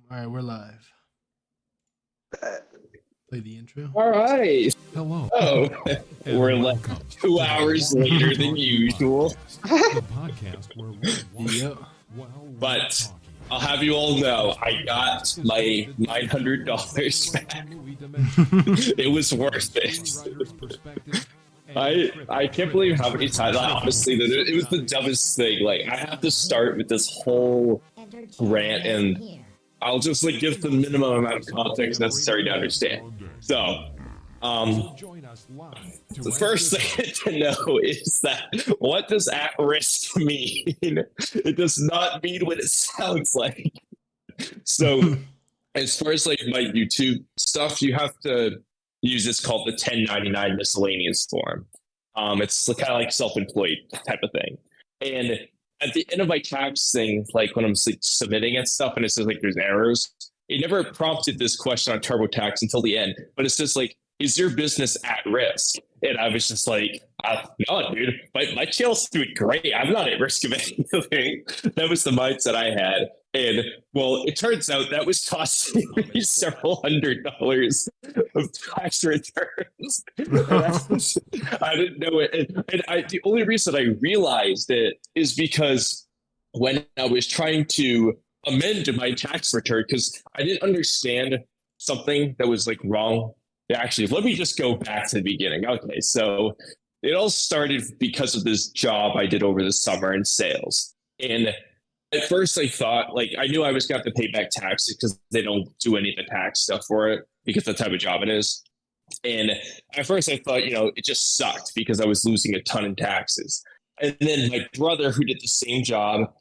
All right, we're live. Play the intro. All right. Hello. Oh, And we're welcome like 2 hours to the later Walky than Talky usual. podcast, the podcast where we watch Yep. while we're But talking. I'll have you all know, I got my $900 back. It was worth it. I can't believe how many times, honestly, it was the dumbest thing. Like, I have to start with this whole rant, and I'll just like give the minimum amount of context necessary to understand. So, the first thing to know is that what does at risk mean? It does not mean what it sounds like. So, as far as like my YouTube stuff, you have to use this called the 1099 miscellaneous form. It's kind of like self-employed type of thing. And at the end of my tax thing, like when I'm submitting and stuff, and it says like there's errors, it never prompted this question on TurboTax until the end. But it's just like, is your business at risk? And I was just like, no, dude, my channel's doing great. I'm not at risk of anything. That was the mindset I had. And well, it turns out that was costing me several $100s of tax returns. I didn't know it. And the only reason I realized it is because when I was trying to amend my tax return, because I didn't understand something that was like wrong. Actually, let me just go back to the beginning. Okay, so it all started because of this job I did over the summer in sales. And at first I thought, like, I knew I was going to have to pay back taxes because they don't do any of the tax stuff for it because the type of job it is. And at first I thought, it just sucked because I was losing a ton in taxes. And then my brother, who did the same job,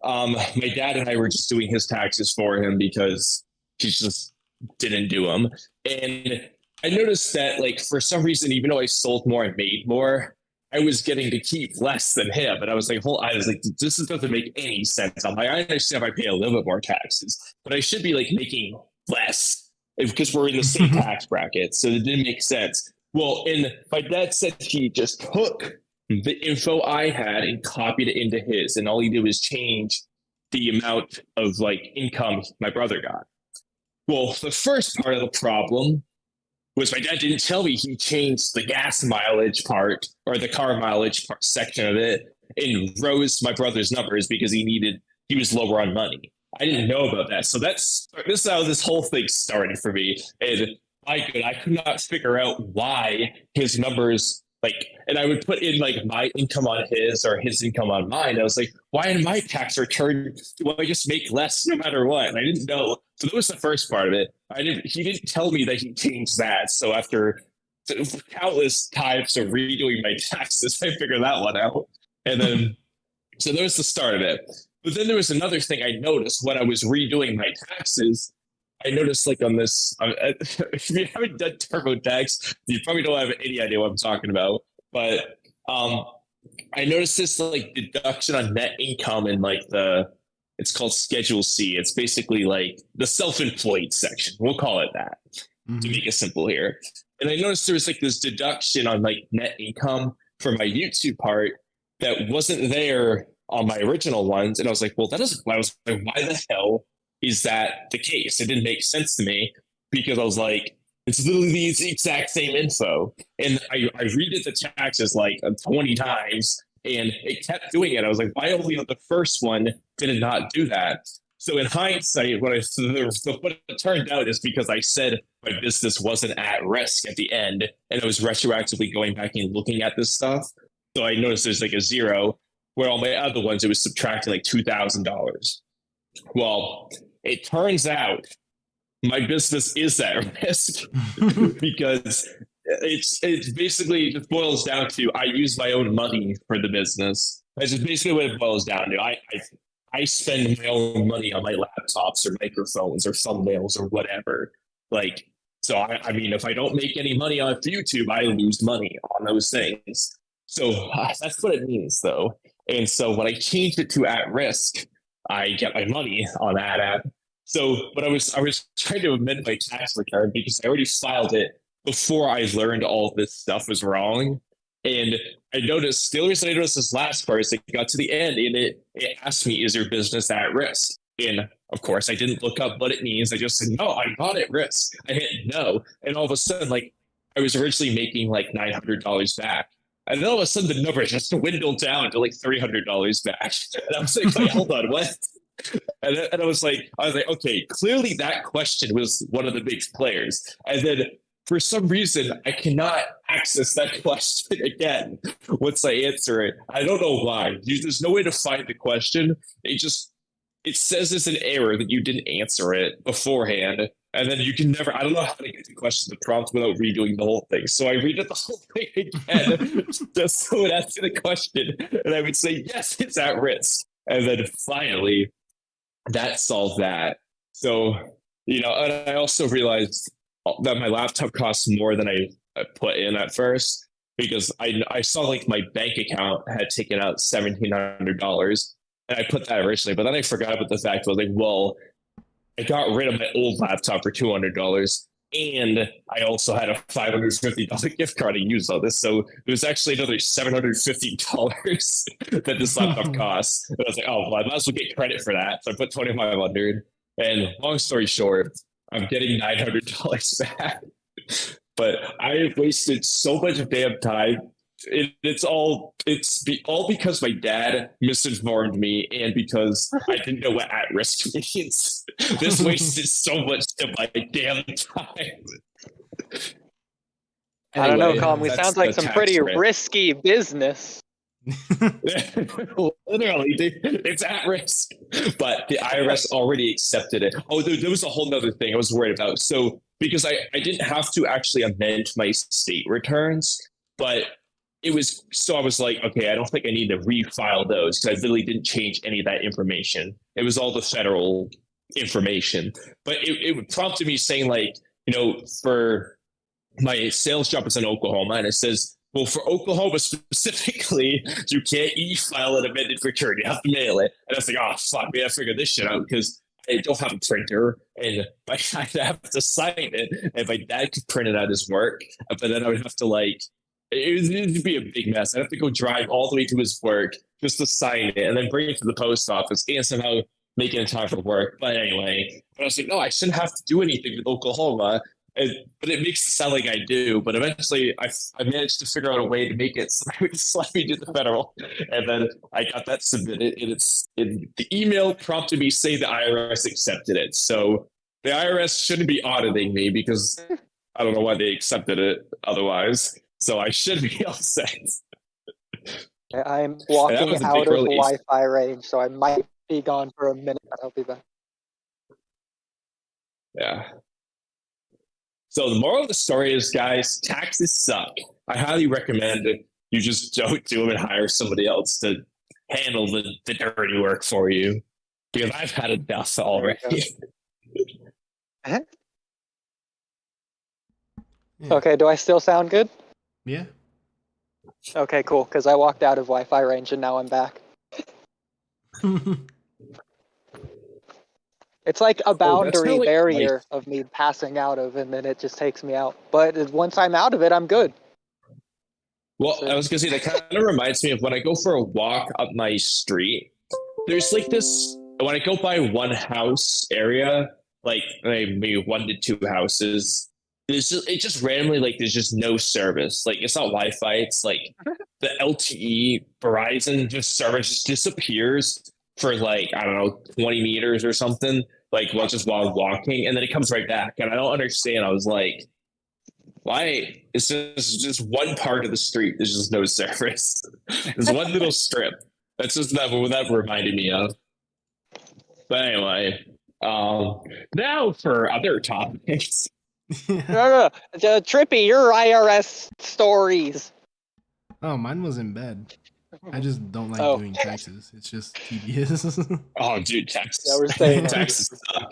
my dad and I were just doing his taxes for him because he just didn't do them. And I noticed that, like, for some reason, even though I sold more and made more, I was getting to keep less than him. And I was like, this doesn't make any sense. I'm like, I understand if I pay a little bit more taxes, but I should be like making less because we're in the same tax bracket. So it didn't make sense. Well, and my dad said he just took the info I had and copied it into his. And all he did was change the amount of like income my brother got. Well, the first part of the problem was my dad didn't tell me he changed the gas mileage part or the car mileage part section of it and rose my brother's numbers because he was lower on money. I didn't know about that. So this is how this whole thing started for me. And I could not figure out why his numbers, and I would put in like my income on his or his income on mine. I was like, why in my tax return do I just make less no matter what? And I didn't know. So that was the first part of it. He didn't tell me that he changed that. So after countless times of redoing my taxes, I figured that one out. And then, so that was the start of it. But then there was another thing I noticed when I was redoing my taxes. I noticed like on this, if you haven't done TurboTax, you probably don't have any idea what I'm talking about. But I noticed this like deduction on net income in like it's called Schedule C. It's basically like the self-employed section. We'll call it that to make it simple here. And I noticed there was like this deduction on like net income for my YouTube part that wasn't there on my original ones. And I was like, well, why the hell is that the case? It didn't make sense to me because I was like, it's literally the exact same info. And I redid the taxes like 20 times and it kept doing it. I was like, why only on the first one did it not do that? So in hindsight, what it turned out is because I said my business wasn't at risk at the end and I was retroactively going back and looking at this stuff. So I noticed there's like a zero where all my other ones, it was subtracting like $2,000. Well, it turns out my business is at risk because it's basically just boils down to I use my own money for the business. That's just basically what it boils down to. I spend my own money on my laptops or microphones or thumbnails or whatever. So I mean, if I don't make any money on YouTube, I lose money on those things. So that's what it means, though. And so when I changed it to at risk, I get my money on that app. So, but I was trying to amend my tax return because I already filed it before I learned all this stuff was wrong. And I noticed, the only reason I noticed this last part is it got to the end and it asked me, is your business at risk? And Of course, I didn't look up what it means. I just said, no, I'm not at risk. I hit no. And all of a sudden, like, I was originally making like $900 back. And then all of a sudden, the number just dwindled down to like $300 back. And I was like, wait, hold on, what? And I was like, okay, clearly that question was one of the big players. And then for some reason, I cannot access that question again once I answer it. I don't know why. There's no way to find the question. It says it's an error that you didn't answer it beforehand. And then you can never, I don't know how to get the question, the prompt without redoing the whole thing. So I read it the whole thing again, just so it asks the question. And I would say, yes, it's at risk. And then finally, that solved that. So, and I also realized that my laptop costs more than I put in at first, because I saw like my bank account had taken out $1,700. And I put that originally, but then I forgot about the fact I was like, well, I got rid of my old laptop for $200, and I also had a $550 gift card to use on this. So it was actually another $750 that this laptop costs. And I was like, oh, well, I might as well get credit for that. So I put $2,500. And long story short, I'm getting $900 back. But I wasted so much damn time. It's all because my dad misinformed me, and because I didn't know what at risk means. This wasted so much of my damn time. I don't know, Kamui. Sounds like some pretty risky business. Literally, it's at risk. But the IRS already accepted it. Oh, there was a whole nother thing I was worried about. So because I didn't have to actually amend my state returns, but I was like, okay, I don't think I need to refile those, because I literally didn't change any of that information. It was all the federal information. But it prompted me saying, like, for my sales job is in Oklahoma, and it says, well, for Oklahoma specifically, you can't e-file an amended return. You have to mail it. And I was like, oh, fuck, we have to figure this shit out, because I don't have a printer, and I have to sign it. And my dad could print it out his work, but then I would have to it would be a big mess. I'd have to go drive all the way to his work just to sign it, and then bring it to the post office and somehow make it in time for work. But anyway, I was like, no, I shouldn't have to do anything with Oklahoma. But it makes it sound like I do. But eventually, I managed to figure out a way to make it so I would just let me do the federal. And then I got that submitted. And the email prompted me say the IRS accepted it. So the IRS shouldn't be auditing me, because I don't know why they accepted it otherwise. So I should be all set. I'm walking out of Wi-Fi range, so I might be gone for a minute, but I'll be back. Yeah. So the moral of the story is, guys, taxes suck. I highly recommend it. You just don't do them and hire somebody else to handle the dirty work for you, because I've had enough already. Okay, do I still sound good? Yeah. Okay, cool, because I walked out of Wi-Fi range and now I'm back. It's like a boundary barrier of me passing out of, and then it just takes me out. But once I'm out of it, I'm good. Well, I was going to say, that kind of reminds me of when I go for a walk up my street. There's like this, when I go by one house area, like maybe 1 to 2 houses, it just randomly, like, there's just no service. Like, it's not Wi-Fi. It's like the LTE Verizon service just disappears for like, I don't know, 20 meters or something, like while I'm walking, and then it comes right back. And I don't understand. I was like, why? It's just one part of the street. There's just no service. There's one little strip. That's just what that reminded me of. But anyway, now for other topics. No. Trippy, your IRS stories. Oh, mine was in bed. I just don't like doing taxes. It's just tedious. Oh, dude, taxes. Yeah, we're saying taxes suck.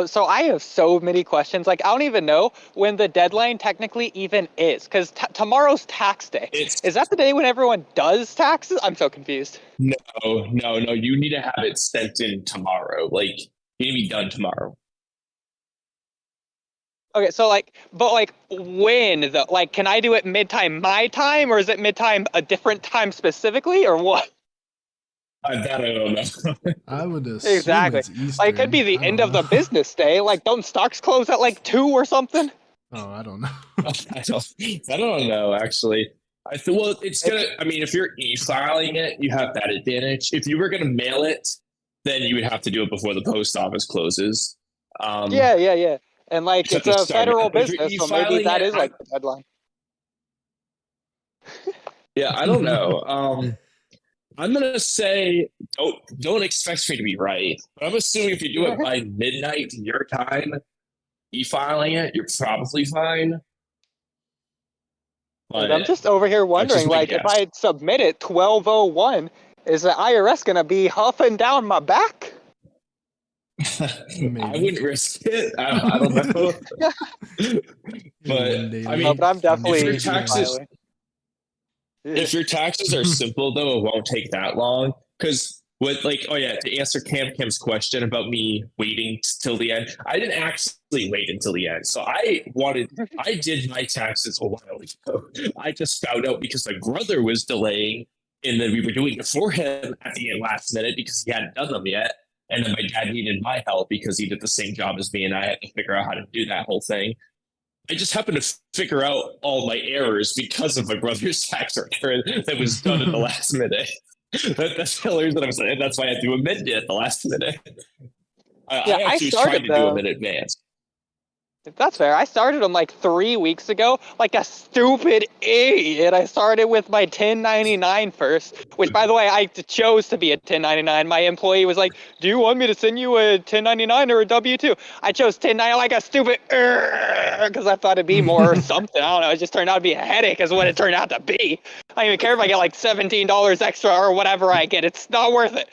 So I have so many questions. Like, I don't even know when the deadline technically even is, because tomorrow's tax day. Is that the day when everyone does taxes? I'm so confused. No. You need to have it sent in tomorrow. Like, you need to be done tomorrow. Okay, so when though? Like, can I do it mid-time my time, or is it mid-time a different time specifically, or what? That I don't know. I would assume Exactly. it's Eastern. Like, it could be the I end don't of the know. business day. Like, don't stocks close at like 2 or something? Oh, I don't know. I don't know actually. Well, it's gonna. I mean, if you're e-filing it, you have that advantage. If you were gonna mail it, then you would have to do it before the post office closes. Yeah. And like, You have it's to a start it. federal But if you're business, so maybe e-filing that it, is like the deadline. yeah, I don't know. I'm gonna say don't expect me to be right, but I'm assuming if you do it by midnight your time, e-filing it, you're probably fine. And But I'm just over here that's just wondering, my like, if guess. I submit it 12:01, is the IRS gonna be huffing down my back? I wouldn't risk it. I don't know. But I mean, But I'm definitely if your taxes e-filing. if your taxes are simple though, it won't take that long. Because with like, oh yeah, to answer Cam's question about me waiting till the end, I didn't actually wait until the end. So I did my taxes a while ago. I just found out because my brother was delaying, and then we were doing it for him at the last minute because he hadn't done them yet. And then my dad needed my help because he did the same job as me, and I had to figure out how to do that whole thing. I just happened to figure out all my errors because of my brother's tax return that was done at the last minute. That's the only reason I'm saying. That's why I had to amend it at the last minute. Yeah, I I actually was trying started to do them them. in advance. If that's fair, I started them like 3 weeks ago, like a stupid idiot. I started with my 1099 first, which, by the way, I chose to be a 1099. My employee was like, "Do you want me to send you a 1099 or a W-2?" I chose 1099 like a stupid because I thought it'd be more something. I don't know. It just turned out to be a headache, is what it turned out to be. I don't even care if I get like $17 extra or whatever I get. It's not worth it.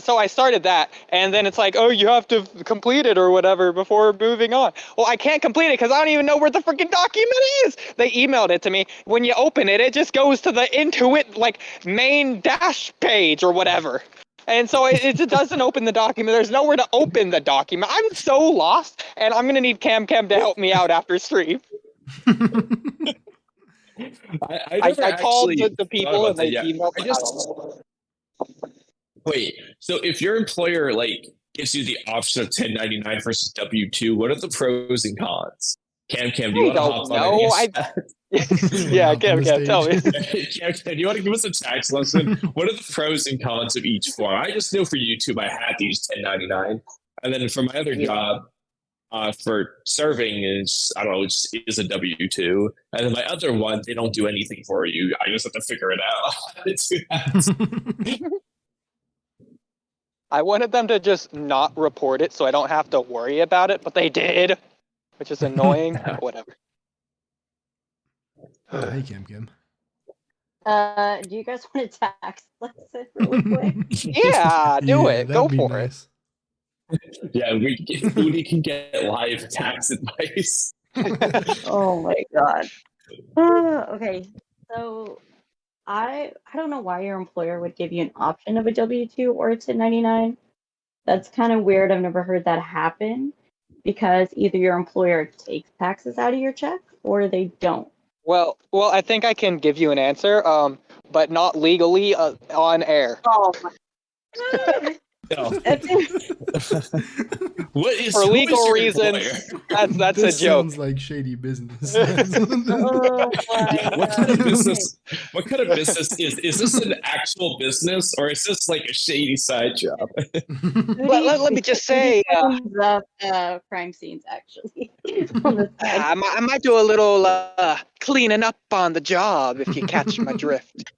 So I started that, and then it's like, oh, you have to complete it or whatever before moving on. Well, I can't complete it because I don't even know where the freaking document is. They emailed it to me. When you open it, it just goes to the Intuit like main dash page or whatever. And so it just doesn't open the document. There's nowhere to open the document. I'm so lost, and I'm gonna need Camcam to help me out after stream. I called the people and they emailed me. Wait, so if your employer like gives you the option of 1099 versus W2, what are the pros and cons? Cam, do you want to hop on yeah, Cam, tell me. Cam, do you want to give us a tax lesson? What are the pros and cons of each form? I just know for YouTube I had to use 1099, and then for my other job, for serving is I don't know, is a W2, and then my other one they don't do anything for you. I just have to figure it out. I wanted them to just not report it so I don't have to worry about it, but they did, which is annoying. Whatever. Hey, Cam. Do you guys want a tax lesson really quick? Yeah, do it. Go for nice. it. Yeah, Oodie can get live tax advice. Oh my god. Okay, so I don't know why your employer would give you an option of a W-2 or a 1099. That's kind of weird. I've never heard that happen because either your employer takes taxes out of your check or they don't. Well, I think I can give you an answer, but not legally on air. Oh my. What is for legal reasons? That's this a joke. Sounds like shady business. Oh my what kind of business? What kind of business is this? An actual business, or is this like a shady side job? Let me just say, crime scenes actually. I might do a little cleaning up on the job if you catch my drift.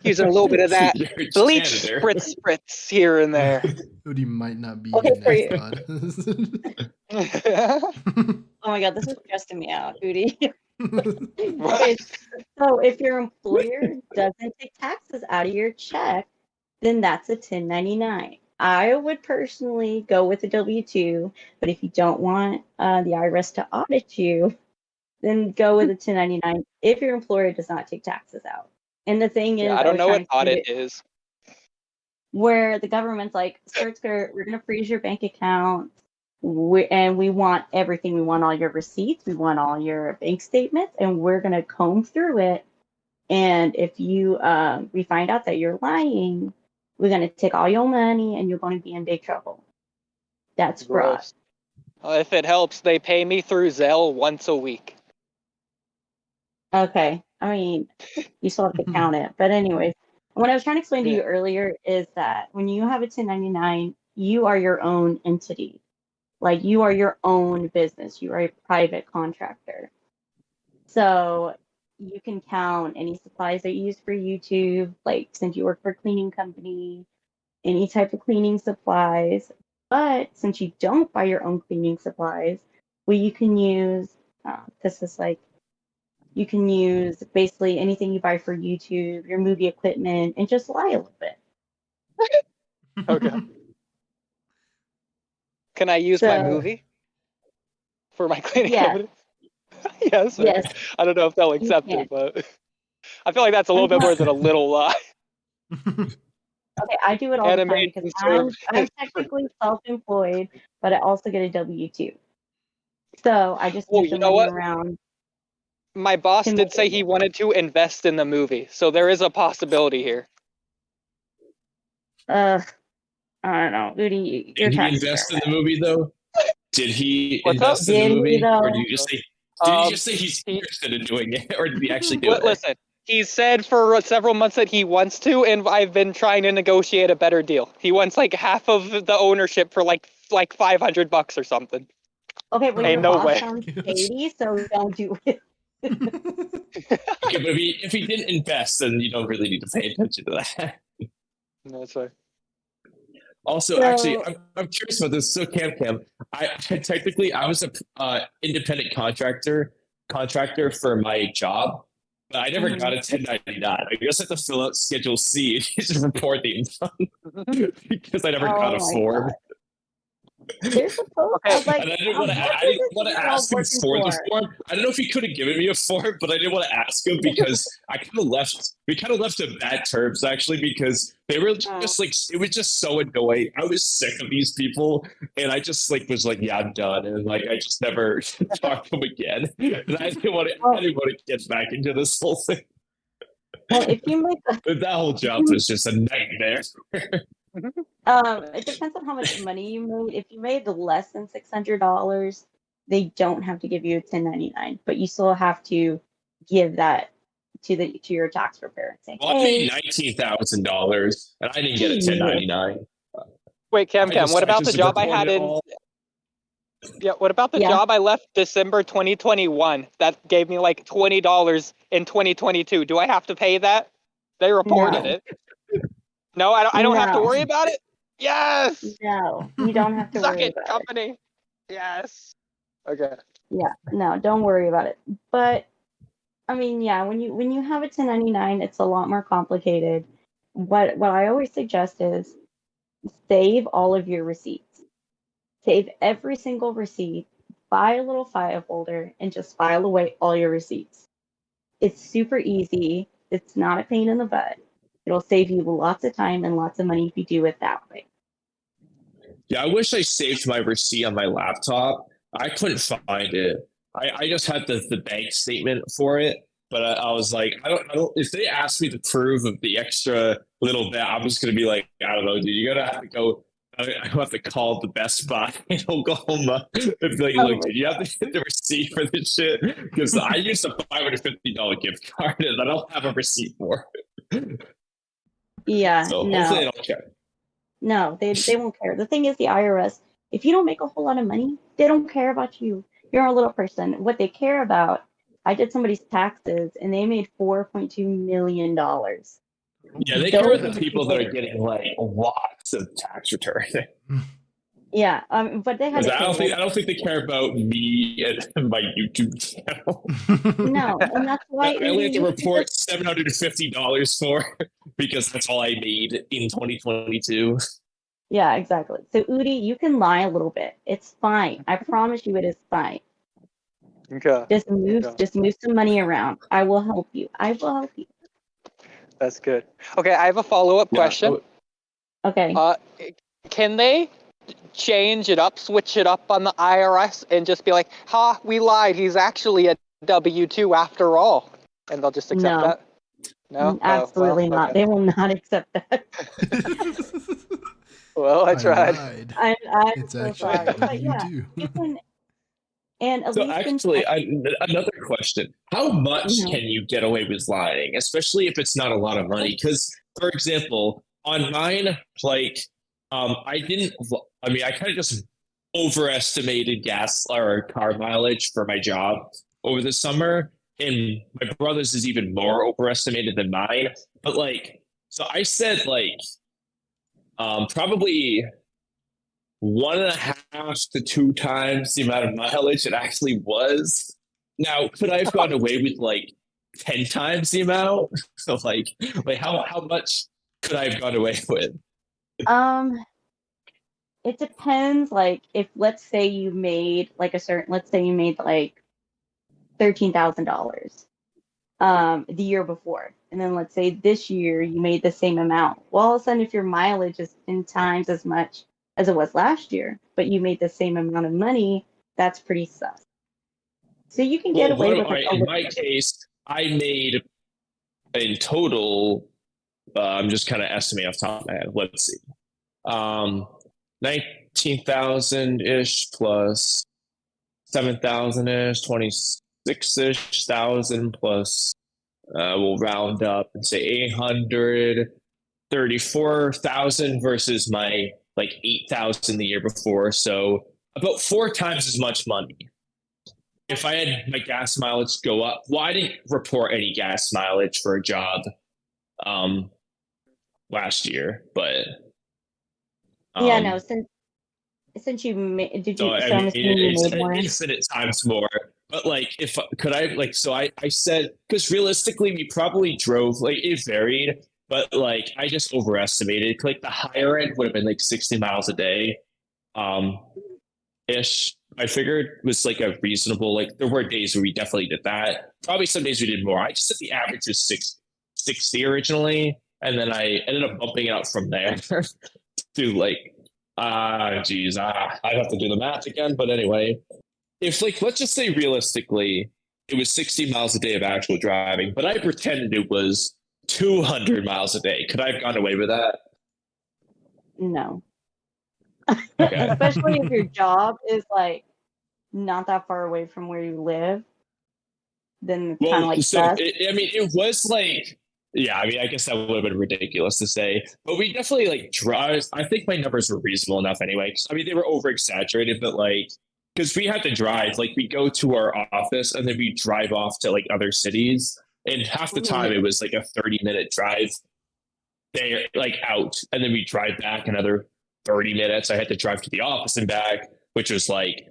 Using a little bit of that bleach spritz here and there. Oodie might not be Okay, Oh my god, this is stressing me out, Oodie. Okay, so if your employer doesn't take taxes out of your check, then that's a 1099. I would personally go with a W-2, but if you don't want the IRS to audit you, then go with a 1099 if your employer does not take taxes out. And the thing is, I don't know what audit is. Where the government's like, we're going to freeze your bank account, and we want everything. We want all your receipts. We want all your bank statements, and we're going to comb through it. And if you we find out that you're lying, We're going to take all your money and you're going to be in big trouble. That's fraud. Gross. If it helps, they pay me through Zelle once a week. Okay. I mean, you still have to count it. But anyways, what I was trying to explain to you earlier is that when you have a 1099, you are your own entity. Like, you are your own business. You are a private contractor. So you can count any supplies that you use for YouTube, like since you work for a cleaning company, any type of cleaning supplies. But since you don't buy your own cleaning supplies, well, you can use, this is like, you can use basically anything you buy for YouTube, your movie equipment, and just lie a little bit. Okay. Can I use my movie for my cleaning evidence? Yes. Yes. I don't know if they'll accept it, but I feel like that's a little bit more than a little lie. Okay, I do it all the time because I'm technically self-employed, but I also get a W-2. So I just move the money around. My boss did say he wanted to invest in the movie, so there is a possibility here. I don't know, Oodie. Did he invest in the movie though? Did he invest in the movie, or did he just say? Did he just say he's interested in doing it, or did he actually do it? Listen, he said for several months that he wants to, and I've been trying to negotiate a better deal. He wants like half of the ownership for like $500 or something. Okay, well, your boss sounds shady, so don't do it. Okay, but if he didn't invest, then you don't really need to pay attention to that. No, that's right. Also, actually, I'm curious about this. So, Camcam, I was a independent contractor for my job, but I never got a 1099. I guess I have to fill out Schedule C and just report the income because I never got a form. There's a post. And I didn't want to ask him for the form. I don't know if he could have given me a form, but I didn't want to ask him because we kind of left in bad terms, actually, because they were just like, it was just so annoying. I was sick of these people, and I just was like, yeah, I'm done. And like, I just never talked to him again. And I didn't want to get back into this whole thing. Well, if you make that whole job was just a nightmare. It depends on how much money you made. If you made less than $600, they don't have to give you a 1099, but you still have to give that to your tax preparer. Saying, I made $19,000, and I didn't get a 1099. Wait, Camcam, what about the job I had in? Yeah, what about the job I left December 2021? That gave me like $20 in 2022. Do I have to pay that? They reported it. No, I don't have to worry about it? Yes! No, you don't have to worry about company. It. Yes. Okay. Yeah, no, don't worry about it. But, I mean, yeah, when you have a 1099, it's a lot more complicated. What I always suggest is save all of your receipts. Save every single receipt, buy a little file folder, and just file away all your receipts. It's super easy. It's not a pain in the butt. It'll save you lots of time and lots of money if you do it that way. Yeah, I wish I saved my receipt on my laptop. I couldn't find it. I just had the bank statement for it, but I was like, I don't. If they asked me to prove of the extra little bit, I'm just gonna be like, I don't know, dude. You're gonna have to go. I have to call the Best Buy in Oklahoma and be like, look, dude, you have to get the receipt for this shit because I used a $550 gift card and I don't have a receipt for it. Yeah, so no. Hopefully they don't care. No, they won't care. The thing is, the IRS, if you don't make a whole lot of money, they don't care about you. You're a little person. What they care about, I did somebody's taxes and they made $4.2 million. Yeah, they care about the people that are getting like lots of tax return. Yeah, but they had. I don't think they care about me and my YouTube channel. No, and that's why I only have to report $750 for because that's all I made in 2022. Yeah, exactly. So Oodie, you can lie a little bit. It's fine. I promise you, it is fine. Okay. Just move some money around. I will help you. That's good. Okay, I have a follow-up question. Okay. Can they change it up, switch it up on the IRS and just be like, ha, we lied. He's actually a W-2 after all. And they'll just accept that? No. Absolutely Oh, well, not. okay. They will not accept that. Well, I tried. lied. I'm It's so actually sorry. But yeah, W2. you can, and at So least in actually, another question: how much Mhm. can you get away with lying, especially if it's not a lot of money? Because, for example, on mine, like, I didn't. I mean, I kind of just overestimated gas or car mileage for my job over the summer, and my brother's is even more overestimated than mine. But like, so I said like, probably 1.5 to 2 times the amount of mileage it actually was. Now, could I have gone away with like 10 times the amount? So like how much could I have gone away with? um, it depends. Like, if let's say you made like let's say you made like $13,000, the year before, and then let's say this year you made the same amount. Well, all of a sudden, if your mileage is 10 times as much as it was last year, but you made the same amount of money, that's pretty sus. So you can get Well, away with all like right, a in little my bit. case, I made in total, I'm just kind of estimating off the top of my head. Let's see. 19,000 ish plus 7,000 ish, 26 ish thousand plus, we'll round up and say 834,000 versus my like 8,000 the year before. So about 4 times as much money. If I had my gas mileage go up, well, I didn't report any gas mileage for a job um, last year, but Yeah, no, um, since you made, did so you? I So I'm mean, assuming you it's made more. infinite times more. But like, if could I like, so I said because realistically, we probably drove like it varied, but like I just overestimated. Like the higher end would have been like 60 miles a day, um, ish. I figured was like a reasonable. Like there were days where we definitely did that. Probably some days we did more. I just said the average was 60 originally, and then I ended up bumping it up from there to like geez, I'd have to do the math again. But anyway, if like let's just say realistically, it was 60 miles a day of actual driving, but I pretended it was 200 miles a day. Could I have gone away with that? No, Okay. especially if your job is like not that far away from where you live, then it's kind of Well, like so sus. I mean, it was like, yeah, I mean, I guess that would have been ridiculous to say, but we definitely like drive. I think my numbers were reasonable enough anyway. 'Cause, I mean, they were over exaggerated, but like, because we had to drive, like, we go to our office and then we drive off to like other cities, and half the time Mhm. it was like a 30-minute drive there, like out, and then we drive back another 30 minutes. I had to drive to the office and back, which was like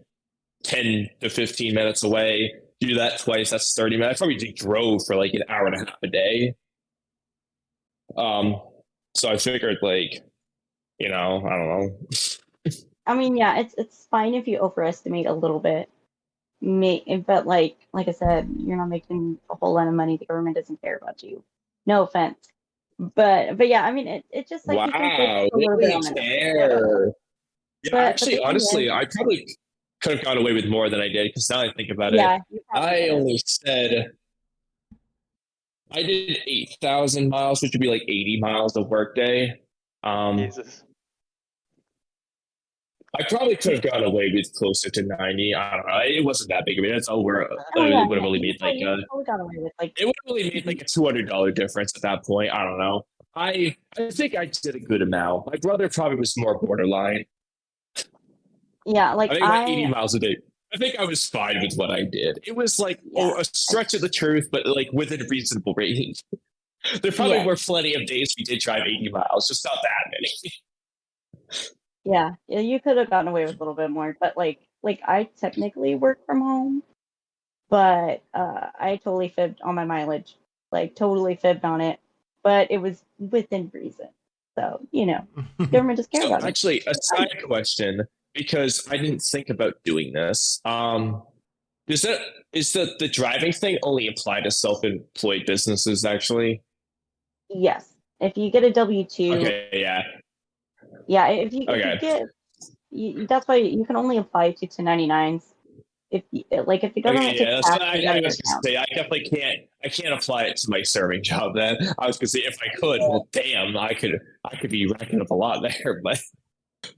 10 to 15 minutes away. Do that twice, that's 30 minutes. I probably drove for like an hour and a half a day. Um, so I figured like, I don't know. I mean, yeah, it's fine if you overestimate a little bit. But like I said, you're not making a whole lot of money. The government doesn't care about you. No offense, but yeah, I mean, it just like you can focus Wow, a little bit really on it. care. Yeah, But actually, the thing is, honestly, I probably could have got away with more than I did because now I think about it, yeah, you probably I could have. only said I did 8,000 miles, which would be like 80 miles a workday. Jesus. I probably could have gone away with closer to 90. I don't know. It wasn't that big. I mean, that's over. Oh yeah, It would have yeah, only made like you probably got away with like. it would have only made like a $200 difference at that point. I don't know. I think I did a good amount. My brother probably was more borderline. Yeah, I like think like 80 miles a day. I think I was fine with what I did. It was like yeah, a stretch of the truth, but like within a reasonable range. There probably yeah, were plenty of days we did drive 80 miles, just not that many. yeah, you could have gotten away with a little bit more, but like I technically work from home, but I totally fibbed on my mileage, like totally fibbed on it, but it was within reason. So government doesn't care So about it. actually, a side question, because I didn't think about doing this. Is that is the driving thing only apply to self-employed businesses actually? Yes, if you get a W-2, Okay, yeah. yeah, if you Okay. get that's why you can only apply to 1099s if the government Okay, yeah, takes that's what taxes I out of your was gonna account. say. I definitely can't apply it to my serving job. Then I was gonna say if I could, well, damn, I could be racking up a lot there, but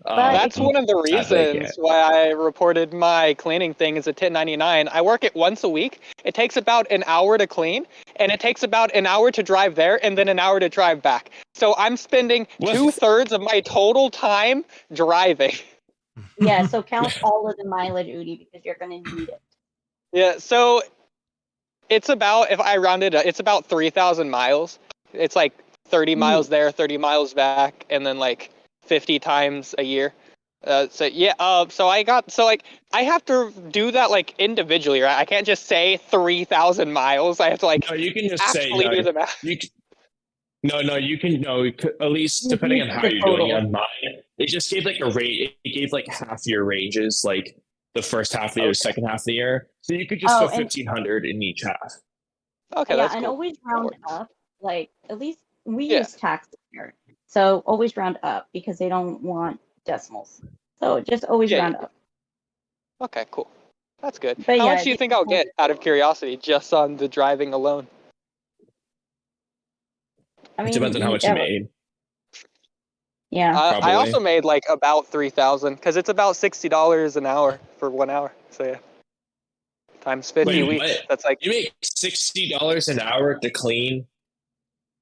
But That's one of the sadly I reasons can't. why I reported my cleaning thing as a 1099. I work it once a week. It takes about an hour to clean, and it takes about an hour to drive there, and then an hour to drive back. So I'm spending What? 2/3 of my total time driving. Yeah, so count all of the mileage, Oodie, because you're gonna need it. Yeah, so it's about, if I round it up, it's about 3,000 miles. It's like 30 miles there, 30 miles back, and then like 50 times a year. So I have to do that like individually, right? I can't just say 3,000 miles. I have to like No, you can just say actually no. do the math. You can no. At least depending on how you're doing it. On mine, it just gave like a rate. It gave like half year ranges, like the first half of the year, second half of the year. So you could just go 1,500 in each half. Okay, Yeah, that's and cool. always round up. Like at least we Yeah. use tax here, so always round up because they don't want decimals. So just always round up. Okay, cool. That's good. But How yeah, much do you think I'll get out of curiosity just on the driving alone? I mean, It depends on how much you made. Yeah. I also made like about 3,000 because it's about $60 an hour for 1 hour. So yeah, times 50 Wait, weeks. what? That's like You make $60 an hour to clean.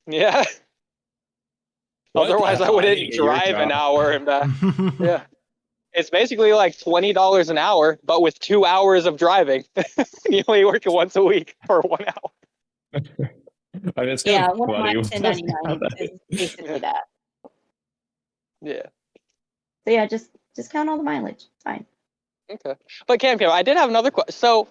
yeah. What the Otherwise, I hell? wouldn't need to get your drive an job. hour and back. Yeah. It's basically like $20 an hour, but with 2 hours of driving. You only work it once a week for 1 hour. I mean, it's Yeah, kind of one of my funny. 1099 is basically that. Yeah. So yeah, just count all the mileage. It's fine. Okay. But Camcam, I did have another question. So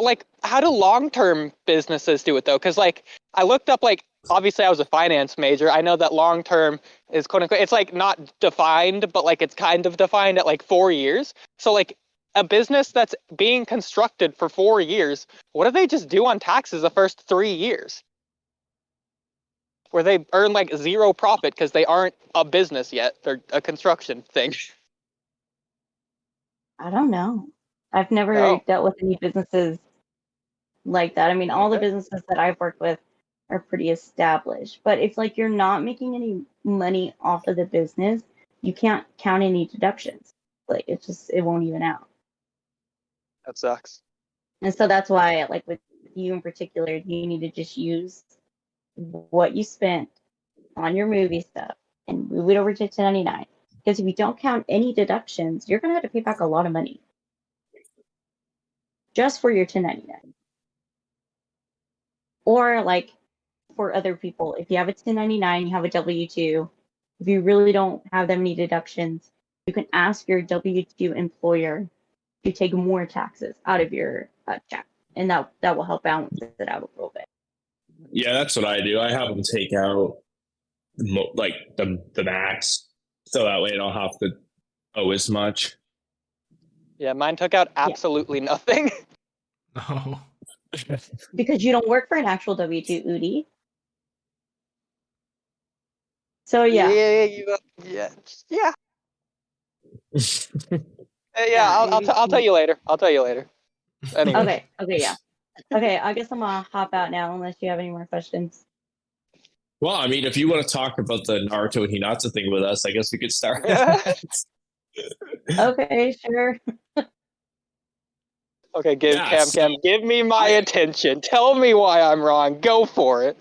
like, how do long-term businesses do it though? Because like, I looked up like, obviously I was a finance major. I know that long-term is quote unquote, it's like not defined, but like it's kind of defined at like 4 years. So like a business that's being constructed for 4 years, what do they just do on taxes the first 3 years? Where they earn like zero profit because they aren't a business yet. They're a construction thing. I don't know. I've never dealt with any businesses like that. I mean, all the businesses that I've worked with are pretty established. But if like you're not making any money off of the business, you can't count any deductions. Like it won't even out. That sucks. And so that's why, like with you in particular, you need to just use what you spent on your movie stuff and move it over to 1099. Because if you don't count any deductions, you're gonna have to pay back a lot of money just for your 1099. Or like for other people, if you have a 1099, you have a W-2. If you really don't have that many deductions, you can ask your W-2 employer to take more taxes out of your check, and that will help balance it out a little bit. Yeah, that's what I do. I have them take out like the max, so that way I don't have to owe as much. Yeah, mine took out absolutely nothing. Oh. Because you don't work for an actual W-2, Oodie. So yeah. I'll tell you later. I'll tell you later. Anyway. Okay, yeah. Okay, I guess I'm gonna hop out now unless you have any more questions. Well, I mean, if you want to talk about the Naruto Hinata thing with us, I guess we could start. Okay, sure. Okay, Cam, give me my attention. Tell me why I'm wrong. Go for it.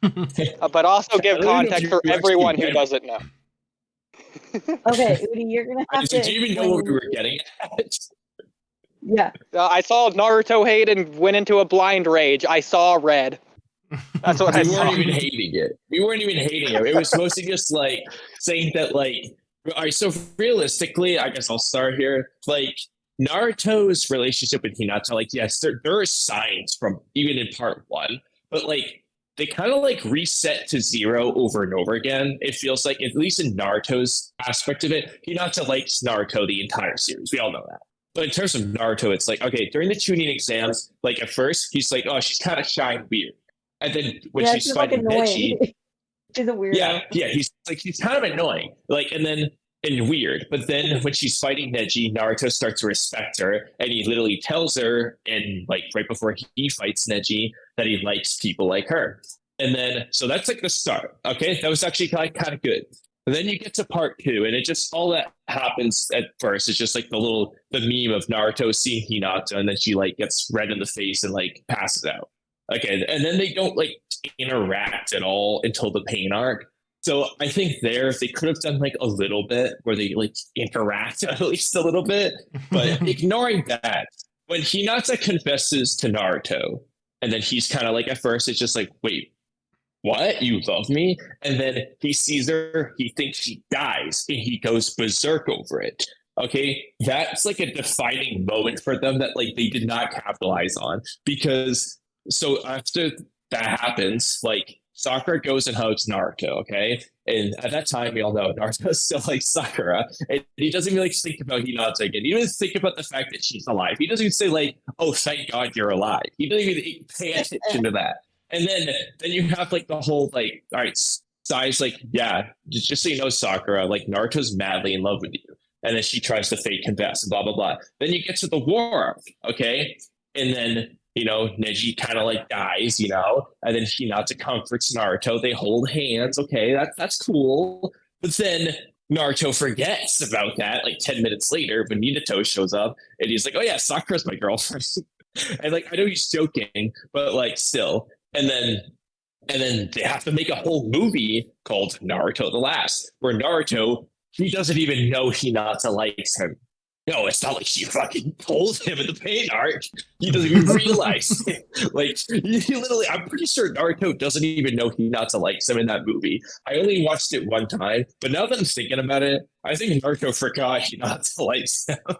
But also give context for everyone who doesn't know. Okay, Oodie, you're gonna have to. Do you even know what we were getting at? Yeah. I saw Naruto hate and went into a blind rage. I saw red. That's what I saw. We weren't even hating it. We weren't even hating it. It was mostly just like saying that, like, all right, so realistically, I guess I'll start here. Like, Naruto's relationship with Hinata, like, yes, there are signs from even in part 1, but like they kind of like reset to 0 over and over again. It feels like, at least in Naruto's aspect of it, Hinata likes Naruto the entire series. We all know that. But in terms of Naruto, it's like, okay, during the tuning exams, like at first he's like, oh, she's kind of shy and weird. And then when she's fighting Neji, she's a weirdo. yeah, he's kind of annoying. Like, and then and weird. But then when she's fighting Neji, Naruto starts to respect her, and he literally tells her, and like right before he fights Neji, that he likes people like her. And then, so that's like the start. Okay, that was actually kind of good. And then you get to part 2, and it just all that happens at first. It's just like the meme of Naruto seeing Hinata, and then she like gets red in the face and like passes out. Okay, and then they don't like interact at all until the pain arc. So I think if they could have done like a little bit where they like interact at least a little bit, but ignoring that, when Hinata confesses to Naruto, and then he's kind of like at first it's just like, wait, what? You love me? And then he sees her, he thinks she dies, and he goes berserk over it. Okay, that's like a defining moment for them that like they did not capitalize on, because so after that happens, like Sakura goes and hugs Naruto, okay? And at that time, we all know Naruto still likes Sakura, and he doesn't even like think about Hinata again. He doesn't think about the fact that she's alive. He doesn't even say like, "Oh, thank God you're alive." He doesn't even pay attention to that. And then you have like the whole like, all right, Sai's like, yeah, just so you know, Sakura, like Naruto's madly in love with you. And then she tries to fake confess and blah, blah, blah. Then you get to the war arc, okay? And then, you know, Neji kind of like dies, you know? And then Hinata comforts Naruto. They hold hands, okay? That's cool. But then Naruto forgets about that like 10 minutes later when Minato shows up. And he's like, oh yeah, Sakura's my girlfriend. And like, I know he's joking, but like still. And then they have to make a whole movie called Naruto the Last, where Naruto, he doesn't even know Hinata likes him. No, it's not like she fucking told him in the pain arc. He doesn't even realize. Like, he literally, I'm pretty sure Naruto doesn't even know Hinata likes him in that movie. I only watched it one time, but now that I'm thinking about it, I think Naruto forgot Hinata likes him.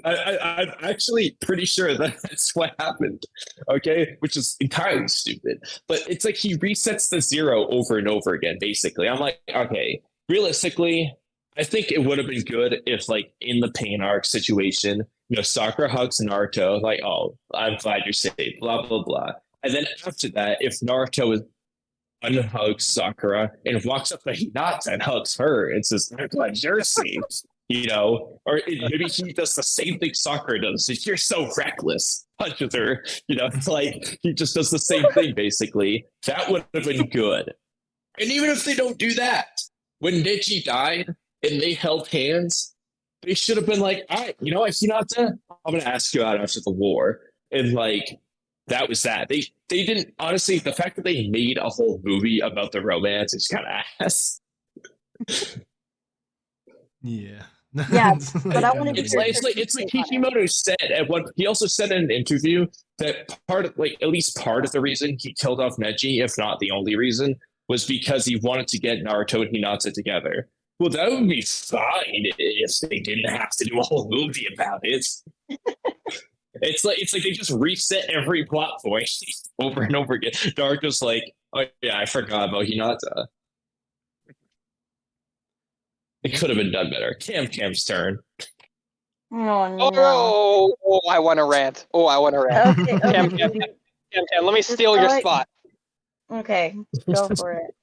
I'm actually pretty sure that's what happened, okay? Which is entirely stupid. But it's like he resets the 0 over and over again, basically. I'm like, okay, realistically, I think it would have been good if, like, in the pain arc situation, you know, Sakura hugs Naruto, like, oh, I'm glad you're safe, blah, blah, blah. And then after that, if Naruto unhugs Sakura and walks up to Hinata and hugs her and says, I'm glad you're safe. You know, or maybe he does the same thing Sakura does. Says, you're so reckless. Punches her. You know, it's like he just does the same thing, basically. That would have been good. And even if they don't do that, when Neji died and they held hands, they should have been like, all right, you know what, Hinata, I'm going to ask you out after the war. And like, that was that. They didn't, honestly, the fact that they made a whole movie about the romance is kind of ass. Yeah. Yeah, but I want to be it's like Kishimoto said at one. He also said in an interview that at least part of the reason he killed off Neji, if not the only reason, was because he wanted to get Naruto and Hinata together. Well, that would be fine if they didn't have to do a whole movie about it. It's like they just reset every plot point over and over again. Naruto's like, oh yeah, I forgot about Hinata. It could have been done better. Camcam's turn. Oh, no. Oh, I want to rant. Okay, Cam, let me steal your spot. Okay, go for it.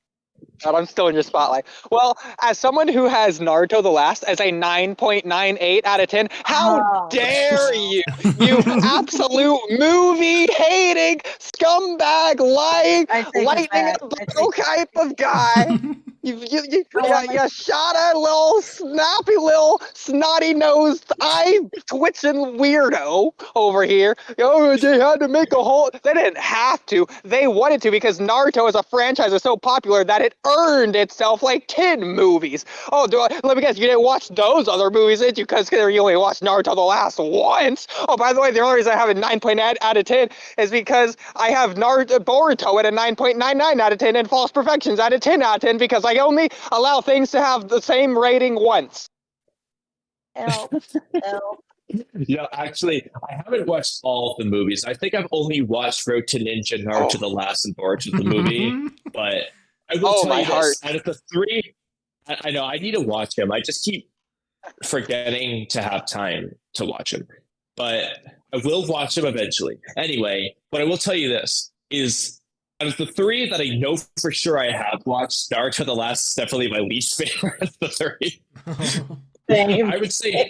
God, I'm still in your spotlight. Well, as someone who has Naruto the Last as a 9.98 out of 10, how dare you? You absolute movie-hating, scumbag, lying, lightning in the book type of guy. You shot a little snappy little snotty-nosed eye-twitching weirdo over here. Oh, they had to make a whole... They didn't have to. They wanted to because Naruto as a franchise is so popular that it earned itself like 10 movies. Oh, let me guess, you didn't watch those other movies, did you? Because you only watched Naruto the Last once. Oh, by the way, the only reason I have a 9.8 out of 10 is because I have Boruto at a 9.99 out of 10 and False Perfections at a 10 out of 10 because I only allow things to have the same rating once. Help. Yeah, actually, I haven't watched all of the movies. I think I've only watched Road to Ninja, Naruto the Last, and Boruto the movie. But I will tell you this, out of the three, I know I need to watch him. I just keep forgetting to have time to watch him. But I will watch him eventually. Anyway, but I will tell you this, is out of the three that I know for sure I have watched, Naruto the Last is definitely my least favorite of the three. Same. I would say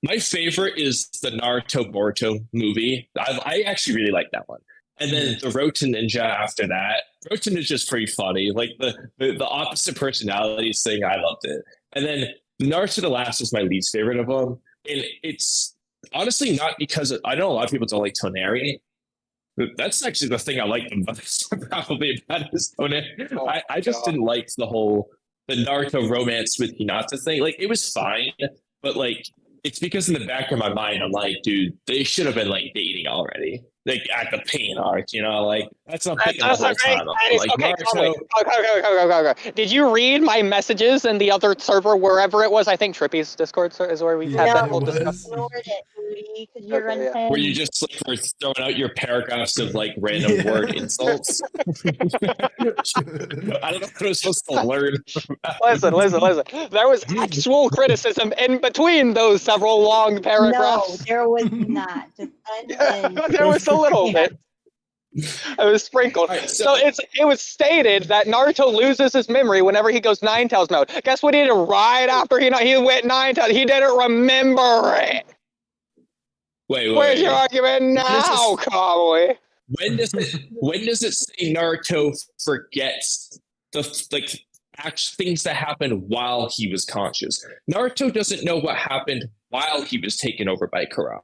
my favorite is the Naruto Boruto movie. I actually really like that one. And then the Roten Ninja after that. Roten is just pretty funny. Like the opposite personalities thing, I loved it. And then Naruto the Last is my least favorite of them. And it's honestly not because I know a lot of people don't like Toneri. That's actually the thing I like the most probably about his Toneri. Oh, I just didn't like the Naruto romance with Hinata thing. Like it was fine, but like it's because in the back of my mind I'm like, dude, they should have been like dating already. Like at the pain arc, you know, like that's not thinking the whole time. Like okay, Naruto, okay. Did you read my messages in the other server, wherever it was? I think Trippy's Discord is where we had that whole discussion. Ignored it, Oodie, because you're Okay, yeah. unhinged. where you just like were throwing out your paragraphs of like random word insults. I don't know what I was supposed to learn. Listen. There was actual criticism in between those several long No, paragraphs. there was not. Just unhinged. There was a little bit. It was sprinkled. Right, so it was stated that Naruto loses his memory whenever he goes Nine Tails mode. Guess what he did right after he went Nine Tails? He didn't remember it. Wait. Where's your argument now, Kamui? When does it say Naruto forgets the things that happened while he was conscious? Naruto doesn't know what happened while he was taken over by Kurama.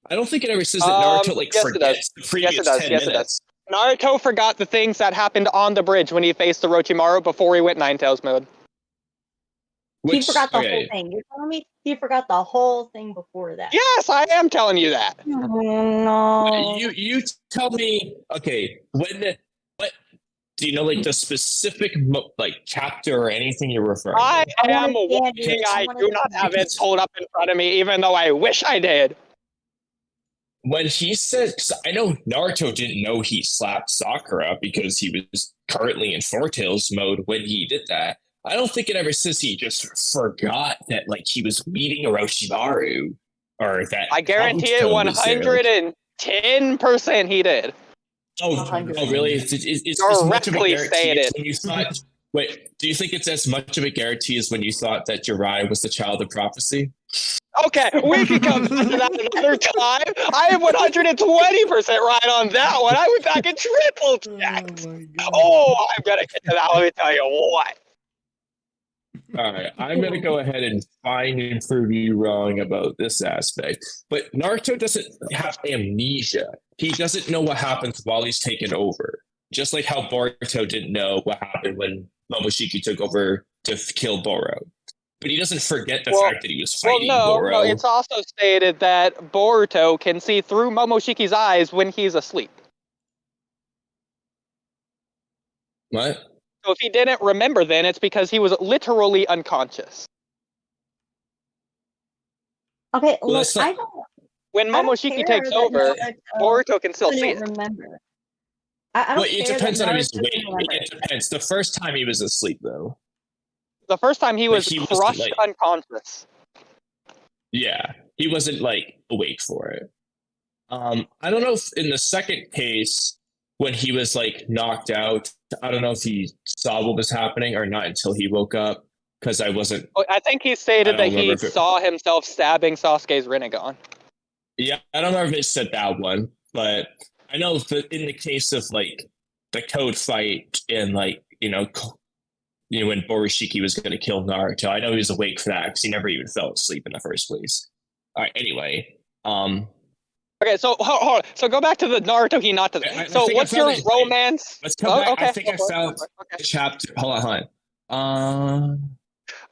I don't think it ever says that Naruto forgets the previous 10 minutes. Naruto forgot the things that happened on the bridge when he faced the Orochimaru before he went Nine Tails mode. He forgot the whole thing. You're telling me he forgot the whole thing before that? Yes, I am telling you that. No. You tell me. Okay, what do you know? Like the specific chapter or anything you're referring to? I am watching. I do not have it pulled up in front of me, even though I wish I did. When he said, cause I know Naruto didn't know he slapped Sakura because he was currently in Four Tails mode when he did that. I don't think it ever says he just forgot that like he was meeting Orochimaru or that. I guarantee it 110% he did. Oh, really? It's directly stated. When you thought, wait, do you think it's as much of a guarantee as when you thought that Jiraiya was the child of prophecy? Okay, we can come back to that another time. I am 120% right on that one. I went back and triple checked. Oh, I'm gonna get to that. Let me tell you what. All right, I'm going to go ahead and find and prove you wrong about this aspect. But Naruto doesn't have amnesia. He doesn't know what happens while he's taken over. Just like how Boruto didn't know what happened when Momoshiki took over to kill Boro. But he doesn't forget the fact that he was fighting Boro. No, it's also stated that Boruto can see through Momoshiki's eyes when he's asleep. What? So if he didn't remember then, it's because he was literally unconscious. Okay, look, I don't. When Momoshiki takes over, Boruto can still see it. Remember. I don't it depends on his weight. It depends. The first time he was asleep, though. The first time he was crushed unconscious. Yeah, he wasn't awake for it. I don't know if in the second case, when he was knocked out, I don't know if he saw what was happening or not until he woke up, because I wasn't. I think he stated that he saw himself stabbing Sasuke's Rinnegan. Yeah, I don't remember if it said that one, but I know that in the case of the code fight and when Borushiki was going to kill Naruto, I know he was awake for that because he never even fell asleep in the first place. All right, anyway. Okay, so hold on. So go back to the Naruto Hinata. So what's your romance? Let's come back. Okay. I think I found the chapter. Hold on.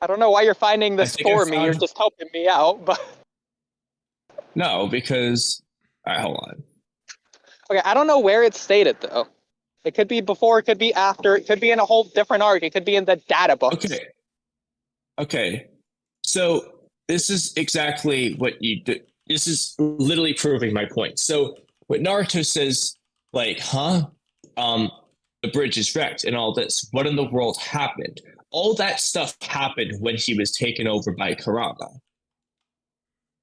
I don't know why you're finding this for me. You're just helping me out, but no, because all right, hold on. Okay, I don't know where it's stated though. It could be before, it could be after, it could be in a whole different arc, it could be in the data book. Okay. So this is exactly what you do. This is literally proving my point. So what Naruto says, the bridge is wrecked and all this. What in the world happened? All that stuff happened when he was taken over by Kurama.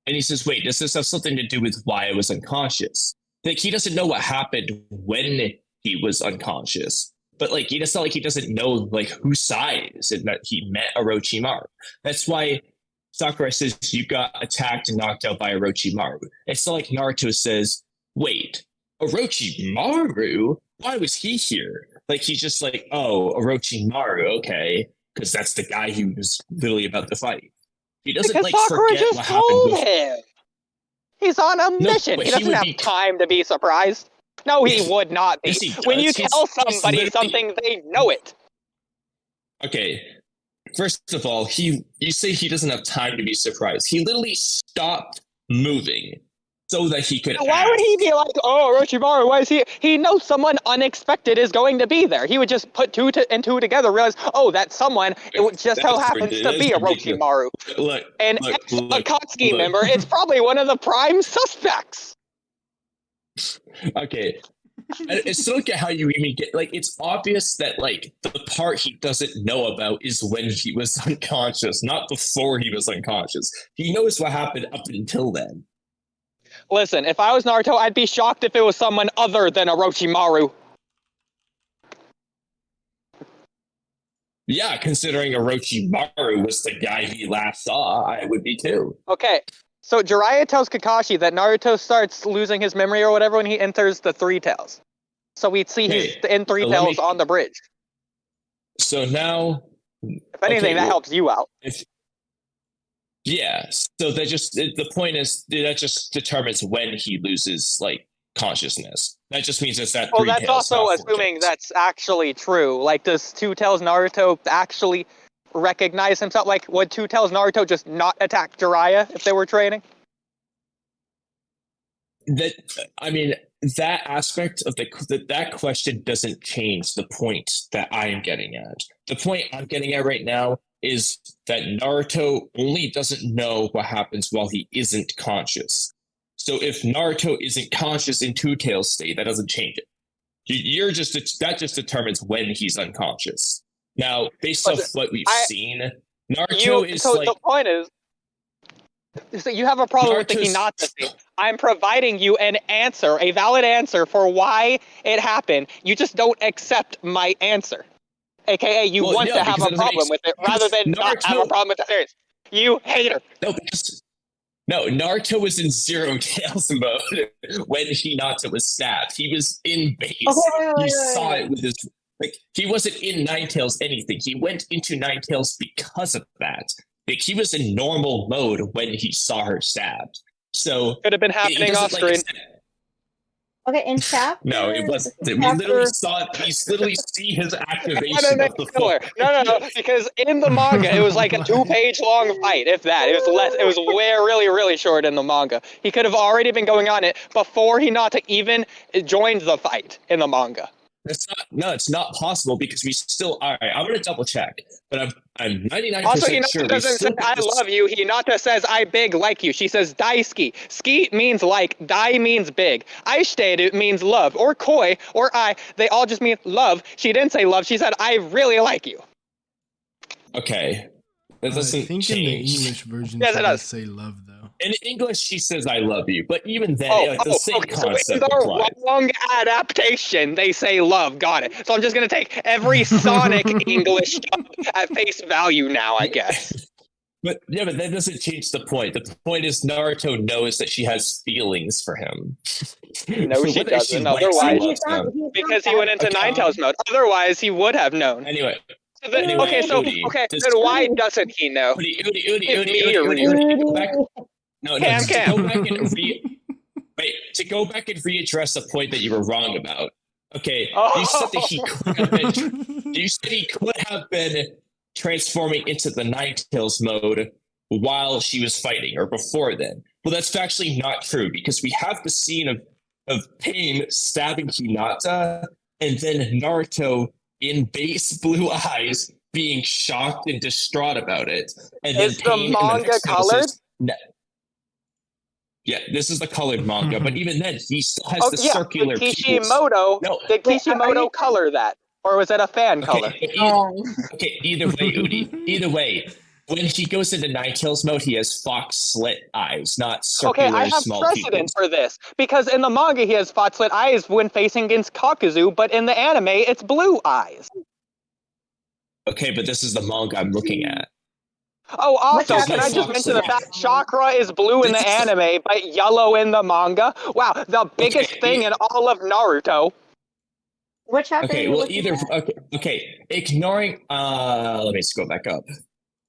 And he says, wait, does this have something to do with why I was unconscious? He doesn't know what happened when he was unconscious. But like, it's not like he doesn't know like whose side is it that he met Orochimaru. That's why Sakura says you got attacked and knocked out by Orochimaru. It's not like Naruto says, "Wait, Orochimaru? Why was he here?" Like he's just like, "Oh, Orochimaru, okay," because that's the guy he was literally about to fight. He doesn't Because like Sakura forget just what happened. told him. He's on a mission. but He he doesn't would have be- time to be surprised. No, he Yes. would not be. Yes, he When you does. He's- tell he's somebody literally- something, they know it. Okay, first of all, you say he doesn't have time to be surprised. He literally stopped moving so that he could. Why would he be like, "Oh, Orochimaru, why is he?" He knows someone unexpected is going to be there. He would just put two and two together, realize, "Oh, that someone, it just so That's happens to be ridiculous. Orochimaru." Look, And look, Akatsuki look. member, it's probably one of the prime suspects. Okay. I still don't get how you even get like it's obvious that like the part he doesn't know about is when he was unconscious, not before he was unconscious. He knows what happened up until then. Listen, if I was Naruto, I'd be shocked if it was someone other than Orochimaru. Yeah, considering Orochimaru was the guy he last saw, I would be too. Okay, so Jiraiya tells Kakashi that Naruto starts losing his memory or whatever when he enters the Three Tails. So we'd see he's in Three so let Tails me- on the bridge. So now If anything, that well, helps you out. yeah, so the point is that just determines when he loses like consciousness. That just means it's that Well, Three that's Tails, also not Four assuming Tails. that's actually true. Like, does Two Tails Naruto actually recognize himself? Like, would Two Tails Naruto just not attack Jiraiya if they were training? That I mean, that aspect of that question doesn't change the point that I am getting at. The point I'm getting at right now is that Naruto only doesn't know what happens while he isn't conscious. So if Naruto isn't conscious in Two Tails state, that doesn't change it. That just determines when he's unconscious. Now, based off what we've seen, Naruto is so like. the point is that you have a problem with the Naruto's- Hinata thing. I'm providing you an answer, a valid answer for why it happened. You just don't accept my answer. AKA, you Well, want yeah, to have because a it doesn't problem with it rather than not have a Naruto- problem with the answer. You hater. No, Naruto was in Zero Tails mode when Hinata was stabbed. He was in base. He saw it with his he wasn't in Nine Tails anything. He went into Nine Tails because of that. Like he was in normal mode when he saw her stabbed. So Could have been it happening off doesn't, like, screen. Okay, in chapter. no, it wasn't. We chapter- literally saw it. We literally see his activation of the No, no, because in the manga it was like a 2-page long fight, if that. It was less. It was really, really short in the manga. He could have already been going on it before Hinata even joined the fight in the manga. It's not possible because we still. All right, I'm gonna double check, but I'm 99% Also, sure. Hinata we doesn't still say get "I this- love you." Hinata says "I big like you." She says "daisuki." Ski means like, dai means big. Aishiteru means love, or koi, or I. They all just mean love. She didn't say love. She said "I really like you." Okay, that I doesn't think change. in the English version Yes, she it does does. say love though. In English, she says "I love you," but even then, the same okay. So in concept the applies. wrong adaptation, they say love. Got it. So I'm just gonna take every Sonic English dub at face value now, I guess. But that doesn't change the point. The point is Naruto knows that she has feelings for him. No, she Whether doesn't. likes Otherwise- or loves him. Because he went into Okay. Nine Tails mode. Otherwise, he would have known. Anyway, So then, Anyway, okay, so Oodie, then why doesn't he know? Oodie, Give me a reason. go back. No, Cam, to Cam. go back and to go back and readdress the point that you were wrong about. Okay, you said that he could have been. You said he could have been transforming into the Nine Tails mode while she was fighting or before then. Well, that's factually not true because we have the scene of Pain stabbing Hinata and then Naruto in base blue eyes being shocked and distraught about it. And Is then the Pain in manga next panel colored? says, no. Yeah, this is the colored manga, but even then, he still has the Yeah, circular did pupils. Kishimoto, No. did Wait, are Kishimoto you- color that? Or was it a fan color? Okay, Um, okay, either way, Oodie. Either way, when he goes into Ninetales mode, he has fox slit eyes, not Okay, circular I have small precedent pupils. for this because in the manga he has fox slit eyes when facing against Kakuzu, but in the anime it's blue eyes. Okay, but this is the manga I'm looking at. Oh, also, There's can no I just fox mention the slit. fact Chakra is blue in the anime, but yellow in the manga? Wow, the biggest Okay, thing in all of Naruto. What chapter are Okay, you well, looking at? okay, ignoring. Let me scroll back up.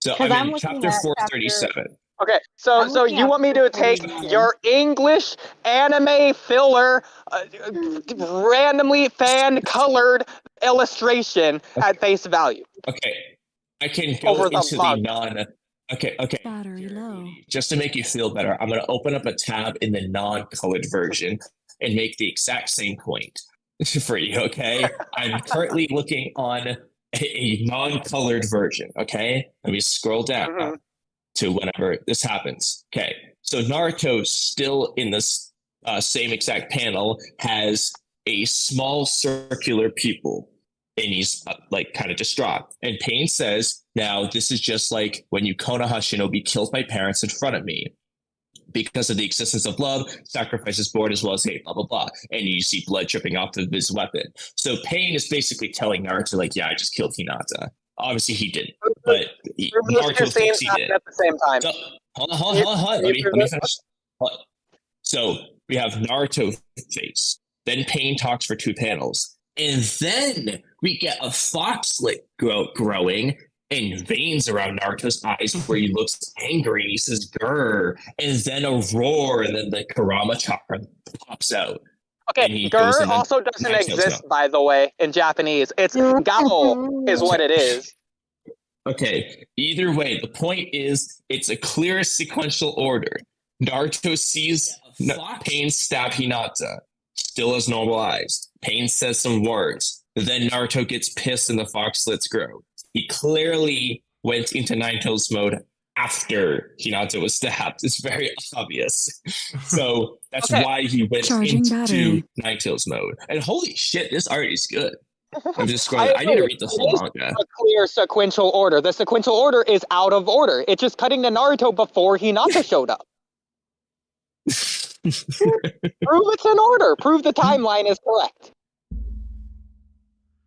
So Because I'm in looking chapter at 437. Okay, I'm so looking you at want me to take 439. your English anime filler, randomly fan-colored illustration at face value Okay, I can go over the into the manga? non. Okay. Battery low. Just to make you feel better, I'm going to open up a tab in the non-colored version and make the exact same point for you. Okay, I'm currently looking on a non-colored version. Okay, let me scroll down Mhm. to whenever this happens. Okay, so Naruto still in this same exact panel has a small circular pupil, and he's like kind of distraught. And Pain says, "Now this is just like when you Konoha Shinobi killed my parents in front of me." Because of the existence of love, sacrifice is born as well as hate, blah, blah, blah. And you see blood dripping off of his weapon. So Pain is basically telling Naruto, like, yeah, I just killed Hinata. Obviously he didn't, but Prove those two Naruto thinks scenes he happen did. at the same time. So, hold on. Can Let you me prove finish. this? So we have Naruto face. Then Pain talks for 2 panels. And then we get a foxlet growing and veins around Naruto's eyes where he looks angry. He says, grrr. And then a roar, and then the Karama chakra pops out. And Okay, he goes Gur into also doesn't Ninetales exist, mode. by the way, in Japanese. It's Gao is what it is. Okay, either way, the point is it's a clear sequential order. Naruto sees Pain stab Hinata, still has normal eyes. Pain says some words. Then Naruto gets pissed and the fox slits grow. He clearly went into Ninetales mode after Hinata was stabbed. It's very obvious. So that's Okay. why he went Charging into battery. Ninetales mode. And holy shit, this art is good. I'm just scrolling. I need to agree. read the whole It is manga. a clear sequential order. The sequential order is out of order. It's just cutting to Naruto before Hinata showed up. Prove it's in order. Prove the timeline is correct.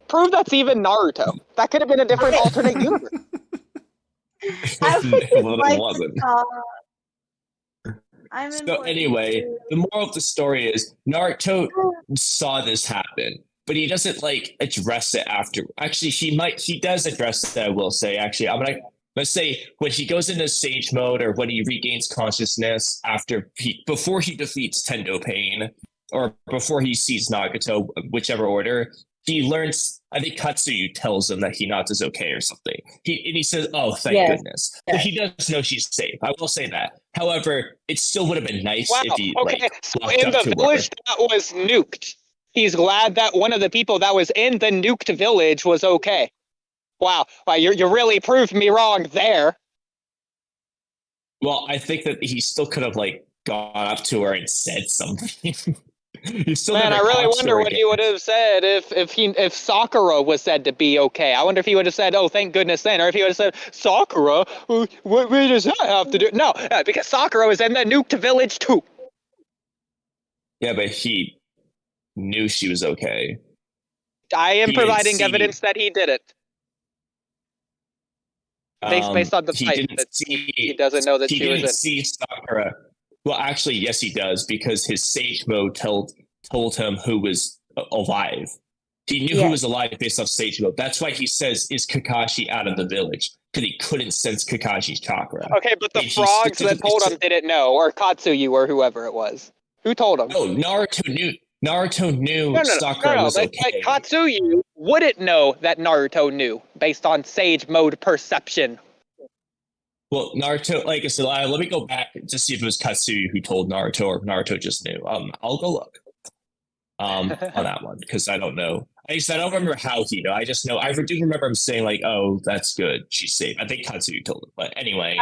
Prove that's even Naruto. That could have been a different alternate universe. I would just Well, it like wasn't. to talk. I'm So important anyway, too. the moral of the story is Naruto saw this happen, but he doesn't like address it after. Actually, he does address it, I will say. Actually, let's say when he goes into sage mode or when he regains consciousness before he defeats Tendo Pain or before he sees Nagato, whichever order, he learns. I think Katsuyu tells him that Hinata's okay or something. He says, "Oh, thank goodness." So he does know she's safe. I will say that. However, it still would have been nice Wow. if he Okay. So walked in up the to village her. that was nuked, he's glad that one of the people that was in the nuked village was okay. Wow. You really proved me wrong there. Well, I think that he still could have gone up to her and said something. He still Man, I never really talks to wonder her what he again. would have said if Sakura was said to be okay. I wonder if he would have said, "Oh, thank goodness," then, or if he would have said, "Sakura, what does that have to do?" No, because Sakura was in the nuked village too. Yeah, but he knew she was okay. I am He didn't providing see- evidence that he did it. Based on the he fight didn't that see. he doesn't know that he she was didn't in. see Sakura. Well, actually, yes, he does because his sage mode told him who was alive. He knew who was alive based off sage mode. That's why he says, "Is Kakashi out of the village?" Because he couldn't sense Kakashi's chakra. Okay, but the And he frogs that specifically told him said- didn't know, or Katsuyu, or whoever it was. Who told him? No, Naruto knew. Naruto knew Sakura No, was but okay. Katsuyu wouldn't know that Naruto knew based on sage mode perception. Well, Naruto, like I said, let me go back to see if it was Katsuyu who told Naruto or if Naruto just knew. I'll go look on that one because I don't know. I don't remember how he knew. I just know. I do remember him saying "Oh, that's good. She's safe." I think Katsuyu told him, but anyway.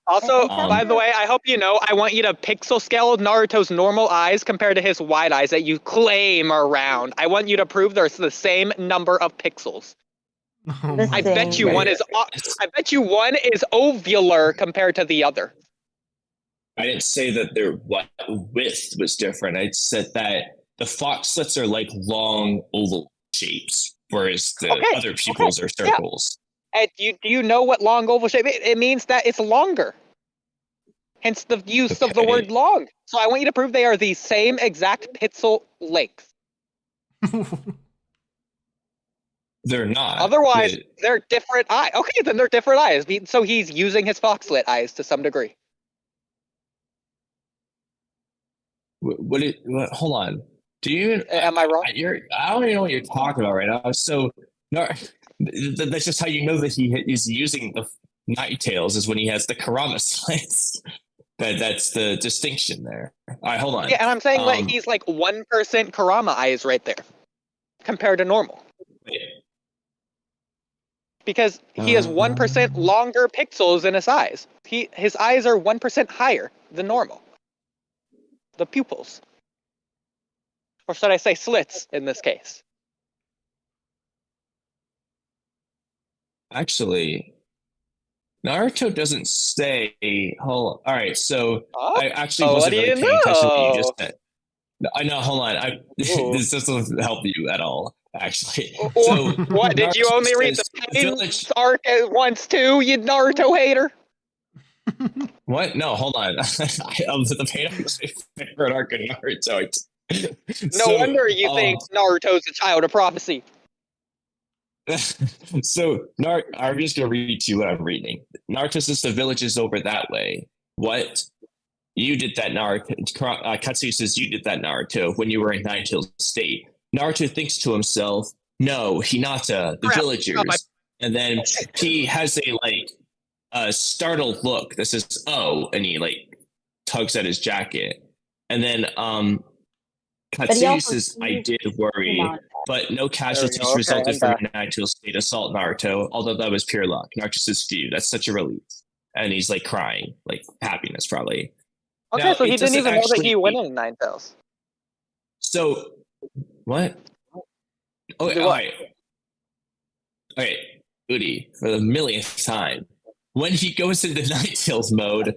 Also, by the way, I hope you know, I want you to pixel scale Naruto's normal eyes compared to his wide eyes that you claim are round. I want you to prove there's the same number of pixels. Oh The my I bet same. you one is. I bet you one is ovular compared to the other. I didn't say that their width was different. I said that the fox slits are like long oval shapes, whereas the Okay, other pupils are circles. And do you know what long oval shape? It means that it's longer. Hence the use of the Okay. word long. So I want you to prove they are the same exact pixel length. They're not. Otherwise, they're different eyes. Okay, then they're different eyes. So he's using his foxlet eyes to some degree. Hold on. Do you? Am I wrong? I don't even know what you're talking about right now. So, no, that's just how you know that he is using the night tails is when he has the Karama slits. That's the distinction there. All right, hold on. Yeah, and I'm saying that he's like 1% Karama eyes right there compared to normal. Because he has 1% longer pixels in his eyes. His eyes are 1% higher than normal. The pupils. Or should I say slits in this case? Actually, Naruto doesn't say. Hold. All right, so I actually wasn't really paying attention to what you just said. No, I know. Hold on. This doesn't help you at all. Actually, so what did you only read the pain arc once too? You Naruto hater. What? No, hold on. The pain arc was my favorite arc in Naruto. No wonder you think Naruto's a child of prophecy. So, I'm just going to read to you what I'm reading. Naruto says the village is over that way. What? You did that, Naruto. Katsuyu says you did that, Naruto, when you were in Nine Tails State. Naruto thinks to himself, no, Hinata, the villagers. And then he has a startled look that says, oh, and he tugs at his jacket. And then Katsuyu says, I did worry, but no casualties resulted from your Nine Tails State assault, Naruto, although that was pure luck. Naruto says, phew, that's such a relief. And he's crying, happiness probably. Okay, now, so he didn't even know that he went in in Nine Tails. So, what? Okay, all right. Okay, Oodie, for the millionth time. When he goes into Nine Tails mode,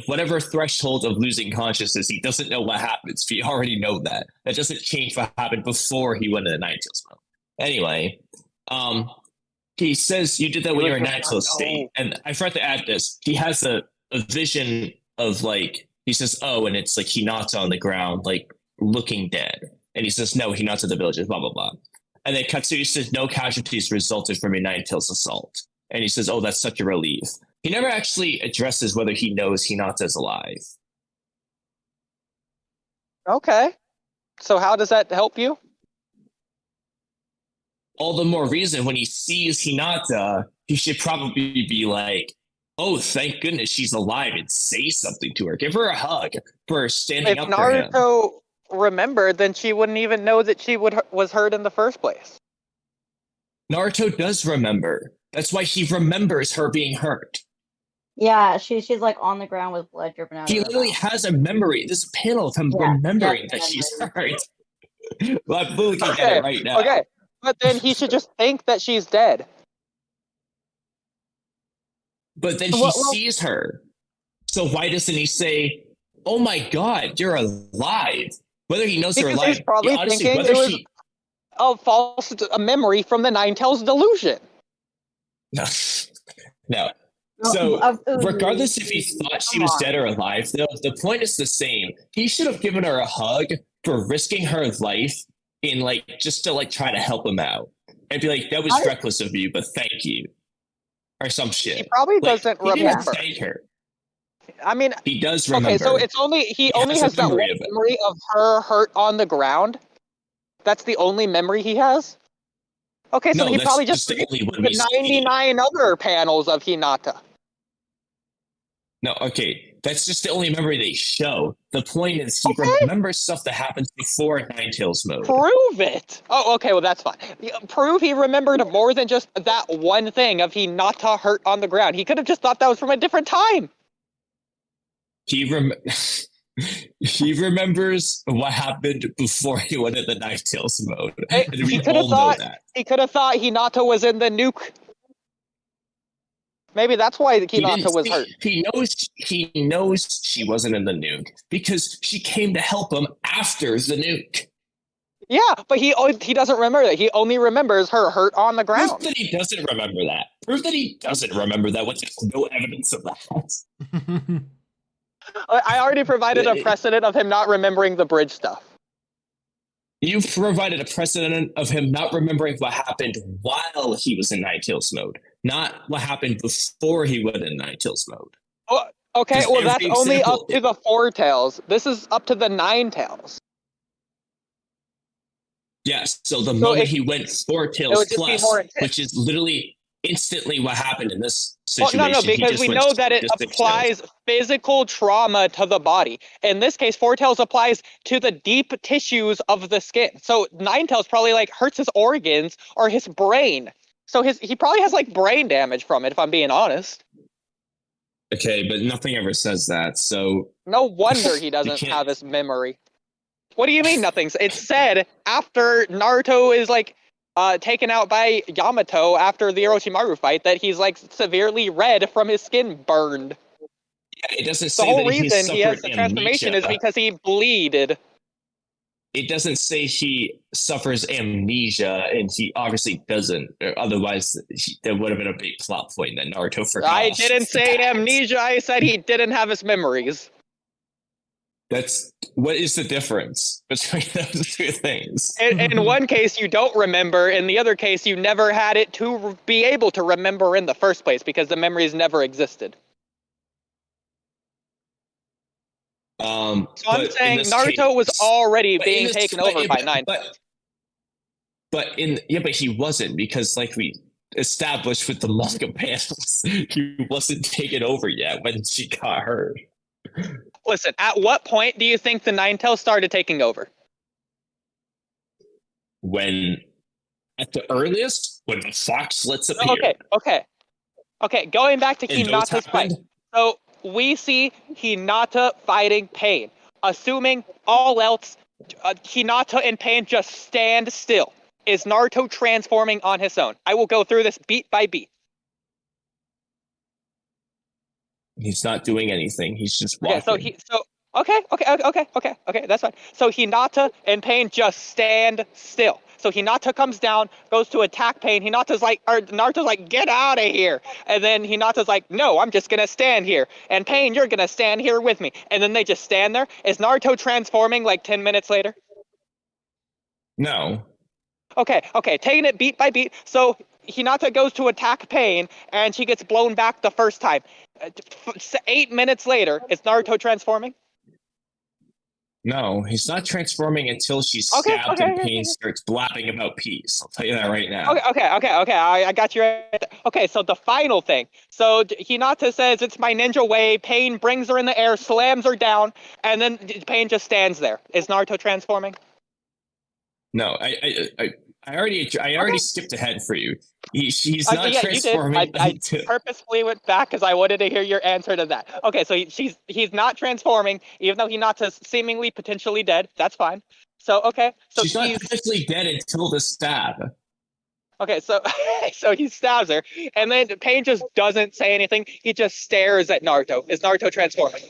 whatever threshold of losing consciousness, he doesn't know what happens. We already know that. That doesn't change what happened before he went into Nine Tails mode. Anyway, he says you did that when you were in Nine Tails State. And I forgot to add this. He has a vision of he says, oh, and it's Hinata on the ground, looking dead. And he says, no, Hinata the villagers, blah, blah, blah. And then Katsuyu says, no casualties resulted from your Nine Tails assault. And he says, oh, that's such a relief. He never actually addresses whether he knows Hinata's alive. Okay. So how does that help you? All the more reason when he sees Hinata, he should probably be like, oh, thank goodness she's alive, and say something to her. Give her a hug for standing up for him. If Naruto remembered, then she wouldn't even know that she was hurt in the first place. Naruto does remember. That's why he remembers her being hurt. Yeah, she's on the ground with blood dripping out. He literally has a memory. This panel of him remembering that she's hurt. Well, I'm looking at it right now. Okay, but then he should just think that she's dead. But then he sees her. So why doesn't he say, oh my God, you're alive? Whether he knows they're alive. He's probably thinking it was a memory from the Nine Tails delusion. No. So, regardless if he thought she was dead or alive, though, the point is the same. He should have given her a hug for risking her life in just to try to help him out. And be that was reckless of you, but thank you. Or some shit. He probably doesn't remember. He didn't thank her. I mean, he does remember. Okay, so he only has that one memory of her hurt on the ground. That's the only memory he has. Okay, so he probably just the 99 other panels of Hinata. No, okay, that's just the only memory they show. The point is he remembers stuff that happens before Nine Tails mode. Prove it. Oh, okay, well that's fine. Prove he remembered more than just that one thing of Hinata hurt on the ground. He could have just thought that was from a different time. He remembers what happened before he went into Nine Tails mode. Hey, And we he could have all know thought that. Hinata was in the nuke. Maybe that's why Hinata was hurt. He knows she wasn't in the nuke because she came to help him after the nuke. Yeah, but he doesn't remember that. He only remembers her hurt on the ground. Proof that he doesn't remember that. Proof that he doesn't remember that when there's no evidence of that. I already provided a precedent of him not remembering the bridge stuff. You provided a precedent of him not remembering what happened while he was in Nine Tails mode, not what happened before he went in Nine Tails mode. Oh, okay, well that's only up to the 4 tails. This is up to the 9 tails. Yes, so the moment he went 4 tails plus, which is literally instantly what happened in this situation. Well, no, because we know that it applies physical trauma to the body. In this case, 4 tails applies to the deep tissues of the skin. So 9 tails probably like hurts his organs or his brain. So he probably has like brain damage from it, if I'm being honest. Okay, but nothing ever says that, so... No wonder he doesn't have his memory. What do you mean nothing? It's said after Naruto is like taken out by Yamato after the Orochimaru fight that he's like severely red from his skin burned. Yeah, it doesn't say the whole that reason he has the transformation is because he bleeded. It doesn't say he suffers amnesia, and he obviously doesn't. Otherwise, there would have been a big plot point that Naruto forgot. I didn't say amnesia. I said he didn't have his memories. What is the difference between those two things? In one case, you don't remember. In the other case, you never had it to be able to remember in the first place because the memories never existed. So I'm saying Naruto was already being taken over by 9 tails. But he wasn't, because like we established with the manga panels, he wasn't taken over yet when she got hurt. Listen, at what point do you think the 9 tails started taking over? When, at the earliest, when the foxlets appeared. Okay. Going back to Hinata's fight. So we see Hinata fighting Pain. Assuming all else, Hinata and Pain just stand still. Is Naruto transforming on his own? I will go through this beat by beat. He's not doing anything. He's just walking. Okay, that's fine. So Hinata and Pain just stand still. So Hinata comes down, goes to attack Pain. Naruto's like, get out of here. And then Hinata's like, no, I'm just gonna stand here. And Pain, you're gonna stand here with me. And then they just stand there. Is Naruto transforming like 10 minutes later? No. Okay, taking it beat by beat. So Hinata goes to attack Pain, and she gets blown back the first time. 8 minutes later, is Naruto transforming? No, he's not transforming until she's stabbed and Pain starts blabbing about peace. I'll tell you that right now. Okay. I got you right there. Okay, so the final thing. So Hinata says, it's my ninja way. Pain brings her in the air, slams her down, and then Pain just stands there. Is Naruto transforming? No, I already skipped ahead for you. He's not transforming. You did. I purposefully went back because I wanted to hear your answer to that. Okay, so he's not transforming, even though Hinata's seemingly potentially dead. That's fine. So she's not potentially dead until the stab. Okay, so he stabs her, and then Pain just doesn't say anything. He just stares at Naruto. Is Naruto transforming?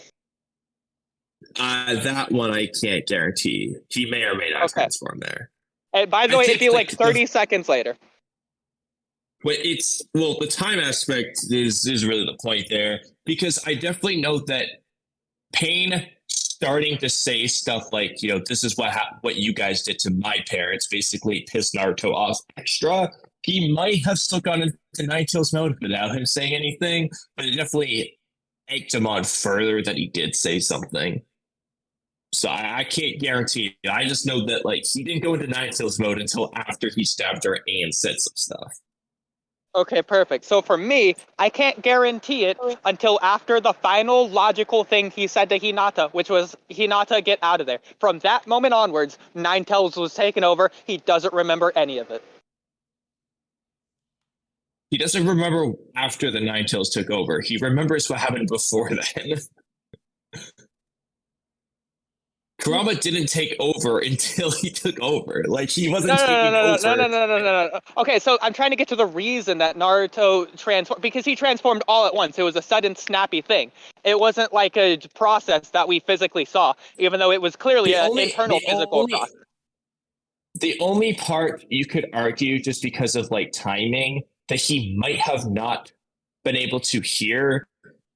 That one I can't guarantee. He may or may not transform there. And by the way, it'd be like 30 seconds later. But the time aspect is really the point there, because I definitely know that Pain starting to say stuff like, this is what you guys did to my parents, basically pissed Naruto off extra. He might have still gone into Nine Tails mode without him saying anything, but it definitely egged him on further that he did say something. So I can't guarantee it. I just know that he didn't go into Nine Tails mode until after he stabbed her and said some stuff. Okay, perfect. So for me, I can't guarantee it until after the final logical thing he said to Hinata, which was, Hinata, get out of there. From that moment onwards, Nine Tails was taken over. He doesn't remember any of it. He doesn't remember after the Nine Tails took over. He remembers what happened before then. Kurama didn't take over until he took over. Like, he wasn't No, taking over. no. Okay, so I'm trying to get to the reason that Naruto transformed, because he transformed all at once. It was a sudden, snappy thing. It wasn't like a process that we physically saw, even though it was clearly an internal physical process. The only part you could argue, just because of like timing, that he might have not been able to hear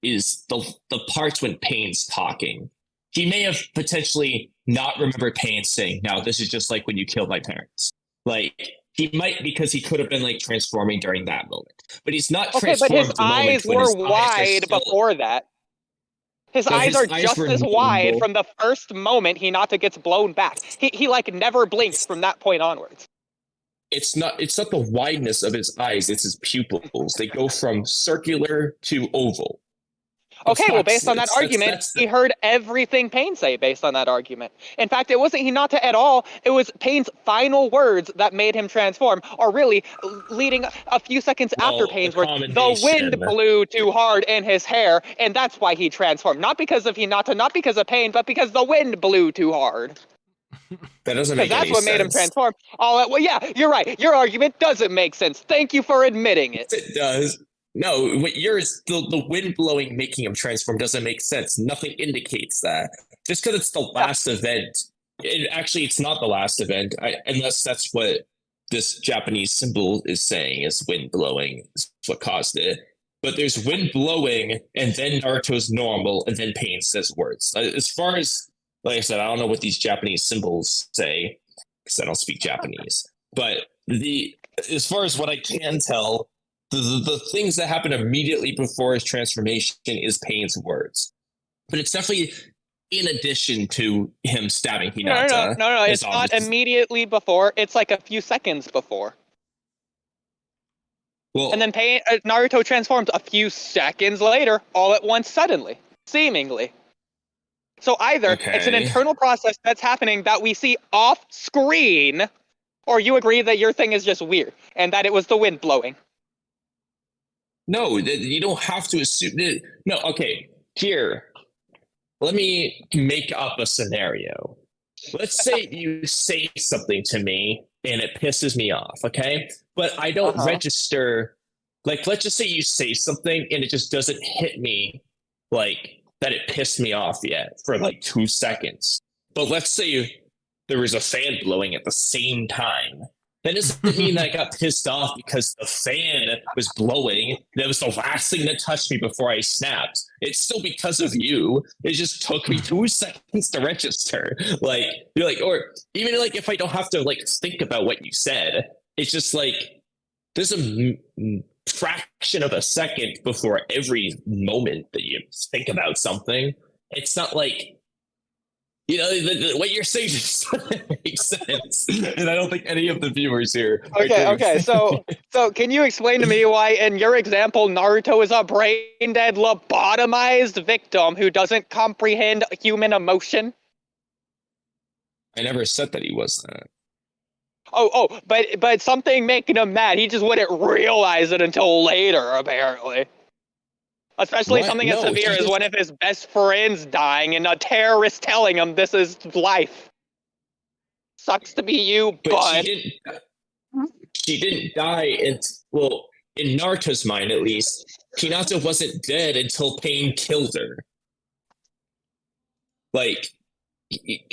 is the parts when Pain's talking. He may have potentially not remembered Pain saying, "Now this is just like when you killed my parents." Like, he might, because he could have been like transforming during that moment, but he's not transformed. Okay, but his eyes were wide before that. His eyes are just as wide from the first moment Hinata gets blown back. He like never blinks from that point onwards. It's not the wideness of his eyes, it's his pupils. They go from circular to oval. Okay, well, based on that argument, he heard everything Pain say based on that argument. In fact, it wasn't Hinata at all. It was Pain's final words that made him transform, or really, leading a few seconds after Pain's words, the wind blew too hard in his hair, and that's why he transformed. Not because of Hinata, not because of Pain, but because the wind blew too hard. That doesn't make any sense. Because that's what made him transform. Well, yeah, you're right. Your argument doesn't make sense. Thank you for admitting it. It does. No, what yours, the wind blowing making him transform doesn't make sense. Nothing indicates that. Just because it's the last event. Actually, it's not the last event, unless that's what this Japanese symbol is saying, is wind blowing is what caused it. But there's wind blowing, and then Naruto's normal, and then Pain says words. As far as, like I said, I don't know what these Japanese symbols say, because I don't speak Japanese. But as far as what I can tell, the things that happen immediately before his transformation is Pain's words. But it's definitely in addition to him stabbing Hinata. No, it's not immediately before. It's like a few seconds before. Well, and then Naruto transforms a few seconds later, all at once, suddenly, seemingly. So either it's an internal process that's happening that we see off screen, or you agree that your thing is just weird, and that it was the wind blowing. No, you don't have to assume. No, okay. Here, let me make up a scenario. Let's say you say something to me and it pisses me off, okay? But I don't register. Like, let's just say you say something and it just doesn't hit me like that it pissed me off yet for like 2 seconds. But let's say there was a fan blowing at the same time. That doesn't mean that I got pissed off because the fan was blowing. That was the last thing that touched me before I snapped. It's still because of you. It just took me 2 seconds to register. Like, you're like, or even like if I don't have to like think about what you said, it's just like there's a fraction of a second before every moment that you think about something. It's not like, you know, what you're saying just doesn't make sense, and I don't think any of the viewers here. Okay. So can you explain to me why, in your example, Naruto is a brain-dead, lobotomized victim who doesn't comprehend human emotion? I never said that he was that. But something making him mad. He just wouldn't realize it until later, apparently. Especially something as severe as one of his best friends dying and a terrorist telling him this is life. Sucks to be you, but she didn't die. Well, in Naruto's mind, at least, Hinata wasn't dead until Pain killed her. Like,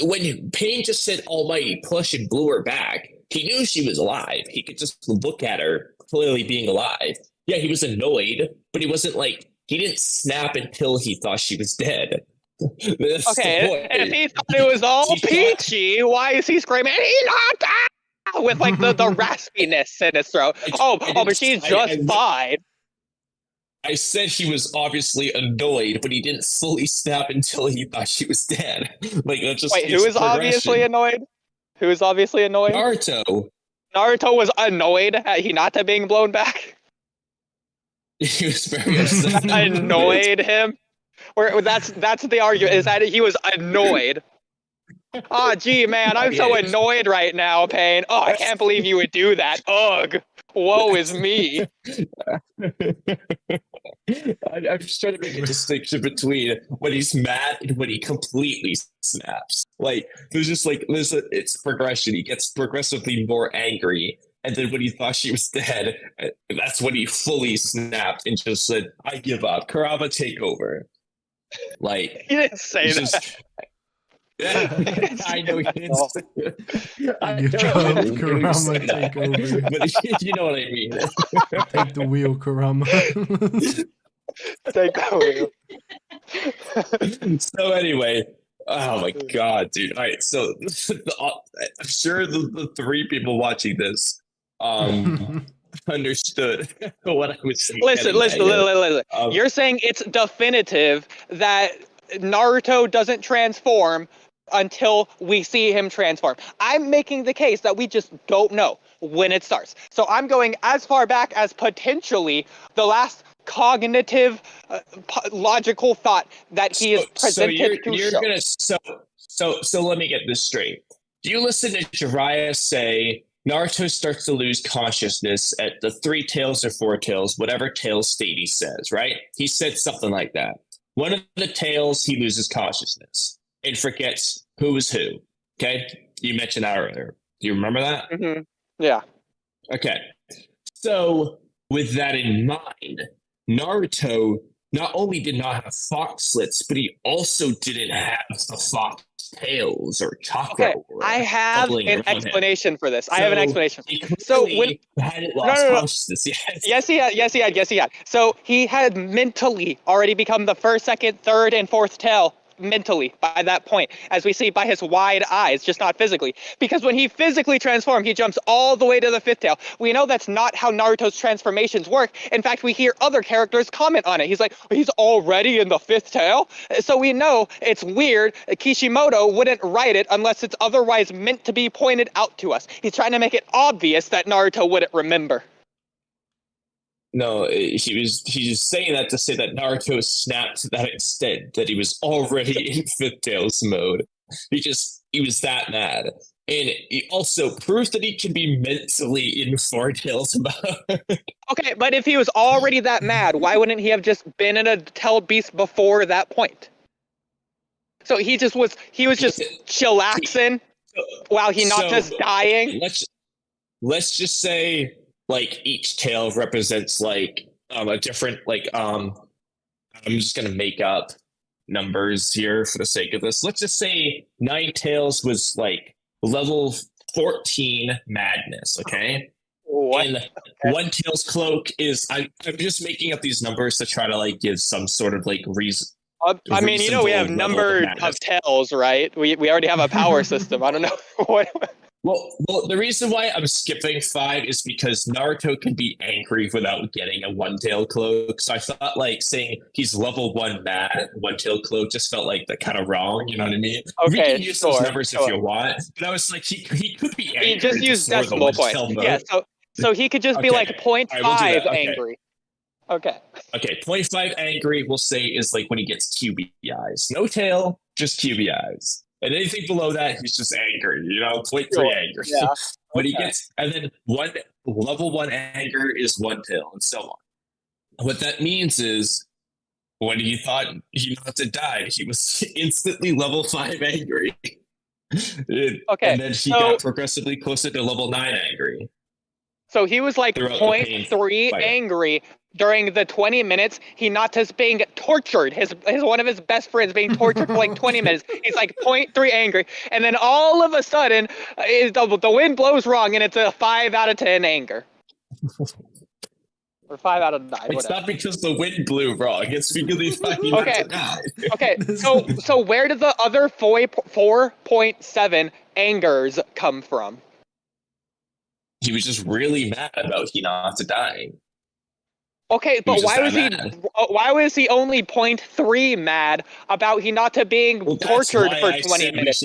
when Pain just said almighty push and blew her back, he knew she was alive. He could just look at her clearly being alive. Yeah, he was annoyed, but he wasn't like, he didn't snap until he thought she was dead. Okay, and if he thought it was all peachy, why is he screaming, Hinata! With like the raspiness in his throat. But she's just fine. I said he was obviously annoyed, but he didn't fully snap until he thought she was dead. Like, that's just. Wait, who is obviously annoyed? Who is obviously annoyed? Naruto. Naruto was annoyed at Hinata being blown back. He was very upset. Annoyed him. That's the argument, is that he was annoyed. Oh, gee, man, I'm so annoyed right now, Pain. Oh, I can't believe you would do that. Ugh. Woe is me. I'm just trying to make a distinction between when he's mad and when he completely snaps. Like it's a progression. He gets progressively more angry, and then when he thought she was dead, that's when he fully snapped and just said, "I give up. Kurama, take over." Like He didn't say that. just. I know he didn't. Say I Give know up, he didn't Kurama, say take that. over. But you know what I mean. Take the wheel, Kurama. Take the wheel. So anyway, oh my god, dude. All right, so I'm sure the three people watching this understood what I was saying. Listen. You're saying it's definitive that Naruto doesn't transform until we see him transform. I'm making the case that we just don't know when it starts. So I'm going as far back as potentially the last cognitive, logical thought that he is presented to show. So let me get this straight. Do you listen to Jiraiya say Naruto starts to lose consciousness at the 3 tails or 4 tails, whatever tail state he says, right? He said something like that. One of the tails, he loses consciousness and forgets who is who. Okay? You mentioned that earlier. Do you remember that? Mm-hmm. Yeah. Okay. So, with that in mind, Naruto not only did not have fox slits, but he also didn't have the fox tails or chakra. Okay, I have an explanation for this. I have an explanation. So when hadn't lost consciousness, yes, he had. So he had mentally already become the first, second, third, and fourth tail mentally by that point, as we see by his wide eyes, just not physically. Because when he physically transformed, he jumps all the way to the 5th tail. We know that's not how Naruto's transformations work. In fact, we hear other characters comment on it. He's like, he's already in the 5th tail? So we know it's weird. Kishimoto wouldn't write it unless it's otherwise meant to be pointed out to us. He's trying to make it obvious that Naruto wouldn't remember. No, he's saying that to say that Naruto snapped to that extent that he was already in 5th tails mode. He was that mad. And he also proves that he can be mentally in 4 tails mode. Okay, but if he was already that mad, why wouldn't he have just been in a tail beast before that point? So he was just chillaxing while Hinata's dying. Let's just say like each tail represents like a different I'm just gonna make up numbers here for the sake of this. Let's just say 9 tails was like level 14 madness, okay? What? And okay. 1 tail's cloak is I'm just making up these numbers to try to like give some sort of like reason. I mean, we have number of tails, right? We already have a power system. I don't know what. Well, the reason why I'm skipping 5 is because Naruto can be angry without getting a 1-tail cloak. So I thought like saying he's level 1 mad, 1-tail cloak just felt like that kind of wrong. You know what I mean? Okay, we can use those numbers if you want. But I was like, he could be angry. He just used decimal points. Yeah, so he could just be like 0.5 right, we'll angry. Okay. Okay, 0.5 angry, we'll say, is like when he gets QB eyes. No tail, just QB eyes. And anything below that, he's just angry, 0.3 angry. Yeah. When he gets, and then level 1 anger is 1 tail, and so on. What that means is, when he thought Hinata died, he was instantly level 5 angry. Okay. And then he got progressively closer to level 9 angry. So he was like 0.3 angry during the 20 minutes Hinata's being tortured. His one of his best friends being tortured for like 20 minutes. He's like 0.3 angry. And then all of a sudden, the wind blows wrong and it's a 5 out of 10 anger. Or 5 out of 9. It's whatever. not because the wind blew wrong. It's because he's fucking Okay, so where did the other 4.7 angers come from? He was just really mad about Hinata dying. Okay, but why was he only 0.3 mad about Hinata being tortured for 20 minutes?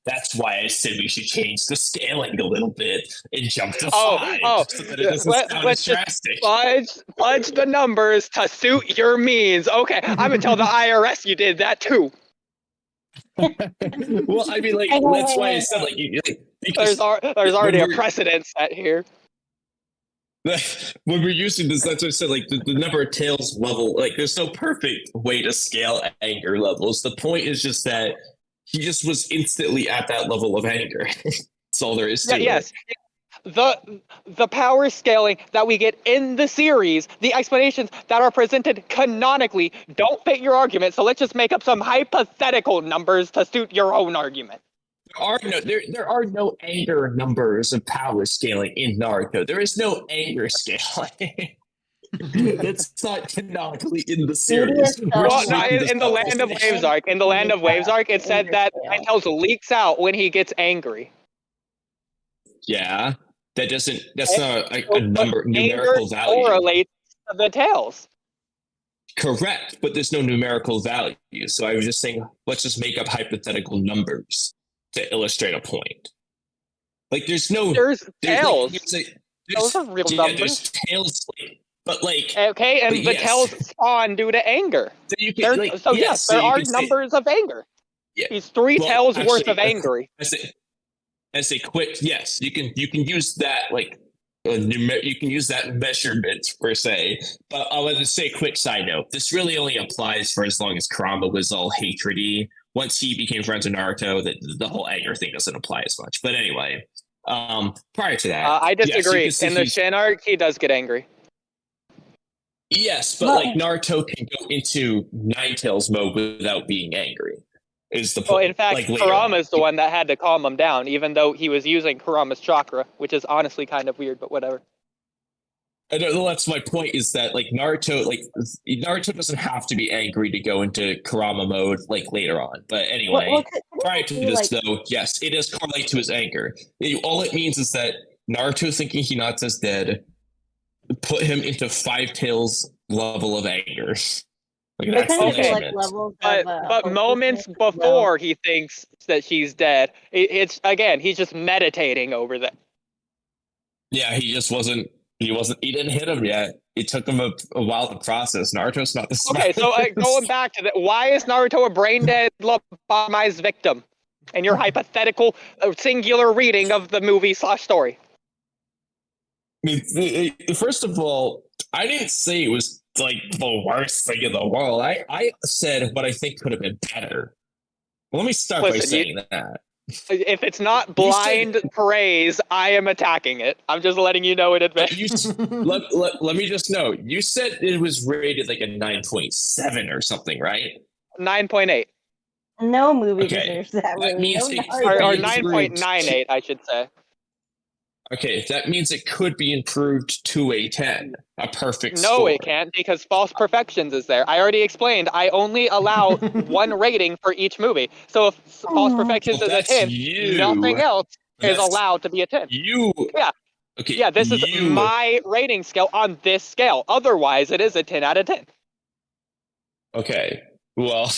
That's why I said we should change the scaling a little bit and jump to 5. So that it doesn't sound let's drastic. Just fudge the numbers to suit your means. Okay, I'm gonna tell the IRS you did that too. Well, I mean, that's why I said because there's already a precedent set here. when we're using this, that's what I said. Like the number of tails level, like there's no perfect way to scale anger levels. The point is just that he just was instantly at that level of anger. That's all there is to it. Yes. The power scaling that we get in the series, the explanations that are presented canonically don't fit your argument, so let's just make up some hypothetical numbers to suit your own argument. There are no anger numbers of power scaling in Naruto. There is no anger scaling. That's not canonically in the series. Well, no, in the Land of Waves arc, it said that Tails leaks out when he gets angry. Yeah, that's not a number numerical value. Correlates to the tails. Correct, but there's no numerical value. So I was just saying, let's just make up hypothetical numbers to illustrate a point. Like there's tails. Those are real numbers. There's tails, but like okay, and the tails spawn due to anger. So you can, there are numbers of anger. Yeah. He's three tails worth of angry. As a quick yes, you can use that like you can use that measurement per se. But I'll just say a quick side note. This really only applies for as long as Kurama was all hatredy. Once he became friends with Naruto, the whole anger thing doesn't apply as much. But anyway, prior to that, I disagree. In the Shin arc, he does get angry. Yes, but like Naruto can go into Nine Tails mode without being angry. Is the point? Well, in fact, Kurama's the one that had to calm him down, even though he was using Kurama's chakra, which is honestly kind of weird, but whatever. I don't know. That's my point. Is that like Naruto doesn't have to be angry to go into Kurama mode like later on. But anyway, prior to this though, yes, it does correlate to his anger. All it means is that Naruto thinking Hinata's dead put him into Five Tails level of anger. Like that's okay. But moments before he thinks that she's dead, it's again he's just meditating over that. Yeah, he didn't hit him yet. It took him a while to process. Naruto's not the smartest. Okay, so going back to that, why is Naruto a brain dead lobotomized victim? And your hypothetical singular reading of the movie / story. I mean, first of all, I didn't say it was like the worst thing in the world. I said what I think could have been better. Let me start by saying that. If it's not blind praise, I am attacking it. I'm just letting you know in advance. Let me just know. You said it was rated like a 9.7 or something, right? 9.8. No movie deserves that. That means or 9.98, I should say. Okay, that means it could be improved to a 10, a perfect score. No, it can't, because False Perfections is there. I already explained, I only allow one rating for each movie. So if False Perfections is a 10, nothing else is allowed to be a 10. Yeah. Okay. Yeah, this is my rating scale on this scale. Otherwise, it is a 10 out of 10. Okay. Well,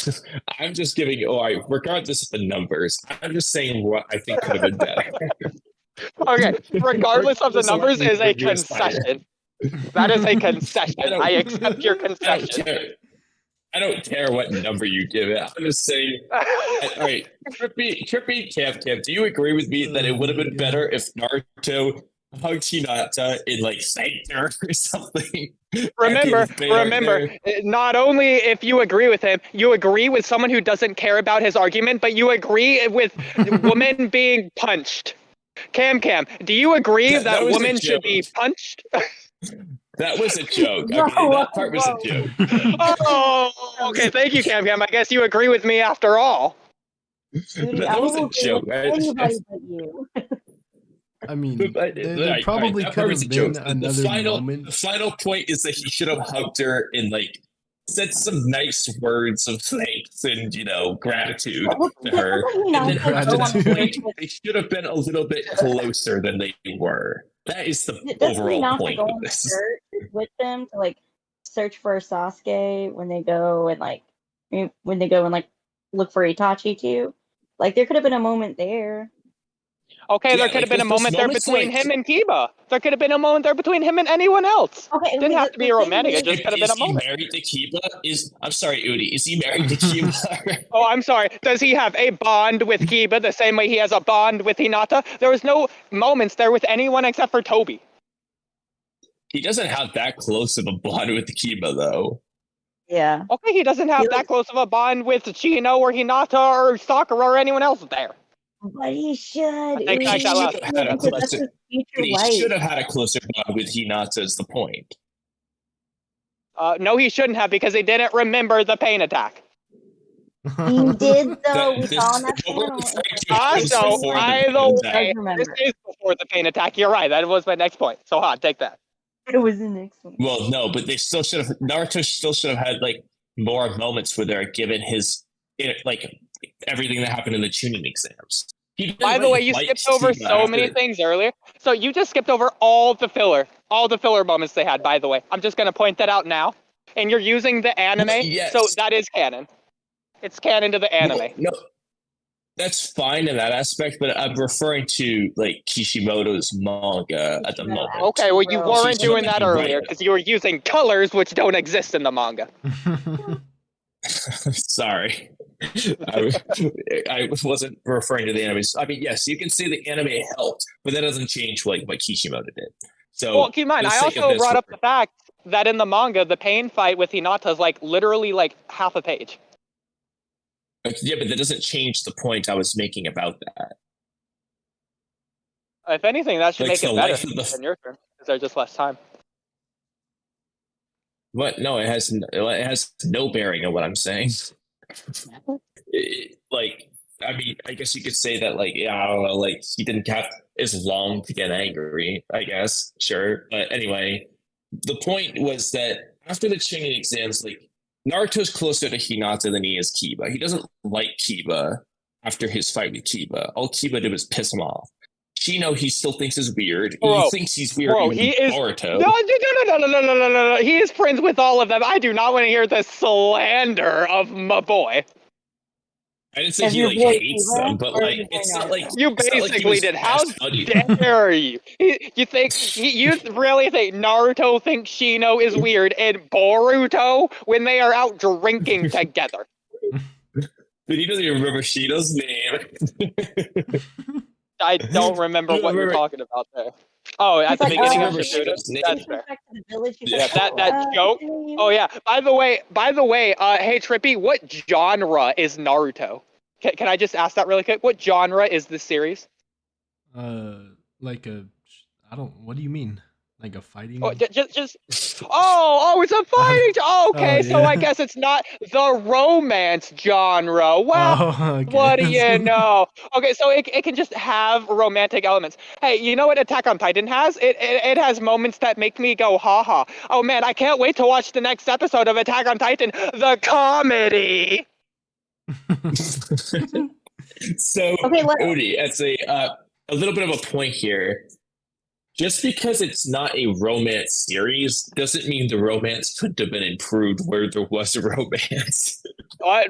I'm just giving, regardless of the numbers, I'm just saying what I think could have been better. Okay, regardless of the numbers is a concession. That is a concession. I accept your concession. I don't care what number you give it. I'm just saying. All right, Trippy, Camcam, do you agree with me that it would have been better if Naruto hugged Hinata in like Sanctor or something? Remember, not only if you agree with him, you agree with someone who doesn't care about his argument, but you agree with women being punched. Camcam, do you agree that women should be punched? That was a joke. Okay, that part was a joke. Oh, okay. Thank you, Camcam. I guess you agree with me after all. That was a joke. I mean, there probably could have been another moment. The final point is that he should have hugged her and like said some nice words of thanks and gratitude to her. And then they should have been a little bit closer than they were. That is the overall point of this. With them to like search for Sasuke when they go and look for Itachi too. Like there could have been a moment there. Okay, there could have been a moment there between him and Kiba. There could have been a moment there between him and anyone else. Okay, it didn't have to be romantic. It just could have been a moment. Is he married to Kiba? I'm sorry, Oodie. Is he married to Kiba? Oh, I'm sorry. Does he have a bond with Kiba the same way he has a bond with Hinata? There was no moments there with anyone except for Toby. He doesn't have that close of a bond with Kiba, though. Yeah. Okay, he doesn't have that close of a bond with Chino or Hinata or Sakura or anyone else there. But he should. I take back that last. That's his future He wife. should have had a closer bond with Hinata. Is the point? No, he shouldn't have because he didn't remember the pain attack. He did though. We saw on that panel. Also, by the way, remember. this is before the pain attack. You're right. That was my next point. So, take that. It was the next one. Well, no, but they still should have. Naruto still should have had like more moments where they're given his like everything that happened in the tuning exams. By the way, you skipped over so many things earlier. So you just skipped over all the filler moments they had. By the way, I'm just gonna point that out now. And you're using the anime, Yes. so that is canon. It's canon to the anime. No, that's fine in that aspect, but I'm referring to like Kishimoto's manga at the moment. Okay, well you weren't doing that Right. earlier because you were using colors which don't exist in the manga. Sorry. I wasn't referring to the anime. I mean, yes, you can say the anime helped, but that doesn't change like what Kishimoto did. So, well, keep in mind, I also brought up the fact that in the manga, the pain fight with Hinata is like literally like half a page. Yeah, but that doesn't change the point I was making about that. If anything, that should Like, make it the better life of the- in your turn, because there's just less time. What? No, it has no bearing on what I'm saying. Like, I mean, I guess you could say that, like, yeah, I don't know, like he didn't have as long to get angry. I guess, sure, but anyway, the point was that after the Chunin exams, like Naruto's closer to Hinata than he is Kiba. He doesn't like Kiba after his fight with Kiba. All Kiba did was piss him off. Shino, he still thinks is weird. He thinks he's weird. Bro, even he is Boruto. No. He is friends with all of them. I do not want to hear the slander of my boy. I didn't say Is he your like boy hates Kiba, them, but or like is your it's boy not like You it's not like he basically was did. How best buddy. dare you? You think you really think Naruto thinks Shino is weird and Boruto when they are out drinking together? But he doesn't even remember Shino's name. I don't remember what you're talking about there. Oh, at the He's like, beginning oh, of the shit. Shippuden? Name. That's fair. Back to the village, he's Yeah, like, that joke. Oh yeah. By the way, hey Trippy, what genre is Naruto? Can I just ask that really quick? What genre is this series? Like a, I don't. What do you mean? Like a fighting? Oh, just. Oh, it's a fighting. Okay, Oh, so yeah. I guess it's not the romance genre. Well, Oh, okay. what do you know? Okay, so it can just have romantic elements. Hey, you know what Attack on Titan has? It has moments that make me go ha ha. Oh man, I can't wait to watch the next episode of Attack on Titan, the comedy. So, Okay, Oodie, as a little bit of a point here. Just because it's not a romance series doesn't mean the romance couldn't have been improved where there was a romance.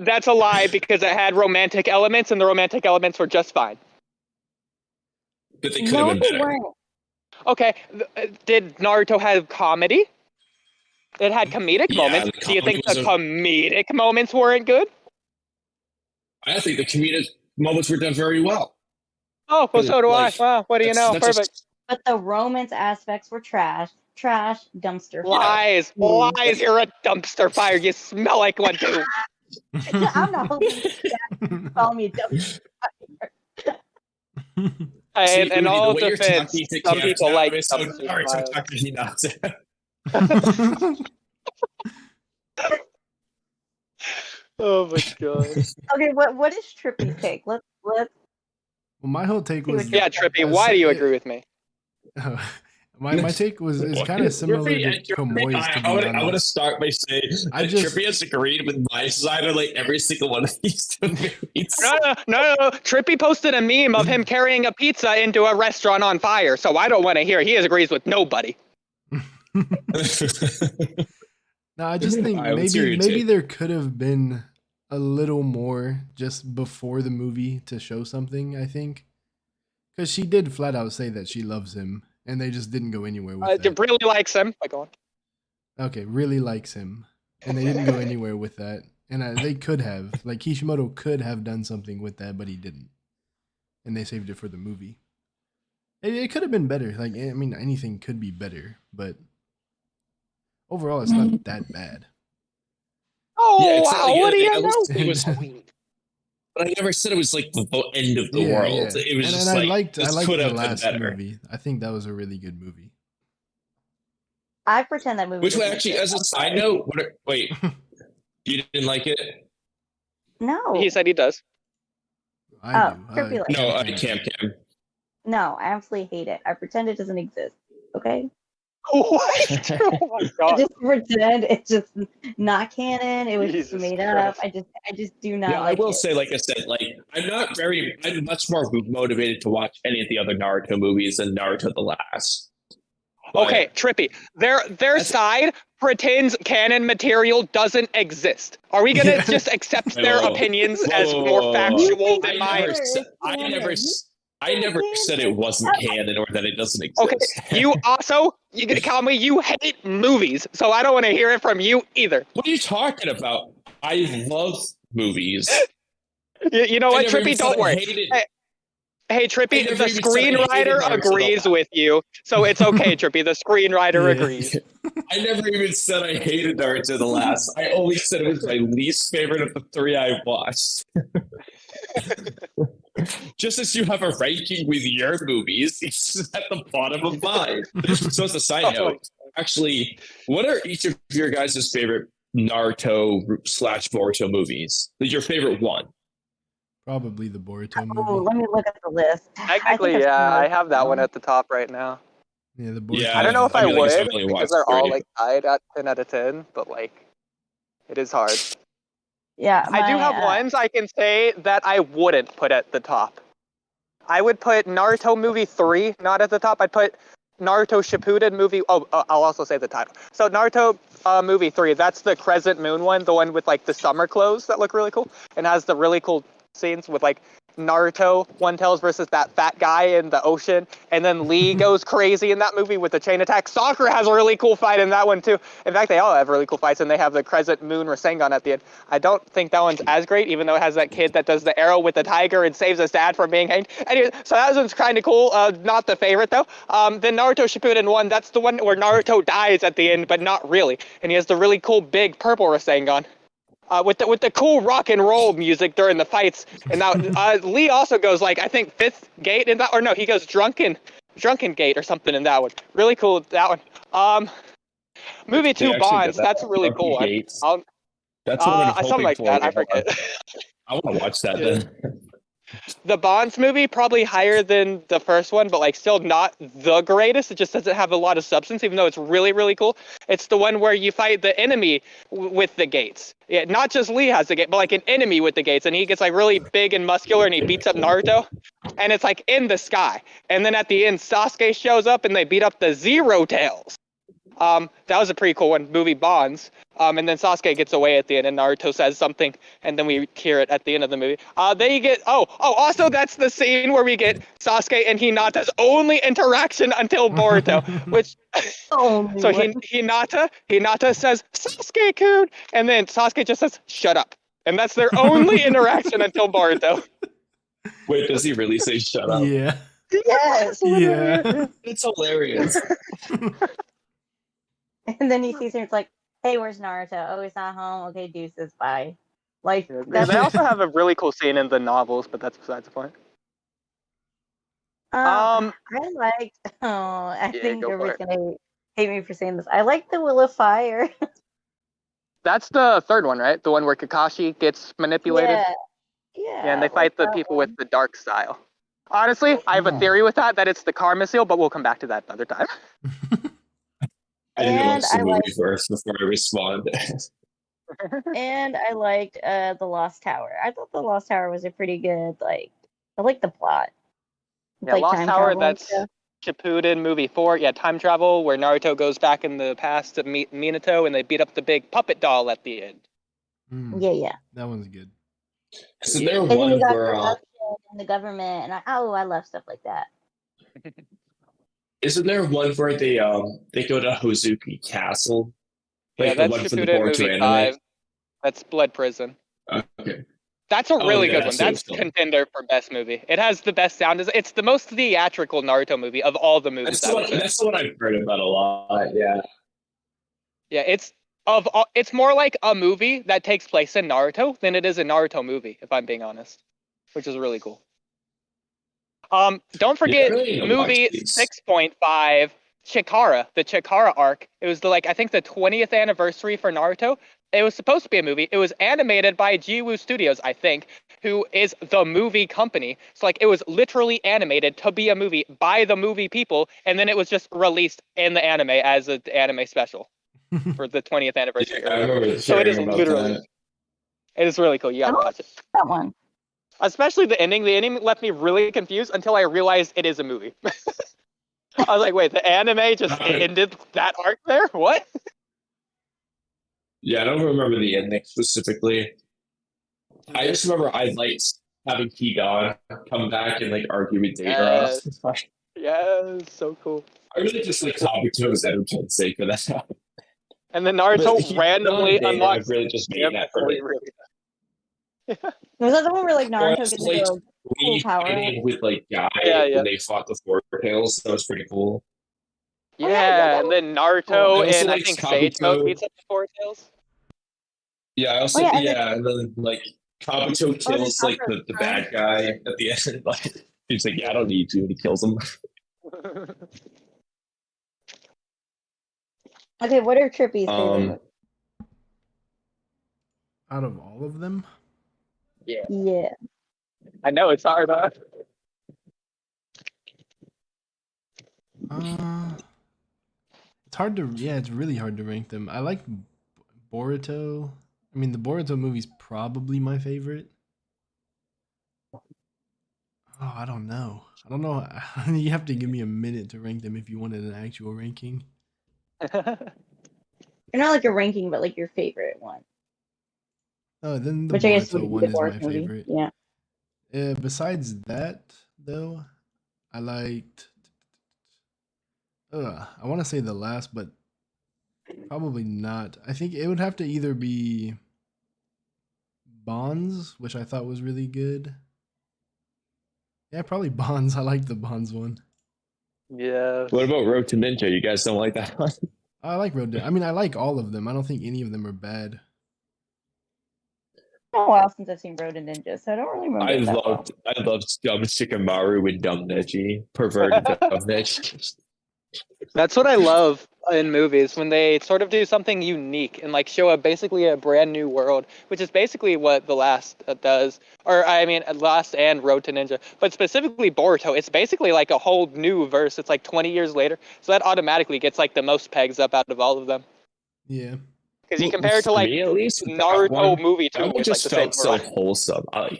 That's a lie because it had romantic elements and the romantic elements were just fine. But they could have been better. Okay, did Naruto have comedy? It had comedic moments. the Do you think the comedy comedic moments weren't good? I think the comedic moments were done very well. Oh, well, so do Like, I. Wow, what do you know? that's Perfect. But the romance aspects were trash, dumpster fire. Lies. You're a dumpster fire. You smell like one too. I'm not hoping you call me a dumpster fire. And Oodie, all the way you're defense, talking to some people Camcam like is so dumpster hard to fire. talk to Hinata. Oh my god. Okay, what is Trippy's take? Let's Well, my whole take was Yeah, Trippy, why do you agree with me? my take is kind of similar to Kamui's. To be I honest. want to start by saying that Trippy has agreed with my side on like every single one of these debates. No. Trippy posted a meme of him carrying a pizza into a restaurant on fire, so I don't want to hear he agrees with nobody. No, I just think maybe there could have been a little more just before the movie to show something. I think because she did flat out say that she loves him, and they just didn't go anywhere with that. Really likes him. Go on. Okay, really likes him, and they didn't go anywhere with that. And they could have, like Kishimoto could have done something with that, but he didn't, and they saved it for the movie. It could have been better. Like, I mean, anything could be better, but overall, it's not that bad. Oh, Yeah, it's wow, like, what do you at know? least it was but I never said it was like the end of the world. Yeah. It was and just I like liked this the could have been last better. movie. I think that was a really good movie. I pretend that movie. Which way, doesn't actually, exist. as a side note, wait, you didn't like it? No. He said he does. I do. Trippy likes No, Camcam I does. Camcam. No, I absolutely hate it. I pretend it doesn't exist. Okay. What? Oh my I god. just pretend it's just not canon. It was just Jesus made Christ. up. I just do not Yeah, like I will it. say, like I said, like I'm much more motivated to watch any of the other Naruto movies than Naruto the Last. But Okay, Trippy. Their side pretends canon material doesn't exist. Are we gonna Yeah. just accept Wait, their whoa, whoa. opinions Whoa, as whoa, more whoa, whoa. factual than I mine? never said I never said it wasn't canon or that it doesn't Okay, exist. you also, Kamui, you hate movies, so I don't want to hear it from you either. What are you talking about? I love movies. You know I what, never even Trippy? said Don't I worry. hated- Hey, I Trippy, never the even said I hated screenwriter Naruto. agrees with you, so it's okay, Trippy. The screenwriter Yeah. agrees. I never even said I hated Naruto the Last. I only said it was my least favorite of the three I watched. Just as you have a ranking with your movies, it's at the bottom of mine. So as a side note, actually, what are each of your guys' favorite Naruto/Boruto movies? Your favorite one? Probably the Boruto Oh, movie. let me look at the list. Technically, yeah, I have that one at the top right now. Yeah, the Boruto. Yeah, I don't know if I mean, like, would, I've only because watched they're all three. like tied at 10 out of 10, but like, it is hard. Yeah, I do have my, ones I can say that I wouldn't put at the top. I would put Naruto movie 3 not at the top. I'd put Naruto Shippuden movie. I'll also say the title. So Naruto movie 3. That's the Crescent Moon one, the one with like the summer clothes that look really cool, and has the really cool scenes with like Naruto One Tails versus that fat guy in the ocean, and then Lee goes crazy in that movie with the chain attack. Sakura has a really cool fight in that one too. In fact, they all have really cool fights, and they have the Crescent Moon Rasengan at the end. I don't think that one's as great, even though it has that kid that does the arrow with the tiger and saves his dad from being hanged. Anyway, so that one's kind of cool. Not the favorite though. Then Naruto Shippuden 1, that's the one where Naruto dies at the end, but not really, and he has the really cool big purple Rasengan. With the cool rock and roll music during the fights, and now Lee also goes like I think fifth gate in that, or no, he goes drunken gate or something in that one. Really cool that one. Movie 2 Bonds, that's a really cool one. That's what I'm hoping Something like for. that. I forget. I want to watch that then. The Bonds movie probably higher than the first one, but like still not the greatest. It just doesn't have a lot of substance, even though it's really, really cool. It's the one where you fight the enemy with the gates. Yeah, not just Lee has the gate, but like an enemy with the gates, and he gets like really big and muscular, and he beats up Naruto, and it's like in the sky. And then at the end, Sasuke shows up, and they beat up the Zero Tails. That was a pretty cool one, movie Bonds. And then Sasuke gets away at the end, and Naruto says something, and then we hear it at the end of the movie. Then you get also that's the scene where we get Sasuke and Hinata's only interaction until Boruto, which so Hinata says Sasuke-kun, and then Sasuke just says shut up, and that's their only interaction until Boruto. Wait, does he really say shut up? Yeah. yes. Yeah. It's hilarious. And then he sees her. It's like, hey, where's Naruto? Oh, he's not home. Okay, deuces, bye. Like They also have a really cool scene in the novels, but that's besides the point. I liked. Oh, I think everybody's gonna hate me for saying this. I like the Will of Fire. That's the third one, right? The one where Kakashi gets manipulated. Yeah, and they fight the people with the dark style. Honestly, I have a theory with that it's the Karma Seal, but we'll come back to that another time. I didn't watch the movie liked, first before I respond. And I liked the Lost Tower. I thought the Lost Tower was a pretty good, like, I like the plot. Yeah, like Lost Tower, that's Shippuden movie 4. Yeah, time travel, where Naruto goes back in the past to meet Minato, and they beat up the big puppet doll at the end. Yeah. That one's good. Isn't there one where in the government, and I love stuff like that. Isn't there one where they go to Hozuki Castle? Like yeah, that's Shippuden movie 5. That's Blood Prison. Okay. That's a really good one. So That's contender for best movie. It has the best sound. It's the most theatrical Naruto movie of all the movies. That's the one I've heard about a lot. Yeah. Yeah, it's more like a movie that takes place in Naruto than it is a Naruto movie, if I'm being honest, which is really cool. Don't forget movie 6.5, Chikara, the Chikara arc. It was I think the 20th anniversary for Naruto. It was supposed to be a movie. It was animated by Jiwoo Studios, I think, who is the movie company. So it was literally animated to be a movie by the movie people, and then it was just released in the anime as an anime special for the 20th anniversary. Yeah, I remember so it is literally. It is really cool. You gotta watch it. That one. Especially the ending. The ending left me really confused until I realized it is a movie. I was like, wait, the anime just ended that arc there? What? Yeah, I don't remember the ending specifically. I just remember I liked having Kigon come back and argue with Deidara. Yeah, so cool. I really just like Kabuto's entertain's sake for that. And then Naruto randomly unlocks. Really just made that for me. Was that the one where Naruto gets the cool power with Guy when they fought the Four Tails? That was pretty cool. Yeah, and then Naruto and I think Saito beats up the Four Tails. Yeah, I also and then Kabuto kills the bad guy at the end. He's like, yeah, I don't need you, and he kills him. Okay, what are Trippy's favorite? Out of all of them? Yeah. I know it's hard, huh? It's hard to it's really hard to rank them. I like Boruto. I mean, the Boruto movie's probably my favorite. Oh, I don't know. You have to give me a minute to rank them if you wanted an actual ranking. You're not a ranking, but your favorite one. Oh, then the Boruto one is my favorite. Yeah. Besides that, though, I liked. I want to say the last, but probably not. I think it would have to either be Bonds, which I thought was really good. Yeah, probably Bonds. I like the Bonds one. Yeah. What about Road to Ninja? You guys don't like that one? I like Road to. I mean, I like all of them. I don't think any of them are bad. It's been a while since I've seen Road to Ninja, so I don't really remember. I loved Dumb Shikamaru and Dumb Neji, perverted Dumb Neji. That's what I love in movies, when they sort of do something unique and show basically a brand new world, which is basically what The Last does. Or I mean, Last and Road to Ninja, but specifically Boruto. It's basically a whole new verse. It's 20 years later, so that automatically gets the most pegs up out of all of them. Yeah. Because you compare it to me, at least, Naruto movie too. It just felt so wholesome. I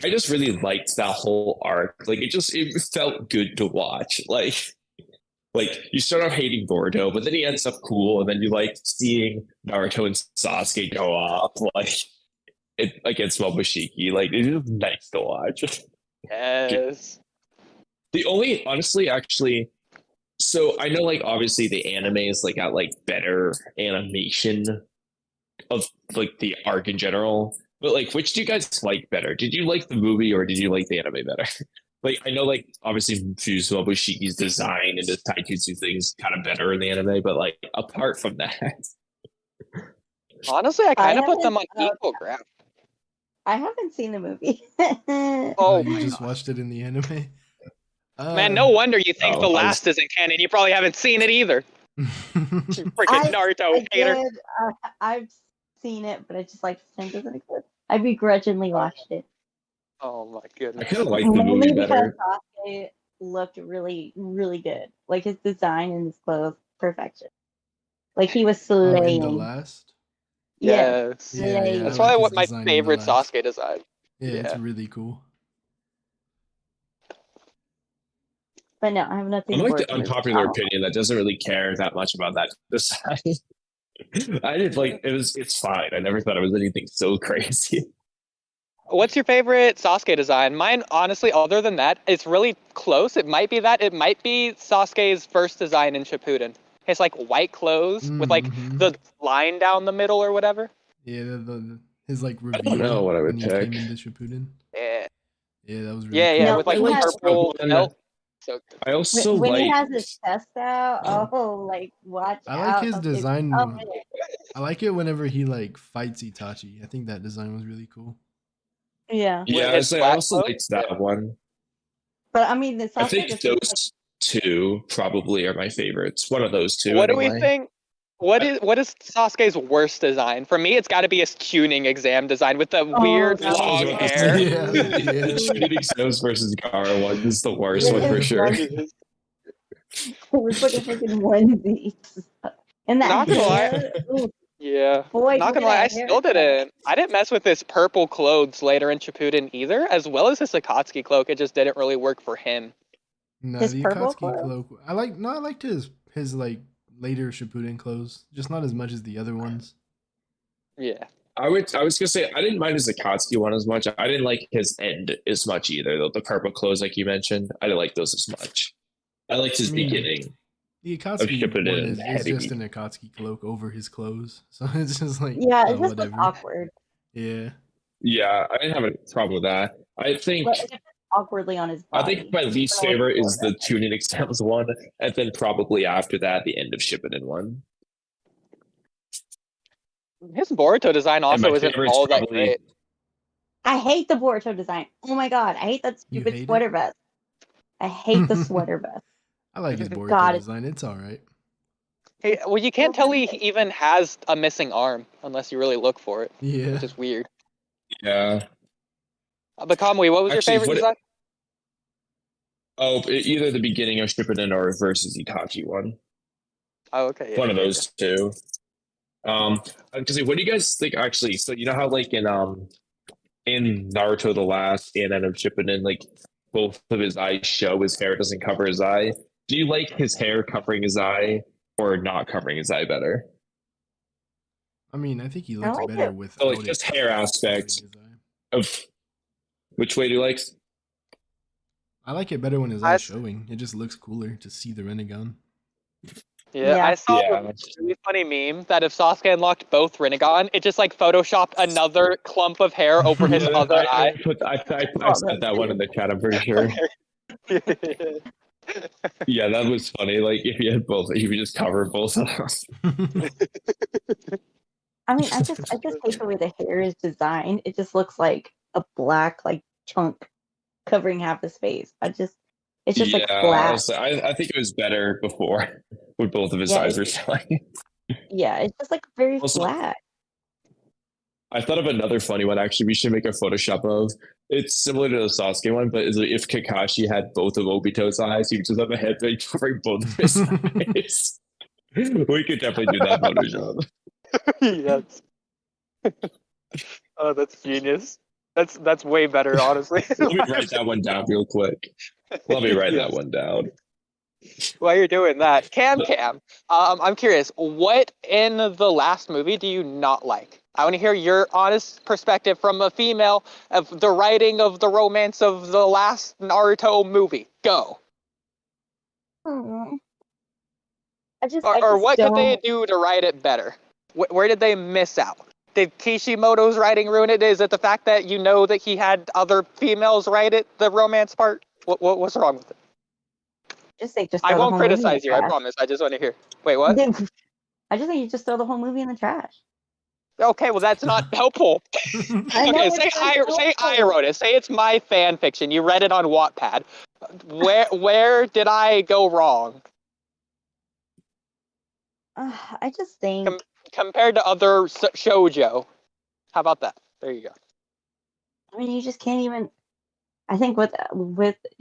just really liked that whole arc. It felt good to watch. You start off hating Boruto, but then he ends up cool, and then you like seeing Naruto and Sasuke go off against Momoshiki. It's just nice to watch. Yes. The only, honestly, actually, so I know obviously the anime is got better animation of the arc in general, but which do you guys like better? Did you like the movie or did you like the anime better? I know obviously Fuse Mobushiki's design and the Taikutsu thing's kind of better in the anime, but apart from that. Honestly, I kind of put them on equal ground. I haven't seen the movie. Oh, you just watched it in the anime? Man, no wonder you think The Last isn't canon. You probably haven't seen it either. You freaking Naruto hater. I've seen it, but I just pretend doesn't exist. I begrudgingly watched it. Oh my goodness. I kind of like the movie better. Sasuke looked really, really good. His design and his clothes, perfection. He was slaying. The Last? Yes. Yeah, that's probably what my favorite Sasuke design. Yeah, it's really cool. But no, I have nothing. I'm the unpopular opinion that doesn't really care that much about that design. I did it's fine. I never thought it was anything so crazy. What's your favorite Sasuke design? Mine, honestly, other than that, it's really close. It might be that. It might be Sasuke's first design in Shippuden. It's white clothes with the line down the middle or whatever. Yeah, his reveal. I don't know what I would pick. Came into Shippuden. Yeah. Yeah, that was really cool. Yeah, with purple belt. So good. I also when he like. has his chest out, like watch I out. like his It's design. coming. I like it whenever he like fights Itachi. I think that design was really cool. Yeah, Yeah, With his I black also cloak? liked that one. but I mean, the I Sasuke think just looks like those two probably are my favorites. One of those two, What do we anyway. think? What is Sasuke's worst design? For me, it's got to be his tuning exam design with the weird that was long about to hair. say. Yeah, yeah. The shooting exams versus Gara one is the worst With one for his sure. with fucking onesie. And that Not gonna lie. hair. Ooh, Yeah. boy, Not look gonna at lie, I that hair. still didn't. I didn't mess with his purple clothes later in Shippuden either, as well as his Akatsuki cloak. It just didn't really work for him. No, His the purple Akatsuki clothes? cloak. I liked his like later Shippuden clothes, just not as much as the other ones. Yeah. I was gonna say I didn't mind his Akatsuki one as much. I didn't like his end as much either. The purple clothes, like you mentioned, I didn't like those as much. I liked his beginning. The Of Akatsuki Shippuden one is heavy. just an Akatsuki cloak over his clothes, so it's just like Yeah, it oh, just looks whatever. awkward. Yeah, Yeah, I didn't have a problem with that. I think But it fits awkwardly on his body. my least I don't know what favorite the is the tuning exams one, and then probably after that the end of Shippuden one. His Boruto design And my also isn't favorite is all that probably great. I hate the Boruto design. Oh my god, I hate that You stupid hate sweater it? vest. I hate the sweater vest. I like his Boruto God, design. It's all right. Hey, well, you can't tell he even has a missing arm unless you really look for it, Yeah, which is weird. yeah. But Kamui, what was your Actually, favorite design? Either the beginning of Shippuden or versus Itachi one. Oh, okay. Yeah, One of yeah, those two. Because what do you guys think? Actually, so you know how like in Naruto the Last and end of Shippuden, like both of his eyes show his hair doesn't cover his eye. Do you like his hair covering his eye or not covering his eye better? I mean, I think he I looks like better it. without So like it just hair covering aspect his eye. of which way do you like? I like it better when his I eye's s- showing. It just looks cooler to see the Rinnegan. Yeah, Yeah. I saw Yeah. a really funny meme that if Sasuke unlocked both Rinnegan, it just like photoshopped another clump of hair over his Yeah, other eye. I said that one in the chat. I'm pretty sure. Yeah, that was funny. Like if you had both, you could just cover both of them. I mean, I just hate the way the hair is designed. It just looks like a black like chunk covering half his face. It's just like flat. I think it was better before when both of his Yeah, eyes were showing. Yeah, it's just like very Also, flat. I thought of another funny one. Actually, we should make a Photoshop of. It's similar to the Sasuke one, but if Kakashi had both of Obito's eyes, he would just have a head covering both of his eyes. We could definitely do that Photoshop. Yes. Oh, that's genius. That's way better, honestly. Let me write that one down real quick. Let me write that one down. While you're doing that, Camcam, I'm curious, what in the last movie do you not like? I want to hear your honest perspective from a female of the writing of the romance of the last Naruto movie. Go. Hmm. I just Or what could they don't. do to write it better? Where did they miss out? Did Kishimoto's writing ruin it? Is it the fact that you know that he had other females write it, the romance part? What's wrong with it? Just think, just I throw the won't whole movie in the criticize you, I trash. promise. I just want to hear. Wait, what? I just think you just throw the whole movie in the trash. Okay, well that's not helpful. I know Okay, it's say not I helpful. wrote it. Say it's my fan fiction. You read it on Wattpad. Where did I go wrong I just think compared to other shoujo? How about that? There you go. I mean, you just can't even. I think with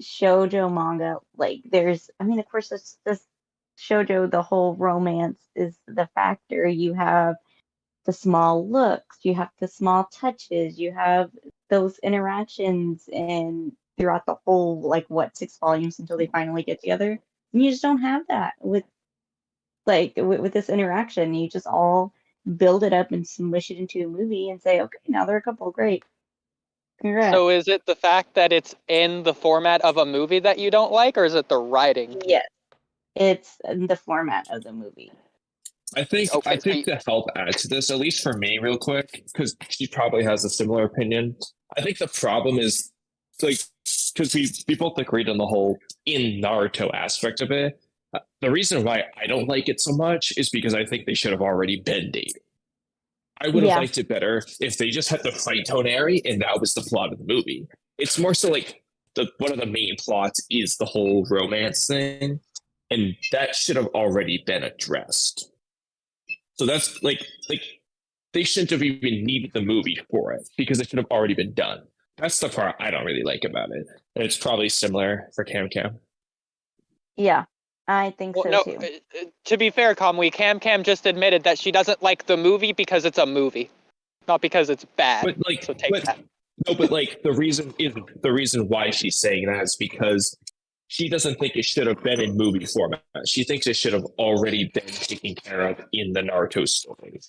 shoujo manga, like I mean, of course, this shoujo, the whole romance is the factor. You have the small looks, you have the small touches, you have those interactions, and throughout the whole like 6 volumes until they finally get together. And you just don't have that with with this interaction. You just all build it up and smush it into a movie and say, okay, now they're a couple, great. Congrats. So is it the fact that it's in the format of a movie that you don't like, or is it the writing? Yes, it's the format of the movie. I think to help add to this, at least for me, real quick, because she probably has a similar opinion. I think the problem is like because we both agreed on the whole in Naruto aspect of it. The reason why I don't like it so much is because I think they should have already been dating. I would have liked it better if they just had to fight Toneri and that was the plot of the movie. It's more so like one of the main plots is the whole romance thing, and that should have already been addressed. So that's like they shouldn't have even needed the movie for it because it should have already been done. That's the part I don't really like about it. And it's probably similar for Camcam. Yeah, I think so too. To be fair, Kamui, Camcam just admitted that she doesn't like the movie because it's a movie, not because it's bad. But like, so take that. No, but like the reason why she's saying that is because she doesn't think it should have been in movie format. She thinks it should have already been taken care of in the Naruto story.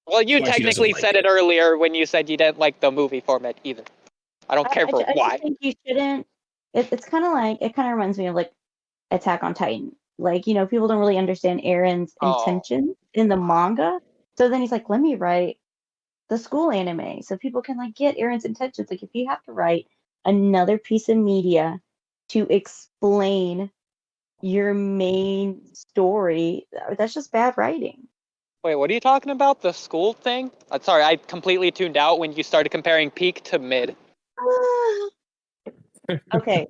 Well, you technically said it earlier when you said you didn't like the movie format either. I don't care for why. I think you shouldn't. It's kind of like, it kind of reminds me of like Attack on Titan. Like, you know, people don't really understand Aaron's intention in the manga. So then he's like, let me write the school anime so people can like get Aaron's intentions. Like, if you have to write another piece of media to explain your main story, that's just bad writing. Wait, what are you talking about? The school thing? Sorry, I completely tuned out when you started comparing peak to mid. Okay.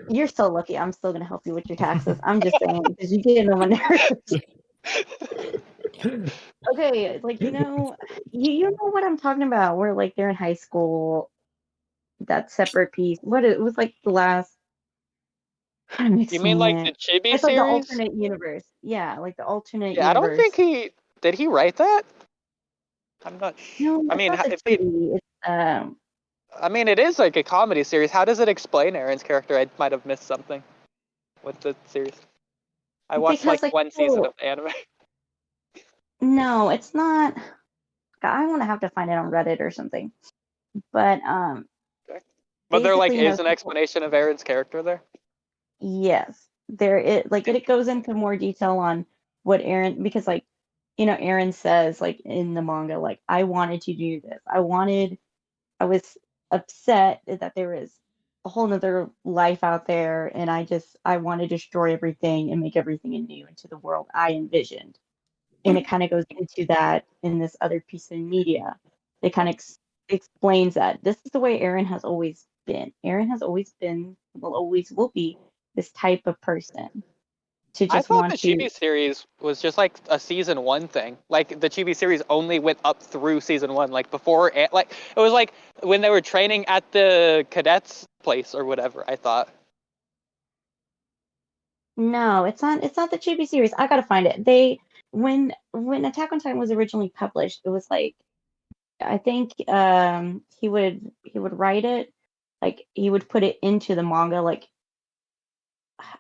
You're so lucky. I'm still gonna help you with your taxes. I'm just saying because you get on my nerves. Okay, like you know what I'm talking about. Where like they're in high school, that separate piece. What it was like the last. You mean like the Chibi it's series? Like the alternate universe. Yeah, like the alternate universe. I don't think did he write that? I'm not. No, I mean, it's I mean, it is like a comedy series. How does it explain Aaron's character? I might have missed something with the series. I watched like one season of the anime. No, it's not. I want to have to find it on Reddit or something. But But there like is an explanation of Aaron's character there. Yes, it goes into more detail on what Aaron, because like, you know, Aaron says like in the manga, like I wanted to do this. I was upset that there was a whole nother life out there, and I want to destroy everything and make everything anew into the world I envisioned. And it kind of goes into that in this other piece of media. It kind of explains that this is the way Aaron has always been. Aaron has always been, always will be this type of person. I thought the Chibi series was just like a season 1 thing. Like the Chibi series only went up through season 1. Like before, like it was like when they were training at the cadets place or whatever. I thought. No, it's not. It's not the Chibi series. I gotta find it. When Attack on Titan was originally published, it was like, I think he would write it, like he would put it into the manga, like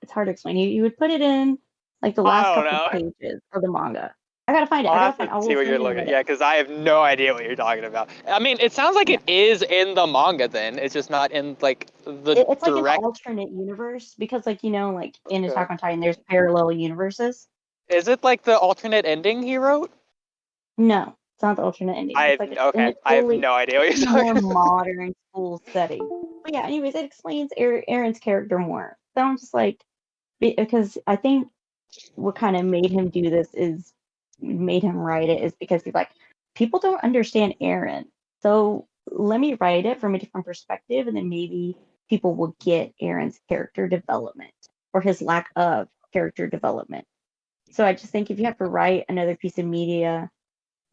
it's hard to explain. He would put it in like the last couple of pages of the manga. I gotta find it. I'll have to see what you're looking at. Yeah, because I have no idea what you're talking about. I mean, it sounds like it is in the manga. Then it's just not in like the it's direct. Like an alternate universe, because like, you know, like in Attack on Titan, there's parallel universes. Is it like the alternate ending he wrote? No, it's not the alternate ending. I have no idea what you're talking about. More modern school setting. But yeah, anyways, it explains Aaron's character more. So I'm just like, because I think what kind of made him do this is made him write it is because he's like, people don't understand Aaron, so let me write it from a different perspective, and then maybe people will get Aaron's character development or his lack of character development. So I just think if you have to write another piece of media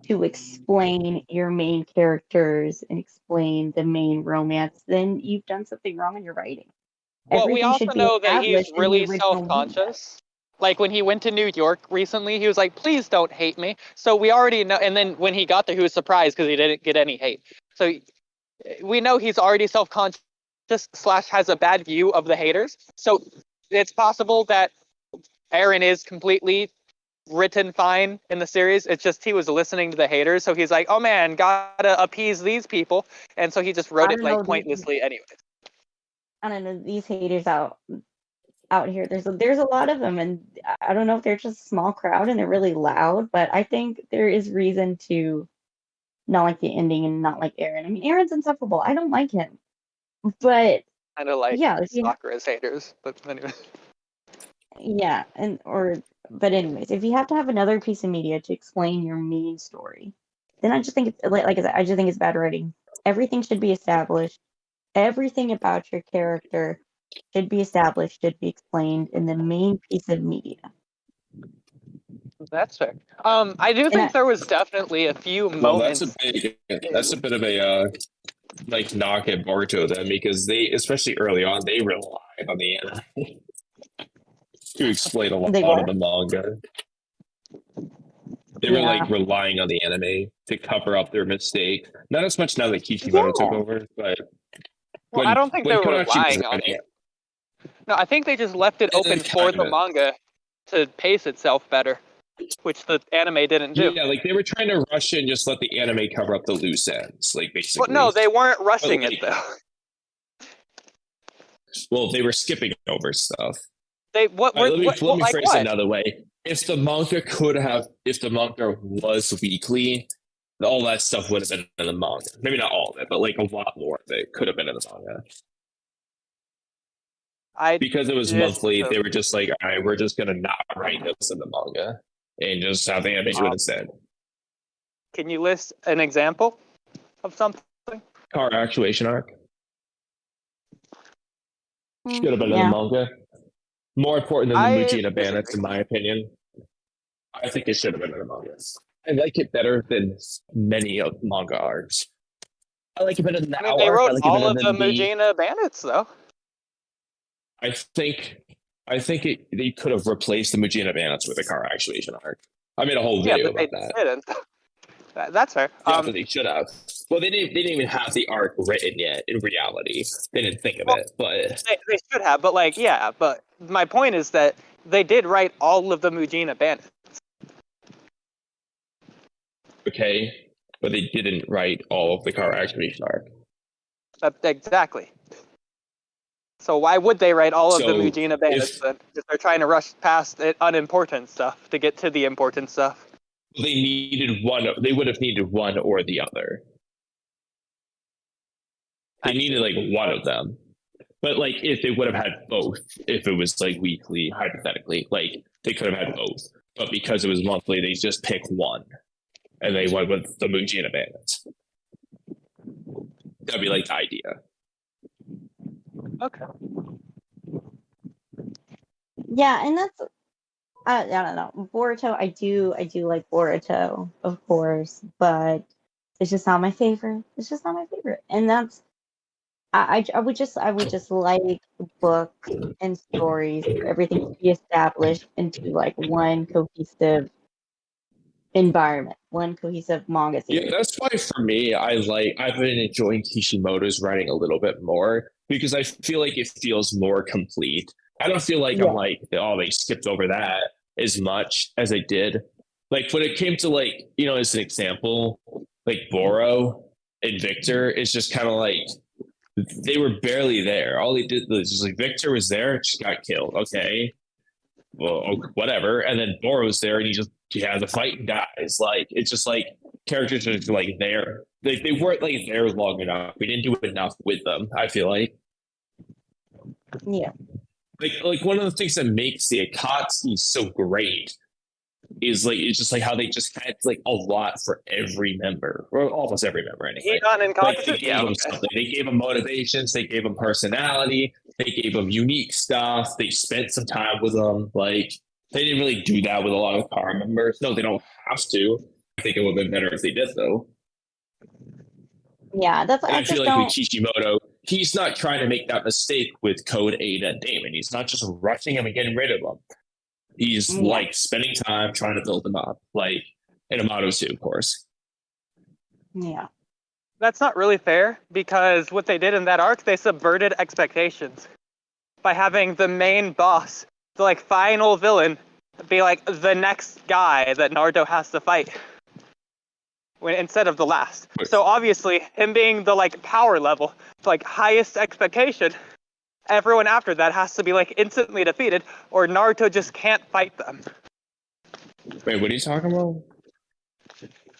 to explain your main characters and explain the main romance, then you've done something wrong in your writing. Well, we also know that he's really self-conscious. Like when he went to New York recently, he was like, please don't hate me. So we already know. And then when he got there, he was surprised because he didn't get any hate. So we know he's already self-conscious / has a bad view of the haters. So it's possible that Aaron is completely written fine in the series. It's just he was listening to the haters. So he's like, oh man, gotta appease these people. And so he just wrote it like pointlessly anyways. I don't know, these haters out here. There's a lot of them, and I don't know if they're just a small crowd and they're really loud, but I think there is reason to not like the ending and not like Aaron. I mean, Aaron's insufferable. I don't like him, But Kind of like yeah, if you Sakura's haters, but anyway. yeah, but anyways, if you have to have another piece of media to explain your main story, then I just think it's like I said, I just think it's bad writing. Everything should be established. Everything about your character should be established, should be explained in the main piece of media. That's fair. I do think there was definitely a few moments. That's a bit of a like knock at Boruto then, because they, especially early on, they relied on the anime to explain a lot of the manga. They were like relying on the anime to cover up their mistake. Not as much now that Kishimoto took over, but I don't think they were relying on it. No, I think they just left it open for the manga to pace itself better, which the anime didn't do. Yeah, like they were trying to rush it and just let the anime cover up the loose ends, like basically. Well, no, they weren't rushing it though. Well, they were skipping over stuff. Let me phrase it another way. If the manga was weekly, all that stuff would have been in the manga. Maybe not all of it, but like a lot more of it could have been in the manga. Because it was monthly, they were just like, all right, we're just gonna not write this in the manga and just have the anime do it instead. Can you list an example of something? Car actuation arc. Should have been in the manga. More important than the Mujina Bandits, in my opinion. I think it should have been in the manga. I like it better than many of manga arcs. I like it better than that. They wrote all of the Mujina Bandits, though. I think they could have replaced the Mujina Bandits with a car actuation arc. I made a whole video about that. Didn't. That's fair. Yeah, but they should have. Well, they didn't even have the arc written yet. In reality, they didn't think of it, but they should have. But but my point is that they did write all of the Mujina Bandits. Okay, but they didn't write all of the car actuation arc. Exactly. So why would they write all of the Mujina Bandits then? If they're trying to rush past the unimportant stuff to get to the important stuff. They needed one. They would have needed one or the other. They needed like one of them. But like if they would have had both, if it was like weekly, hypothetically, like they could have had both. But because it was monthly, they just picked one. And they went with the Mujina Bandits. That'd be like the idea. Okay. Yeah, and that's I don't know. Boruto, I do like Boruto, of course, but it's just not my favorite. It's just not my favorite. And that's I would just like books and stories for everything to be established into like one cohesive environment, one cohesive manga series. Yeah, that's why for me, I've been enjoying Kishimoto's writing a little bit more because I feel like it feels more complete. I don't feel like I'm like, oh, they skipped over that as much as they did. Like when it came to like, you know, as an example, like Boro and Victor, it's just kind of like they were barely there. All they did was just like Victor was there, just got killed. Okay, well, whatever. And then Boro's there, and he has a fight and dies. Like it's just like characters are just like there. They weren't like there long enough. We didn't do enough with them. I feel like. Yeah. Like one of the things that makes the Akatsuki so great is like it's just like how they just had like a lot for every member, or almost every member anyway. They gave them something. They gave them motivations. They gave them personality. They gave them unique stuff. They spent some time with them. Like they didn't really do that with a lot of car members. No, they don't have to. I think it would have been better if they did though. Yeah, that's. I feel like with Kishimoto, he's not trying to make that mistake with Code, Ada, and Damon. He's not just rushing him and getting rid of them. He's like spending time trying to build them up, like in Amato too, of course. Yeah. That's not really fair because what they did in that arc, they subverted expectations by having the main boss, the like final villain, be like the next guy that Naruto has to fight. Instead of the last. So obviously, him being the like power level, like highest expectation, everyone after that has to be like instantly defeated, or Naruto just can't fight them. Wait, what are you talking about?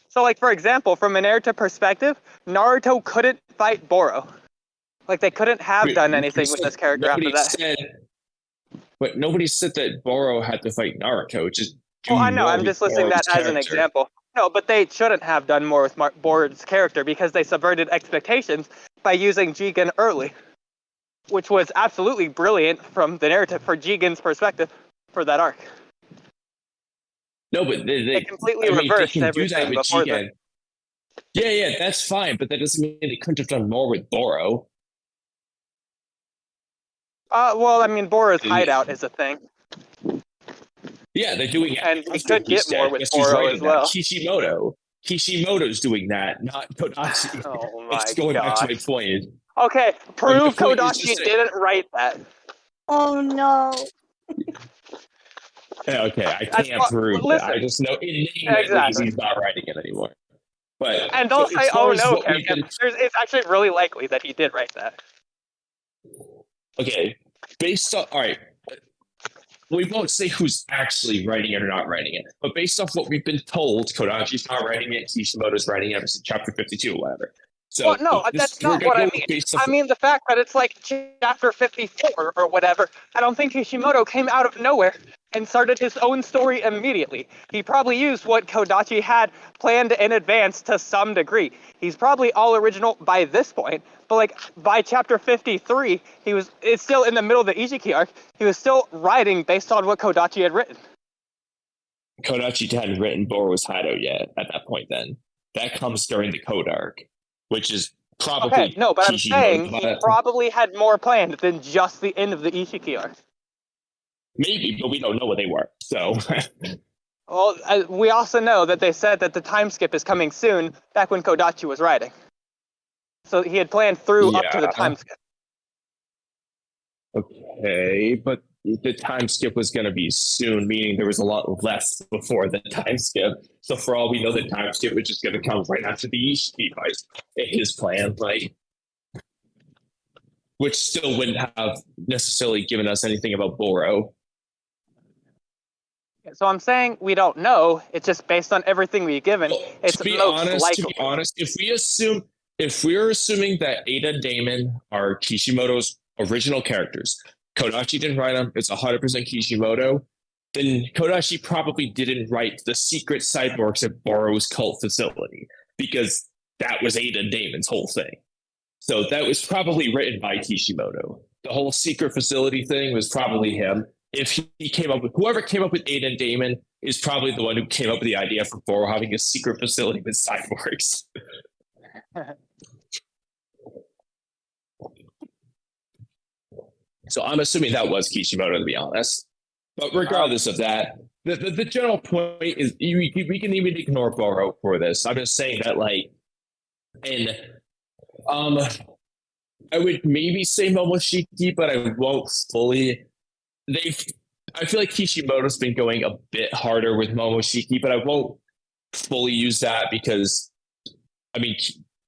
So like for example, from a Naruto perspective, Naruto couldn't fight Boro Like, they couldn't have done anything with this character after that. But nobody said that Boruto had to fight Naruto. Just well, I know. I'm just listing that as an example. No, but they shouldn't have done more with Boruto's character because they subverted expectations by using Jigen early, which was absolutely brilliant from the narrative for Jigen's perspective for that arc. No, but they completely reversed everything before that. Yeah, that's fine, but that doesn't mean they couldn't have done more with Boruto. Well, I mean, Boruto's hideout is a thing. Yeah, they're doing it. And we could get more with Boruto as well. Kishimoto's doing that, not Kodachi. Oh my It's going back to my point. Okay, prove Kodachi didn't write that. Oh no. Yeah, okay, I can't prove that. I just know exactly. He's not writing it anymore. But and don't say, "Oh no, it's actually really likely that he did write that." Okay, based on all right. We won't say who's actually writing it or not writing it, but based off what we've been told, Kodachi's not writing it, Kishimoto's writing it, it's chapter 52 or whatever. So, well, no, that's not what I mean. I mean the fact that it's like chapter 54 or whatever. I don't think Kishimoto came out of nowhere and started his own story immediately. He probably used what Kodachi had planned in advance to some degree. He's probably all original by this point, but like by chapter 53, it's still in the middle of the Ishiki arc. He was still writing based on what Kodachi had written. Kodachi hadn't written Boruto's hideout yet at that point then. That comes during the Code arc, which is probably okay, no, but I'm saying he probably had more planned than just the end of the Ishiki arc. Maybe, but we don't know what they were, so... Well, we also know that they said that the time skip is coming soon, back when Kodachi was writing. So he had planned through up to the time skip. Okay, but the time skip was going to be soon, meaning there was a lot less before the time skip. So for all we know, the time skip was just going to come right after the Ishiki fight. His plan, like... Which still wouldn't have necessarily given us anything about Boruto. So I'm saying we don't know. It's just based on everything we've given. It's most likely. To be honest, if we're assuming that Ada and Damon are Kishimoto's original characters, Kodachi didn't write them, it's 100% Kishimoto, then Kodachi probably didn't write the secret cyborgs at Boruto's cult facility, because that was Ada and Damon's whole thing. So that was probably written by Kishimoto. The whole secret facility thing was probably him. If he came up with, whoever came up with Ada and Damon is probably the one who came up with the idea for Boruto having a secret facility with cyborgs. So I'm assuming that was Kishimoto, to be honest. But regardless of that, the general point is we can even ignore Boruto for this. I'm just saying that, like, and I would maybe say Momoshiki, but I won't fully. I feel like Kishimoto's been going a bit harder with Momoshiki, but I won't fully use that because, I mean,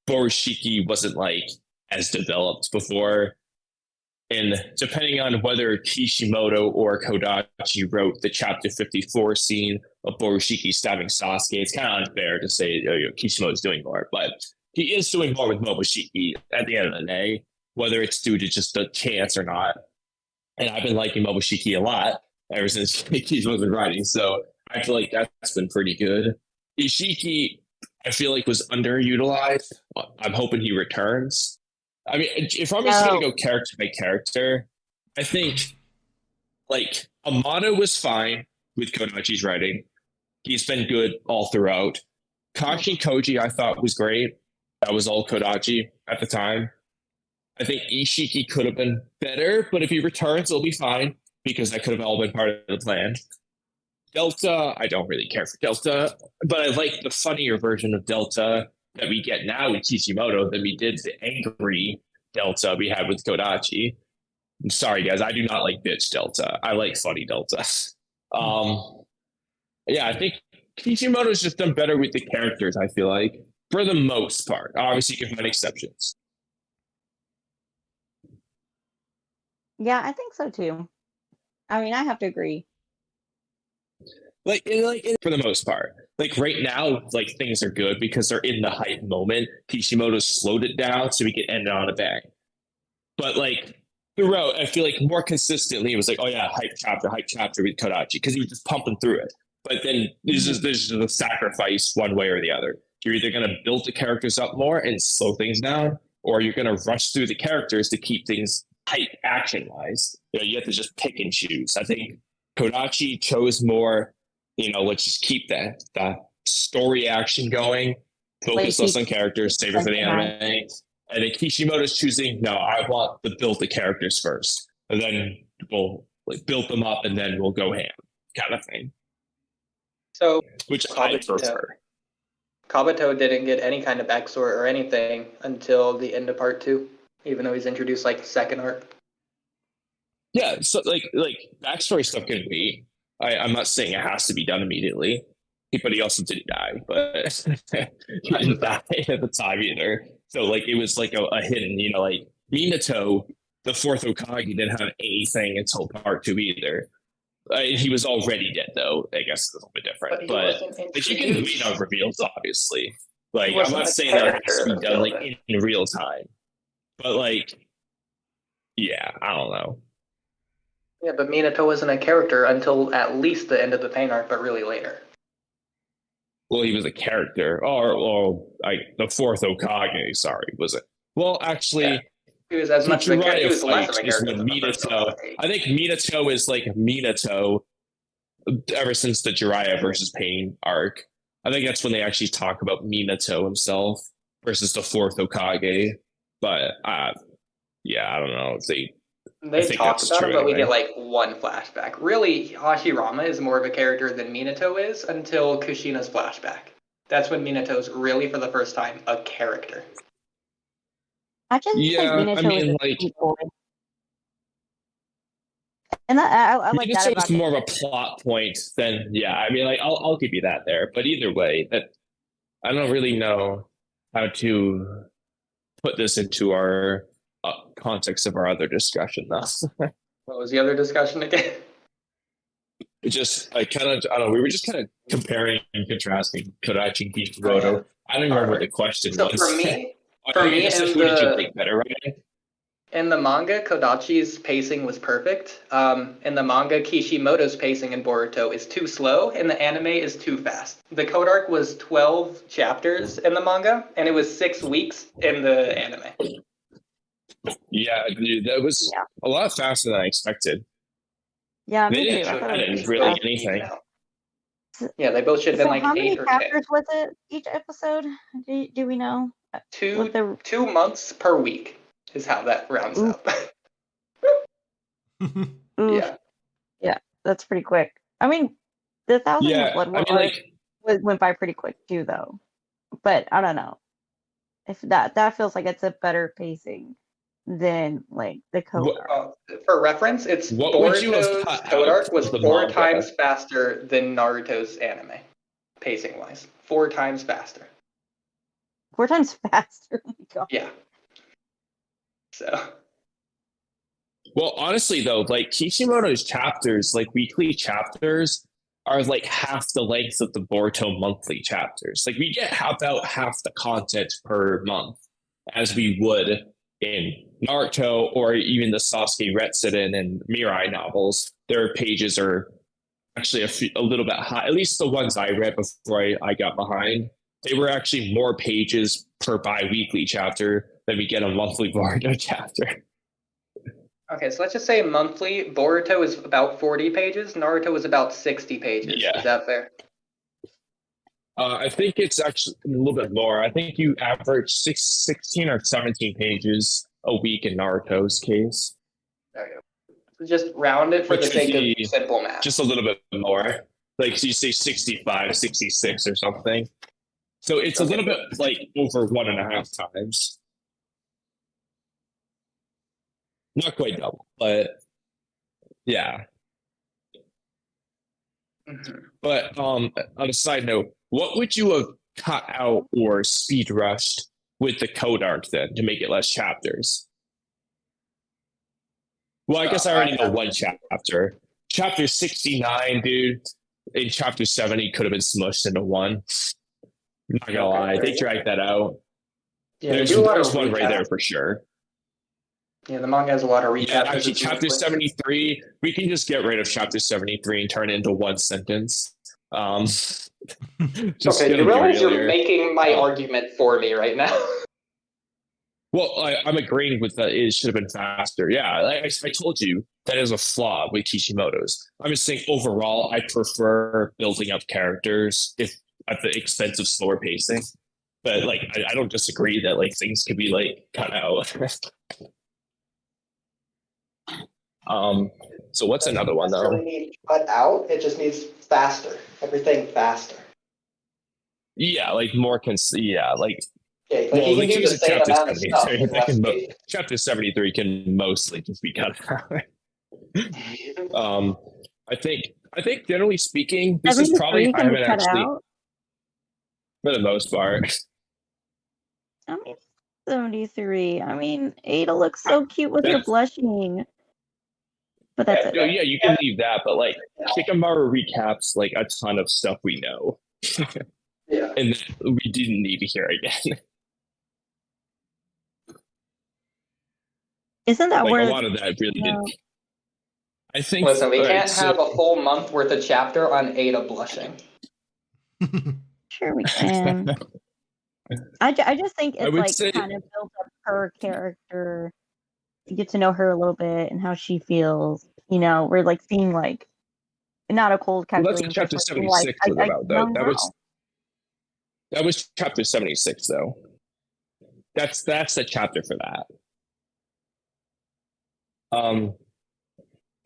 Borushiki wasn't like as developed before. And depending on whether Kishimoto or Kodachi wrote the chapter 54 scene of Borushiki stabbing Sasuke, it's kind of unfair to say Kishimoto's doing more, but he is doing more with Momoshiki at the end of the day, whether it's due to just a chance or not. And I've been liking Momoshiki a lot ever since Kishimoto's been writing, so I feel like that's been pretty good. Ishiki, I feel like, was underutilized. I'm hoping he returns. I mean, if I'm just going to go character by character, I think, like, Amano was fine with Kodachi's writing. He's been good all throughout. Kashi Koji, I thought, was great. That was all Kodachi at the time. I think Ishiki could have been better, but if he returns, it'll be fine, because that could have all been part of the plan. Delta, I don't really care for Delta, but I like the funnier version of Delta that we get now with Kishimoto than we did the angry Delta we had with Kodachi. I'm sorry, guys, I do not like bitch Delta. I like funny Delta. Yeah, I think Kishimoto's just done better with the characters, I feel like, for the most part. Obviously, you can find exceptions. Yeah, I think so too. I mean, I have to agree. Like for the most part, like right now, like things are good because they're in the hype moment. Kishimoto slowed it down so we can end it on a bang. But like throughout, I feel like more consistently, it was like, oh yeah, hype chapter with Kodachi, because he was just pumping through it. But then there's just a sacrifice one way or the other. You're either going to build the characters up more and slow things down, or you're going to rush through the characters to keep things tight action-wise. You have to just pick and choose. I think Kodachi chose more, let's just keep the story action going, focus less on characters, save it for the anime. And then Kishimoto's choosing, no, I want to build the characters first. And then we'll build them up and then we'll go ham, kind of thing. So, which I prefer. Kabuto didn't get any kind of backstory or anything until the end of part 2, even though he's introduced like the second arc. Yeah, so like backstory stuff can wait. I'm not saying it has to be done immediately, but he also didn't die. But he didn't die at the time either. So like it was like a hidden, like Minato, the fourth Hokage, didn't have anything until part 2 either. He was already dead, though. I guess it's a little bit different, but you can wait on reveals, obviously. Like I'm not saying that it has to be done like in real time, but like, yeah, I don't know. Yeah, but Minato wasn't a character until at least the end of the pain arc, but really later. Well, he was a character, or the fourth Hokage. Sorry, was it? Well, actually. Yeah. He was as much of a character. He was less of a character. Minato, I think Minato is like Minato ever since the Jiraiya versus Pain arc. I think that's when they actually talk about Minato himself versus the fourth Hokage. But yeah, I don't know if they talk about it, but we get like one flashback. Really, Hashirama is more of a character than Minato is until Kushina's flashback. That's when Minato's really, for the first time, a character. I just think Minato is boy. And I like that about it's more of a plot point than I'll give you that there. But either way, that I don't really know how to put this into our context of our other discussion. Though. What was the other discussion again? We were just kind of comparing and contrasting Kodachi and Kishimoto. I don't remember what the question was. For me, who did you think better, right? In the manga, Kodachi's pacing was perfect. In the manga, Kishimoto's pacing in Boruto is too slow, and the anime is too fast. The Code Arc was 12 chapters in the manga, and it was 6 weeks in the anime. Yeah, dude, that was a lot faster than I expected. Yeah, they didn't show really anything. Yeah, they both should have been like 8 or 10. How many chapters was it each episode? Do we know? 2 months per week is how that rounds up. Yeah, that's pretty quick. I mean, the 1,000 Blood went by pretty quick too, though. But I don't know if that feels like it's a better pacing than like the Code Arc. For reference, it's Boruto's Code Arc was 4 times faster than Naruto's anime, pacing wise. 4 times faster. 4 times faster. Oh my God. Yeah. So. Well, honestly, though, like Kishimoto's chapters, like weekly chapters, are like half the length of the Boruto monthly chapters. Like we get about half the content per month as we would in Naruto or even the Sasuke Retsuden and Mirai novels. Their pages are actually a little bit high. At least the ones I read before I got behind. They were actually more pages per bi-weekly chapter than we get a monthly Boruto chapter. Okay, so let's just say monthly. Boruto is about 40 pages. Naruto is about 60 pages. Yeah. Is that fair? I think it's actually a little bit more. I think you average 16 or 17 pages a week in Naruto's case. There you go. Just round it for the sake of simple math. Just a little bit more. Like you say 65, 66 or something. So it's a little bit like over 1.5 times. Not quite double, but yeah. Mm-hmm. But on a side note, what would you have cut out or speed rushed with the Code Arc then to make it less chapters? Well, I guess I already know one chapter. Chapter 69, dude, in chapter 70 could have been smushed into one. I'm not gonna lie, they dragged that out. Yeah, there's one right there for sure. Yeah, the manga has a lot of recaps. Yeah, actually, chapter 73, we can just get rid of chapter 73 and turn it into one sentence. Just okay, you realize you're making my argument for me right now. Well, I'm agreeing with that. It should have been faster. Yeah, I told you that is a flaw with Kishimoto's. I'm just saying overall, I prefer building up characters if at the expense of slower pacing. But like, I don't disagree that like things could be like cut out. So what's another one though? Doesn't need cut out. It just needs faster. Everything faster. Yeah, like more yeah, like. Okay, Well, you can do the same amount of stuff in less pages. Chapter 73 can mostly just be cut out. I think generally speaking, this is probably I haven't actually out? For the most part. I mean, 73. I mean, Ada looks so cute with her blushing. But that's it. No, yeah, you can leave that, but like Shikamaru recaps like a ton of stuff we know. Yeah. And we didn't need to hear again. Isn't that like where a lot of that really didn't. I think. Listen, we can't have a full month worth of chapter on Ada blushing. Sure, we can. I just think it's like kind of built up her character to get to know her a little bit and how she feels. You know, we're like seeing like not a cold calculation. Well, that's what chapter 76 was about, though. That was chapter 76, though. That's the chapter for that.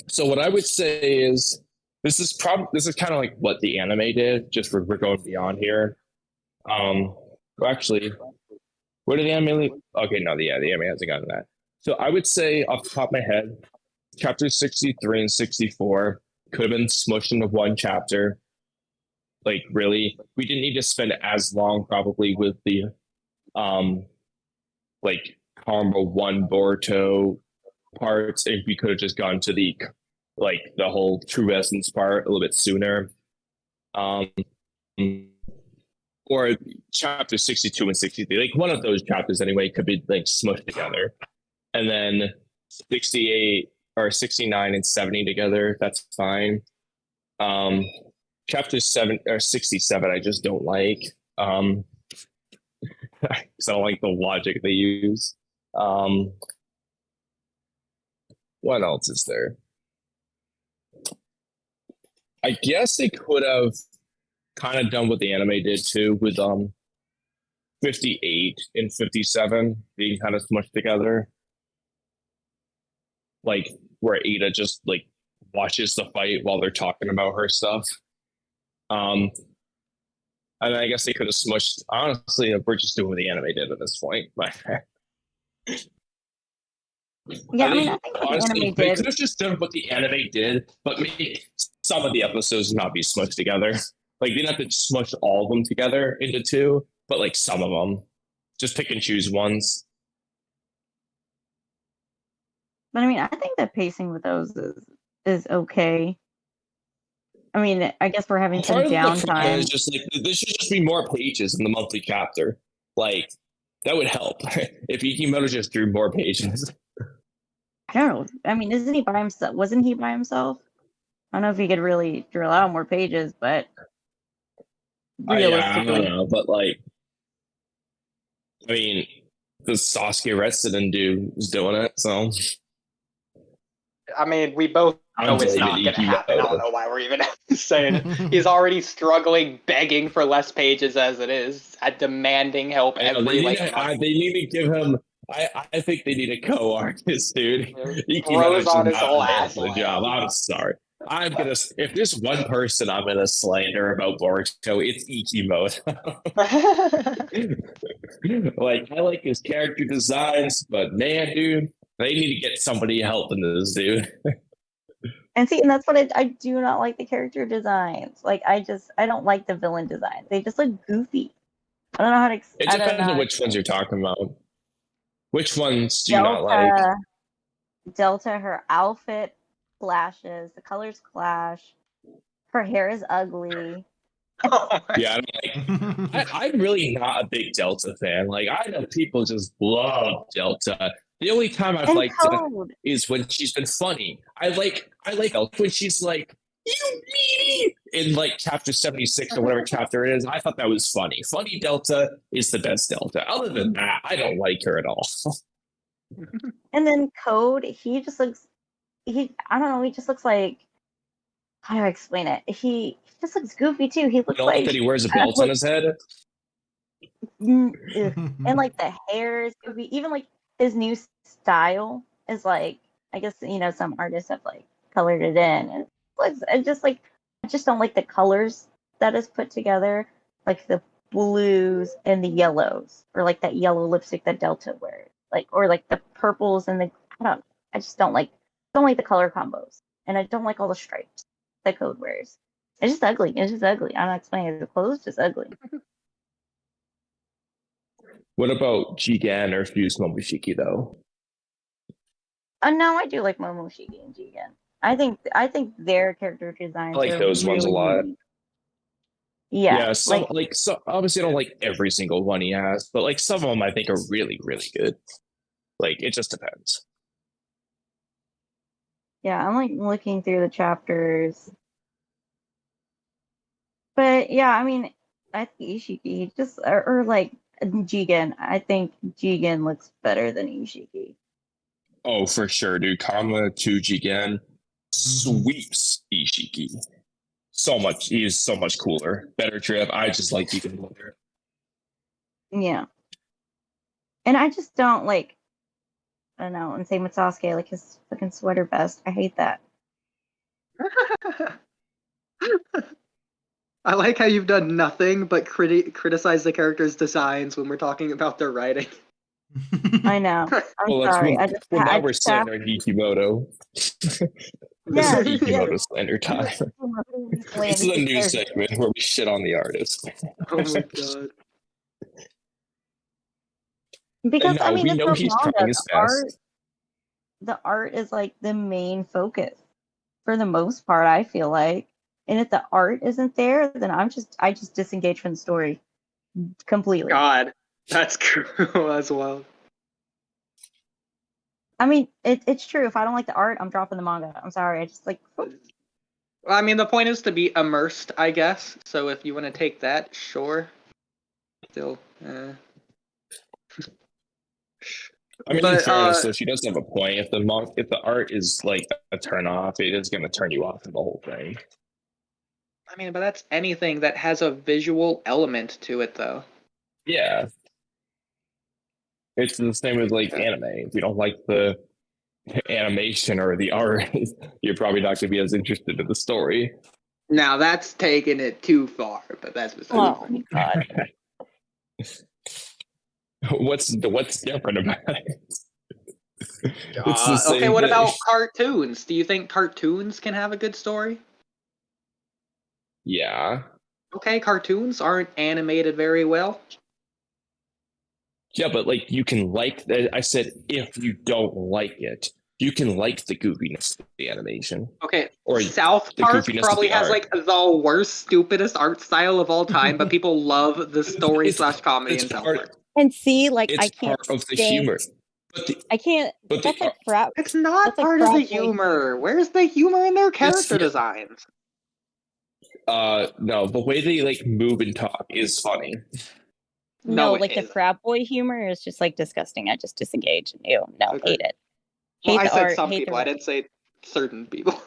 So what I would say is this is kind of like what the anime did, just we're going beyond here. Well, actually, what did the anime leave? Okay, no, the anime hasn't gotten that. So I would say off the top of my head, chapters 63 and 64 could have been smushed into one chapter. Like really, we didn't need to spend as long probably with the like Karma 1 Boruto parts if we could have just gone to the whole true essence part a little bit sooner. Or chapter 62 and 63, like one of those chapters anyway could be like smushed together. And then 68 or 69 and 70 together, that's fine. Chapter 7 or 67, I just don't like. I don't like the logic they use. What else is there? I guess they could have kind of done what the anime did too with 58 and 57 being kind of smushed together. Like where Ada just like watches the fight while they're talking about her stuff. And I guess they could have smushed. Honestly, we're just doing what the anime did at this point. But yeah, I think honestly, they could have just done what the anime did, but make some of the episodes not be smushed together. Like they didn't have to smush all of them together into two, but like some of them, just pick and choose ones. But I mean, I think the pacing with those is okay. I mean, I guess we're having some downtime. Is just like there should just be more pages in the monthly chapter. Like that would help if Ikemoto just drew more pages. I don't know. I mean, isn't he by himself? Wasn't he by himself? I don't know if he could really drill out more pages, but realistically, I don't know. But like, I mean, the Sasuke Resident dude is doing it, so. I mean, we both know it's not going to happen. I don't know why we're even saying it. He's already struggling, begging for less pages as it is, at demanding help every month. They need to give him. I think they need a co-artist, dude. He throws on his whole ass. The job. I'm sorry. If there's one person I'm gonna slander about Boruto, it's Ikemoto. Like I like his character designs, but man, dude, they need to get somebody helping this dude. And that's what I do not like the character designs. Like I don't like the villain designs. They just look goofy. I don't know how to. It depends on which ones you're talking about. Which ones do you not like? Delta, her outfit clashes. The colors clash. Her hair is ugly. Yeah, I'm really not a big Delta fan. Like I know people just love Delta. The only time I've And liked Code. is when she's been funny. I like when she's like, you meanie, in like chapter 76 or whatever chapter it is. I thought that was funny. Funny Delta is the best Delta. Other than that, I don't like her at all. And then Code, he just looks, I don't know, he just looks like, how do I explain it? He just looks goofy too. He You looks don't like like, that he wears a belt on his head? and like the hair is goofy. Even like his new style is like, I guess, some artists have like colored it in. And I just don't like the colors that is put together, like the blues and the yellows, or like that yellow lipstick that Delta wears, or like the purples and I just don't like the color combos, and I don't like all the stripes that Code wears. It's just ugly. I'm not explaining it. The clothes just ugly. What about Jigen or Fuse Momoshiki though? No, I do like Momoshiki and Jigen. I think their character designs I like are those ones a really lot. unique. Yeah, So obviously I don't like every single one he has, but like some of them I think are really, really good. Like it just depends. yeah, I'm like looking through the chapters. But yeah, I mean, I think Ishiki just or like Jigen. I think Jigen looks better than Ishiki. Oh, for sure, dude. Kama to Jigen sweeps Ishiki. So much. He is so much cooler. Better trip. I just like Jigen better. Yeah. And I just don't like, I don't know, and same with Sasuke, like his fucking sweater vest. I hate that. I like how you've done nothing but criticize the characters' designs when we're talking about their writing. I know. I'm sorry. Now we're slandering Ikemoto. Yeah, Ikemoto slander time. It's the new segment where we shit on the artist. Oh my god. Because I mean, we know he's trying his best. The art is like the main focus for the most part, I feel like. And if the art isn't there, then I just disengage from the story completely. God, that's true as well. I mean, it's true. If I don't like the art, I'm dropping the manga. I'm sorry. I just like. Well, I mean, the point is to be immersed, I guess. So if you want to take that, sure. Still, I mean, in fairness, so she does have a point. If the art is like a turn off, it is going to turn you off of the whole thing. I mean, but that's anything that has a visual element to it, though. Yeah. It's the same as like anime. If you don't like the animation or the art, you're probably not going to be as interested in the story. Now that's taking it too far, but that's Oh my god. What's different about it? It's the same okay, what thing. about cartoons? Do you think cartoons can have a good story? Yeah. Okay, cartoons aren't animated very well. Yeah, but like you can like. I said if you don't like it, you can like the goofiness of the animation. Okay, or South Park probably has like the worst, stupidest art style of all time, but people love the story / comedy in South Park. And see, like It's I can't part of the humor. I can't. But that's like frat. It's not That's like part of the frat boy humor. Where's the humor in their character designs? No, the way they like move and talk is funny. No, it like the isn't. frat boy humor is just like disgusting. I just disengage. Ew, no, Okay. hate it. Well, Hate I the said art. some Hate people. the I didn't say certain people.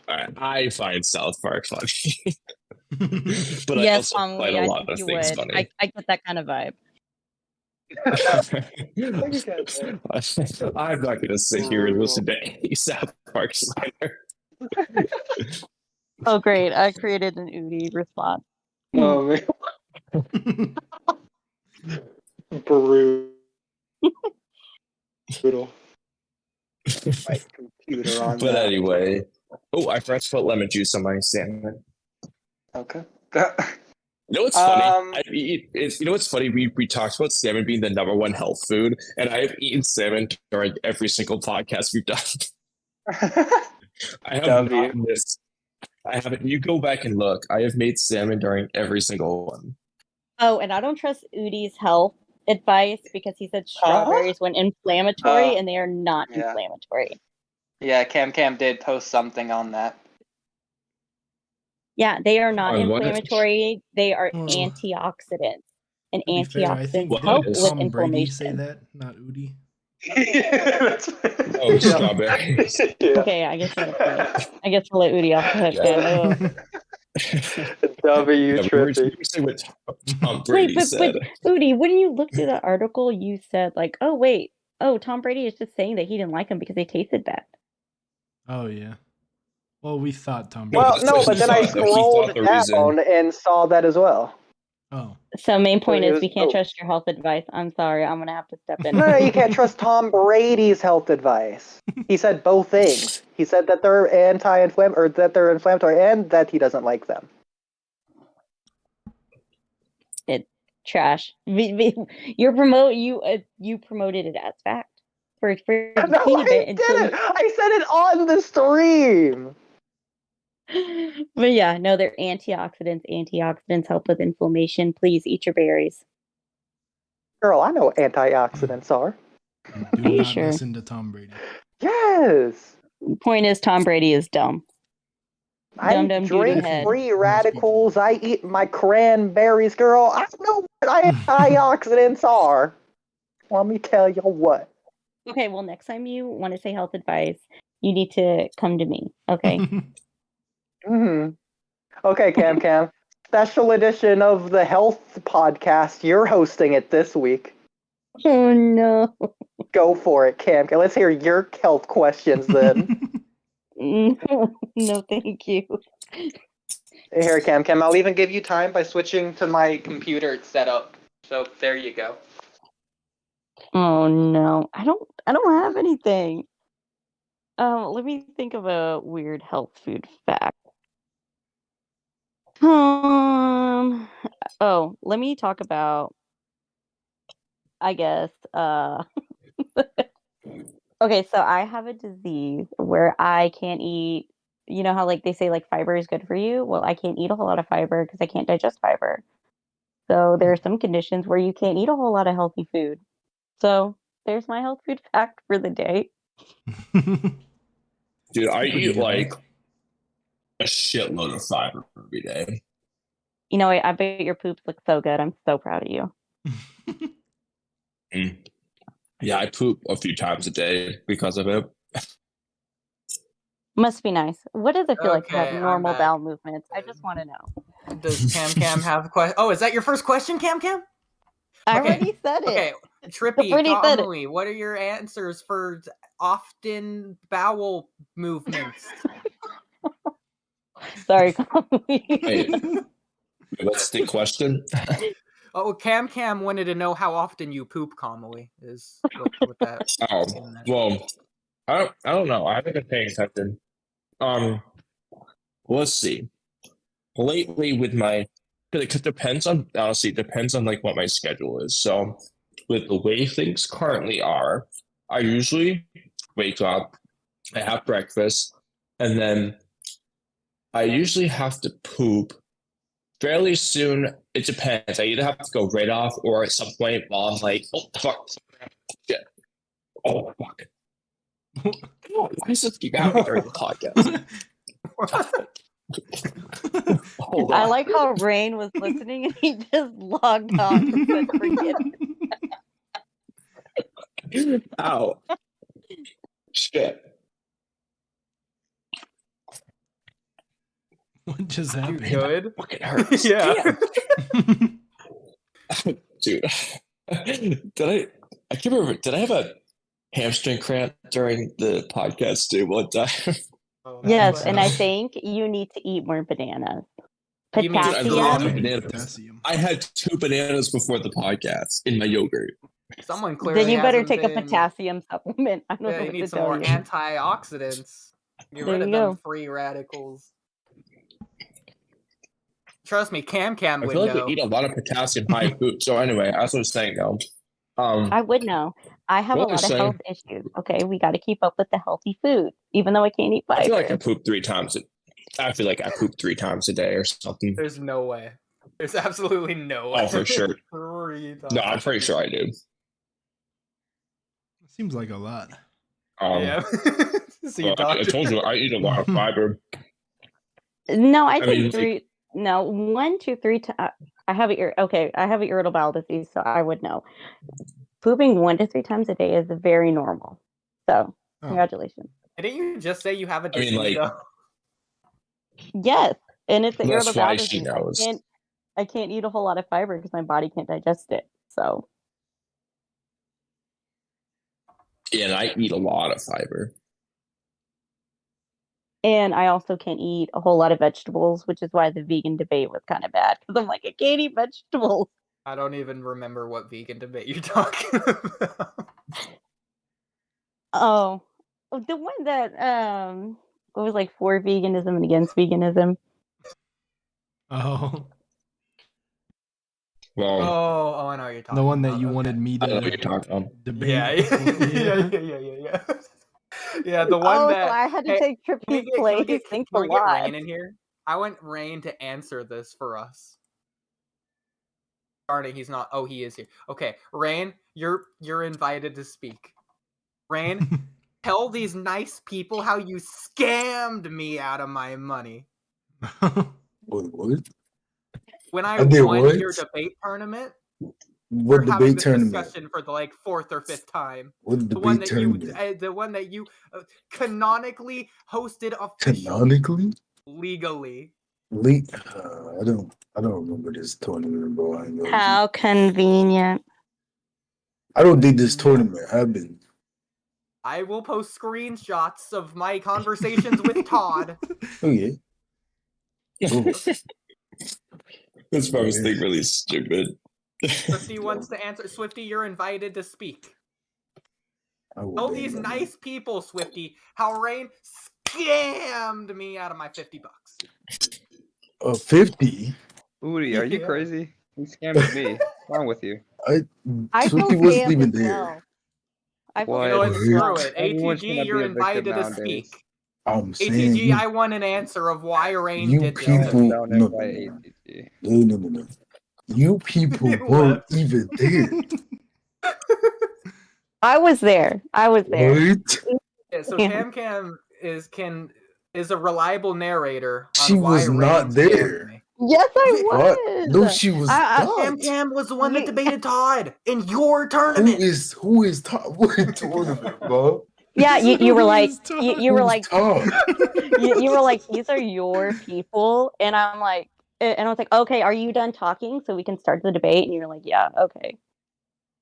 Alright, I find South Park funny. But yes, I also find a lot of things funny. I get that kind of vibe. I'm not gonna sit here and listen to any South Park slander. Oh, great! I created an Oodie response. Oh man. Brutal. My computer on But that. anyway, I forgot to put lemon juice on my salmon. Okay. You know what's funny? You know what's funny? We talked about salmon being the #1 health food, and I have eaten salmon during every single podcast we've done. I have not missed. I haven't. You go back and look. I have made salmon during every single one. Oh, and I don't trust Oodie's health advice because he said strawberries went inflammatory, Oh. and they are not Yeah. inflammatory. Yeah, Camcam did post something on that. Yeah, they are not On what? inflammatory. They are Well, antioxidants, and To be fair, I think antioxidants help didn't with Tom Brady say inflammation. that, not Oodie. Oh, strawberries. Yeah. Okay, I guess you had a point. I guess we'll let Oodie off the hook then. Ugh. W Yeah, Trippy. we were saying what Tom Wait, Brady but said. Oodie, when you looked through the article, you said like, oh wait, Tom Brady is just saying that he didn't like them because they tasted bad. Oh yeah. Well, we thought Tom Brady. Well, that's no, what but he then I thought, though. He scrolled thought the reason. down and saw that as well. Oh. So main point it is was we can't both. trust your health advice. I'm sorry, I'm gonna have to step in. No, you can't trust Tom Brady's health advice. He said both things. He said that they're anti-inflammatory, or that they're inflammatory, and that he doesn't like them. Trash. You promoted it as fact for a No, teeny I bit until. didn't. I said it on the stream. But yeah, no, they're antioxidants. Antioxidants help with inflammation. Please eat your berries. Girl, I know what antioxidants are. Do Are you not sure? listen to Tom Brady. Yes. Point is, Tom Brady is dumb. I Dum-dum drink duty head. free radicals. I eat my cranberries, girl. I know what antioxidants are. Let me tell you what. Okay, well, next time you want to say health advice, you need to come to me. Okay. Okay, Cam. Special edition of the health podcast. You're hosting it this week. Oh no. Go for it, Cam. Let's hear your health questions then. No, thank you. Here, Cam. I'll even give you time by switching to my computer setup. So there you go. Oh no, I don't have anything. Let me think of a weird health food fact. Let me talk about, I guess, okay, so I have a disease where I can't eat, you know how like they say like fiber is good for you? Well, I can't eat a whole lot of fiber because I can't digest fiber. So there are some conditions where you can't eat a whole lot of healthy food. So there's my health food fact for the day. Dude, I Pretty eat good one. like a shitload of fiber every day. You know, I bet your poops look so good. I'm so proud of you. Yeah, I poop a few times a day because of it. Must be nice. What does it feel like to have Okay, I'm normal back. bowel movements? I just want to know. Does Camcam have a question? Oh, is that your first question, Camcam? I Okay, already said it. Okay, Trippy, Already said it. Kamui, what are your answers for often bowel movements? Sorry, Wait, what's the question? Oh, Camcam wanted to know how often you poop, Kamui, is what that. Oh, well, I don't know. I haven't been paying attention. Let's see. Lately, with my, because it depends on, honestly, it depends on like what my schedule is. So, with the way things currently are, I usually wake up, I have breakfast, and then I usually have to poop fairly soon. It depends. I either have to go right off or at some point while I'm like, oh, fuck. Shit. Oh, fuck. Why does this keep happening during the podcast? Hold I on. like how Rayn was listening and he just logged off and said, forget it. Ow. Shit. What just You happened? good? Fucking hurts. Yeah. Damn. Dude. I can't remember. Did I have a hamstring cramp during the podcast too one time? Oh, Yes, that's and what- I think you need to eat more bananas. You mean- Dude, I literally Potassium. had bananas. Potassium. I had 2 bananas before the podcast in my yogurt. Someone clearly Then you better hasn't take a been- potassium supplement. I don't know Yeah, you what need to some tell more you. antioxidants. Get There rid of you them go. free radicals. Trust me, Camcam I would feel like know. we eat a lot of potassium high food. So anyway, as I was saying though, I would know. I have a What was lot of I health issues. Okay, we got to keep up with the healthy food, even though I can't eat I feel like I fiber. poop 3 times. I feel like I poop 3 times a day or something. There's no way. There's absolutely no. Oh, for sure. 3 times. No, I'm pretty sure I do. Seems like a lot. Yeah. So you I told you I eat a lot of fiber. No, I think mean, 3. No, 1, 2, 3 times. I have irritable bowel disease, so I would know. Pooping 1 to 3 times a day is very normal. So, congratulations. Didn't you just say you have a I mean, disease? like, though? Yes, and it's an that's irritable bowel why she disease. knows. I can't eat a whole lot of fiber because my body can't digest it. So, Yeah, and I eat a lot of fiber. and I also can't eat a whole lot of vegetables, which is why the vegan debate was kind of bad. Because I'm like, I can't eat vegetables. I don't even remember what vegan debate you're talking about. Oh, the one that it was like for veganism and against veganism. Oh, Well, Oh, I know what you're talking about. the one that you okay. wanted me I know what you're to talking about. debate. Yeah. Yeah, the one that I had to take Trippy's Can place. we get Thanks a Rayn lot. in here? I want Rayn to answer this for us. Darn it, he's not. Oh, he is here. Okay, Rayn, you're invited to speak. Rayn, tell these nice people how you scammed me out of my money. What? When I did won what? your debate tournament, What we're having debate this tournament? discussion for the 4th or 5th time. What The one debate that you, tournament? the one that you canonically hosted officially, Canonically? legally. I don't remember this tournament, bro. I ain't gonna lie. How convenient. I don't think this tournament happened. I will post screenshots of my conversations with Todd. Okay. This probably thing really stupid. Swifty wants to answer. Swifty, you're invited to speak. Tell these nice people, Swifty, how Rayn scammed me out of my $50. 50? Oodie, are you Yeah. crazy? You scammed me. What's wrong with you? I feel Swifty wasn't scammed even as there. well. I feel What? You know what? scammed as Screw well. it. Everyone's ATG, gonna be you're a victim invited to nowadays. speak. I'm saying ATG, I want an answer of why Rayn you did people- this to me. Don't no, invite no, no. ATG. No. You people You weren't left. even there. I was there. What? Yeah, so Yeah. Camcam is a reliable narrator on She why was Rayn not scammed there. me. Yes, I What? was. No, she was not. Camcam was the one that You- debated Todd in your Who tournament. is what tournament, bro? Yeah, you were like, Who's Todd? you were Who's like, Todd? you were like, these are your people, and I'm like, and I was like, okay, are you done talking so we can start the debate? And you're like, yeah, okay.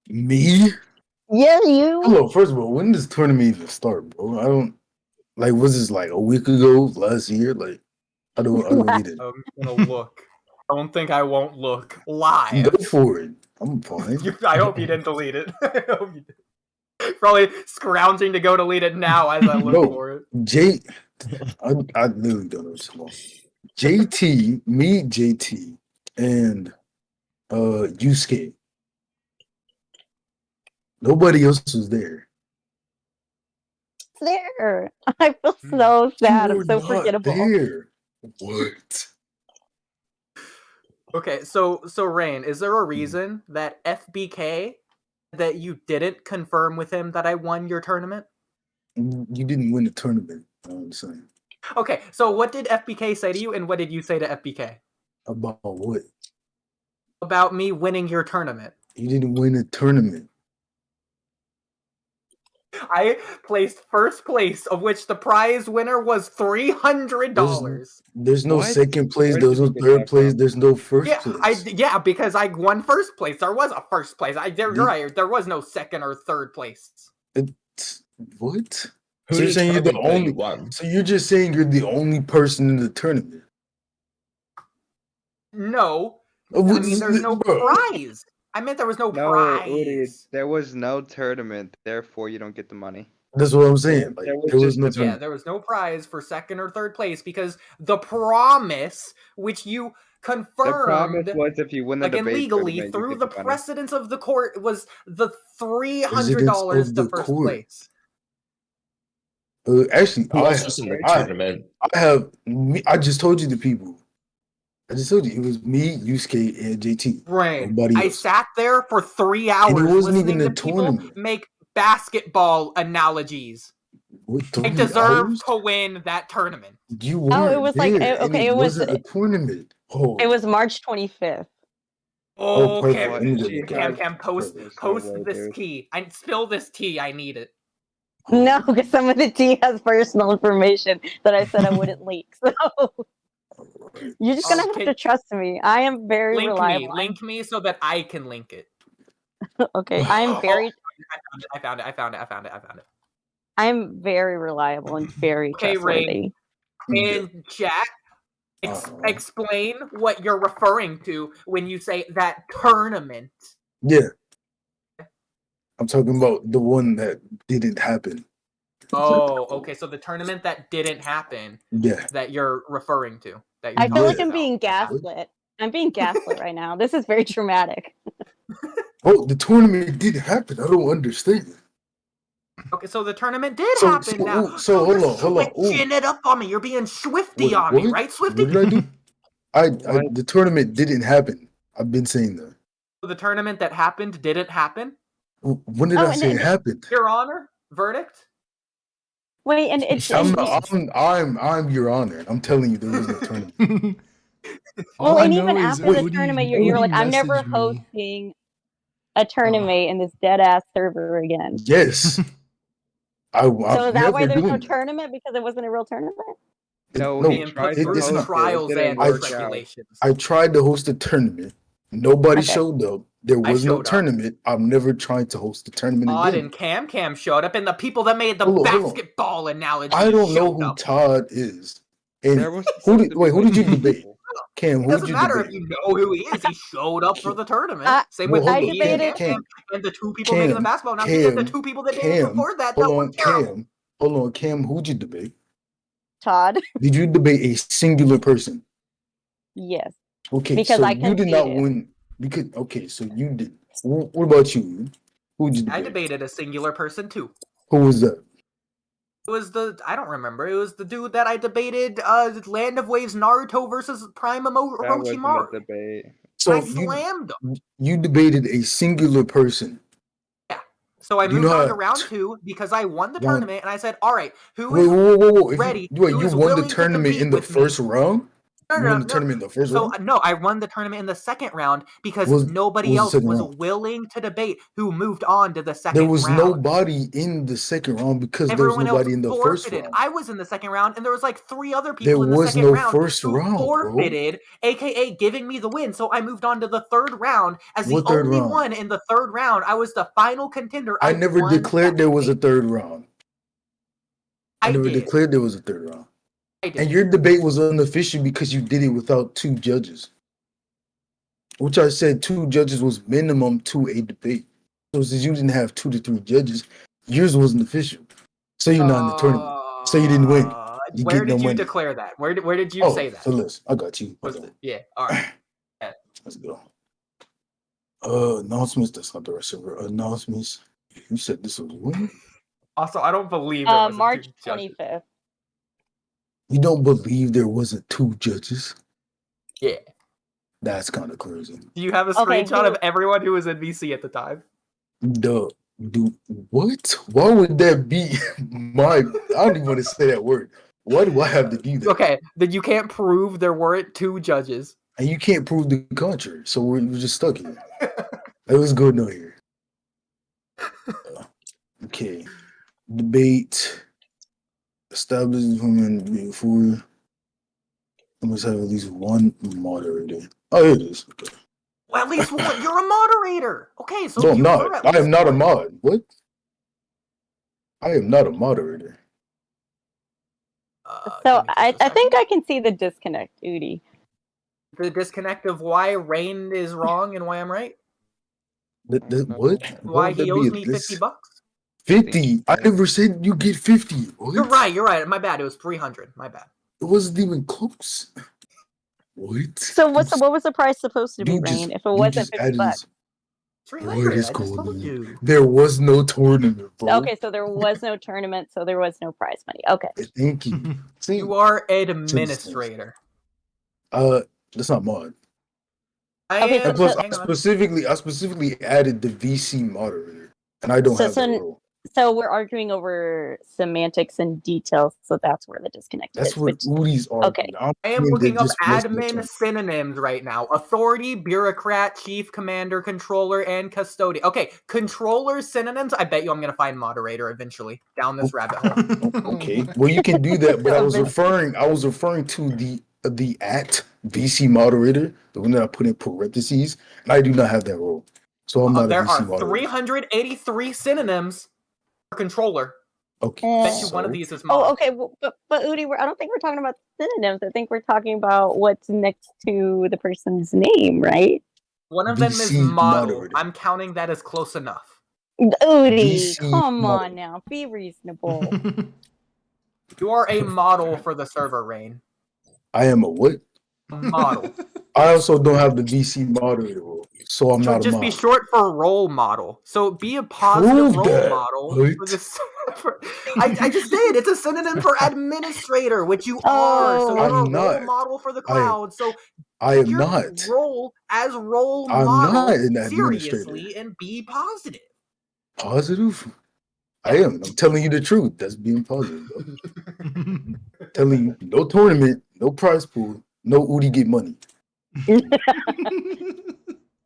Me? Yeah, you. Hello, first of all, when does tournament even start, bro? I don't like. Was this like a week ago, last year? Like, I don't get it. I'm gonna look. I don't think I won't look live. Go for it. I'm fine. I hope you didn't delete it. I hope you did. Probably scrounging to go delete it now as I look No. for it. I literally don't know what's going on. JT, me, JT, and Yusuke. Nobody else was there. There. I feel so sad. You I'm were so not forgettable. there. What? Okay, so Rayn, is there a reason that FBK that you didn't confirm with him that I won your tournament? You didn't win the tournament. I'm saying. Okay, so what did FBK say to you, and what did you say to FBK? About what? About me winning your tournament. You didn't win a tournament. I placed first place, of which the prize winner was $300. There's no What? second place. Where There's did no you get third that place. from? There's no first place. Yeah, because I won first place. There was a first place. You're right. There was no second or third place. What? Who So you're saying you're the determined that you only won? So you're just saying you're the only person in the tournament. No, Oh, I what mean is there's it, no bro? prize. I meant there was no No, prize. Oodie, there was no tournament, therefore you don't get the money. That's what I'm saying. Like There was there was just no a- Yeah, tournament. there was no prize for second or third place because the promise, which you The promise confirmed was if you win the again debate legally tournament, you through get the money. precedence of the court was the $300 Presidents of to the first court. place. Actually, Who else was in the tournament? I just told you the people. I just told you it was me, Yusuke, and JT. Rayn, Nobody I else. sat there for 3 hours And it wasn't listening even to a people tournament. make basketball analogies. What, I 3 deserve hours? to win that tournament. You weren't it was like- there, and okay, it it was- wasn't a tournament. Oh, It was March 25th. Oh, Okay, perfect. Let me go look at it. Cam, post There's no way, this dude. tea. I spill this tea. I need it. No, because some of the tea has personal information that I said I wouldn't leak. So you're just gonna have to trust me. I am very reliable. Link me so that I can link it. Okay, I am very. I found it. I am very reliable and very Okay, trustworthy. In chat, explain what you're referring to when you say that tournament. Yeah. I'm talking about the one that didn't happen. Oh, okay. So the tournament that didn't happen. Yeah. That you're referring to. That you're I feel like talking I'm about. being gaslit. I'm being gaslit right now. This is very traumatic. Oh, the tournament did happen. I don't understand. Okay, so the tournament did happen now. So hold you're on, hold on. switching it up on me. You're being Swifty on me, right, Swifty? What did I do? The tournament didn't happen. I've been saying that. The tournament that happened didn't happen? When did I say it happened? Your Honor, verdict. Wait, and it's. I'm Your Honor. I'm telling you, there was no tournament. Well, and even after the tournament, you're like, I'm never hosting a tournament in this dead ass server again. Yes. So is that why there's no tournament, because it wasn't a real tournament? No, it's not. Trials and tribulations. I tried to host a tournament. Nobody showed up. There was no tournament. I'm never trying to host a tournament Todd again. and Camcam showed up, and the people that made the basketball analogy. I don't know who Todd is. And who did you debate? Cam, who did you debate? It doesn't matter if you know who he is. He showed up for the tournament. Same with me and Cam, and the two people making the basketball analogy, and the two people that did it before that. That were terrible. Hold on, Cam, who'd you debate? Todd. Did you debate a singular person? Yes. Okay, because so I you did not win. So you did. What about you? Who'd you debate? I debated a singular person too. Who was that? It was I don't remember. It was the dude that I debated. Land of Waves Naruto versus Prime Orochimaru. Debate. So I slammed him. You debated a singular person. Yeah. So I moved on to round 2 because I won the tournament, and I said, "All right, who is ready? You won the tournament in the first round? No. I won the tournament in the second round because nobody else was willing to debate who moved on to the second round. There was nobody in the second round because there was nobody in the first round. I was in the second round, and there was like 3 other people in the second round who forfeited, aka giving me the win. So I moved on to the third round as the only one in the third round. I was the final contender. I never declared there was a third round. I never declared there was a third round. And your debate was unofficial because you did it without 2 judges. Which I said 2 judges was minimum to a debate. So since you didn't have 2 to 3 judges, yours wasn't official. So you're not in the tournament. So you didn't win. Where did you declare that? Where did you say that? So listen, I got you. Yeah, all right. Let's go. Announcements, that's not the rest of it. Announcements. You said this was when? Also, I don't believe it was March 25th. You don't believe there wasn't 2 judges? Yeah. That's kind of crazy. Do you have a screenshot of everyone who was in VC at the time? What? Why would that be I don't even want to say that word. Why do I have to do that? Okay, then you can't prove there weren't 2 judges. And you can't prove the contrary, so we're just stuck here. Let's go no here. Okay. Debate. Established women before. I must have at least 1 moderator. Oh, here it is. Okay. Well, at least 1. You're a moderator. Okay, so no, I'm not. I am not a mod. What? I am not a moderator. So I think I can see the disconnect, Oodie. The disconnect of why Rayn is wrong and why I'm right? What? Why he owes me $50? 50? I never said you get 50. What? You're right. My bad. It was 300. My bad. It wasn't even close. What? So what was the price supposed to be, Rayn, if it wasn't $50? 300. What is going on? There was no tournament, bro. Okay, so there was no tournament, so there was no prize money. Okay. Thank you. You are an administrator. That's not mod. Okay, And plus, I specifically added the VC moderator, and I don't have that role. So we're arguing over semantics and details, so that's where the disconnect is. That's what Oodie's arguing. Okay. I am looking up admin synonyms right now. Authority, bureaucrat, chief, commander, controller, and custodian. Okay, controller synonyms. I bet you I'm going to find moderator eventually down this rabbit hole. Okay, well you can do that, but I was referring to the at VC moderator, the one that I put in parentheses, and I do not have that role. So I'm not a VC moderator. There are 383 synonyms for controller. Okay. I bet you one of these is mod. Oh, okay. Well, but Oodie, I don't think we're talking about synonyms. I think we're talking about what's next to the person's name, right? One of them is model. I'm counting that as close enough. Oodie, come on now. Be reasonable. You are a model for the server, Rayn. I am a what? Model. I also don't have the VC moderator role, so I'm not a model. Just be short for role model. So be a positive role model for this. I just did. It's a synonym for administrator, which you are. So you're a role model for the cloud. So I am not. Role as role I'm model not an seriously and be positive. Positive? I am. I'm telling you the truth. That's being positive. Telling you, no tournament, no prize pool, no Oodie get money.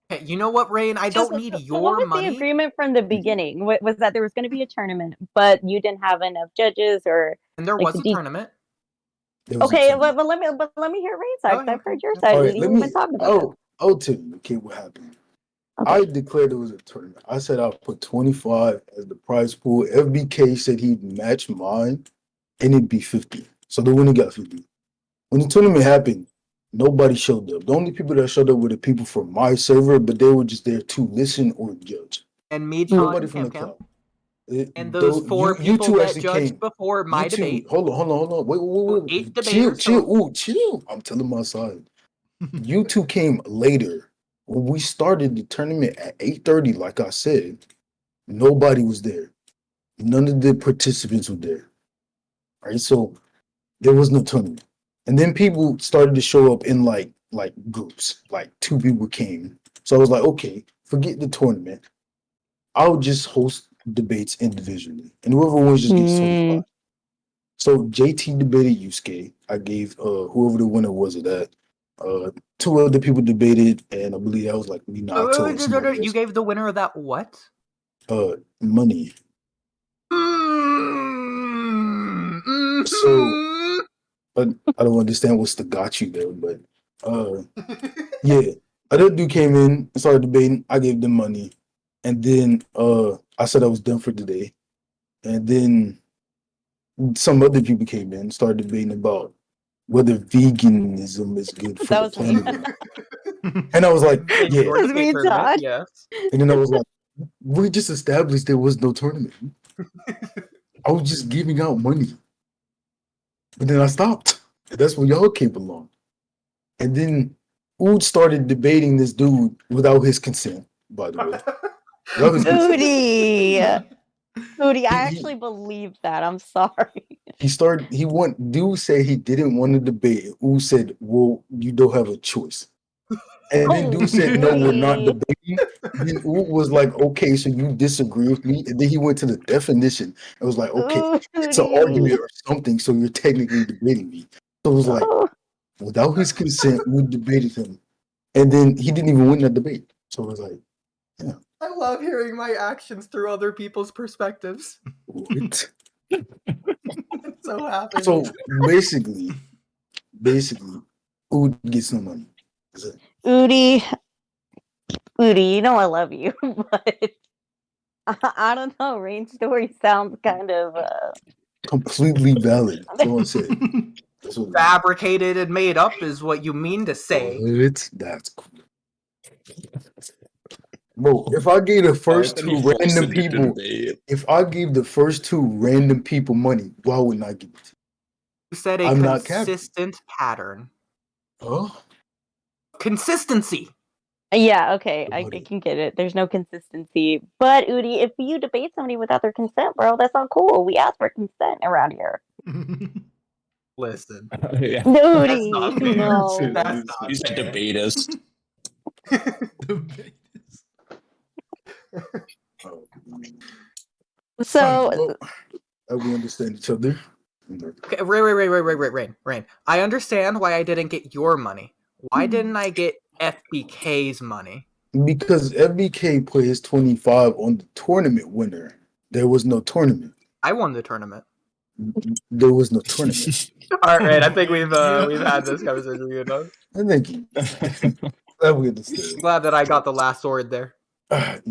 Hey, you know what, Rayn? I don't need your what was money. The agreement from the beginning was that there was going to be a tournament, but you didn't have enough judges, or and there was a tournament. Okay, but let me hear Rayn's side. I've heard your side. Right, You've been talking about. I'll tell you. Okay, what happened? Okay. I declared it was a tournament. I said I'll put 25 as the prize pool. FBK said he'd match mine, and it'd be 50. So the winner got 50. When the tournament happened, nobody showed up. The only people that showed up were the people from my server, but they were just there to listen or judge. And me, nobody from the club. And those four people that judged before my debate. Hold on. Wait. 8 debaters. Chill. I'm telling my side. You two came later. When we started the tournament at 8:30, like I said, nobody was there. None of the participants were there. Right? So there was no tournament. And then people started to show up in like groups. Like 2 people came. So I was like, okay, forget the tournament. I'll just host debates individually. And whoever wins just gets 25. So JT debated Yusuke. I gave whoever the winner was of that. 2 other people debated, and I believe that was like Minato. You gave the winner of that what? Money. So, but I don't understand what's the got you there, but yeah. Another dude came in and started debating. I gave them money, and then I said I was done for today, and then some other people came in and started debating about whether veganism is good for the planet. And I was like, yeah. Yes. And then I was like, we just established there was no tournament. I was just giving out money. But then I stopped. And that's when y'all came along. And then Ood started debating this dude without his consent, by the way. Oodie, I actually believe that. I'm sorry. Dude said he didn't want to debate. Ood said, well, you don't have a choice. And then dude said, no, we're not debating. Then Ood was like, okay, so you disagree with me? And then he went to the definition. It was like, okay, it's an argument or something, so you're technically debating me. So it was like, without his consent, we debated him. And then he didn't even win that debate. So it was like, yeah. I love hearing my actions through other people's perspectives. What? So happy. So basically, Ood gets no money. Oodie, you know I love you, but I don't know. Rayn's story sounds kind of completely valid. That's what I'm saying. Fabricated and made up is what you mean to say. That's cool. Bro, if I gave the first 2 random people, money, why wouldn't I give it to you? You said a consistent pattern. Huh? Consistency. Yeah, okay, I can get it. There's no consistency. But Oodie, if you debate somebody without their consent, bro, that's not cool. We ask for consent around here. Listen. Yeah. Oodie, not me. no. That's not He's a fair. debatist. So we understand each other. Okay, Rayn. I understand why I didn't get your money. Why didn't I get FBK's money? Because FBK put his 25 on the tournament winner. There was no tournament. I won the tournament. There was no tournament. All right, I think we've had this conversation. Thank you. We understand. Glad that I got the last word there. What?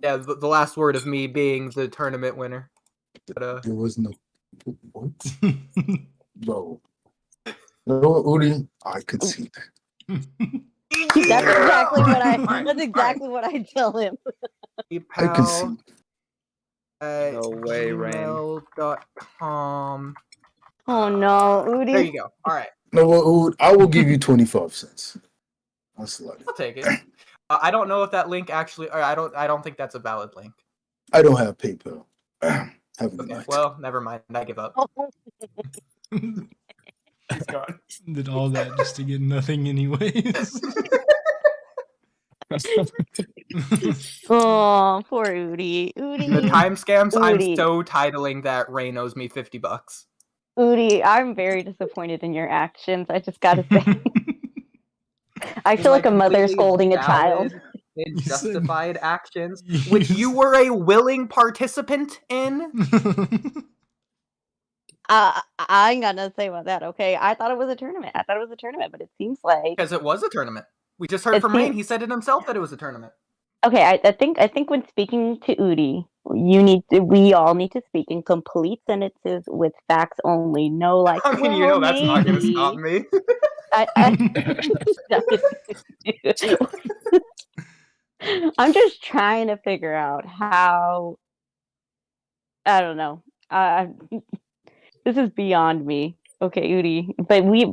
Yeah, the last word of me being the tournament winner. But, There was no what, bro. No, Oodie, I could see that. That's exactly what I tell him. I can see. No way, Rayn. gmail.com. Oh no, Oodie. There you go. All right. No, well, I will give you 25 cents. I'll take it. I don't know if that link actually. Or I don't think that's a valid link. I don't have PayPal. Have a good night. Well, never mind. I give up. He's gone. Did all that just to get nothing, anyways. Oh, poor Oodie. The time scams. I'm so titling that Rayn owes me $50. Oodie, I'm very disappointed in your actions. I just gotta say. I feel like a mother scolding a child. And justified actions, which you were a willing participant in. I ain't got nothing to say about that. Okay, I thought it was a tournament. But it seems like because it was a tournament. We just heard from Rayn. He said it himself that it was a tournament. Okay, I think when speaking to Oodie, we all need to speak in complete sentences with facts only. No, like I mean, well, that's not going to stop me. I'm just trying to figure out how. I don't know. This is beyond me. Okay, Oodie, but we.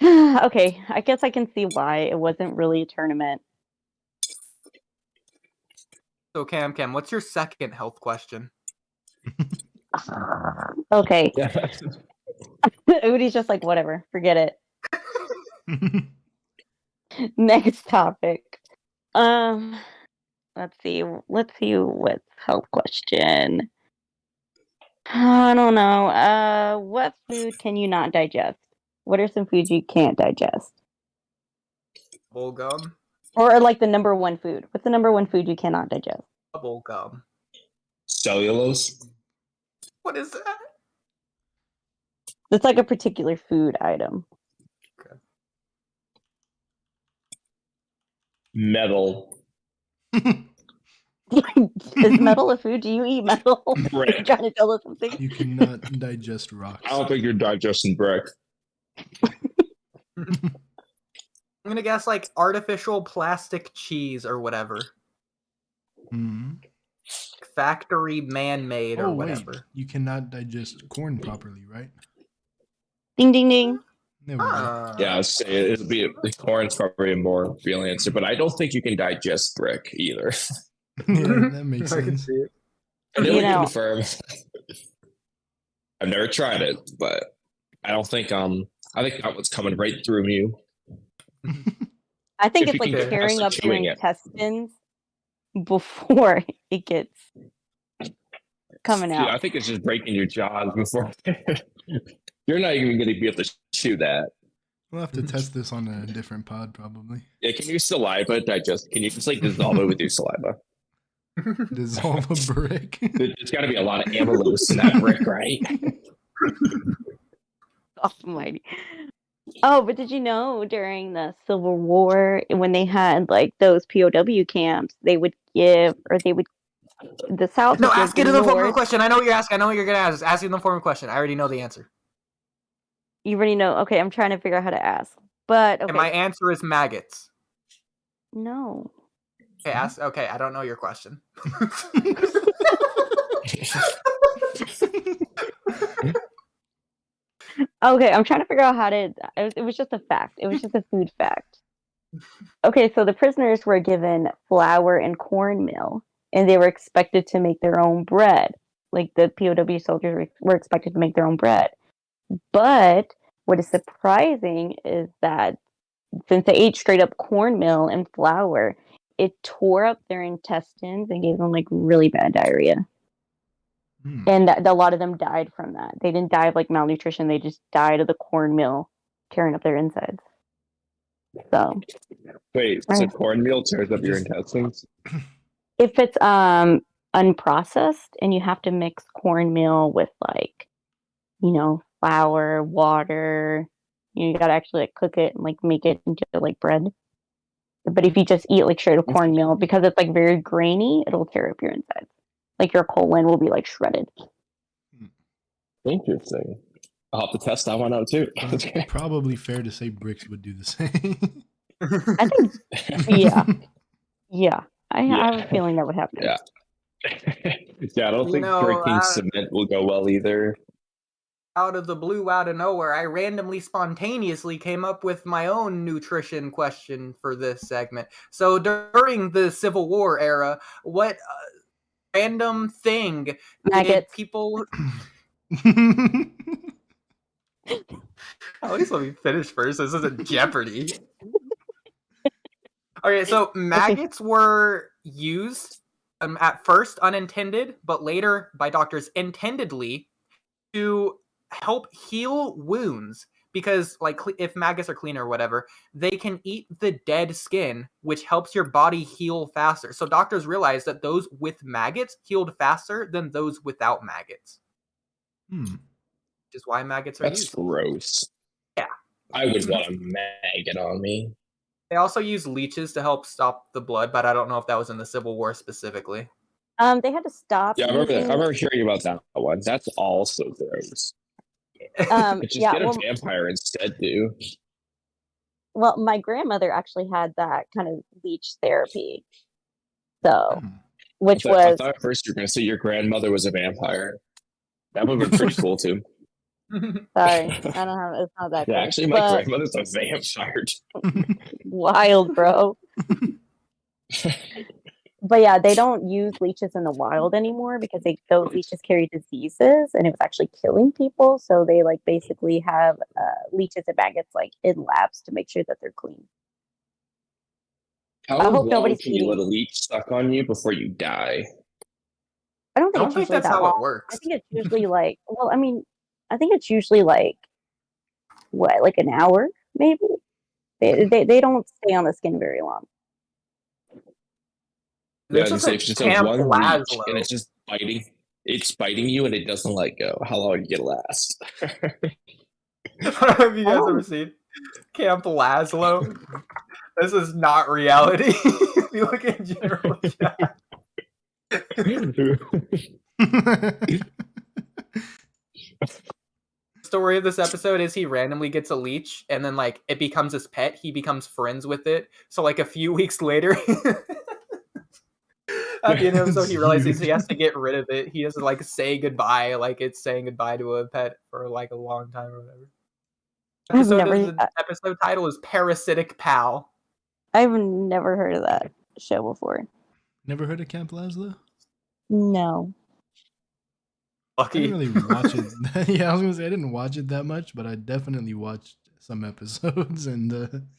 Okay, I guess I can see why it wasn't really a tournament. So, Camcam, what's your second health question? Okay. Oodie's just like, whatever, forget it. Next topic. Let's see what's health question. I don't know. What food can you not digest? What are some foods you can't digest? Bubblegum. Or like the number one food. What's the number one food you cannot digest? Bubblegum. Cellulose. What is that? It's like a particular food item. Okay. Metal. Is metal a food? Do you eat metal? Are you trying to tell us something? You cannot digest rocks. I don't think you're digesting brick. I'm gonna guess like artificial plastic cheese or whatever. Mm-hmm. Factory man-made or whatever. Wait. You cannot digest corn properly, right? Ding ding ding. There we go. Yeah, it'll be the corn's probably a more real answer, but I don't think you can digest brick either. Yeah, that makes I can sense. see it. I nearly confirm. I've never tried it, but I don't think I think that one's coming right through you. I think it's like tearing up your intestines before it gets coming out. I think it's just breaking your jaws before. You're not even going to be able to chew that. We'll have to test this on a different pod, probably. Yeah, can you saliva digest? Can you just like dissolve it with your saliva? Dissolve a brick. There's got to be a lot of amylose in that brick, right? Almighty. Oh, but did you know during the Civil War, when they had like those POW camps, the South. No, ask it in the form of a question. I know what you're asking. I know what you're gonna ask. Ask it in the form of a question. I already know the answer. You already know. Okay, I'm trying to figure out how to ask. But okay. And my answer is maggots. No. Okay, ask. Okay, I don't know your question. Okay, I'm trying to figure out how to. It was just a fact. It was just a food fact. Okay, so the prisoners were given flour and cornmeal, and they were expected to make their own bread. like the POW soldiers were expected to make their own bread. But what is surprising is that since they ate straight up cornmeal and flour, it tore up their intestines and gave them like really bad diarrhea. And a lot of them died from that. They didn't die of like malnutrition. They just died of the cornmeal tearing up their insides. So wait, so cornmeal tears up your intestines? If it's unprocessed and you have to mix cornmeal with like, flour, water, you gotta actually like cook it and like make it into like bread. But if you just eat like straight up cornmeal, because it's like very grainy, it'll tear up your insides. Like your colon will be like shredded. Interesting. I'll have to test that one out too. Probably fair to say bricks would do the same. I think, yeah. I have a feeling that would happen. Yeah. Yeah, I don't think drinking cement will go well either. Out of the blue, out of nowhere, I randomly, spontaneously came up with my own nutrition question for this segment. So during the Civil War era, what random thing did people... At least let me finish first. This isn't Jeopardy. Okay, so maggots were used at first unintended, but later by doctors intendedly to help heal wounds. Because like if maggots are clean or whatever, they can eat the dead skin, which helps your body heal faster. So doctors realized that those with maggots healed faster than those without maggots. Which is why maggots are used. That's gross. Yeah. I would want a maggot on me. They also use leeches to help stop the blood, but I don't know if that was in the Civil War specifically. They had to stop. Yeah, I remember hearing about that one. That's also gross. Just get a vampire instead, dude. Well, my grandmother actually had that kind of leech therapy. So, I thought at first you were going to say your grandmother was a vampire. That would have been pretty cool too. Sorry, I don't have. It's not that. Yeah, actually, my grandmother's a vampire. Wild, bro. But yeah, they don't use leeches in the wild anymore because those leeches carry diseases, and it was actually killing people. So they like basically have leeches and maggots like in labs to make sure that they're clean. How long can you let a leech stuck on you before you die? I don't think that's how it works. I think it's usually like, I think it's usually like like an hour, maybe. They don't stay on the skin very long. Yeah, it's just a one leech, and it's just biting. It's biting you, and it doesn't let go. How long are you gonna last? Have you guys ever seen Camp Lazlo? This is not reality. If you look at general chat. Story of this episode is he randomly gets a leech and then like it becomes his pet. He becomes friends with it. So like a few weeks later, at the end of the episode, he realizes he has to get rid of it. He has to like say goodbye, like it's saying goodbye to a pet for like a long time or whatever. The episode title is Parasitic Pal. I've never heard of that show before. Never heard of Camp Lazlo? No. Lucky. I didn't really watch it. Yeah, I was gonna say I didn't watch it that much, but I definitely watched some episodes and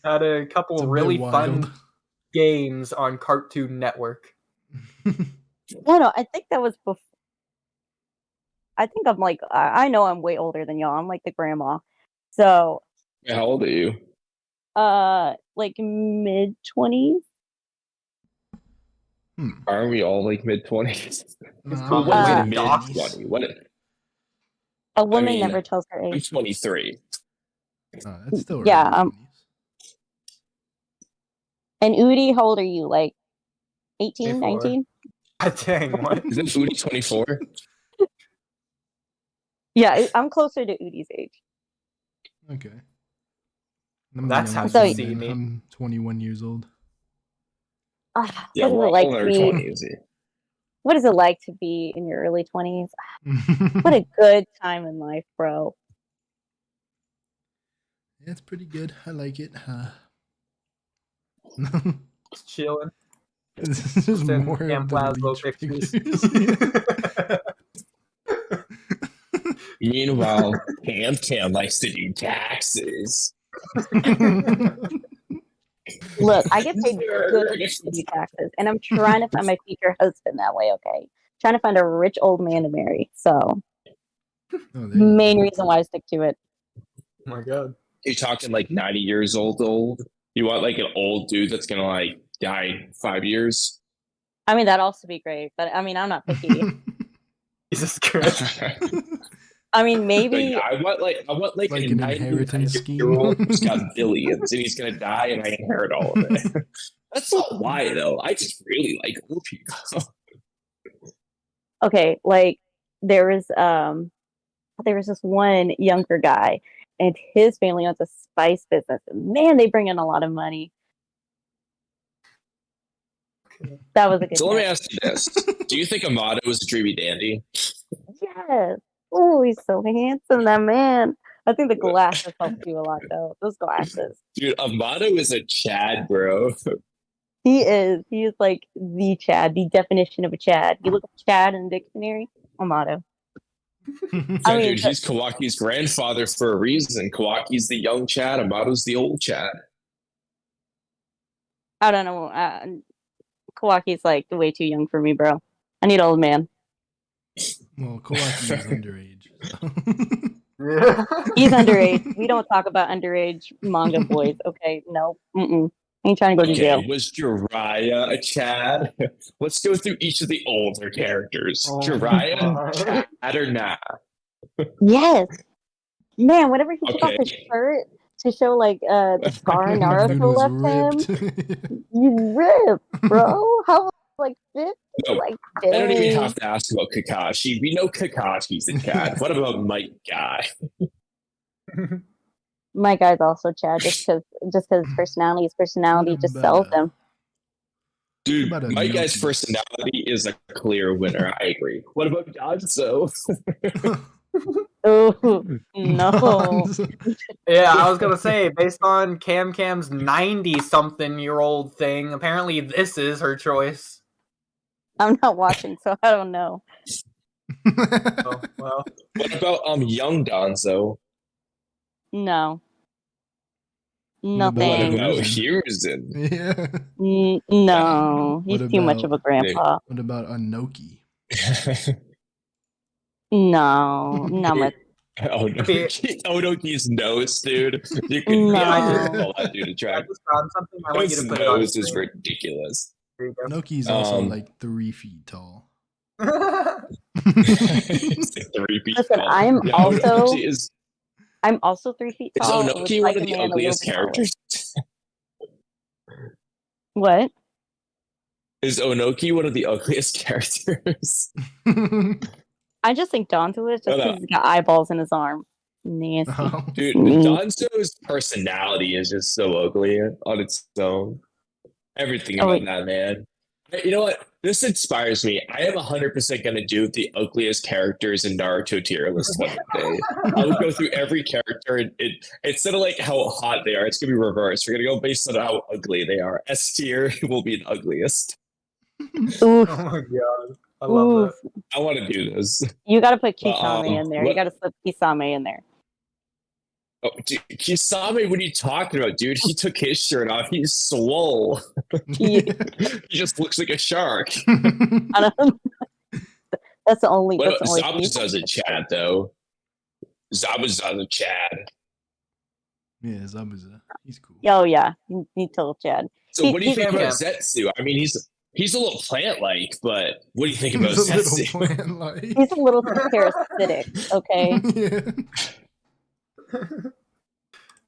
had a couple of really fun games on Cartoon Network. No, I think that was before. I think I'm like I know I'm way older than y'all. I'm like the grandma. So. How old are you? Like mid-20s. Aren't we all like mid-20s? Mid-20s. A woman never tells her age. I'm 23. Oh, that's still yeah. And Oodie, how old are you? Like 18, 19? Dang, what? Isn't Oodie 24? Yeah, I'm closer to Oodie's age. Okay. That's how you see me. I'm 21 years old. Yeah, we're all in our 20s. What is it like to be in your early 20s? What a good time in life, bro. Yeah, it's pretty good. I like it. Just chilling. This is more Camp Lazlo pictures. Meanwhile, Camcam likes to do taxes. Look, I get paid good to do taxes, and I'm trying to find my future husband that way. Okay, trying to find a rich old man to marry. So, main reason why I stick to it. Oh my god. You're talking like 90 years old. You want like an old dude that's gonna like die in 5 years? I mean, that'd also be great, but I mean, I'm not picky. Jesus Christ. I mean, maybe I want like Like an inheritance scheme. Who's got billions and he's gonna die and I inherit all of it. That's not why though. I just really like old people. okay, like there was this one younger guy, and his family owns a spice business. And man, they bring in a lot of money. That was a good. So let me ask you this: do you think Amato is a dreamy dandy? Yes. Oh, he's so handsome, that man. I think the glasses help you a lot, though. Those glasses. Dude, Amato is a Chad, bro. He is. He is like the Chad, the definition of a Chad. You look up Chad in the dictionary, Amato. I mean, dude, he's Kawaki's grandfather for a reason. Kawaki's the young Chad, Amato's the old Chad. I don't know. Kawaki's like way too young for me, bro. I need an old man. Well, Kawaki is underage. He's underage. We don't talk about underage manga boys. Okay, no. Ain't trying to go to jail. Was Jiraiya a Chad? Let's go through each of the older characters. Jiraiya, Chad or nah? Yes. Man, whenever he took off his shirt to show like the scar Naruto left him, you ripped, bro. How like 50? No, like I don't even have to ask about Kakashi. We know Kakashi's a Chad. What about Mike Guy? My guy's also Chad, just because his personality just sells him. Dude, my guy's personality is a clear winner. I agree. What about Danzo? Oh no! Yeah, I was gonna say, based on Camcam's 90-something-year-old thing, apparently this is her choice. I'm not watching, so I don't know. Oh, well. What about young Danzo? No. Nothing. What about Hiruzen? Yeah. No, he's too much of a grandpa. What about Anoki? No, not much. Onoki's nose, dude. You can call that dude attractive. His nose is ridiculous. Anoki's also like 3 feet tall. He's like 3 feet Listen, tall. I'm also 3 feet tall. Is Onoki one of the ugliest characters? What? Is Onoki one of the ugliest characters? I just think Danzo is just because he's got eyeballs in his arm. Nasty. Oh. Dude, Danzo's personality is just so ugly on its own. Everything about that man. You know what? This inspires me. I am 100% going to do the ugliest characters in Naruto tier list one day. I will go through every character. And instead of like how hot they are, it's going to be reversed. We're going to go based on how ugly they are. S tier will be the ugliest. Oof. Oh my god. I love that. I want to do this. You got to put Kisame in there. You got to slip Kisame in there. Oh, dude, Kisame, what are you talking about, dude? He took his shirt off. He's swole. He just looks like a shark. That's the only. Zabuza's a Chad, though. Zabuza's a Chad. Yeah, Zabuza. He's cool. Oh yeah, he told Chad. So what do you think about Zetsu? I mean, he's a little plant-like, but what do you think about Zetsu? He's a little parasitic, okay? Yeah.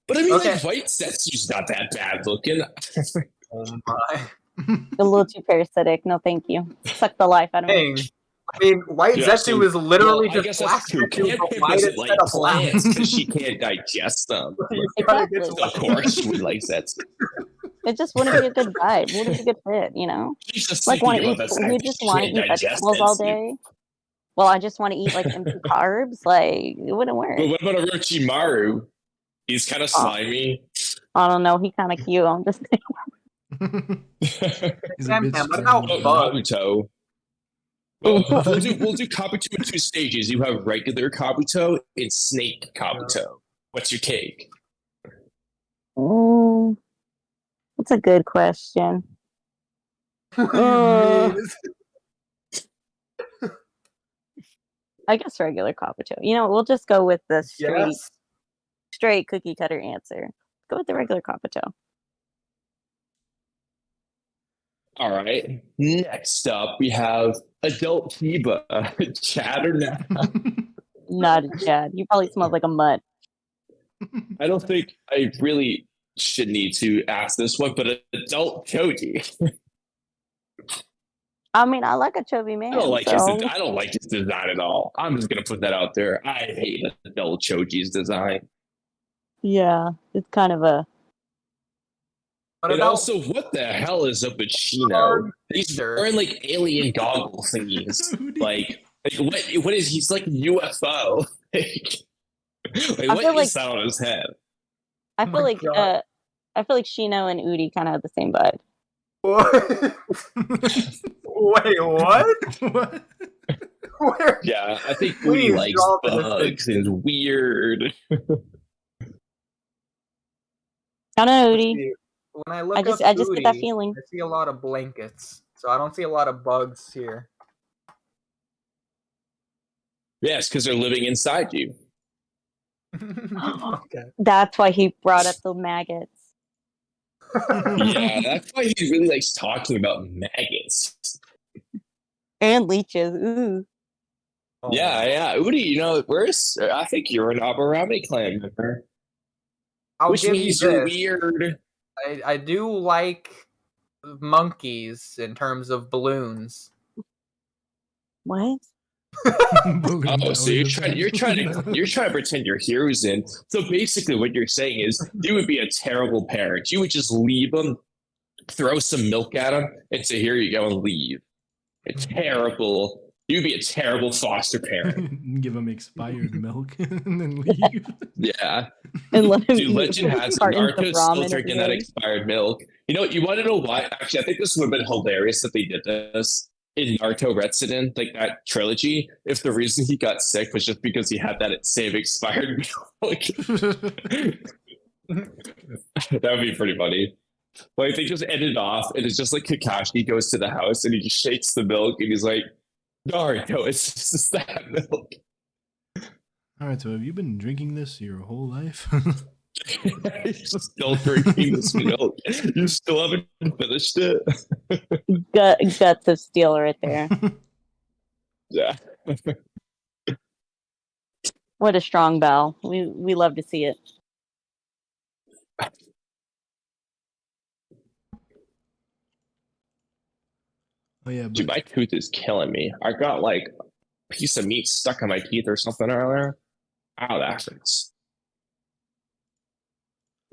But I mean, like, white Zetsu's not that bad looking. Oh my. A little too parasitic. No, thank you. Suck the life out of me. I mean, white Zetsu is literally just black. Camcam doesn't like plants because she can't digest them. Exactly. Of course, she would like Zetsu. It just wouldn't be a good vibe. Wouldn't be a good fit, you know? Like, you just want to eat vegetables all day? Well, I just want to eat, like, empty carbs? Like, it wouldn't work. But what about Orochimaru? He's kind of slimy. I don't know. He's kind of cute. I'm just He's a bit what about Naruto? Well, we'll do Kabuto in 2 stages. You have regular Kabuto and snake Kabuto. What's your take? That's a good question. I guess regular Kabuto. We'll just go with the straight cookie cutter answer. Go with the regular Kabuto. All right. Next up, we have adult Kiba. Chad or not? Not a Chad. You probably smell like a mutt. I don't think I really should need to ask this one, but adult Choji. I mean, I like a chubby man. I don't like his design at all. I'm just gonna put that out there. I hate adult Choji's design. Yeah, it's kind of a. And also, what the hell is up with Shino? He's wearing like alien goggle thingies. like what is he's like UFO? What is that on his head? I feel like Shino and Oodie kind of have the same vibe. What? Wait, what? Where? Yeah, I think Oodie likes bugs and is weird. I don't know, Oodie. When I look I just Oodie, get that feeling. I see a lot of blankets, so I don't see a lot of bugs here. Yes, because they're living inside you. Okay. That's why he brought up the maggots. Yeah, that's why he really likes talking about maggots. And leeches. Ooh. Oh. Yeah. Oodie, I think you're an Aburame clan member. Which means you're weird. I do like monkeys in terms of balloons. What? So you're trying to pretend you're Hiruzen. So basically what you're saying is you would be a terrible parent. You would just leave them, throw some milk at them, and say, here you go, and leave. You'd be a terrible foster parent. Give them expired milk and then leave. Yeah. And let him Legend has Naruto's still drinking that expired milk. You want to know why? Actually, I think this would have been hilarious if they did this in Naruto Retsuden, like that trilogy, if the reason he got sick was just because he had that same expired milk. That would be pretty funny. But I think just ended off, and it's just like Kakashi goes to the house and he just shakes the milk and he's like, Naruto, it's just that milk. All right, so have you been drinking this your whole life? He's just still drinking this milk. You still haven't finished it? Guts of steel right there. Yeah. What a strong bell. We love to see it. Oh yeah, Dude, my tooth is killing me. I got like a piece of meat stuck in my teeth or something earlier. Ow, that hurts.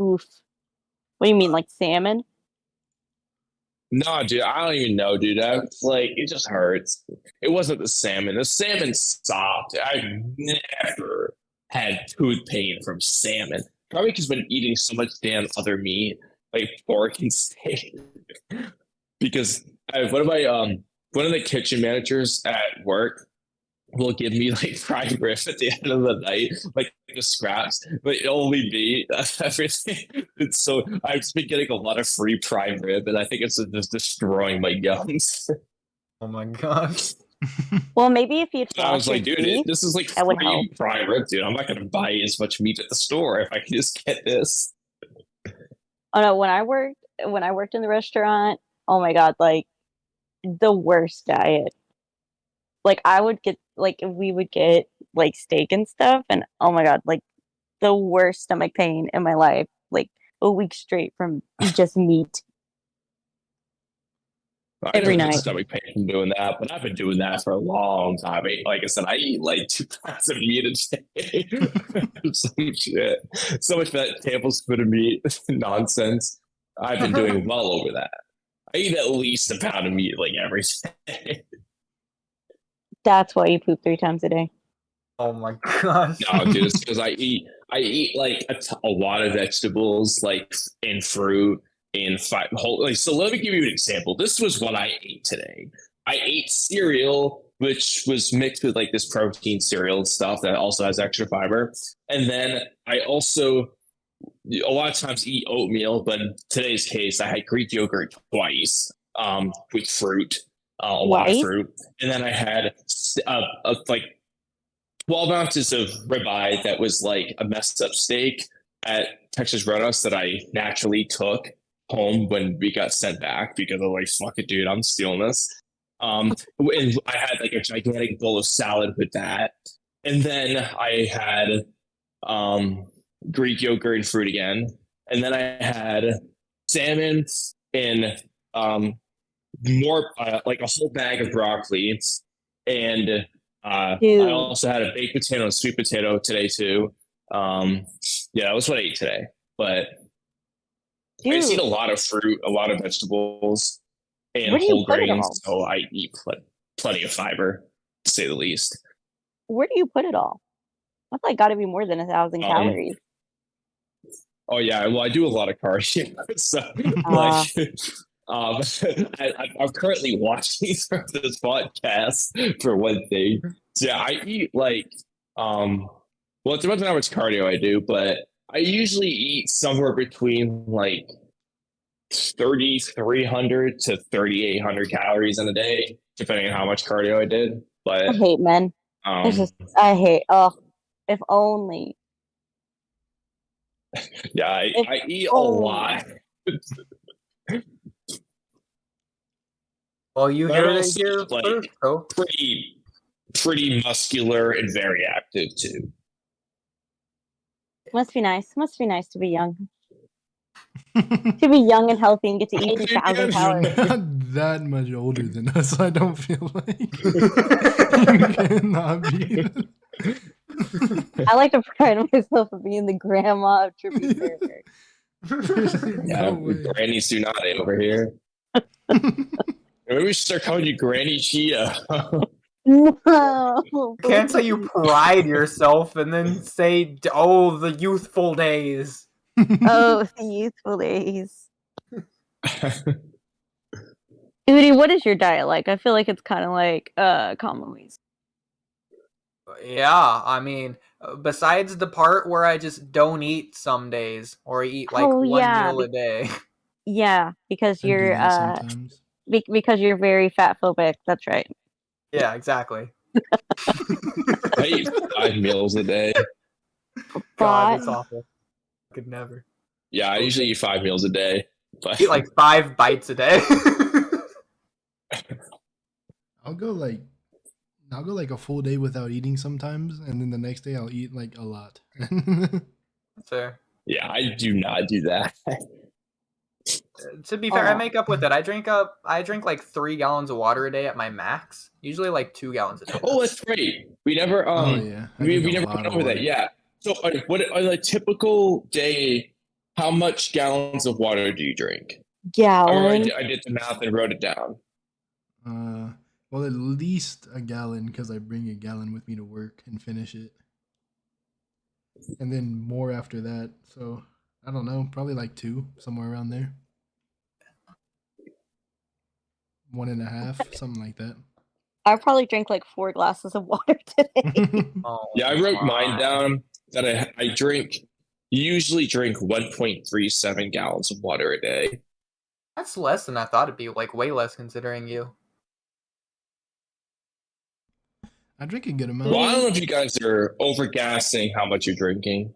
Oof. What do you mean, like salmon? No, dude, I don't even know, dude. It just hurts. It wasn't the salmon. The salmon's soft. I've never had tooth pain from salmon. Probably because I've been eating so much damn other meat, like pork and steak. Because one of the kitchen managers at work will give me like fried rib at the end of the night, like the scraps, but it only be everything. So I've just been getting a lot of free prime rib, and I think it's just destroying my gums. Oh my gosh. Well, maybe if you. I was like, dude, this is like free prime rib, dude. I'm not gonna buy as much meat at the store if I can just get this. Oh no! When I worked in the restaurant, oh my god, like the worst diet. Like we would get like steak and stuff, and oh my god, like the worst stomach pain in my life, like a week straight from just meat. Every night. Stomach pain from doing that, but I've been doing that for a long time. Like I said, I eat like 2 pounds of meat a day. So much for that tablespoon of meat nonsense. I've been doing well over that. I eat at least a pound of meat like every day. That's why you poop 3 times a day. Oh my gosh. No, dude, it's because I eat like a lot of vegetables, like and fruit and so let me give you an example. This was what I ate today. I ate cereal which was mixed with like this protein cereal stuff that also has extra fiber. And then I also a lot of times eat oatmeal, but in today's case, I had Greek yogurt twice with fruit, a lot of fruit. And then I had like 12 ounces of ribeye that was like a messed up steak at Texas Roadhouse that I naturally took home when we got sent back because I'm like, fuck it, dude, I'm stealing this. And I had like a gigantic bowl of salad with that. And then I had Greek yogurt and fruit again. And then I had salmon and more like a whole bag of broccoli. And I also had a baked potato and sweet potato today too. Yeah, that was what I ate today. But I just eat a lot of fruit, a lot of vegetables, and whole grains. So I eat plenty of fiber, to say the least. Where do you put it all? That's like got to be more than 1,000 calories. Oh yeah, well I do a lot of cardio, so I'm currently watching from this podcast for one thing. So yeah, I eat like well, it depends on how much cardio I do, but I usually eat somewhere between like 3,300 to 3,800 calories in a day, depending on how much cardio I did. But I hate men. I hate. Oh, if only. Yeah, I eat a lot. Well, you heard it here like, first, bro. Pretty muscular and very active too. Must be nice. Must be nice to be young. To be young and healthy and get to eat 2,000 calories. You're not that much older than us. I don't feel like you cannot be. I like to pride myself for being the grandma of Trippy character. Yeah, Granny Tsunade over here. Maybe we should start calling you Granny Chia. No. Can't say you pride yourself and then say, "Oh, the youthful days." Oh, the youthful days. Oodie, what is your diet like? I feel like it's kind of like Kamui's. Yeah, I mean, besides the part where I just don't eat some days, or I eat like one meal a day. Yeah, because you're because you're very fat phobic. That's right. Yeah, exactly. I eat 5 meals a day. God, that's awful. I could never. Yeah, I usually eat 5 meals a day. But eat like 5 bites a day. I'll go like a full day without eating sometimes, and then the next day I'll eat like a lot. Fair. Yeah, I do not do that. To be fair, I make up with it. I drink like 3 gallons of water a day at my max. Usually like 2 gallons a day. Oh, that's great. We never we never went over that. Yeah. So what on a typical day, how much gallons of water do you drink? Gallon. I did the math and wrote it down. Well, at least a gallon, because I bring a gallon with me to work and finish it. And then more after that. So, I don't know, probably like 2, somewhere around there. 1.5, something like that. I probably drank like 4 glasses of water today. Yeah, I wrote mine down that I usually drink 1.37 gallons of water a day. That's less than I thought it'd be, like way less considering you. I drink a good amount. Well, I don't know if you guys are overgassing how much you're drinking.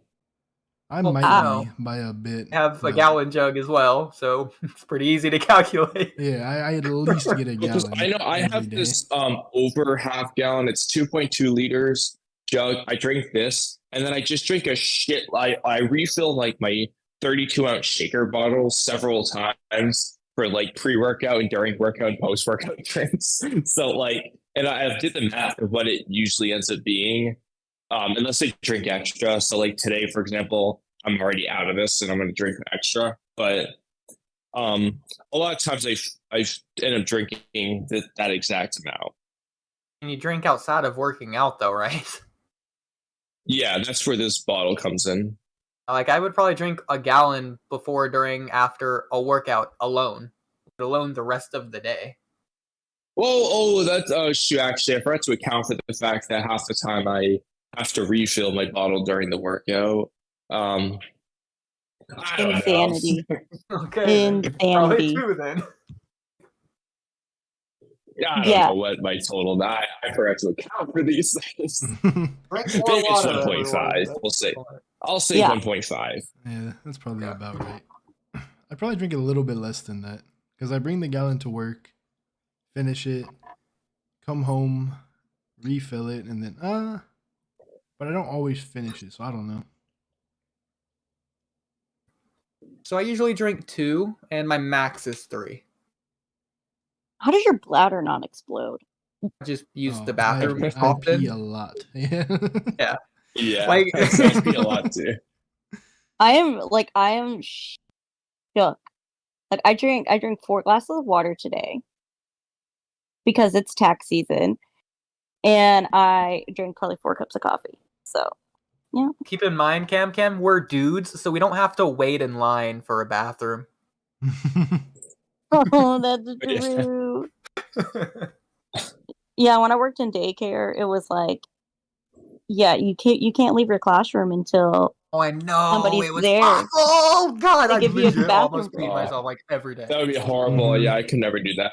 I might be by a bit. I have a gallon jug as well, so it's pretty easy to calculate. Yeah, I at least get a gallon. I know I have this over half gallon. It's 2.2 liters jug. I drink this, and then I just drink a shit. I refill like my 32-ounce shaker bottle several times for like pre-workout and during workout and post-workout drinks. So like, and I did the math of what it usually ends up being. Unless I drink extra. So like today, for example, I'm already out of this and I'm going to drink extra. But a lot of times I end up drinking that exact amount. And you drink outside of working out though, right? Yeah, that's where this bottle comes in. Like I would probably drink a gallon before, during, after a workout alone, let alone the rest of the day. That's shoot. Actually, I forgot to account for the fact that half the time I have to refill my bottle during the workout. I don't Insanity. Okay. Probably Insanity. 2 then. I don't know what my total. I forgot to account for these things. Drink more Maybe it's water, 1.5. everyone. We'll see. I'll say Yeah. 1.5. Yeah, that's probably about right. I'd probably drink a little bit less than that because I bring the gallon to work, finish it, come home, refill it, and then but I don't always finish it, so I don't know. So I usually drink 2, and my max is 3. How does your bladder not explode? I just use the bathroom I often. pee a lot. Yeah. Yeah, Like I pee a lot too. I am shook. Like I drank 4 glasses of water today because it's tax season, and I drank probably 4 cups of coffee. So, yeah. Keep in mind, Camcam, we're dudes, so we don't have to wait in line for a bathroom. Oh, that's true. Yeah, when I worked in daycare, it was like, yeah, you can't leave your classroom until I know somebody's it was there. Oh God, I give you a legit bathroom almost peed break. myself like every day. That would be horrible. Yeah, I could never do that.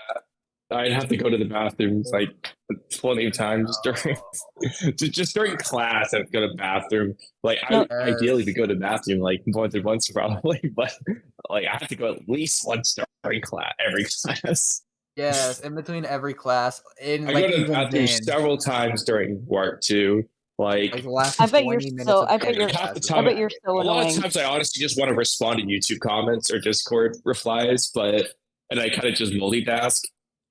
I'd have to go to the bathrooms like plenty of times during just during class. I'd go to the bathroom. Like I ideally to go to the bathroom like once probably, but like I have to go at least once during class every class. Yes, in between every class. I go to the bathroom several times during work too. Like the last I bet you're 20 minutes so. of I bet you're. half the I time, bet you're so a lot annoying. of times I honestly just want to respond to YouTube comments or Discord replies, and I kind of just multitask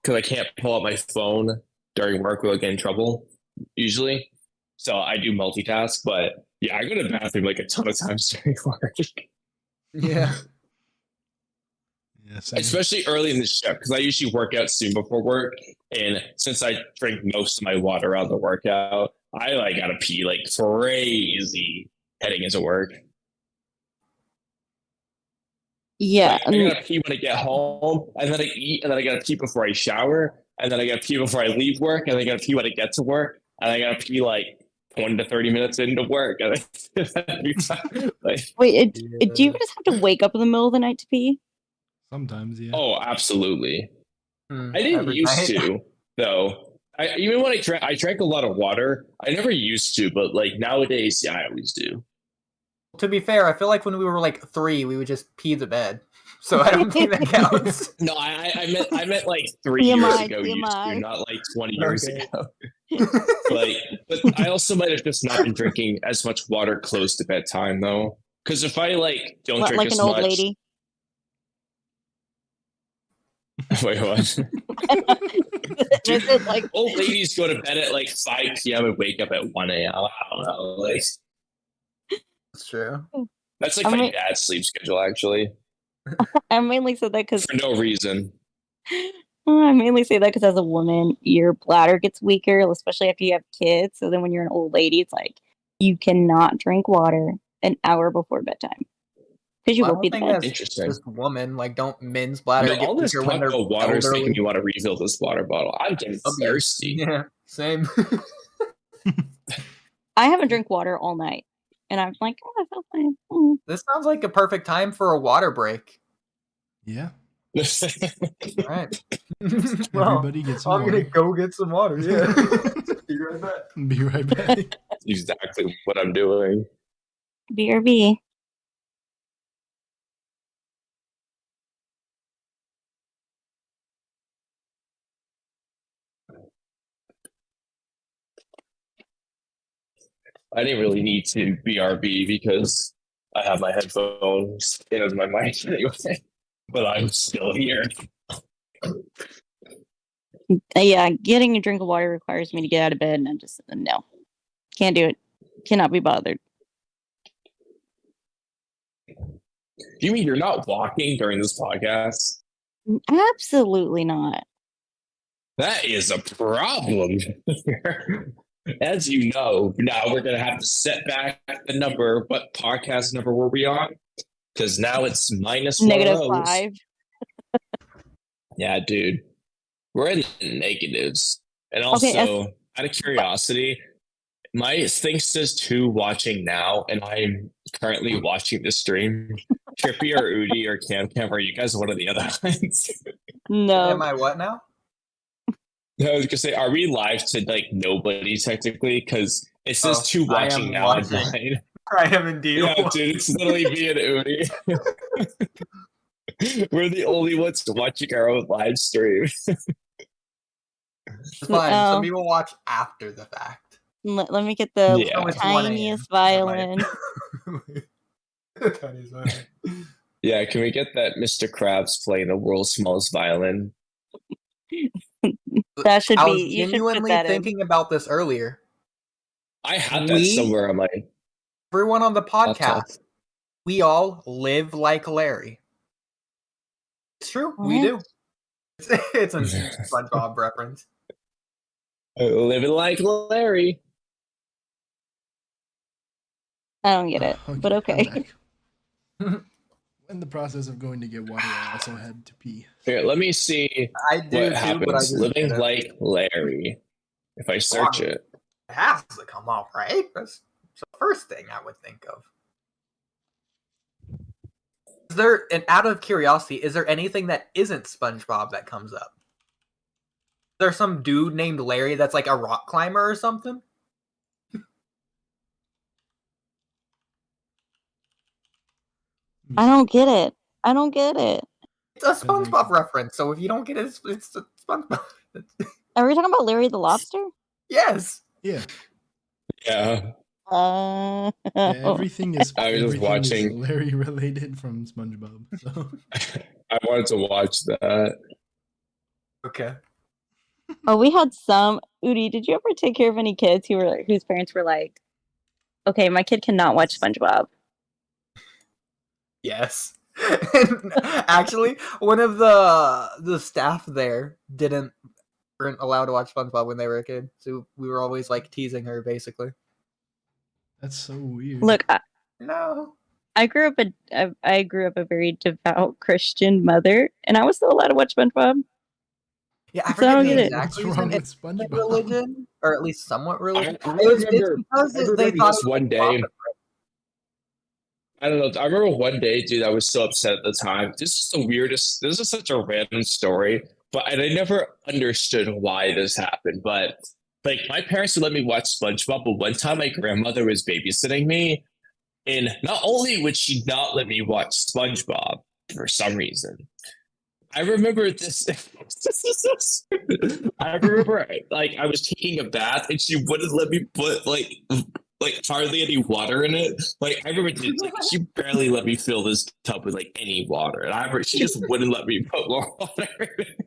because I can't pull out my phone during work without getting in trouble usually. So I do multitask, but yeah, I go to the bathroom like a ton of times during work. Yeah. Yeah, same. Especially early in the shift because I usually work out soon before work, and since I drink most of my water out of the workout, I like gotta pee like crazy heading into work. Yeah, like, I gotta pee when I get home, and then I eat, and then I gotta pee before I shower, and then I gotta pee before I leave work, and then I gotta pee when I get to work, and I gotta pee like 20 to 30 minutes into work. Like, wait, do you just have to wake up in the middle of the night to pee? Sometimes, yeah. Oh, absolutely. I didn't used to, though. Even when I drank a lot of water. I never used to, but like nowadays, yeah, I always do. To be fair, I feel like when we were like 3, we would just pee the bed. So I don't think that counts. No, I meant like 3 years ago. Used to, not like 20 years ago. But I also might have just not been drinking as much water close to bedtime though. Because if I like don't drink like as an old much, lady. Wait, what? Dude, like old ladies go to bed at like 5 p.m. and wake up at 1 a.m. I don't know. Like that's true. That's like my dad's sleep schedule, actually. I mainly said that because for no reason. I mainly say that because as a woman, your bladder gets weaker, especially after you have kids. So then when you're an old lady, it's like you cannot drink water an hour before bedtime because you will be dead. Interesting. Just woman, like don't men's bladder get all this weaker when they're water is making me want to refill this water bottle. I'm getting thirsty. Yeah, same. I haven't drank water all night, and I'm like, oh, I feel fine. This sounds like a perfect time for a water break. Yeah. All right. Everybody get some water. I'm gonna go get some water. Yeah. Be right back. Be right back. Exactly what I'm doing. BRB. I didn't really need to BRB because I have my headphones in my mic anyway. But I'm still here. Yeah, getting a drink of water requires me to get out of bed, and I'm just no, can't do it. Cannot be bothered. You mean you're not walking during this podcast? Absolutely not. That is a problem. As you know, now we're going to have to set back the number. What podcast number were we on? Because now it's minus -5. Yeah, dude. we're in the negatives. And also, out of curiosity, my thing says 2 watching now, and I'm currently watching the stream. Trippy or Oodie or Camcam, are you guys one of the other ones? No. Am I what now? I was gonna say, are we live to like nobody technically? Because it says 2 watching now and mine. I am indeed. Yeah, dude, it's literally me and Oodie. We're the only ones watching our own live stream. It's fine. Some people watch after the fact. Let me get the tiniest violin. The tiniest violin. Yeah, can we get that Mr. Krabs playing the world's smallest violin? That should I be. was You should put genuinely that thinking about this earlier. I had that somewhere on my. Everyone on the podcast, we all live like Larry. It's true. What? We do. It's a SpongeBob reference. Living like Larry. I don't get it, but okay. In the process of going to get water, I also had to pee. Here, let me see what happens. Living like Larry. If I search it. It has to come up, right? That's the first thing I would think of. Is there, and out of curiosity, is there anything that isn't SpongeBob that comes up? Is there some dude named Larry that's like a rock climber or something? I don't get it. I don't get it. It's a SpongeBob reference, so if you don't get it, it's a SpongeBob. Are we talking about Larry the Lobster? Yes. Yeah. Yeah. Yeah, everything is. I was just watching Larry related from SpongeBob. So I wanted to watch that. Okay. Oh, we had some. Oodie, did you ever take care of any kids whose parents were like, "Okay, my kid cannot watch SpongeBob"? Yes. And actually, one of the staff there weren't allowed to watch SpongeBob when they were a kid, so we were always like teasing her, basically. That's so weird. Look, No. I grew up a very devout Christian mother, and I was still allowed to watch SpongeBob. Yeah, I So I don't forget get the it. exact What's wrong reason. with It's SpongeBob? religion, or at least somewhat religion. I It's remember because they this thought it was one day. profit. I don't know. I remember one day, dude, I was so upset at the time. This is the weirdest. This is such a random story, and I never understood why this happened. But like, my parents would let me watch SpongeBob, but one time my grandmother was babysitting me, and not only would she not let me watch SpongeBob for some reason, I remember this. This is so stupid. I remember, like, I was taking a bath, and she wouldn't let me put like hardly any water in it. Like, I remember she barely let me fill this tub with like any water, and she just wouldn't let me put more water in it.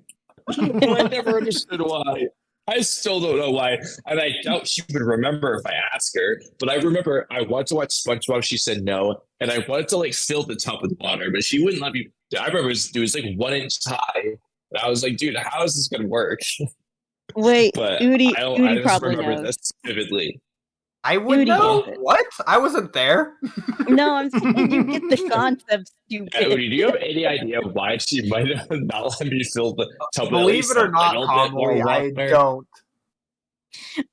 And I never understood why. I still don't know why, and I doubt she would remember if I asked her. But I remember I wanted to watch SpongeBob. She said no, and I wanted to like fill the tub with water, but she wouldn't let me. I remember it was like 1 inch high, and I was like, "Dude, how is this gonna work?" Wait, But Oodie I just probably remember knows. this vividly. I would Oodie know. gets it. What? I wasn't there. No, I'm saying you get the concept, stupid. Yeah, Oodie, do you have any idea why she might have not let me fill the tub with at Believe least it or a not, little bit more Kamui, I water? don't.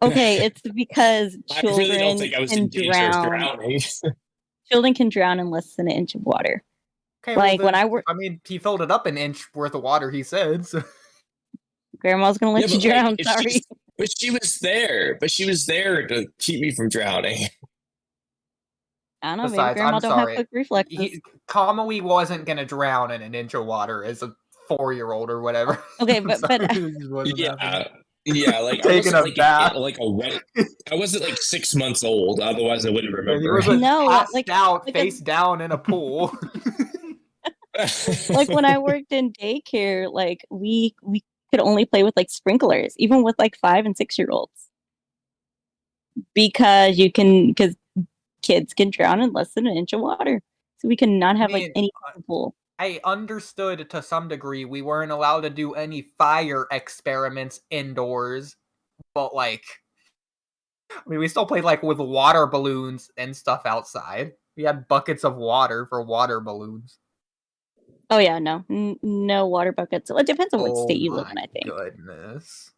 Okay, it's because I really don't children think I was in can danger of drown. drowning. Children can drown in less than an inch of water. Okay, Like, well, when then, I work- I mean, he filled it up an inch worth of water, he said. So. Grandma's gonna let Yeah, you but, like, drown. if Sorry. But she was there. But she was there to keep me from drowning. I don't know. Maybe Besides, Grandma I'm don't sorry. have quick reflexes. Kamui wasn't gonna drown in an inch of water as a 4-year-old or whatever. Okay, I'm but sorry, it just wasn't Yeah. happening. Yeah, like Taking I a wasn't bath. like a wet. I wasn't like 6 months old. Otherwise, I wouldn't He remember. wasn't No, passed like- out, like face down in a pool. Like when I worked in daycare, like we could only play with like sprinklers, even with like 5 and 6-year-olds, because kids can drown in less than an inch of water. So we cannot have like any pool. I understood to some degree we weren't allowed to do any fire experiments indoors, but like, I mean, we still played like with water balloons and stuff outside. We had buckets of water for water balloons. Oh yeah, no, no water buckets. Well, it depends on what state you live in, I think. Goodness.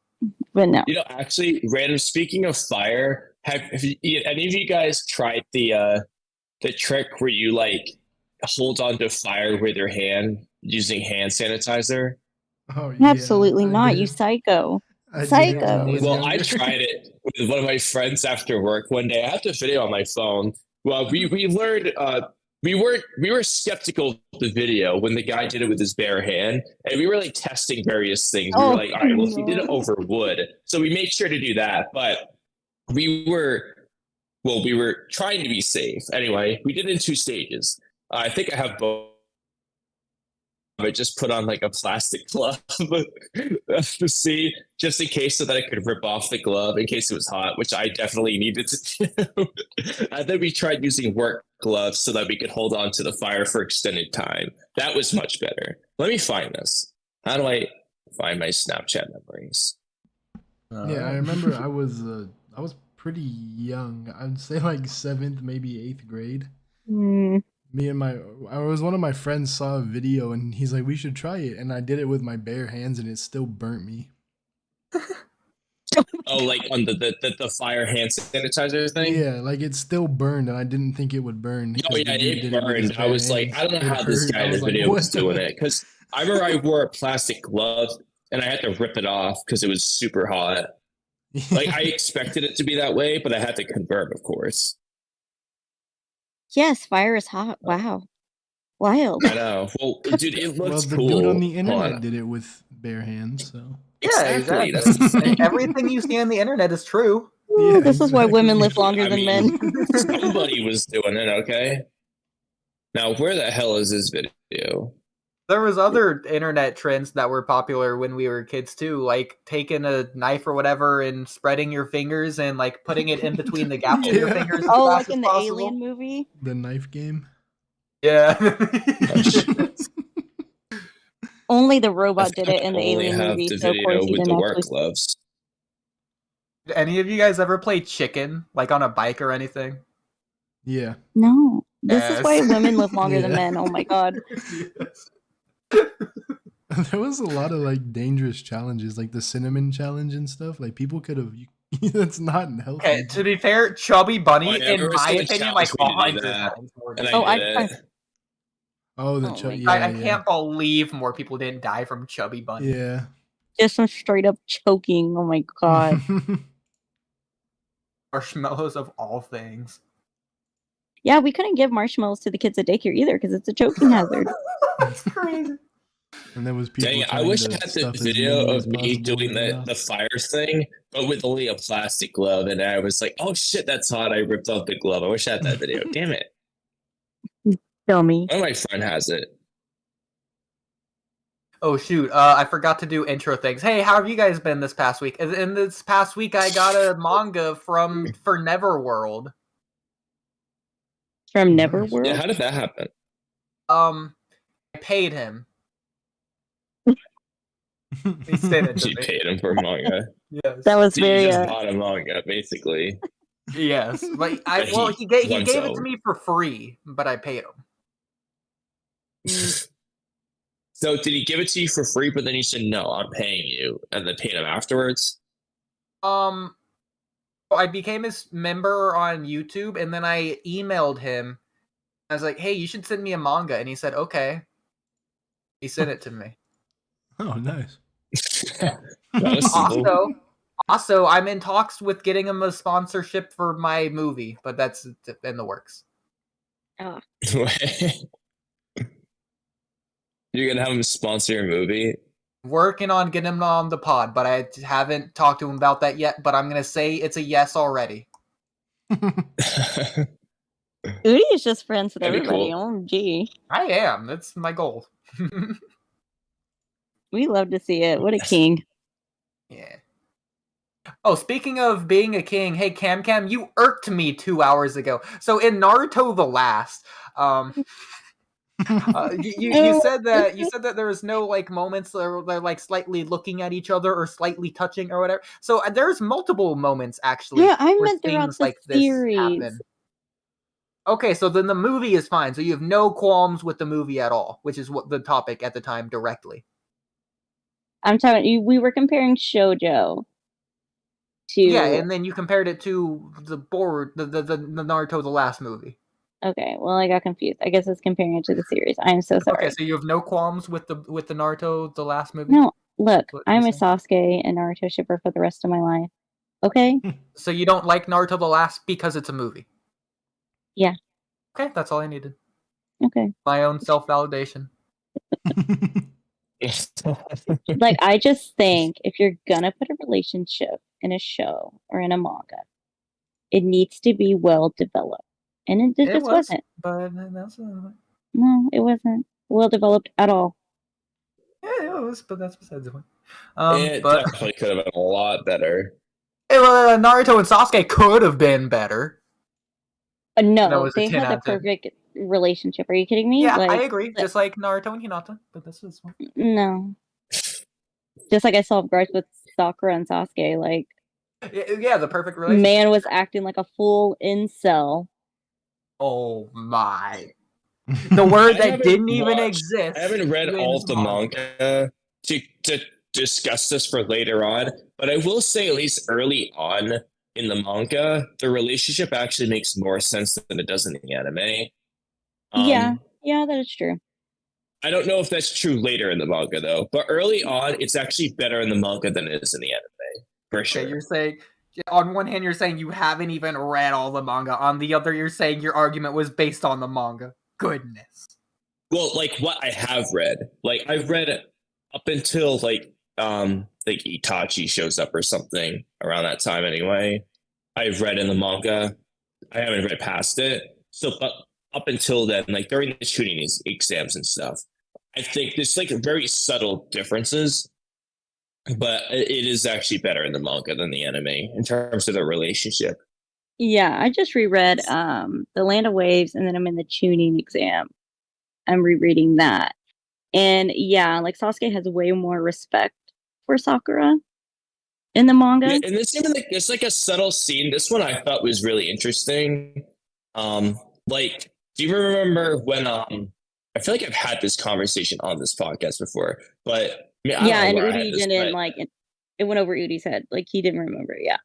But no. You know, actually, random. Speaking of fire, have any of you guys tried the trick where you like hold on to fire with your hand using hand sanitizer? Oh yeah, absolutely not. You psycho. Psycho. Well, I tried it with one of my friends after work one day. I have the video on my phone. Well, we learned we were skeptical of the video when the guy did it with his bare hand, and we were like testing various things. We were like, all right, well, he did it over wood, so we made sure to do that. But we were trying to be safe. Anyway, we did it in 2 stages. I think I have both. I just put on like a plastic glove to see, just in case, so that I could rip off the glove in case it was hot, which I definitely needed to do. And then we tried using work gloves so that we could hold on to the fire for extended time. That was much better. Let me find this. How do I find my Snapchat memories? Yeah, I remember I was pretty young. I'd say like 7th, maybe 8th grade. One of my friends saw a video and he's like, we should try it. And I did it with my bare hands and it still burnt me. Oh, like on the fire hand sanitizer thing? Yeah, like it still burned and I didn't think it would burn. Oh yeah, it burned. I was like, I don't know how this guy in the video was doing it. Because I remember I wore a plastic glove and I had to rip it off because it was super hot. Like I expected it to be that way, but I had to confirm, of course. Yes, fire is hot. Wow. Wild. I know. Well, dude, it looks the cool. Dude on the internet did it with bare hands, so. Yeah, exactly. Everything you see on the internet is true. Yeah, this is why women live longer than men. Somebody was doing it, okay? Now, where the hell is this video? There was other internet trends that were popular when we were kids too, like taking a knife or whatever and spreading your fingers and like putting it in between the gaps of your fingers. Oh, like in the Alien movie? The knife game? Yeah. Only the robot did it in the Alien movie, so of course he didn't actually. Gloves. Did any of you guys ever play chicken, like on a bike or anything? Yeah. No. This is why women live longer than men. Oh my god. Yes. There was a lot of like dangerous challenges, like the cinnamon challenge and stuff. Like people could have. That's not healthy. Okay, to be fair, Chubby Bunny, in my opinion, like 100 times more. I can't believe more people didn't die from Chubby Bunny. Yeah. Just some straight up choking. Oh my god. Marshmallows of all things. Yeah, we couldn't give marshmallows to the kids at daycare either because it's a choking hazard. That's crazy. And there was people. Dang, I wish I had the video of me doing the fire thing, but with only a plastic glove, and I was like, "Oh shit, that's hot!" I ripped off the glove. I wish I had that video. Damn it! Dummy. Oh, my friend has it. Oh shoot! I forgot to do intro things. Hey, how have you guys been this past week? In this past week, I got a manga from Forneverworld. From Neverworld? Yeah, how did that happen? I paid him. He stayed it. She paid him for manga. Yes, that was so very. You just bought a manga, basically. Yes, but he gave it to me for free, but I paid him. So did he give it to you for free? But then you said no, I'm paying you, and then paid him afterwards. I became his member on YouTube, and then I emailed him. I was like, "Hey, you should send me a manga," and he said, "Okay." He sent it to me. Oh, nice. Also, I'm in talks with getting him a sponsorship for my movie, but that's in the works. Oh. You're gonna have him sponsor your movie? Working on getting him on the pod, but I haven't talked to him about that yet. But I'm gonna say it's a yes already. Oodie is just friends with everybody. Cool. OMG. I am. That's my goal. We love to see it. What a king. Yeah. Oh, speaking of being a king, hey Camcam, you irked me 2 hours ago. So in Naruto the Last, you said that there was no like moments where they're like slightly looking at each other or slightly touching or whatever. So there's multiple moments actually. Yeah, I meant throughout the series. Okay, so then the movie is fine. So you have no qualms with the movie at all, which is what the topic at the time directly. I'm telling you, we were comparing shoujo to. Yeah, and then you compared it to the Naruto, the last movie. Okay, well, I got confused. I guess it's comparing it to the series. I am so sorry. Okay, so you have no qualms with the Naruto, the last movie? No, look, I'm a Sasuke and Naruto shipper for the rest of my life. Okay? So you don't like Naruto the last because it's a movie? Yeah. Okay, that's all I needed. Okay. My own self-validation. Like, I just think if you're gonna put a relationship in a show or in a manga, it needs to be well developed. And it just wasn't. But that's No, it wasn't well developed at all. Yeah, it was, but that's besides the point. It definitely could have been a lot better. Naruto and Sasuke could have been better. No, they had the perfect relationship. Are you kidding me? Yeah, I agree. Just like Naruto and Hinata, but this was one. No. Just like I saw grudge with Sakura and Sasuke, like. Yeah, the perfect relationship. Man was acting like a full incel. Oh my. The word that didn't even exist. I haven't read all of the manga to discuss this for later on, but I will say at least early on in the manga, the relationship actually makes more sense than it does in the anime. Yeah, that is true. I don't know if that's true later in the manga though, but early on, it's actually better in the manga than it is in the anime, for sure. Okay, you're saying, on one hand, you're saying you haven't even read all the manga. On the other, you're saying your argument was based on the manga. Goodness. Well, like what I have read, like I've read up until like Itachi shows up or something around that time anyway. I've read in the manga. I haven't read past it. So but up until then, like during the shooting exams and stuff, I think there's like very subtle differences, but it is actually better in the manga than the anime in terms of the relationship. Yeah, I just reread The Land of Waves, and then I'm in the tuning exam. I'm rereading that. And yeah, like Sasuke has way more respect for Sakura in the manga. Yeah, and this even like it's like a subtle scene. This one I thought was really interesting. Like, do you remember when I feel like I've had this conversation on this podcast before, but I mean, yeah, and Oodie didn't like it went over Oodie's head. Like he didn't remember, yeah.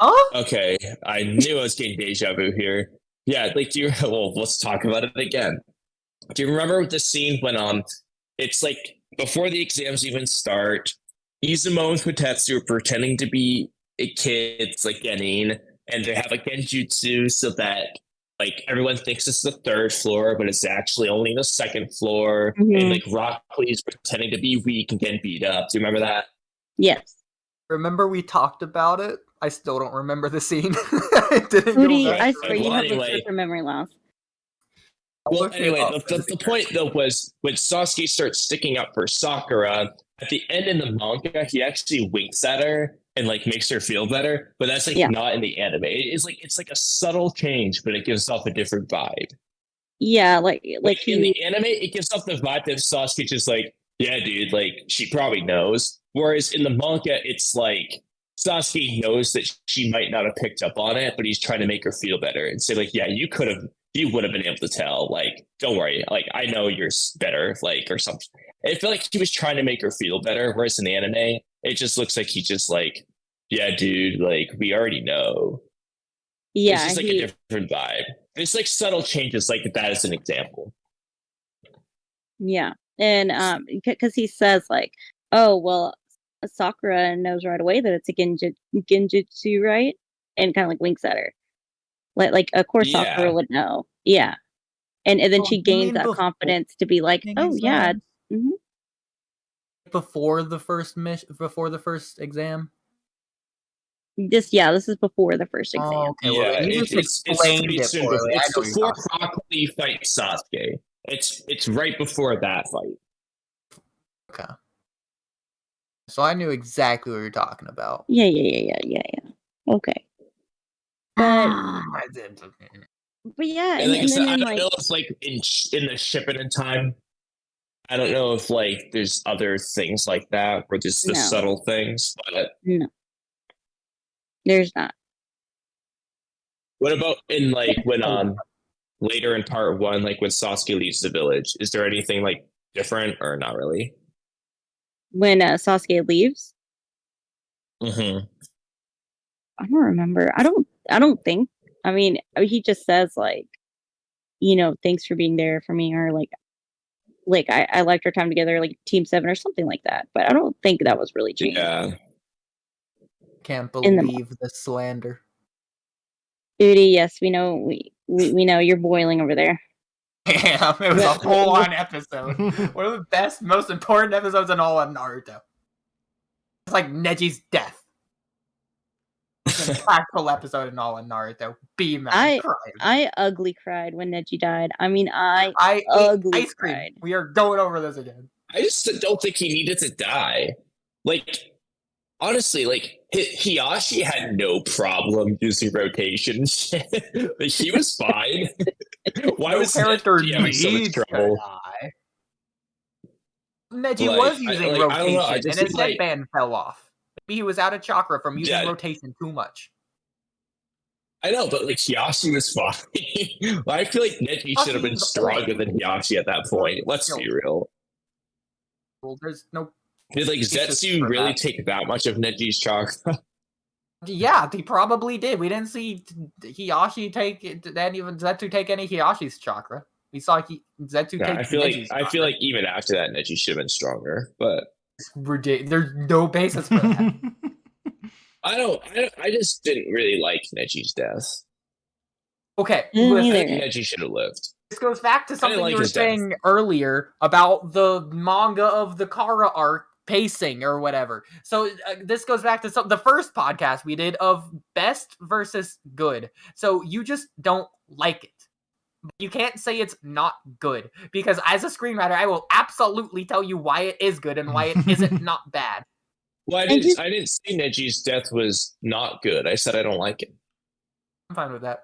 Oh? Okay. I knew I was getting deja vu here. Yeah, like well, let's talk about it again. Do you remember the scene when it's like before the exams even start, Izumo and Kotetsu are pretending to be kids like Genin, and they have a genjutsu so that like everyone thinks it's the third floor, but it's actually only the second floor. Mm-hmm. And like Rock Lee is pretending to be weak and getting beat up. Do you remember that? Yes. Remember we talked about it? I still don't remember the scene. Oodie, I swear you have like super memory loss. Well, anyway, the point though was when Sasuke starts sticking up for Sakura, at the end in the manga, he actually winks at her and like makes her feel better, but that's like not in the anime. It's like a subtle change, but it gives off a different vibe. Yeah, like in the anime, it gives off the vibe that Sasuke just like, yeah, dude, like she probably knows. Whereas in the manga, it's like Sasuke knows that she might not have picked up on it, but he's trying to make her feel better and say like, yeah, you would have been able to tell, like, don't worry, like I know you're better, like, or something. I feel like he was trying to make her feel better, whereas in the anime, it just looks like he just like, yeah, dude, like we already know. Yeah, it's just like a different vibe. It's like subtle changes like that as an example. Yeah, and because he says like, oh well, Sakura knows right away that it's a genjutsu, right? And kind of like winks at her. Like of course Sakura would know. Yeah. And then she gains that confidence to be like, oh yeah. Mm-hmm. Before the first exam? This is before the first exam. Oh, okay. Yeah, well, it's before Rock Lee fights Sasuke. It's right before that fight. Okay. So I knew exactly what you're talking about. Yeah. Okay. But yeah, and like I said, I don't know if like in the shipping in time, I don't know if like there's other things like that or just the subtle things, but no, there's not. What about in like when later in part 1, like when Sasuke leaves the village? Is there anything like different or not really? When Sasuke leaves? Mm-hmm. I don't remember. I don't think. I mean, he just says like, thanks for being there for me, or like I liked our time together, like Team 7 or something like that. But I don't think that was really changed. Yeah. Can't believe the slander. Oodie, yes, we know. We know you're boiling over there. Damn, it was a full-on episode. One of the best, most important episodes in all of Naruto. It's like Neji's death. It's an impactful episode in all of Naruto. I ugly cried when Neji died. I mean, I ugly cried. We are going over this again. I just don't think he needed to die. Like, honestly, like, Hiyashi had no problem using rotation. Like, he was fine. Why was Neji having so much trouble? Neji was using rotation, and his headband fell off. Maybe he was out of chakra from using rotation too much. I know, but like Hiyashi was fine. I feel like Neji should have been stronger than Hiyashi at that point. Let's be real. Well, there's no. Did like Zetsu really take that much of Neji's chakra? Yeah, he probably did. We didn't see Hiyashi take even Zetsu take any Hiyashi's chakra. We saw Zetsu take. I feel like even after that, Neji should have been stronger. But there's no basis for that. I just didn't really like Neji's death. Okay, I think Neji should have lived. This goes back to something you were saying earlier about the manga of the Kara arc pacing or whatever. So this goes back to the first podcast we did of best versus good. So you just don't like it. You can't say it's not good, because as a screenwriter, I will absolutely tell you why it is good and why it isn't not bad. Well, I didn't say Neji's death was not good. I said I don't like it. I'm fine with that.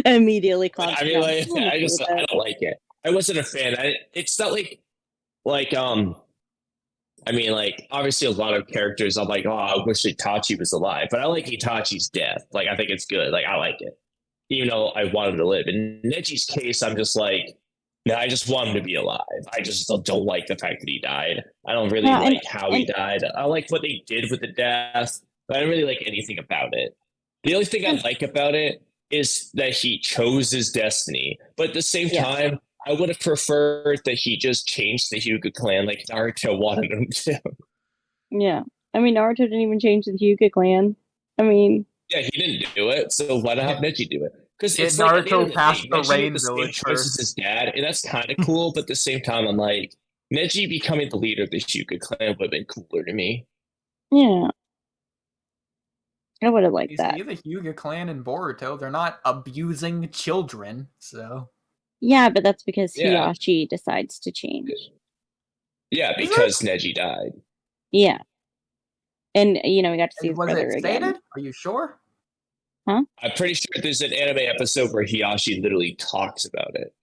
Immediately I mean, like, I don't like it. I wasn't a fan. It's not like I mean, like, obviously a lot of characters I'm like, oh, I wish Itachi was alive, but I like Itachi's death. Like, I think it's good. Like, I like it, even though I want him to live. In Neji's case, I'm just like, no, I just want him to be alive. I just don't like the fact that he died. I don't really like how he died. I like what they did with the death, but I don't really like anything about it. The only thing I like about it is that he chose his destiny. But at the same time, I would have preferred that he just changed the Hyuga clan like Naruto wanted him to. Yeah. I mean, Naruto didn't even change the Hyuga clan. I mean... Yeah, he didn't do it, so why not have Neji do it? Because it's Naruto like, passed the Rayn the village same choice as his dad, and that's kind of cool, but at the same time, I'm like, Neji becoming the leader of the Hyuga clan would have been cooler to me. Yeah. I would have liked that. See the Hyuga clan in Boruto, they're not abusing children, so... Yeah, but that's because Hiyashi decides to change. Yeah, because Neji died. Yeah. And, we got to see his brother again. Stated? Are you sure? Huh? I'm pretty sure there's an anime episode where Hiyashi literally talks about it.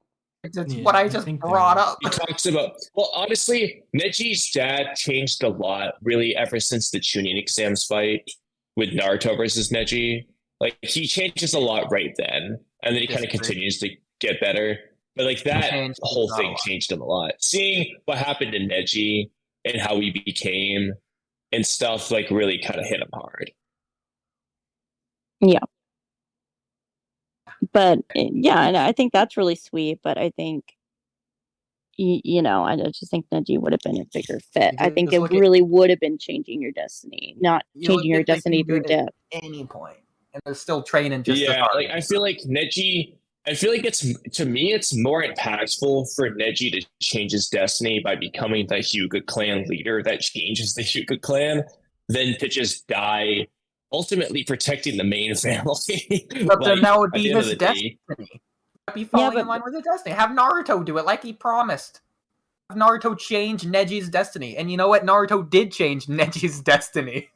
That's what I just brought up. He talks about... Well, honestly, Neji's dad changed a lot, really, ever since the Chunin exams fight with Naruto versus Neji. Like, he changes a lot right then, and then he kind of continues to get better. But, like, that whole thing changed him a lot. Seeing what happened to Neji and how he became and stuff, like, really kind of hit him hard. Yeah. But, and I think that's really sweet, but I think, I just think Neji would have been a bigger fit. I think it really would have been changing your destiny, not changing your destiny through death. At any point. And they're still training just as hard. Like, I feel like it's more impactful for Neji to change his destiny by becoming the Hyuga clan leader that changes the Hyuga clan than to just die, ultimately protecting the main family. But then that would be his destiny. That'd be falling in line with his destiny. Have Naruto do it like he promised. Have Naruto change Neji's destiny. And you know what? Naruto did change Neji's destiny.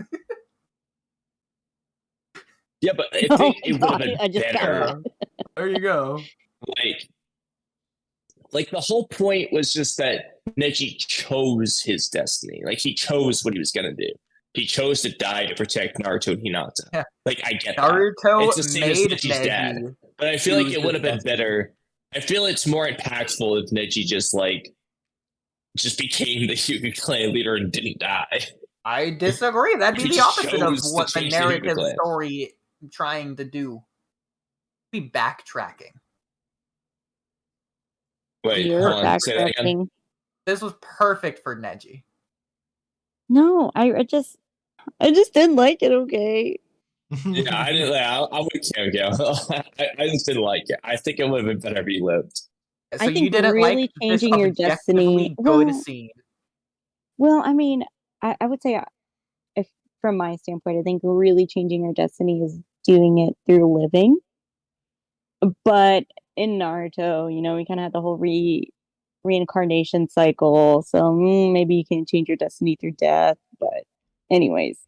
Yeah, but I think it would have been better. There you go. Like the whole point was just that Neji chose his destiny. Like, he chose what he was gonna do. He chose to die to protect Naruto and Hinata. Yeah. Like, I get Naruto that. It's the same as made Neji's dad. But I feel like it would have been better. I feel it's more impactful if Neji just became the Hyuga clan leader and didn't die. I disagree. That'd be the opposite of what the narrative story trying to do. Be backtracking. Wait, You're hold on. Say that again. This was perfect for Neji. No, I just didn't like it. Okay. Yeah, I didn't. I'm with Camcam. I just didn't like it. I think it would have been better if he lived. So I think you didn't really like changing this your destiny. good scene. Well, I mean, I would say, if from my standpoint, I think really changing your destiny is doing it through living. But in Naruto, you know, we kind of had the whole reincarnation cycle, so maybe you can change your destiny through death. But anyways,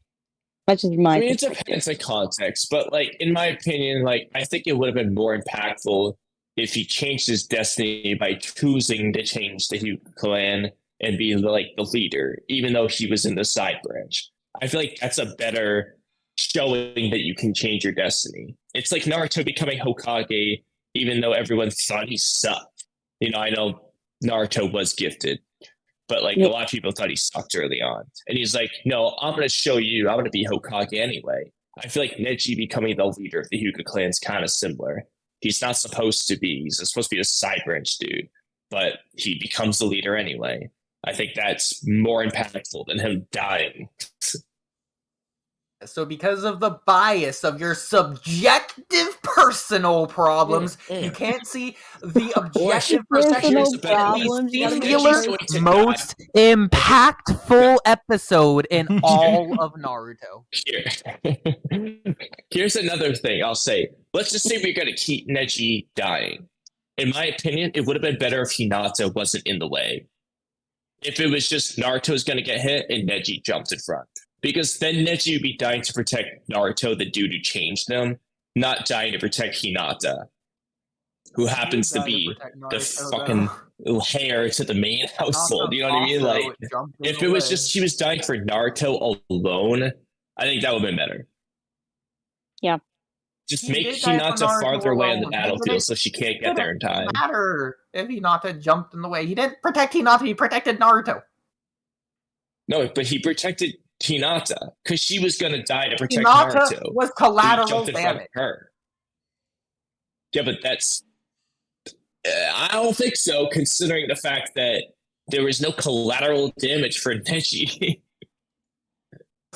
that's just my. I mean, it depends on context, but like in my opinion, like I think it would have been more impactful if he changed his destiny by choosing to change the Hyuga clan and be like the leader, even though he was in the side branch. I feel like that's a better showing that you can change your destiny. It's like Naruto becoming Hokage, even though everyone thought he sucked. You know, I know Naruto was gifted, but like a lot of people thought he sucked early on. And he's like, no, I'm going to show you, I'm going to be Hokage anyway. I feel like Neji becoming the leader of the Hyuga clan is kind of similar. He's not supposed to be. He's supposed to be a side branch dude, but he becomes the leader anyway. I think that's more impactful than him dying. So because of the bias of your subjective personal problems, you can't see the objective perspective of the singular most impactful episode in all of Naruto. Here's another thing I'll say. Let's just say we're going to keep Neji dying. In my opinion, it would have been better if Hinata wasn't in the way. If it was just Naruto's going to get hit and Neji jumped in front. Because then Neji would be dying to protect Naruto, the dude who changed them, not dying to protect Hinata, who happens to be the fucking heir to the main household. You know what I mean? Like, if it was just she was dying for Naruto alone, I think that would have been better. Yeah. Just make Hinata farther away on the battlefield so she can't get there in time. It didn't matter if Hinata jumped in the way. He didn't protect Hinata, he protected Naruto. No, but he protected Hinata, because she was going to die to protect Hinata Naruto. Was collateral damage. Her. Yeah, but that's... I don't think so, considering the fact that there was no collateral damage for Neji.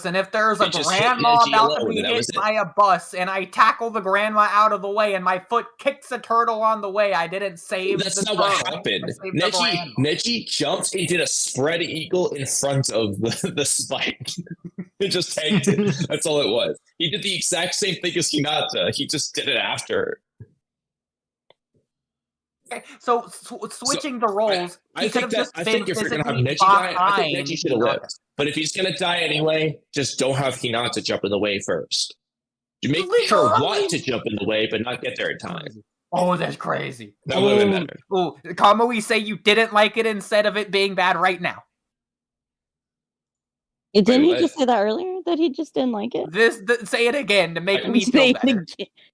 And if there's a grandma about to be hit by a bus, and I tackle the grandma out of the way, and my foot kicks a turtle on the way, I didn't save That's not what happened. Neji jumped and did a spread eagle in front of the spike. It just tanked it. That's all it was. He did the exact same thing as Hinata. He just did it after. Okay, so switching the roles, I think if you're going to have Neji die, I think Neji should have lived. But if he's going to die anyway, just don't have Hinata jump in the way first. You make her want to jump in the way, but not get there in time. Oh, that's crazy. That would have been better. Oh, Kamui, say you didn't like it instead of it being bad right now. Didn't he just say that earlier? That he just didn't like it? Say it again to make me feel better.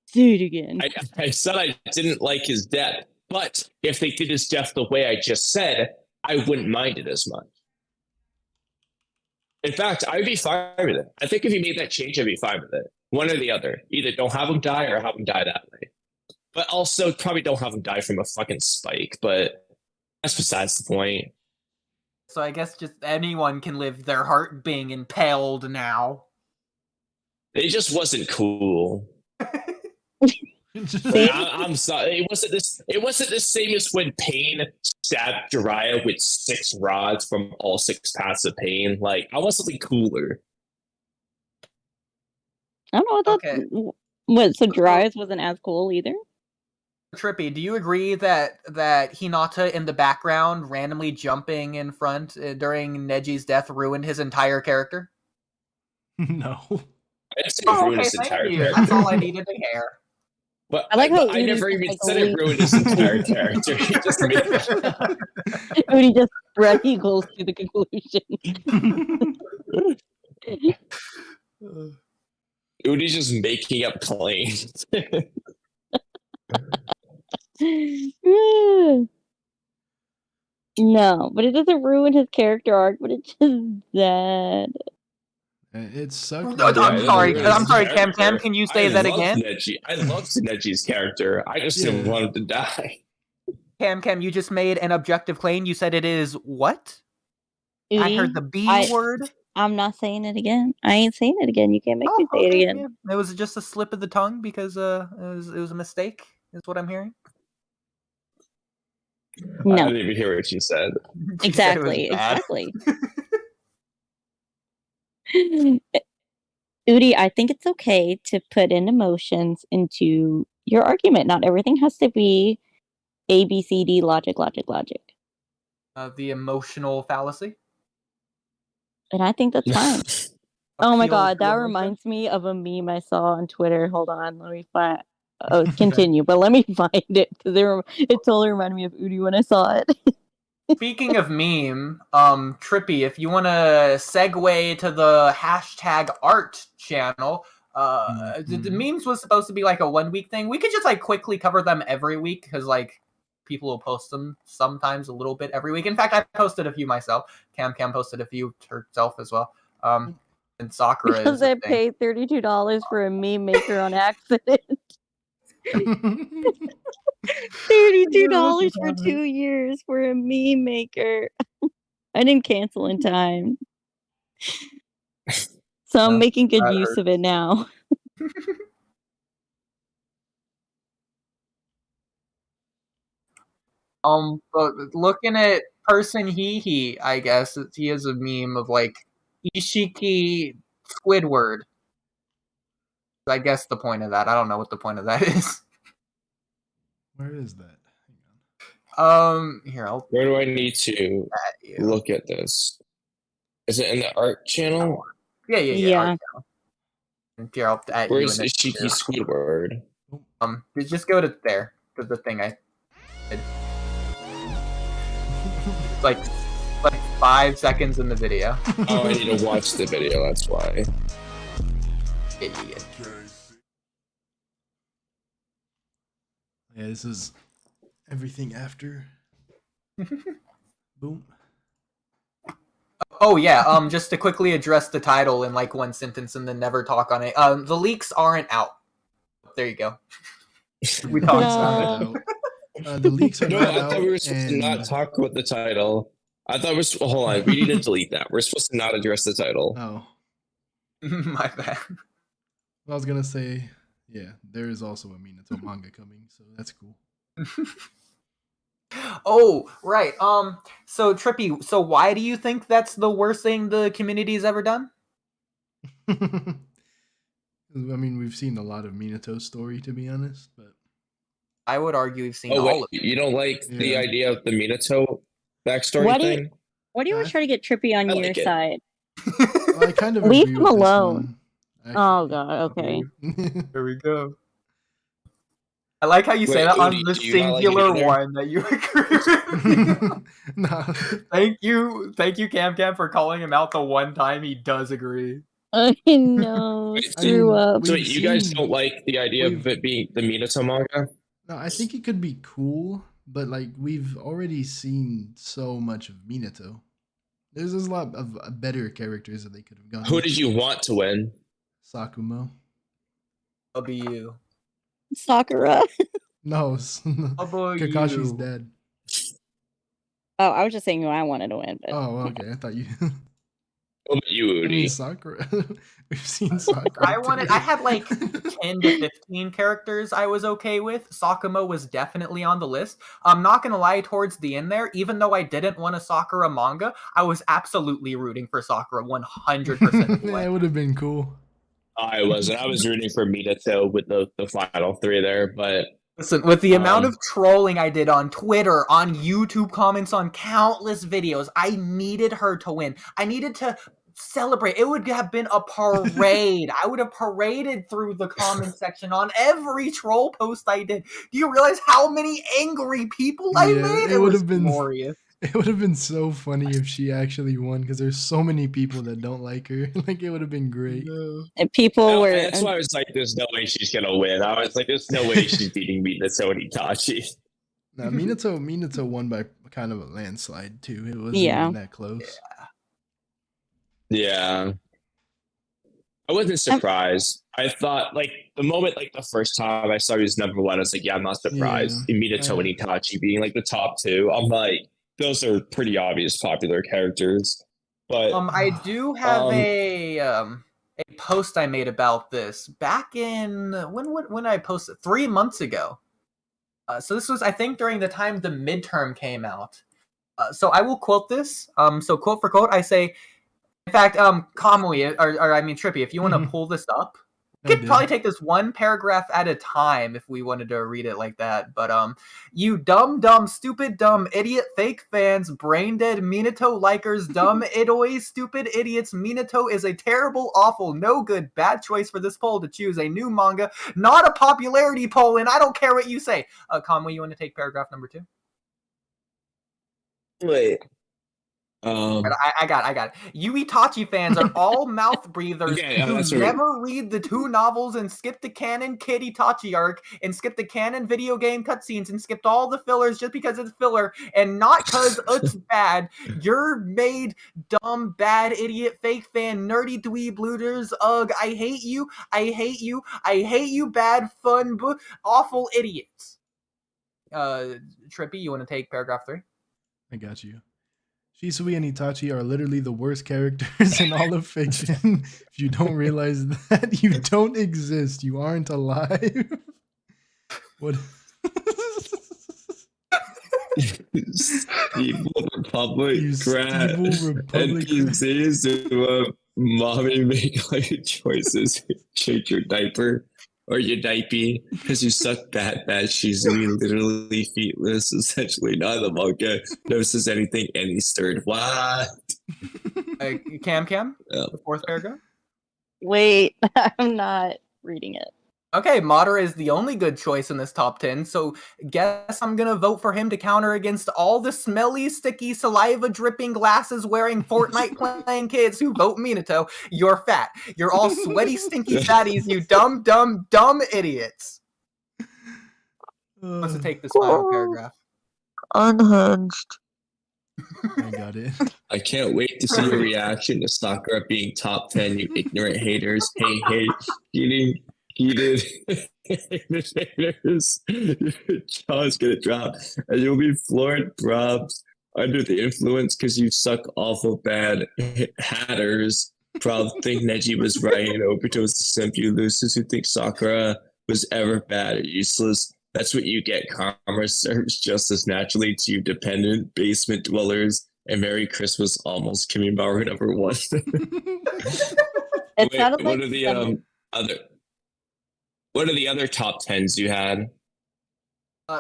Say it again. I said I didn't like his death, but if they did his death the way I just said, I wouldn't mind it as much. In fact, I'd be fine with it. I think if he made that change, I'd be fine with it. One or the other. Either don't have him die or have him die that way. But also, probably don't have him die from a fucking spike, but that's besides the point. So I guess just anyone can live their heart being impaled now. It just wasn't cool. I'm sorry. It wasn't the same as when Pain stabbed Jiraiya with 6 rods from all 6 paths of pain. Like, I want something cooler. I don't know what that. What? So Jiraiya's wasn't as cool either. Trippy, do you agree that Hinata in the background randomly jumping in front during Neji's death ruined his entire character? No. I'd say ruined his entire character. That's all I needed to hear. But I never even said it ruined his entire character. He just made Oodie just spread eagles to the conclusion. Oodie's just making up claims. No, but it doesn't ruin his character arc, but it's just sad. It sucked. I'm sorry, Camcam. Can you say that again? I love Neji's character. I just didn't want him to die. Camcam, you just made an objective claim. You said it is what? Oodie, I heard the B word. I'm not saying it again. I ain't saying it again. You can't make me say it again. Yeah. It was just a slip of the tongue because it was a mistake, is what I'm hearing. No. I didn't even hear what she said. Exactly. Oodie, I think it's okay to put in emotions into your argument. Not everything has to be A, B, C, D, logic. The emotional fallacy. And I think that's fine. Oh my god, that reminds me of a meme I saw on Twitter. Hold on, let me find. Oh, continue, but let me find it because it totally reminded me of Oodie when I saw it. Speaking of meme, Trippy, if you want to segue to the hashtag art channel, the memes was supposed to be like a 1 week thing. We could just like quickly cover them every week because like people will post them sometimes a little bit every week. In fact, I posted a few myself. Camcam posted a few herself as well. And Sakura because I paid $32 for a meme maker on accident. $32 for 2 years for a meme maker. I didn't cancel in time. So I'm making good use of it now. But looking at person he, I guess he has a meme of like Ishiki Squidward. I guess the point of that. I don't know what the point of that is. Where is that? Here, where do I need to look at this? Is it in the art channel? Yeah. Here, I'll add where's Ishiki Squidward? Just go to there, to the thing I did. like 5 seconds in the video. Oh, I need to watch the video, that's why. Yeah, this is everything after. Boom. Oh yeah, just to quickly address the title in like one sentence and then never talk on it. The leaks aren't out. There you go. We talked about it. The leaks are not out. I thought we were supposed to not talk about the title. I thought hold on, we need to delete that. We're supposed to not address the title. Oh. My bad. I was gonna say, yeah, there is also a Minato manga coming, so that's cool. Oh, right. So Trippy, so why do you think that's the worst thing the community's ever done? I mean, we've seen a lot of Minato's story, to be honest, but I would argue we've seen all of it. You don't like the idea of the Minato backstory thing? Why do you want to try to get Trippy on your side? Well, I kind of leave him alone. Oh god, okay. There we go. I like how you say that on the singular one that you agree with. No. Thank you, Camcam, for calling him out the one time he does agree. I know. Screw up. So you guys don't like the idea of it being the Minato manga? No, I think it could be cool, but like we've already seen so much of Minato. There's a lot of better characters that they could have gone. Who did you want to win? Sakumo. I'll be you. Sakura. No, Kakashi's dead. Oh, I was just saying who I wanted to win. But... Oh, okay. I thought you. What about you, Oodie? I mean, Sakura. We've seen Sakura. I had like 10 to 15 characters I was okay with. Sakumo was definitely on the list. I'm not gonna lie, towards the end there, even though I didn't want a Sakura manga, I was absolutely rooting for Sakura 100%. Yeah, it would have been cool. I wasn't. I was rooting for Minato with the final three there, but listen, with the amount of trolling I did on Twitter, on YouTube comments, on countless videos, I needed her to win. I needed to celebrate. It would have been a parade. I would have paraded through the comment section on every troll post I did. Do you realize how many angry people I made? It would have been glorious. It would have been so funny if she actually won, because there's so many people that don't like her. Like, it would have been great. And people were... That's why I was like, there's no way she's going to win. I was like, there's no way she's beating Minato and Itachi. No, Minato won by kind of a landslide too. It wasn't even that close. Yeah. I wasn't surprised. I thought, like, the moment, like, the first time I saw he was number one, I was like, yeah, I'm not surprised. Minato and Itachi being, like, the top two. I'm like, those are pretty obvious popular characters. But I do have a post I made about this back in when I posted 3 months ago. So this was, I think, during the time the midterm came out. So I will quote this. So quote for quote, I say, in fact, Kamui, or I mean Trippy, if you want to pull this up, we could probably take this one paragraph at a time if we wanted to read it like that. But you dumb, stupid, dumb, idiot, fake fans, brain dead, Minato likers, dumb, idoi, stupid idiots. Minato is a terrible, awful, no good, bad choice for this poll to choose a new manga, not a popularity poll, and I don't care what you say. Kamui, you want to take paragraph number 2? wait. I got it. You Itachi fans are all mouth breathers who never read the 2 novels and skip the canon Kid Itachi arc and skip the canon video game cutscenes and skipped all the fillers just because it's filler and not because it's bad. You're made dumb, bad, idiot, fake fan, nerdy dweeb looters. Ugh, I hate you. I hate you. I hate you, bad, fun, awful idiots. Trippy, you want to take paragraph 3? I got you. Shisui and Itachi are literally the worst characters in all of fiction. If you don't realize that, you don't exist. You aren't alive. What? Evil Republic crap. NPCs to mommy make life choices. Change your diaper or your diaper because you suck bad. She's literally feetless. Essentially, not the manga notices anything any stirred. What? Camcam? Yeah. The 4th paragraph? Wait, I'm not reading it. Okay, Madara is the only good choice in this top 10, so guess I'm gonna vote for him to counter against all the smelly, sticky, saliva-dripping, glasses-wearing, Fortnite-playing kids who vote Minato. You're fat. You're all sweaty, stinky fatties, you dumb, idiots. Let's take this final paragraph. Unhinged. I got it. I can't wait to see your reaction to Sakura being top 10, you ignorant haters. Hey, heated haters. Your jaw's gonna drop and you'll be floored probs under the influence because you suck awful bad hatters. Prob think Neji was right and Obito's the simp. You losers who think Sakura was ever bad or useless. That's what you get. Karma serves just as naturally to you dependent basement dwellers. And Merry Christmas almost Kimimaro number 1. It sounded what like are the What are the other top 10s you had?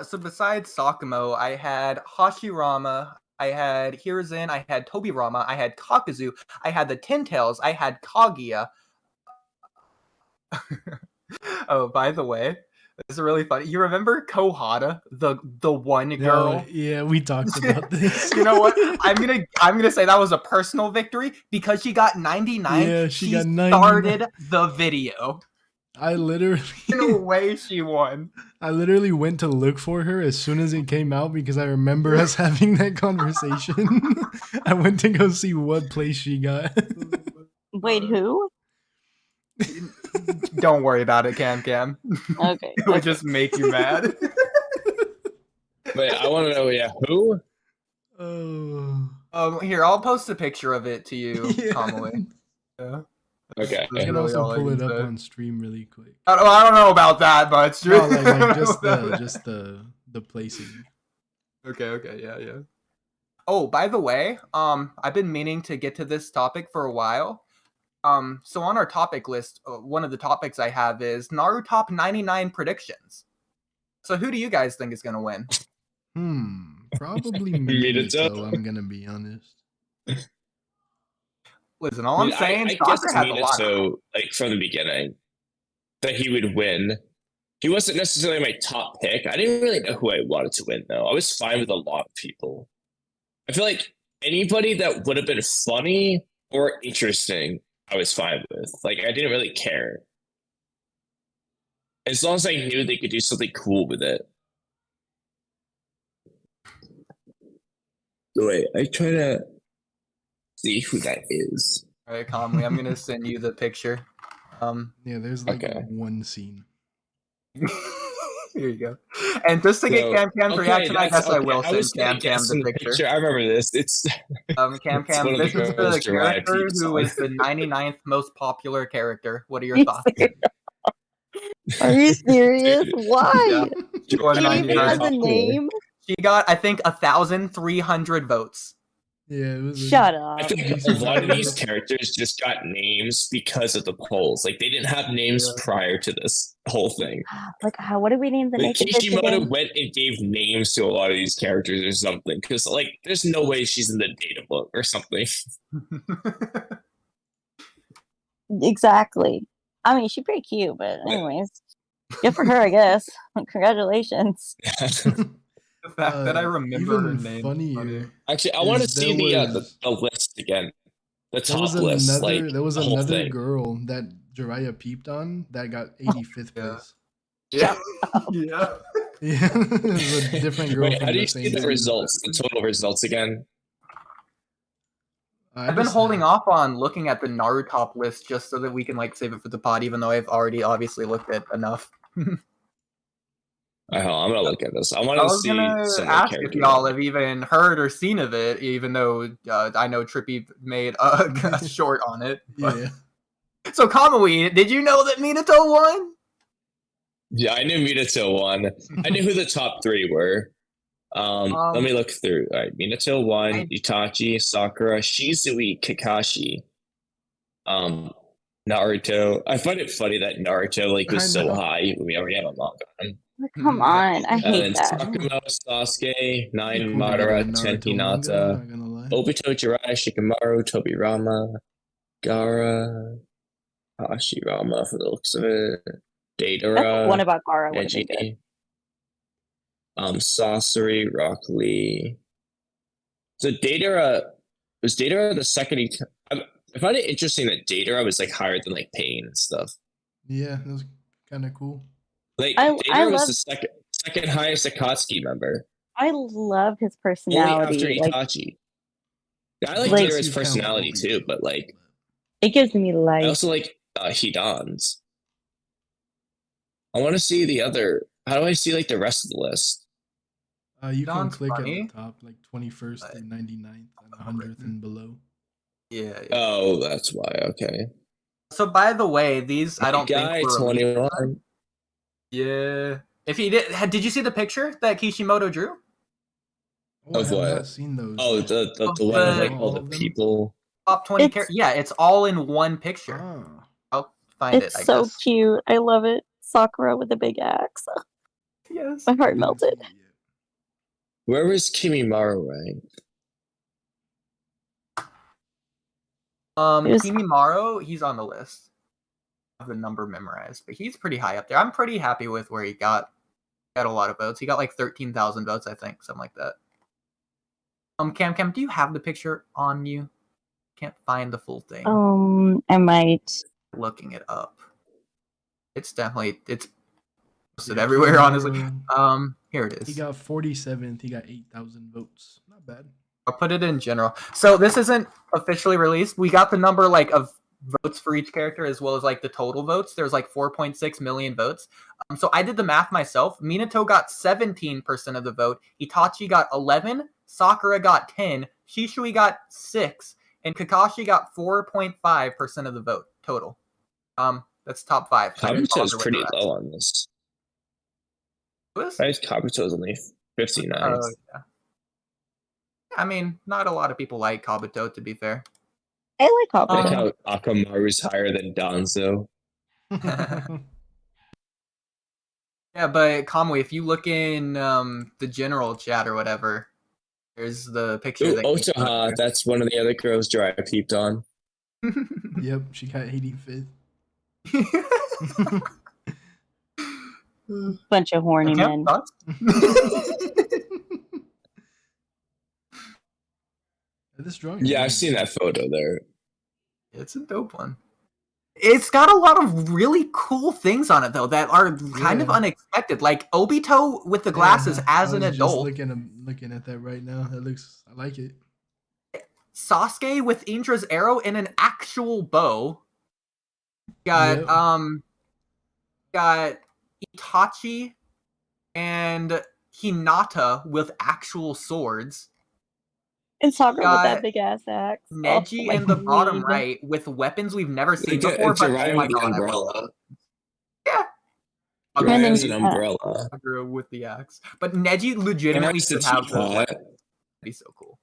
So besides Sakumo, I had Hashirama, I had Hiruzen, I had Tobirama, I had Kakuzu, I had the Ten Tails, I had Kaguya. Oh, by the way, this is really funny. You remember Kohata, the one girl? Yeah, we talked about this. You know what? I'm gonna say that was a personal victory because she got 99. Yeah, she got 99. Started the video. I literally in a way she won. I literally went to look for her as soon as it came out because I remember us having that conversation. I went to go see what place she got. Wait, who? Don't worry about it, Camcam. Okay. It would just make you mad. Wait, I want to know, who? Here, I'll post a picture of it to you, Yeah. Kamui. Yeah. Okay. I can also pull it up on stream really quick. I don't know about that much. No, like just the placing. Okay, yeah. Oh, by the way, I've been meaning to get to this topic for a while. So on our topic list, one of the topics I have is Naruto top 99 predictions. So who do you guys think is gonna win? Probably Minato, I'm gonna be honest. Listen, all I'm saying, I guess Minato, like from the beginning, that he would win. He wasn't necessarily my top pick. I didn't really know who I wanted to win, though. I was fine with a lot of people. I feel like anybody that would have been funny or interesting, I was fine with. Like, I didn't really care. As long as I knew they could do something cool with it. Wait, I try to see who that is. All right, Kamui, I'm gonna send you the picture. Yeah, there's like one scene. Here you go. And just to get Camcam's reaction, I guess I will send Camcam the picture. I remember this. It's Camcam. This is the character who is the 99th most popular character. What are your thoughts? Are you serious? Why? She even has a name. She got, I think, 1,300 votes. Yeah, it was Shut up. I think a lot of these characters just got names because of the polls. Like they didn't have names prior to this whole thing. Like, what did we name the naked bitch Kishimoto again? went and gave names to a lot of these characters or something. Because like, there's no way she's in the data book or something. Exactly. I mean, she's pretty cute, but anyways, good for her, I guess. Congratulations. The fact that I remember her name. Funnier. Actually, I want to see the list again. The top list. There was another girl that Jiraiya peeped on that got 85th place. Yeah. Yeah. Yeah. It was a different girl. Wait, how do you see the results? The total results again? I've been holding off on looking at the Naruto top list just so that we can like save it for the pod, even though I've already obviously looked at enough. I'm gonna look at this. I want to see. I was gonna ask if y'all have even heard or seen of it, even though I know Trippy made a short on it. Yeah. So Kamui, did you know that Minato won? Yeah, I knew Minato won. I knew who the top three were. Let me look through. All right, Minato won. Itachi, Sakura, Shizui, Kakashi. Naruto. I find it funny that Naruto was so high. We already have a manga on. Come on, I hate that. Sakumo, Sasuke, 9 Madara, 10 Hinata, Obito, Jiraiya, Shikamaru, Tobirama, Gaara, Hashirama for the looks of it, Deidara, one about Gaara. Neji, Sasori, Rock Lee. So was Deidara the second? I find it interesting that Deidara was higher than Pain and stuff. Yeah, that was kind of cool. Deidara was the second highest Akatsuki member. I love his personality. Only after Itachi. I like Deidara's personality too, but it gives me life. I also like Hidan's. I want to see the other. How do I see the rest of the list? You can click at the top, 21st through 99th and 100th and below. Yeah. Oh, that's why. Okay. So by the way, these I don't think were 21. Yeah. If he did you see the picture that Kishimoto drew? Of what? I have not seen those. Oh, the one with all the people. Top 20 characters. Yeah, it's all in one picture. Oh. I'll find it's so cute. I love it. Sakura with a big axe. Yes. My heart melted. Where was Kimimaro ranked? Kimimaro, he's on the list. I have the number memorized, but he's pretty high up there. I'm pretty happy with where he got. Got a lot of votes. He got 13,000 votes, I think, something like that. Camcam, do you have the picture on you? Can't find the full thing. I might. Looking it up. It's posted everywhere, honestly. Here it is. He got 47th. He got 8,000 votes. Not bad. I'll put it in general. So this isn't officially released. We got the number of votes for each character as well as the total votes. There's 4.6 million votes. So I did the math myself. Minato got 17% of the vote. Itachi got 11. Sakura got 10. Shisui got 6. And Kakashi got 4.5% of the vote total. That's top 5. Kabuto's pretty low on this. Kabuto's only 59. Yeah. I mean, not a lot of people like Kabuto, to be fair. I like Kabuto. I like how Akamaru's higher than Danzo. Yeah, but Kamui, if you look in the general chat or whatever, there's the picture. Ooh, Otaha, that's one of the other girls Jiraiya peeped on. Yep, she got 85th. Bunch of horny men. This drawing. Yeah, I've seen that photo there. It's a dope one. It's got a lot of really cool things on it though that are kind of unexpected. Like Obito with the glasses as an adult. Looking at that right now. I like it. Sasuke with Indra's arrow and an actual bow. Got Itachi and Hinata with actual swords. And Sakura with that big ass axe. Neji in the bottom right with weapons we've never seen before. But oh my god, umbrella. Yeah. Ryan's an umbrella. Sakura with the axe. But Neji legitimately should have the weapon. That'd be so cool.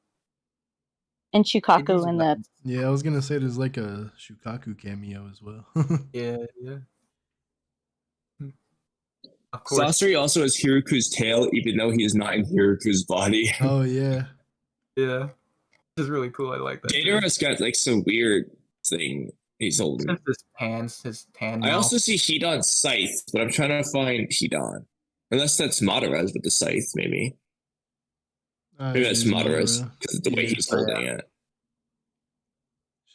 And Shukaku in that. Yeah, I was gonna say there's like a Shukaku cameo as well. yeah. Of course. Sasori also has Hiroku's tail, even though he is not in Hiroku's body. Oh yeah. Yeah. This is really cool. I like that. Datara's got like some weird thing he's holding. His tan. I also see Hidan's scythe, but I'm trying to find Hidan. Unless that's Madara's with the scythe, maybe. Maybe that's Madara's, because the way he's holding it.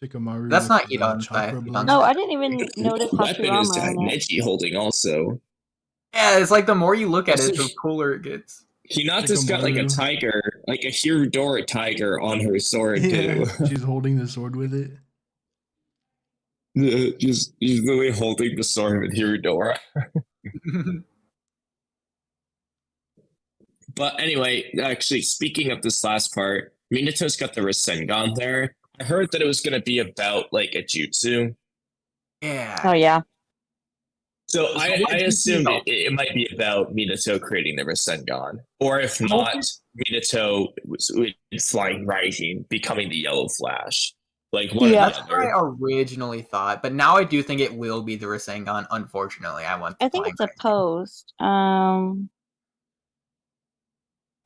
Shikamaru. That's not Hidan's scythe. No, I didn't even notice weapon is Neji holding also. Yeah, it's like the more you look at it, the cooler it gets. Hinata's got like a tiger, like a Hirodora tiger on her sword too. She's holding the sword with it. She's really holding the sword with Hirodora. But anyway, actually, speaking of this last part, Minato's got the Rasengan there. I heard that it was going to be about like a jutsu. Yeah. Oh yeah. So I assumed it might be about Minato creating the Rasengan, or if not, Minato with flying Raijin becoming the Yellow Flash. Like one that's what I originally thought, but now I do think it will be the Rasengan. Unfortunately, I think it's a post. I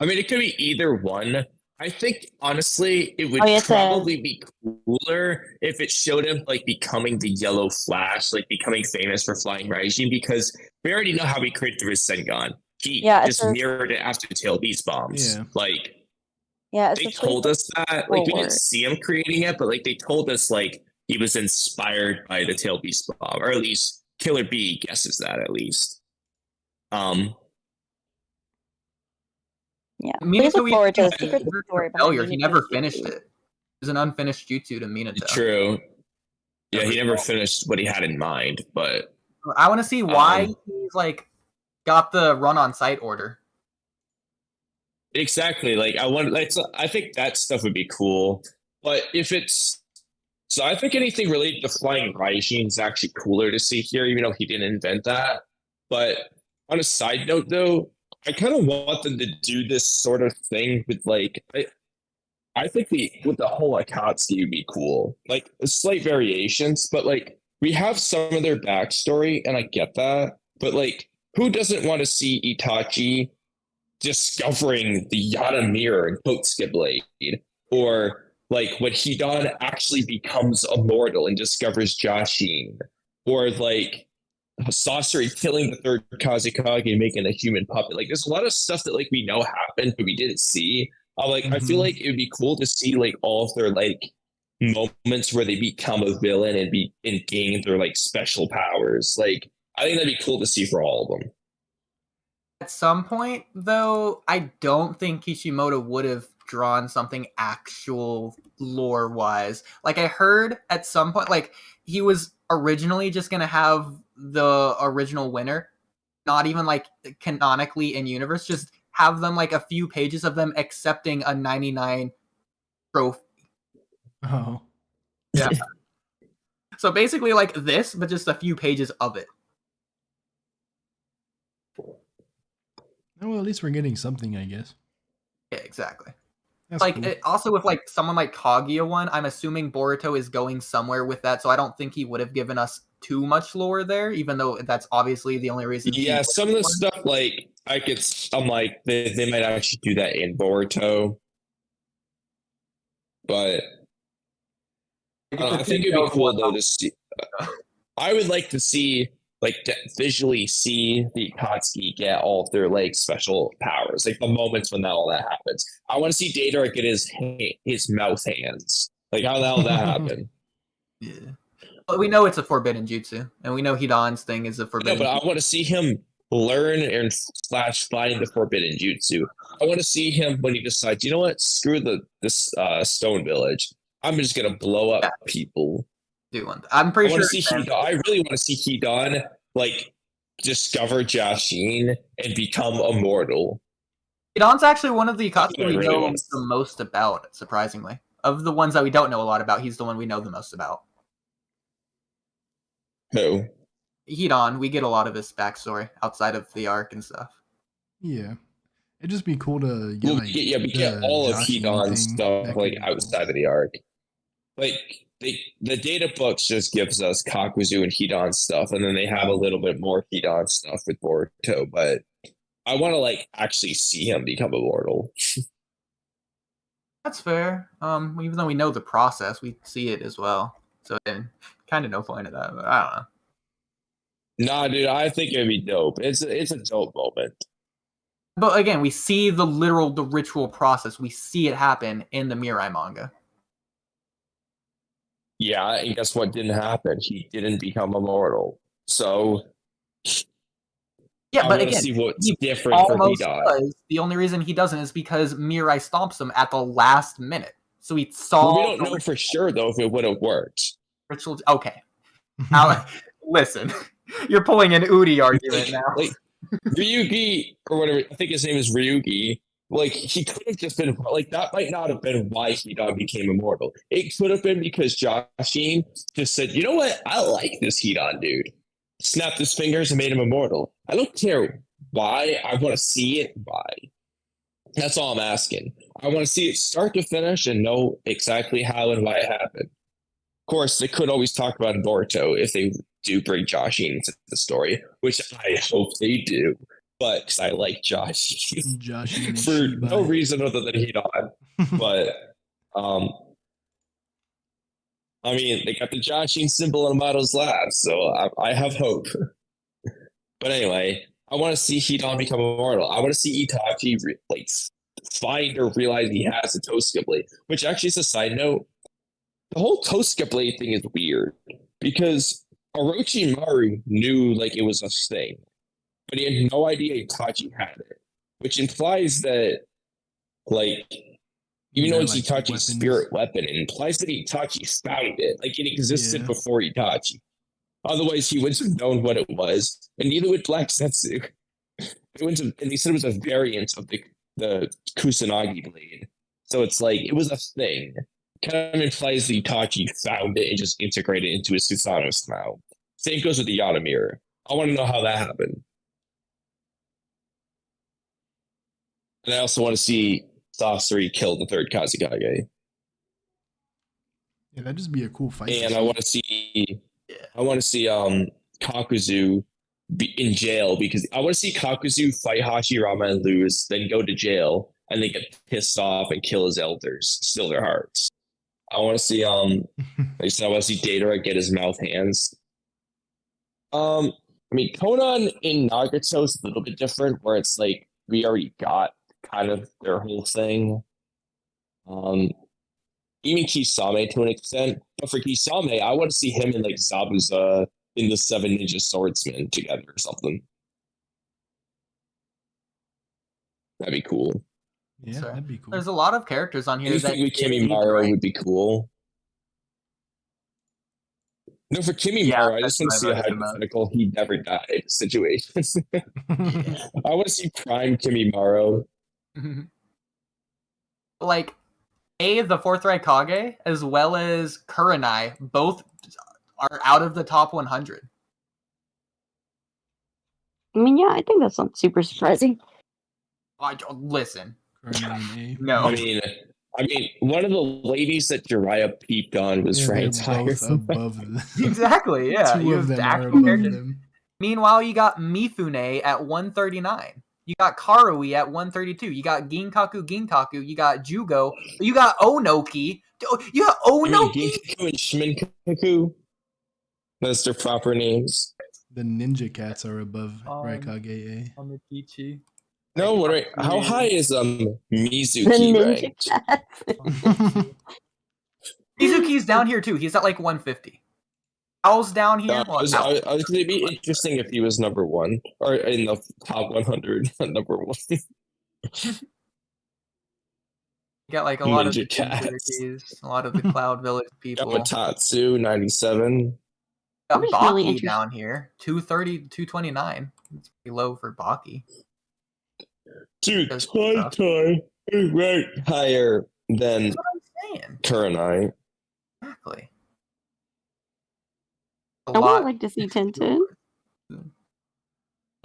mean, it could be either one. I think, honestly, it would probably be cooler if it showed him, like, becoming the Yellow Flash, like, becoming famous for flying Raijin, because we already know how he created the Rasengan. He just mirrored it after Tail Beast bombs. Yeah. Like, they told us that. Like, we didn't see him creating it, but, like, they told us, like, he was inspired by the Tail Beast bomb, or at least Killer Bee guesses that, at least. Yeah, please look forward to the secret story behind He never finished it. It was an unfinished jutsu to Minato. True. Yeah, he never finished what he had in mind, but I want to see why he's like got the run on site order. Exactly. Like I think that stuff would be cool. But if it's I think anything related to flying Raijin is actually cooler to see here, even though he didn't invent that. But on a side note though, I kind of want them to do this sort of thing with like I think with the whole Akatsuki would be cool. Like slight variations, but like we have some of their backstory, and I get that. But like, who doesn't want to see Itachi discovering the Yada mirror in Kotsuke Blade? Or like when Hidan actually becomes immortal and discovers Jashin? Or like Sasori killing the third Kazekage and making a human puppet. Like there's a lot of stuff that like we know happened but we didn't see. I feel like it would be cool to see like all of their like moments where they become a villain and gain their like special powers. Like I think that'd be cool to see for all of them. At some point though, I don't think Kishimoto would have drawn something actual lore wise. Like I heard at some point, like he was originally just gonna have the original winner, not even like canonically in universe, just have them like a few pages of them accepting a 99 trophy. Oh. Yeah. So basically like this, but just a few pages of it. Well, at least we're getting something, I guess. Yeah, exactly. That's like cool. Also with like someone like Kaguya one, I'm assuming Boruto is going somewhere with that, so I don't think he would have given us too much lore there, even though that's obviously the only reason. Yeah, some of the stuff like I'm like they might actually do that in Boruto, but I think it'd be cool though to see. I would like to see visually see the Akatsuki get all of their like special powers, like the moments when all that happens. I want to see Datara get his mouth hands. Like how the hell that happen? Yeah. But we know it's a forbidden jutsu, and we know Hidan's thing is a forbidden. No, but I want to see him learn and / find the forbidden jutsu. I want to see him when he decides, you know what? Screw this Stone Village. I'm just gonna blow up people. I'm pretty sure. I really want to see Hidan like discover Jashin and become immortal. Hidan's actually one of the Akatsuki we know the most about, surprisingly. Of the ones that we don't know a lot about, he's the one we know the most about. Who? Hidan, we get a lot of his backstory outside of the arc and stuff. Yeah. It'd just be cool to get we get all of Hidan's stuff like outside of the arc. Like the data books just gives us Kakuzu and Hidan stuff, and then they have a little bit more Hidan stuff with Boruto, but I want to like actually see him become immortal. That's fair. Even though we know the process, we see it as well. So kind of no point of that, but I don't know. Nah, dude, I think it'd be dope. It's a dope moment. But again, we see the ritual process. We see it happen in the Mirai manga. Yeah, and guess what didn't happen? He didn't become immortal. So yeah, but again, see what's different for Hidan. The only reason he doesn't is because Mirai stomps him at the last minute. So he saw. We don't know for sure though if it would have worked. Ritual. Okay. Now, listen, you're pulling an Oodie argument now. Like Ryugi or whatever, I think his name is Ryugi. Like he could have just been like that. Might not have been why Hidan became immortal. It could have been because Jashin just said, "You know what? I like this Hidan dude." Snapped his fingers and made him immortal. I don't care why. I want to see it. Why? That's all I'm asking. I want to see it start to finish and know exactly how and why it happened. Of course, they could always talk about Boruto if they do bring Jashin into the story, which I hope they do. But because I like Jashin for no reason other than Hidan. But I mean, they got the Jashin symbol in Amato's lab, so I have hope. But anyway, I want to see Hidan become immortal. I want to see Itachi find or realize he has a Tosuke blade. Which actually is a side note. The whole Tosuke blade thing is weird because Orochimaru knew like it was a thing, but he had no idea Itachi had it, which implies that like even though it's Itachi's spirit weapon, it implies that Itachi found it, like it existed before Itachi. Otherwise, he wouldn't have known what it was, and neither would Black Setsu. And he said it was a variant of the Kusanagi blade, so it's like it was a thing. Kind of implies that Itachi found it and just integrated it into his Susanoo somehow. Same goes with the Yata mirror. I want to know how that happened. And I also want to see Sasori kill the third Kazekage. Yeah, that'd just be a cool fight. And I want to see Kakuzu be in jail because I want to see Kakuzu fight Hashirama and lose, then go to jail and then get pissed off and kill his elders, steal their hearts. I want to see like I said, I want to see Deidara get his mouth hands. I mean, Conan in Nagato is a little bit different, where it's like we already got kind of their whole thing. Even Kisame to an extent, but for Kisame, I want to see him and like Zabuza in the Seven Ninja Swordsmen together or something. That'd be cool. Yeah, that'd be cool. There's a lot of characters on here. Anything with Kimimaro would be cool. No, for Kimimaro, I just want to see a hypothetical he never died situation. I want to see prime Kimimaro. Like, the fourth Raikage, as well as Kurenai, both are out of the top 100. I mean, yeah, I think that's not super surprising. Listen. No. I mean, one of the ladies that Jiraiya peeped on was Rayn. Exactly, yeah. Two you of them have are above them. Meanwhile, you got Mifune at 139. You got Karui at 132. You got Ginkaku. You got Jugo. You got Onoki. You got Onoki. Ginkaku and Shiminkaku. That's their proper names. The ninja cats are above Raikage A. Onokichi. No, wait. How high is Mizuki ranked? Mizuki's down here too. He's at like 150. Owl's down here. I was going to be interesting if he was number 1 or in the top 100, number 1. You got like a lot Ninja of Cats. a lot of the Cloud Village people. Yamatatsu, 97. Got Baki really down here, 230, 229. It's pretty low for Baki. Dude, Tai right higher than Kurenai. Exactly. I would like to see Tintin.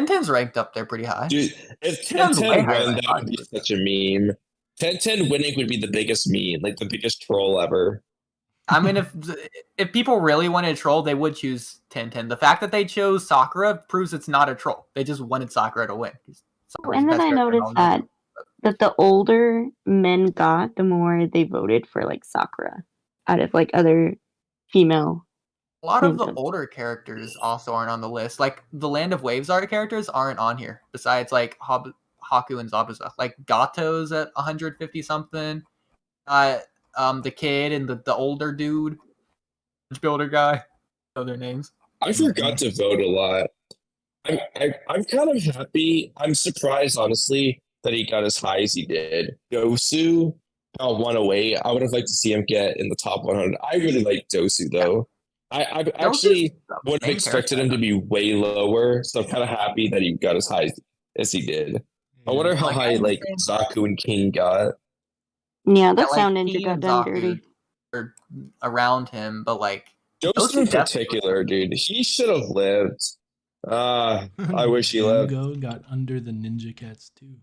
Tintin's ranked up there pretty high. Dude, if Tintin won, that would be such a meme. Tintin winning would be the biggest meme, like the biggest troll ever. I mean, if people really wanted a troll, they would choose Tintin. The fact that they chose Sakura proves it's not a troll. They just wanted Sakura to win. And then I noticed that the older men got, the more they voted for like Sakura out of like other female. A lot of the older characters also aren't on the list. Like the Land of Waves art characters aren't on here. Besides like Haku and Zabuza. Like Gato's at 150 something. The kid and the older dude, builder guy. Know their names. I forgot to vote a lot. I'm kind of happy. I'm surprised, honestly, that he got as high as he did. Dosu, 108. I would have liked to see him get in the top 100. I really like Dosu, though. I actually would have expected him to be way lower, so I'm kind of happy that he got as high as he did. I wonder how high Zaku and King got. Yeah, that sound ninja got done dirty. Around him, but like Dosu in particular, dude, he should have lived. I wish he lived. Hugo got under the Ninja Cats too.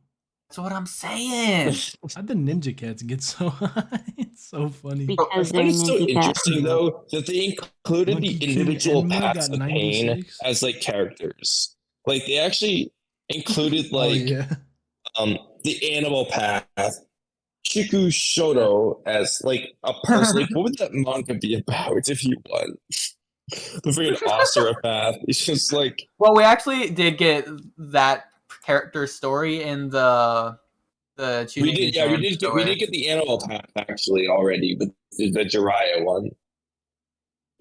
That's what I'm saying. How'd the Ninja Cats get so high? It's so funny. Because it's so interesting though that they included the individual paths of pain as like characters. Like they actually included like the animal path, Chiku Shoto as like a person. Like, what would that manga be about if you won? The freaking osteopath. It's just like. Well, we actually did get that character story in the tuning. We did get the animal path actually already with the Jiraiya one.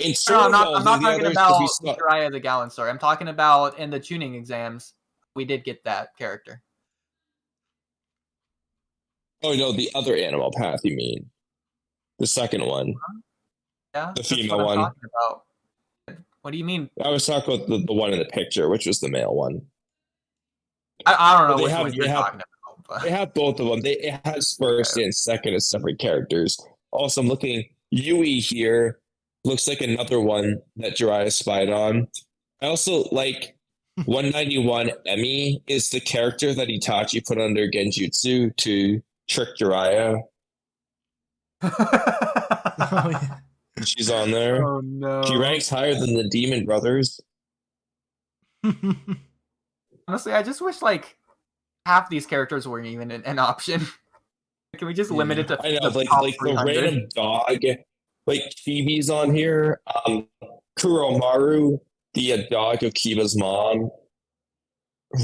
I'm not talking about Jiraiya the Gallon story. I'm talking about in the tuning exams. We did get that character. Oh no, the other animal path. You mean the second one? Yeah, the female one. Talking about. What do you mean? I was talking about the one in the picture, which was the male one. I don't know which one you're talking about. But. They have both of them. It has first and second as separate characters. Also, I'm looking. Yui here looks like another one that Jiraiya spied on. I also like 191. Emi is the character that Itachi put under Genjutsu to trick Jiraiya. Oh, yeah. She's on there. Oh no. She ranks higher than the Demon Brothers. Honestly, I just wish like half these characters weren't even an option. Can we just limit it to I know, like the random dog, like Chibi's on here. Kuromaru, the dog of Kiba's mom,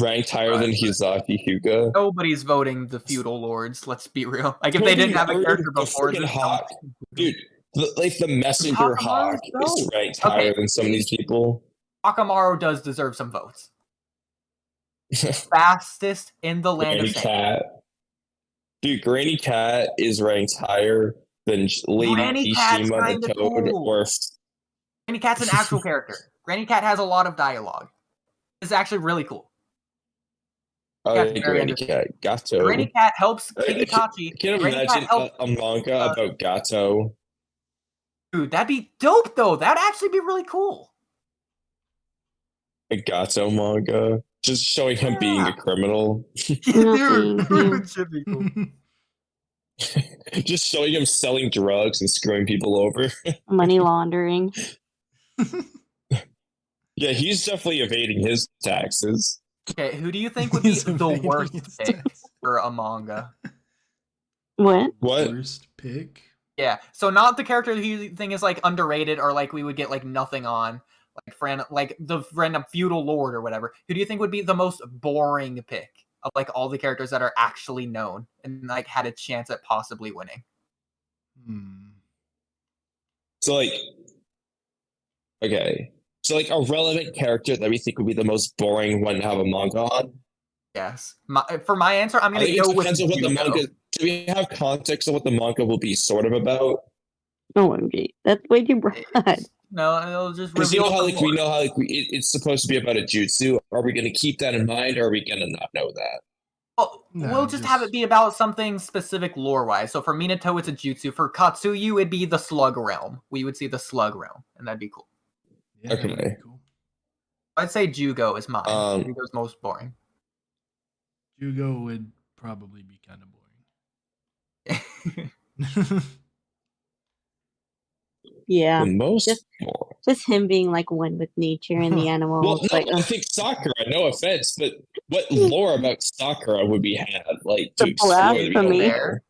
ranked higher than Hizaki Hyuga. Nobody's voting the feudal lords. Let's be real. Like if they didn't have a character before, Hawk, dude. The messenger Hawk is ranked higher than some of these people. Akamaru does deserve some votes. Fastest in the land Granny of Cat. Dude, Granny Cat is ranked higher than Lady Ishima the Toad or... Granny Cat's an actual character. Granny Cat has a lot of dialogue. It's actually really cool. Granny Cat. Gato. Granny Cat helps Itachi. I can't imagine a manga about Gato. Dude, that'd be dope, though. That'd actually be really cool. A Gato manga? Just showing him being a criminal. Dude, should be cool. Just showing him selling drugs and screwing people over. Money laundering. Yeah, he's definitely evading his taxes. Okay, who do you think would be the worst pick for a manga? What? Worst pick? Yeah, so not the character who you think is like underrated or like we would get like nothing on, like the random feudal lord or whatever. Who do you think would be the most boring pick of like all the characters that are actually known and like had a chance at possibly winning? So like, Okay. So like a relevant character that we think would be the most boring one to have a manga on? Yes. For my answer, I'm going to go with Depends on what the manga. Do we have context of what the manga will be sort of about? OMG, that's way too broad. No, it'll just Because reveal. we know how it's supposed to be about a jutsu. Are we going to keep that in mind, or are we going to not know that? Well, we'll just have it be about something specific lore-wise. So for Minato, it's a jutsu. For Katsuyu, it'd be the Slug Realm. We would see the Slug Realm, and that'd be cool. Yeah, okay. That'd be cool. I'd say Jugo is mine. Jugo's most boring. Jugo would probably be kind of boring. Yeah. The most just him being like one with nature and the animals. Well, no, like, I think Sakura, no offense, but what lore about Sakura would we have? Like to explore there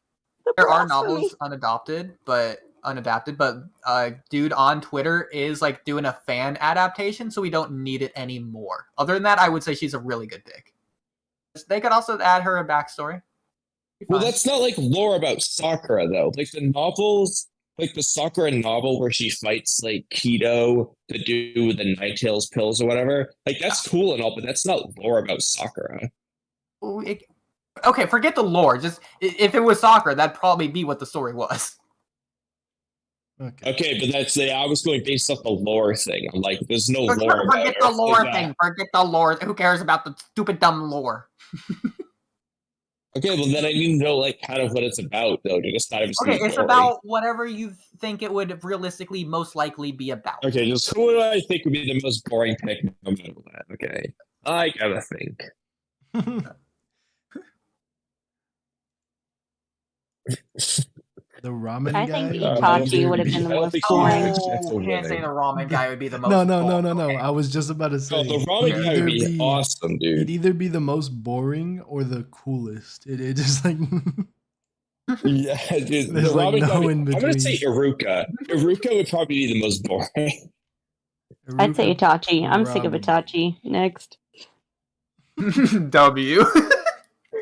are novels unadapted, but dude on Twitter is like doing a fan adaptation, so we don't need it anymore. Other than that, I would say she's a really good pick. They could also add her a backstory. Well, that's not like lore about Sakura though. Like the novels, like the Sakura novel where she fights like Kido to do the Ninetales pills or whatever. Like that's cool and all, but that's not lore about Sakura. Okay, forget the lore. Just if it was Sakura, that'd probably be what the story was. Okay, but that's I was going based off the lore thing. I'm like, there's no lore. Forget the lore thing. Forget the lore. Who cares about the stupid dumb lore? Okay, well then I need to know like kind of what it's about though. It's not even it's about whatever you think it would realistically most likely be about. Okay, just who do I think would be the most boring pick? No matter that. Okay, I gotta think. The ramen guy? I think Itachi would have been the most boring. You can't say the ramen guy would be the most No. I was just about to say. The ramen guy would be awesome, dude. He'd either be the most boring or the coolest. It just like... Yeah, dude. There's like no in between. I'm going to say Iruka. Iruka would probably be the most boring. I'd say Itachi. I'm sick of Itachi. Next. W.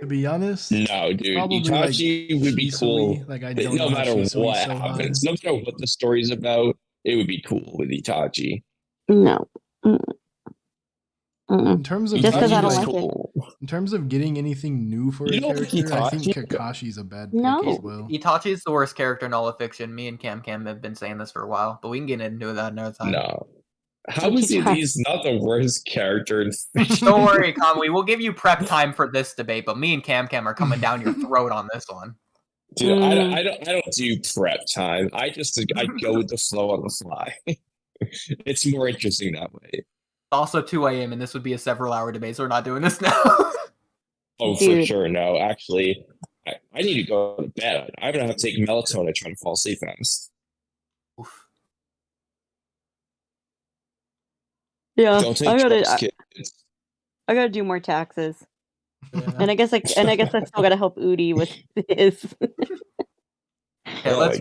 To be honest, no, dude. Itachi would be cool. Like I don't no know matter what happens, no matter what the story's about, it would be cool with Itachi. No. In terms of just because I don't like it. In terms of getting anything new for a character, I think Kakashi's a bad pick as well. Itachi's the worst character in all of fiction. Me and Camcam have been saying this for a while, but we can get into that another time. No. How is he's not the worst character in fiction? Don't worry, Kamui. We'll give you prep time for this debate, but me and Camcam are coming down your throat on this one. Dude, I don't do prep time. I go with the flow on the fly. It's more interesting that way. It's also 2 a.m. and this would be a several-hour debate, so we're not doing this now. Oh, for sure. No, actually, I need to go to bed. I'm gonna have to take melatonin trying to fall asleep fast. Oof. Yeah, don't take drugs, kids. I gotta do more taxes, and I guess I still gotta help Oodie with his. Let's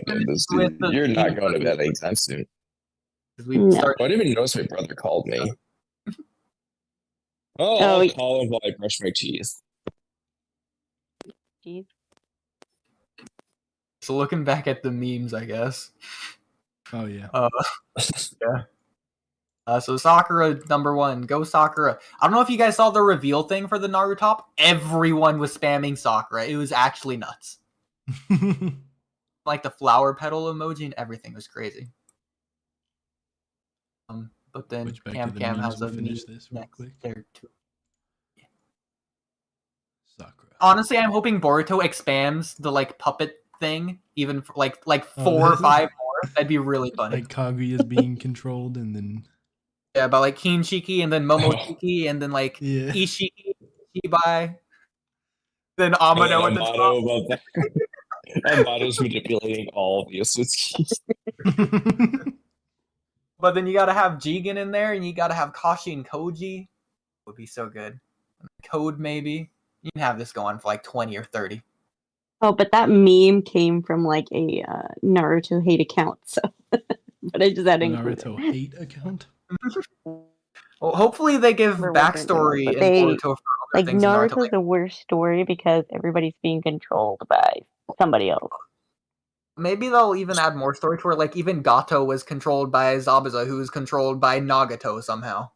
you're not going to bed anytime soon. I didn't even notice my brother called me. I'll call him while I brush my teeth. Jeez. So looking back at the memes, I guess. Oh yeah. Yeah. So Sakura, number 1. Go Sakura. I don't know if you guys saw the reveal thing for the Naruto top. Everyone was spamming Sakura. It was actually nuts. Like the flower petal emoji and everything was crazy. But then Camcam has a finish this real quick. There too. Yeah. Sakura. Honestly, I'm hoping Boruto expands the like puppet thing even for, like 4 or 5 more. That'd be really funny. Like Kaguya is being controlled and then yeah, but like Kinshiki and then Momoshiki and then like Ishiki, Shibai, then Amado at the top. Amado's manipulating all the Osutskis. But then you gotta have Jigen in there, and you gotta have Kashi and Koji. It would be so good. Code maybe. You can have this going for like 20 or 30. Oh, but that meme came from like a Naruto hate account, so. But I just had to include Naruto hate account. Well, hopefully they give backstory in Boruto for other things. Naruto's the worst story because everybody's being controlled by somebody else. Maybe they'll even add more story to where, like, even Gato was controlled by Zabuza, who was controlled by Nagato somehow.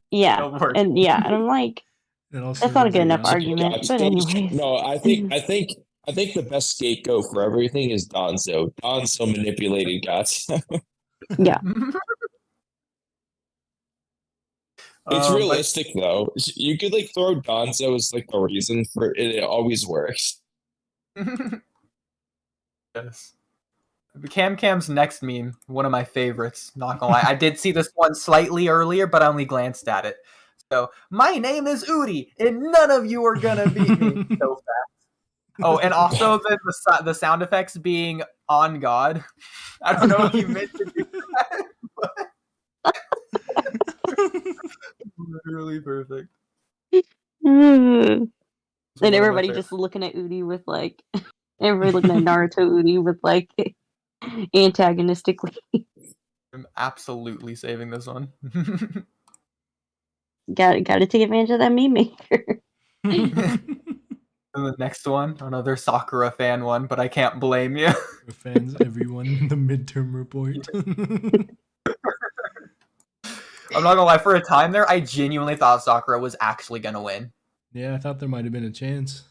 Yeah, and I'm like, that's not a good enough argument. But anyways, no, I think the best scapegoat for everything is Danzo. Danzo manipulated Gato. Yeah. It's realistic though. You could like throw Danzo as like the reason for it. It always works. Yes. Camcam's next meme, one of my favorites, not gonna lie. I did see this one slightly earlier, but I only glanced at it. So, my name is Oodie, and none of you are gonna beat me so fast. Oh, and also the sound effects being on God. I don't know if you meant to do that, but literally perfect. And everybody just looking at Oodie with like, everybody looking at Naruto Oodie with like antagonistically. I'm absolutely saving this one. Got to take advantage of that meme maker. And the next one, another Sakura fan one, but I can't blame you. Fans, everyone, the midterm report. I'm not gonna lie, for a time there, I genuinely thought Sakura was actually gonna win. Yeah, I thought there might have been a chance.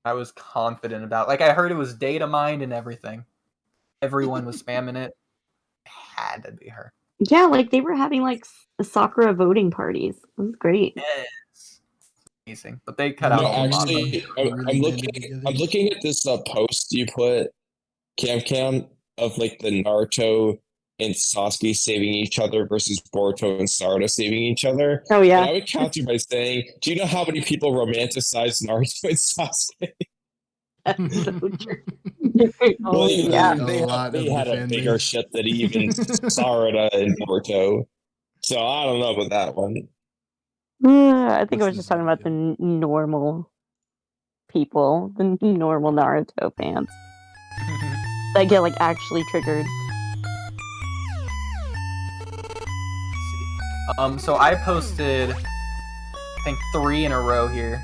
I was confident about it. Like, I heard it was data mined and everything. Everyone was spamming it. It had to be her. Yeah, like they were having like Sakura voting parties. It was great. Yes. Amazing. But they cut out a lot. Actually, I'm looking at this post you put, Camcam, of like the Naruto and Sasuke saving each other versus Boruto and Naruto saving each other. Oh yeah. And I would counter by saying, do you know how many people romanticize Naruto and Sasuke? That's so true. Well, yeah. They had a bigger ship than even Sarada and Boruto. So I don't know about that one. I think I was just talking about the normal people, the normal Naruto fans that get like actually triggered. So I posted, I think 3 in a row here.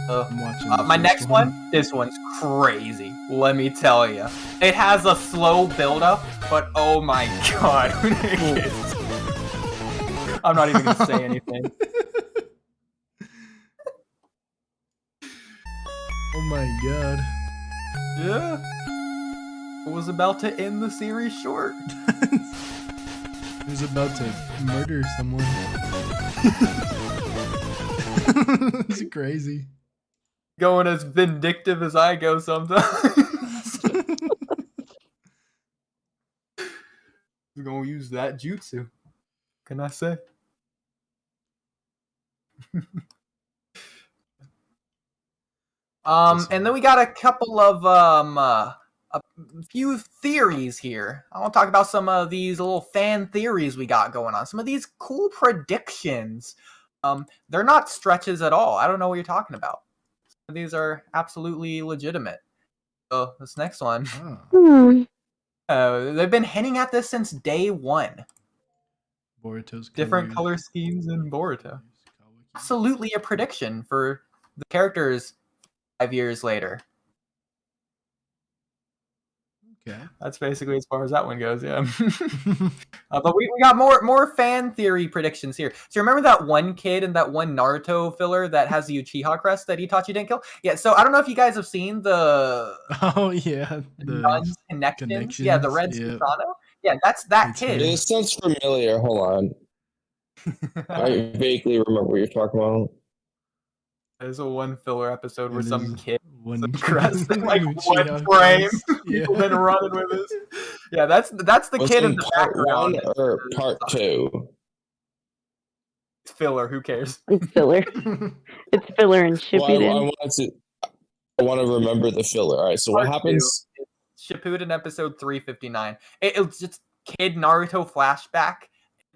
My next one, this one's crazy. Let me tell you, it has a slow build-up, but oh my god, I'm not even gonna say anything. Oh my god. Yeah, it was about to end the series short. He was about to murder someone. It's crazy. Going as vindictive as I go sometimes. We're gonna use that jutsu. Can I say? And then we got a couple of a few theories here. I want to talk about some of these little fan theories we got going on. Some of these cool predictions. They're not stretches at all. I don't know what you're talking about. These are absolutely legitimate. So this next one, they've been hinting at this since day one. Boruto's different color schemes in Boruto. Absolutely a prediction for the characters 5 years later. Okay, that's basically as far as that one goes. Yeah, but we got more fan theory predictions here. So remember that one kid in that one Naruto filler that has the Uchiha crest that Itachi didn't kill? Yeah. So I don't know if you guys have seen the nuns connections. Yeah, the red Susano. Yeah, that's that kid. This sounds familiar. Hold on. I vaguely remember what you're talking about. There's a one filler episode where some kid one crest in like one frame. People been running with us. Yeah, that's the kid in the background. Part 1 or part 2? It's filler. Who cares? It's filler. It's filler and Shippuden. I want to remember the filler. All right. So what happens? Shippuden episode 359. It's just kid Naruto flashback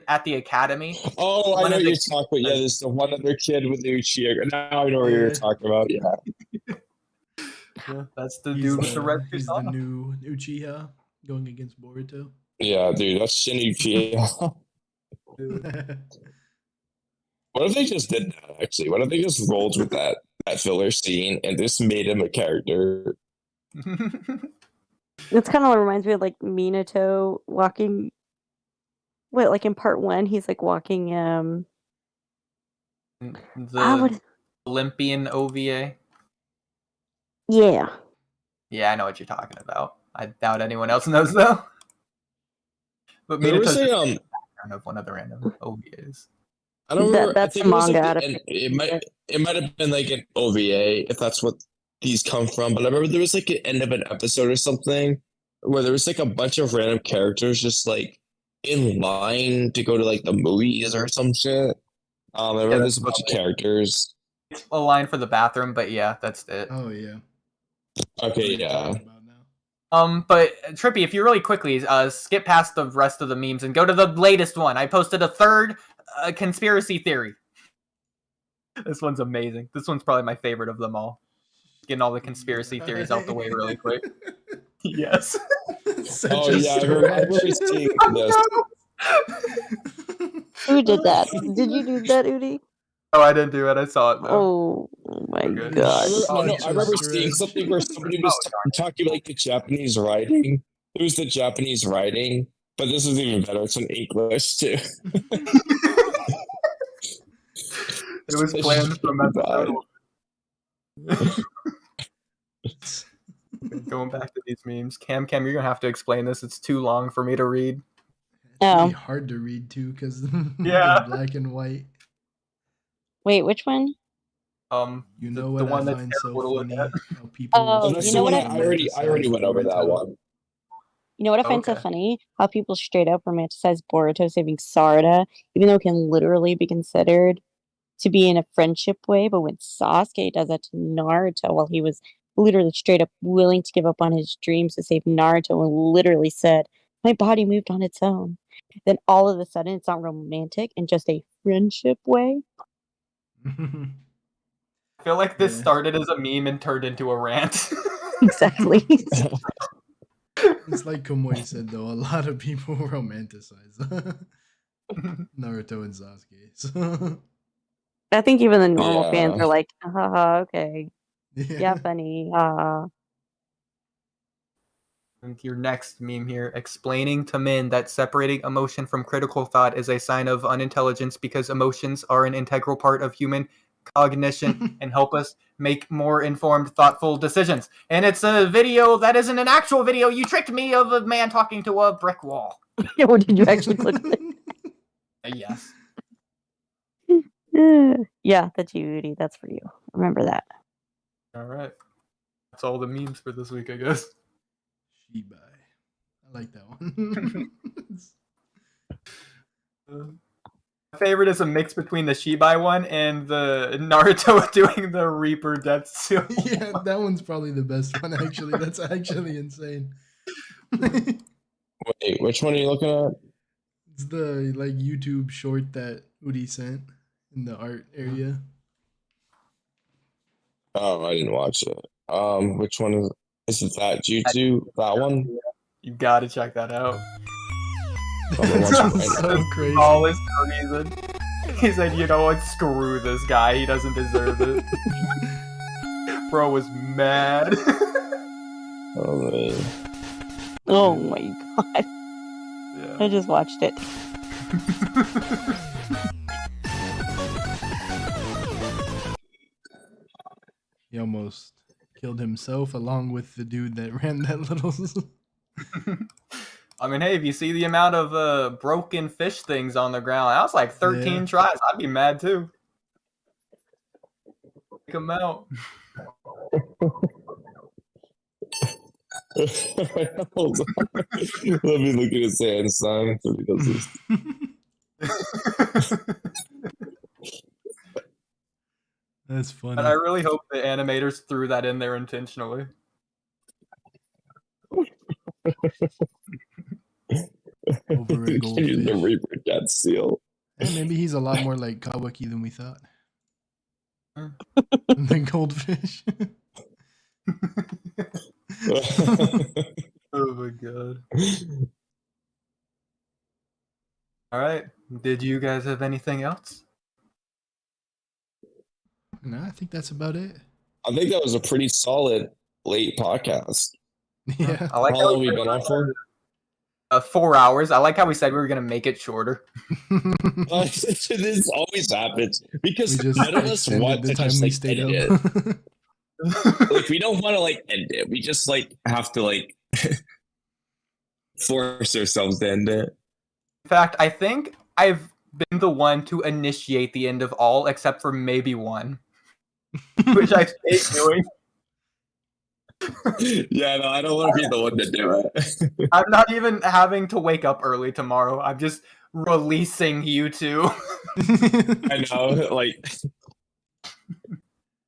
at the academy. Oh, I know what you're talking about. Yeah, there's the one other kid with the Uchiha. Now I know what you're talking about. Yeah. Yeah, that's the dude with the red He's the new Uchiha going against Boruto. Yeah, dude, that's Shin Uchiha. What if they just did that, actually? What if they just rolled with that filler scene and just made him a character? It's kind of reminds me of like Minato walking. Wait, like in part 1, he's like walking. The Olympian OVA. Yeah. Yeah, I know what you're talking about. I doubt anyone else knows though. But There was Minato's of one of the random OVAs. I don't remember. That's I think the it was manga like adaptation. it might have been like an OVA if that's what these come from. But I remember there was like an end of an episode or something where there was like a bunch of random characters just like in line to go to like the movies or some shit. I remember there's a bunch of characters. It's a line for the bathroom, but yeah, that's it. Oh yeah. Okay, yeah. But Trippy, if you really quickly skip past the rest of the memes and go to the latest one, I posted a third conspiracy theory. This one's amazing. This one's probably my favorite of them all. Getting all the conspiracy theories out the way really quick. Yes. Oh yeah, I remember seeing this. Who did that? Did you do that, Oodie? Oh, I didn't do it. I saw it though. Oh my god. I remember seeing something where somebody was talking like the Japanese writing. It was the Japanese writing, but this is even better. It's in English too. It was planned from episode. Going back to these memes, Camcam, you're gonna have to explain this. It's too long for me to read. It's really hard to read too because yeah, black and white. Wait, which one? You know what I find so funny? How people. You know what? I already went over that one. You know what I find so funny? How people straight up romanticize Boruto saving Sarada, even though it can literally be considered to be in a friendship way. But when Sasuke does that to Naruto, while he was literally straight up willing to give up on his dreams to save Naruto, and literally said, "My body moved on its own," then all of a sudden it's not romantic and just a friendship way. I feel like this started as a meme and turned into a rant. Exactly. It's like Kamui said, though. A lot of people romanticize Naruto and Sasuke. So. I think even the normal fans are like, haha, okay. Yeah, funny. And your next meme here, explaining to men that separating emotion from critical thought is a sign of unintelligence because emotions are an integral part of human cognition and help us make more informed, thoughtful decisions. And it's a video that isn't an actual video. You tricked me of a man talking to a brick wall. Or did you actually click it? Yes. Yeah, that's you, Oodie. That's for you. Remember that. All right. That's all the memes for this week, I guess. Shibai. I like that one. My favorite is a mix between the Shibai one and the Naruto doing the Reaper Death Seal. Yeah, that one's probably the best one, actually. That's actually insane. Wait, which one are you looking at? It's the like YouTube short that Oodie sent in the art area. Oh, I didn't watch it. Which one is it? That Jutsu? That one? You gotta check that out. That's so crazy. All this reason. He said, you know what? Screw this guy. He doesn't deserve it. Bro was mad. Oh, man. Oh my god. Yeah. I just watched it. He almost killed himself along with the dude that ran that little... I mean, hey, if you see the amount of broken fish things on the ground, that was like 13 tries. I'd be mad too. Take them out. Hold on. Let me look at his hand sign so he does this. That's funny. And I really hope the animators threw that in there intentionally. Over a goldfish. The Reaper Death Seal. Hey, maybe he's a lot more like Kawaki than we thought. The goldfish. Oh my god. All right. Did you guys have anything else? No, I think that's about it. I think that was a pretty solid late podcast. Yeah. I like How long we been on for? 4 hours. I like how we said we were gonna make it shorter. This always happens because We just none of us extended want the to time just we like stayed end up. it. Like we don't want to like end it. We just like have to like force ourselves to end it. In fact, I think I've been the one to initiate the end of all except for maybe one, which I hate doing. Yeah, no, I don't want to be the one to do it. I'm not even having to wake up early tomorrow. I'm just releasing you two. I know, like.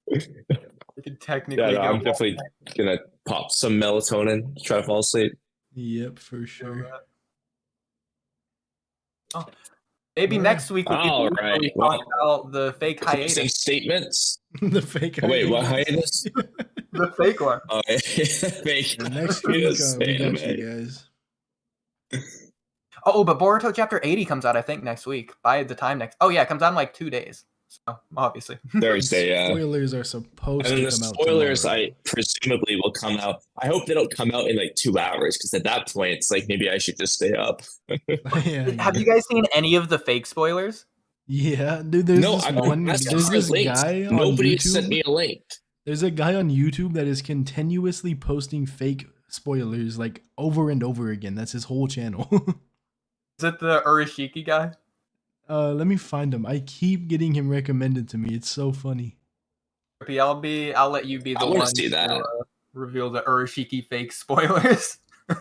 I could technically Yeah, no, go. I'm definitely gonna pop some melatonin to try to fall asleep. Yep, for sure. Oh, maybe All next week we'll All we right. talk about the fake Closing hiatus. statements. The fake Oh, wait, what hiatus. hiatus? The fake one. Oh, fake. Yeah, next week, hiatus, we got anime. you guys. Oh, but Boruto chapter 80 comes out, I think, next week. By the time next. Oh yeah, it comes out in like 2 days. So obviously. Thursday, yeah. Spoilers are supposed And then to the come out spoilers, tomorrow. I presumably will come out. I hope they don't come out in like 2 hours because at that point, it's like maybe I should just stay up. Yeah, Have you guys seen any of the fake spoilers? Yeah, dude. There's No, this I've been one. asking There's for this links. guy on Nobody YouTube. sent me a link. There's a guy on YouTube that is continuously posting fake spoilers like over and over again. That's his whole channel. Is it the Urashiki guy? Let me find him. I keep getting him recommended to me. It's so funny. I'll let you be the I want one to see that. to reveal the Urashiki fake spoilers.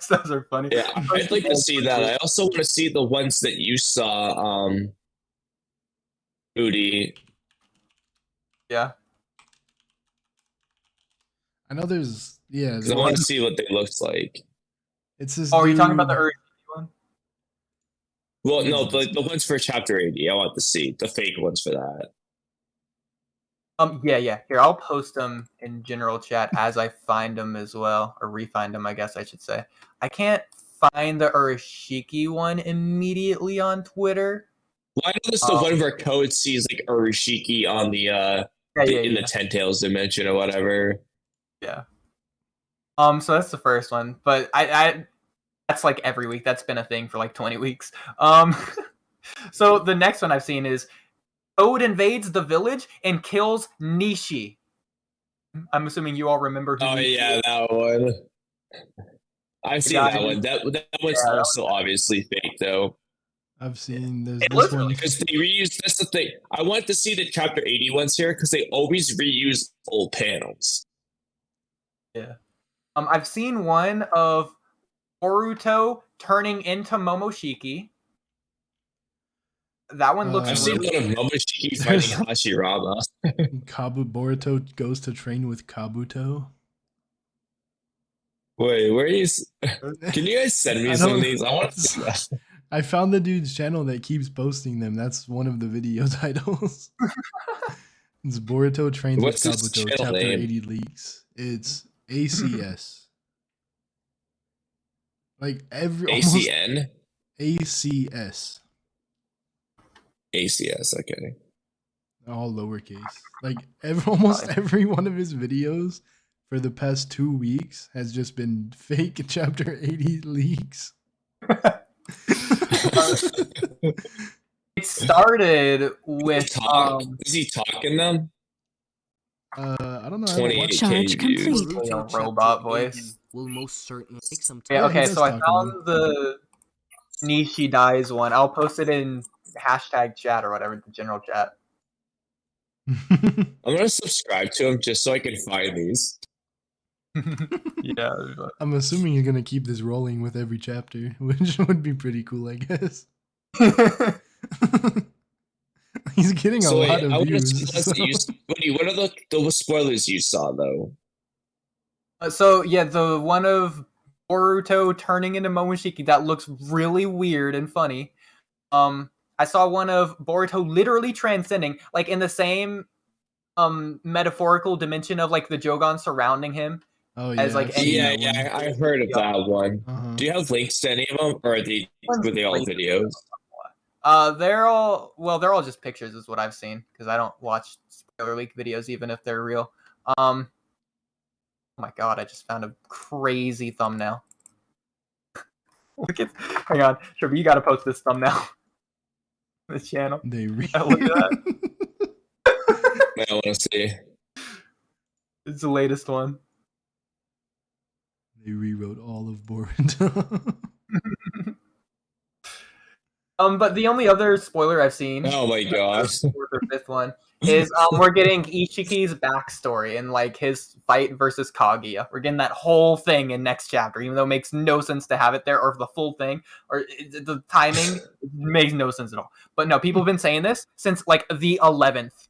Those are funny. Yeah, I'd like to see that. I also want to see the ones that you saw, Oodie. Yeah. I know there's Because I want to see what they looked like. It's this. Oh, are you talking about the dude- Urashiki one? Well, no, the ones for chapter 80. I want to see the fake ones for that. Yeah. Here, I'll post them in general chat as I find them as well, or refind them, I guess I should say. I can't find the Urashiki one immediately on Twitter. Well, I know this is the one where Code sees like Urashiki on the in the Ten Tails dimension or whatever. Yeah. So that's the first one, but I that's like every week. That's been a thing for like 20 weeks. So the next one I've seen is Toad invades the village and kills Nishi. I'm assuming you all remember who. Oh Nishi yeah, is. that one. I've seen that one. That one's also obviously fake though. I've seen there's It this looks one. really Because they reuse. That's the thing. I want to see the chapter 80 ones here because they always reuse old panels. Yeah. I've seen one of Boruto turning into Momoshiki. That one looks I've seen really one of Momoshiki fighting Hashirama. Boruto goes to train with Kabuto. Wait, where is? Can you guys send me some of these? I want to see that. I found the dude's channel that keeps posting them. That's one of the video titles. It's Boruto trains What's with his Kabuto, channel chapter name? 80 leaks. It's ACS. Like ACN? ACS. ACS, okay. All lowercase. Like almost every one of his videos for the past 2 weeks has just been fake chapter 80 leaks. It started with is he talking them? I don't know. 28K views. Robot voice. Will most certainly take some time. Yeah, okay, he so I does talk found the Nishi Dies one. I'll post it in hashtag chat or whatever, the general chat. I'm gonna subscribe to him just so I can find these. Yeah. I'm assuming you're gonna keep this rolling with every chapter, which would be pretty cool, I guess. He's getting a lot of views. What are the spoilers you saw though? So yeah, the one of Boruto turning into Momoshiki that looks really weird and funny. I saw one of Boruto literally transcending, like in the same metaphorical dimension of like the Jogan surrounding him. Oh yeah, as like I've heard of that one. Uh-huh. Do you have links to any of them, or were they all videos? They're all just pictures, is what I've seen, because I don't watch spoiler leak videos even if they're real. my god, I just found a crazy thumbnail. Look at, hang on, Trippy, you gotta post this thumbnail. This channel. They look at that. I want to see. It's the latest one. They rewrote all of Boruto. But the only other spoiler I've seen. Oh my gosh. Fourth or fifth one is we're getting Ishiki's backstory and like his fight versus Kaguya. We're getting that whole thing in next chapter, even though it makes no sense to have it there or the full thing or the timing makes no sense at all. But no, people have been saying this since like the 11th.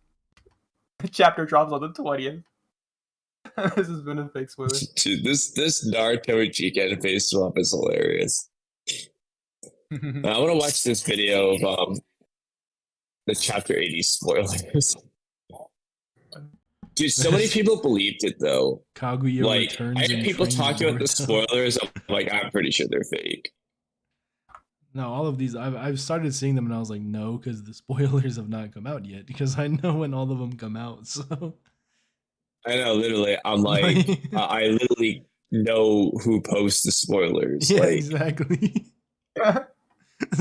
The chapter drops on the 20th. This has been a fake spoiler. Dude, this Naruto Chicken face swap is hilarious. I want to watch this video of the chapter 80 spoilers. Dude, so many people believed it though. Kaguya like, returns. I had people talking about the spoilers. I'm like, I'm pretty sure they're fake. No, all of these I've started seeing them and I was like, no, because the spoilers have not come out yet. Because I know when all of them come out. So I know, literally. I'm like, I literally know who posts the spoilers. Yeah, like, exactly.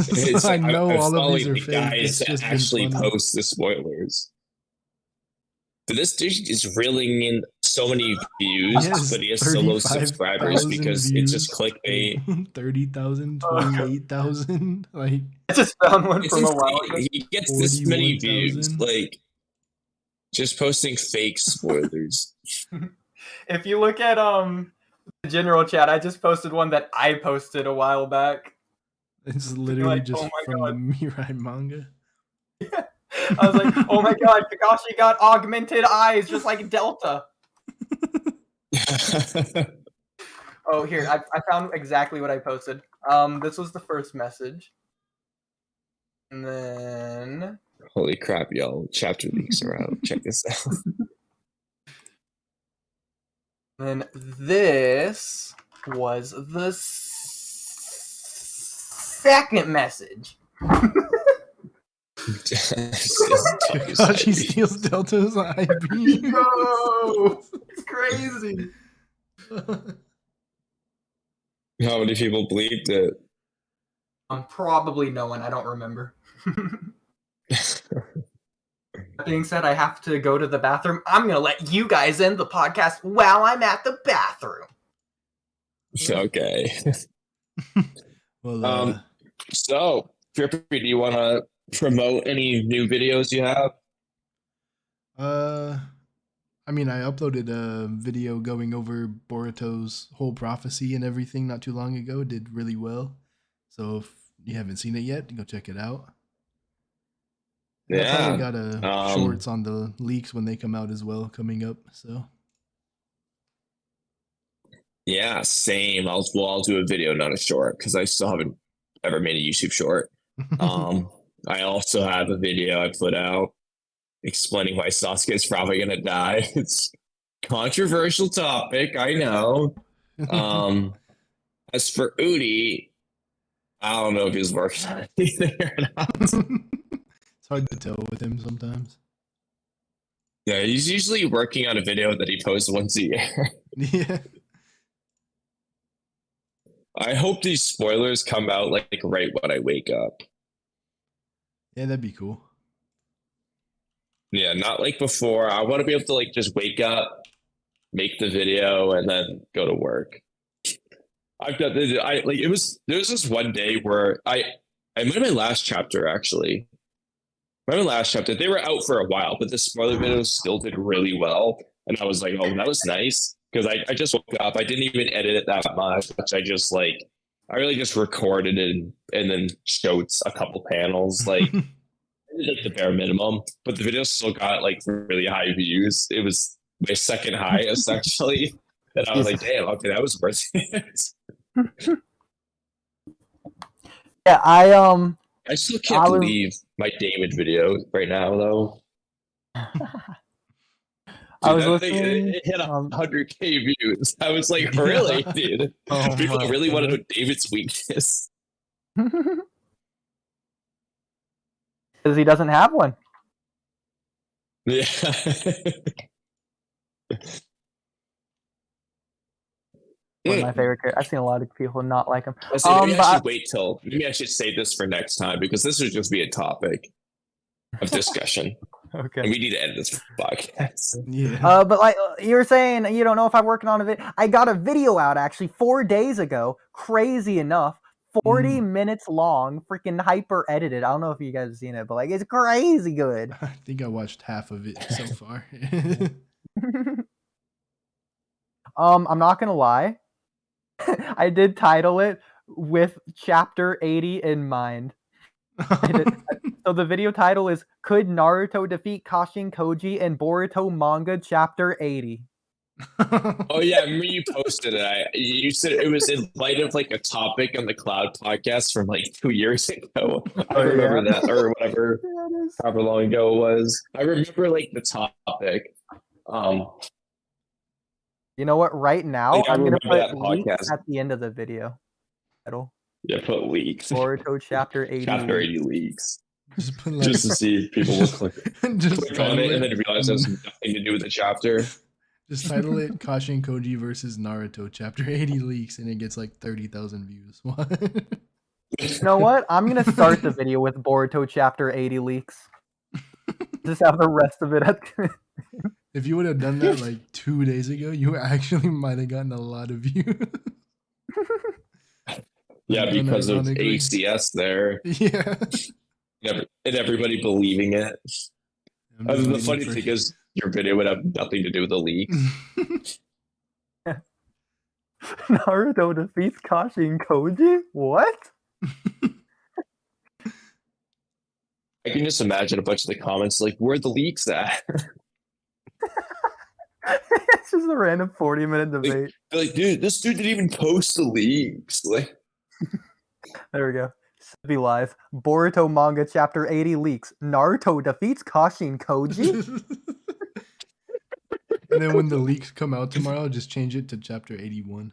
So I know all of these are the fake. guys It's that just actually been funny. post the spoilers. So this dude is reeling in so many views, Yes, but he has so low subscribers 35,000 because it's just clickbait. 30,000, 28,000. Like, I just found one It's from a while insane. ago. He gets this many views, 41,000. like just posting fake spoilers. If you look at the general chat, I just posted one that I posted a while back. it's literally like, just oh my from God. the Mirai manga. I was like, oh my god, Kakashi got augmented eyes just like Delta. Oh, here, I found exactly what I posted. This was the first message. And then... Holy crap, y'all. Chapter leaks are out. Check this out. Then this was the second message. Kakashi steals Delta's IB. No! It's crazy! How many people believed it? Probably no one. I don't remember. That being said, I have to go to the bathroom. I'm going to let you guys end the podcast while I'm at the bathroom. Okay. Well, So, Trippy, do you want to promote any new videos you have? I mean, I uploaded a video going over Boruto's whole prophecy and everything not too long ago. It did really well. So if you haven't seen it yet, go check it out. And I Yeah. probably got shorts on the leaks when they come out as well coming up. So Yeah, same. I'll do a video, not a short, because I still haven't ever made a YouTube short. I also have a video I put out explaining why Sasuke is probably going to die. It's a controversial topic, I know. As for Oodie, I don't know if he's working on anything or not. it's hard to tell with him sometimes. Yeah, he's usually working on a video that he posts once a year. Yeah. I hope these spoilers come out like right when I wake up. Yeah, that'd be cool. Yeah, not like before. I want to be able to like just wake up, make the video, and then go to work. I've got there was this one day where I might have my last chapter actually. My last chapter, they were out for a while, but the spoiler videos still did really well. And I was like, oh, that was nice. Because I just woke up. I didn't even edit it that much. I really just recorded it and then showed a couple panels. Like, I did like the bare minimum, but the video still got like really high views. It was my second highest actually. And I was like, damn, okay, that was worth it. Yeah, I still can't believe my David video right now though. Dude, I was that thing, listening. it hit 100K views. I was like, really, dude? Oh People my really want to know goodness. David's weakness. Because he doesn't have one. Yeah. One of my favorite characters. I've seen a lot of people not like him. Maybe I should save this for next time because this would just be a topic of discussion. Okay. And we need to end this podcast. Yeah. But like you were saying, you don't know if I'm working on it. I got a video out actually 4 days ago. Crazy enough. 40 minutes long, freaking hyper edited. I don't know if you guys have seen it, but like it's crazy good. I think I watched half of it so far. I'm not gonna lie. I did title it with chapter 80 in mind. So the video title is Could Naruto Defeat Kashin Koji in Boruto Manga Chapter 80? Oh yeah, I remember you posted it. You said it was in light of like a topic on the Cloud podcast from like 2 years ago. I remember that, or whatever, however long ago it was. I remember like the topic. You know what? Right now, like, I'm gonna put leaks at the end of the video. Title. Yeah, put leaks. Boruto Chapter 80. Chapter 80 leaks. Just to see if people will click on it and then realize it has nothing to do with the chapter. Just title it Kashin Koji versus Naruto Chapter 80 leaks and it gets like 30,000 views. You know what? I'm going to start the video with Boruto Chapter 80 leaks. Just have the rest of it at If you would have done that like 2 days ago, you actually might have gotten a lot of views. Yeah, because of ACS there. Yeah. And everybody believing it. The funny thing is, your video would have nothing to do with the leaks. Naruto defeats Kashin Koji? What? I can just imagine a bunch of the comments like, where are the leaks at? It's just a random 40-minute debate. Like, dude, this dude didn't even post the leaks. Like, there we go. Be live. Boruto manga chapter 80 leaks. Naruto defeats Kashin Koji. And then when the leaks come out tomorrow, just change it to chapter 81.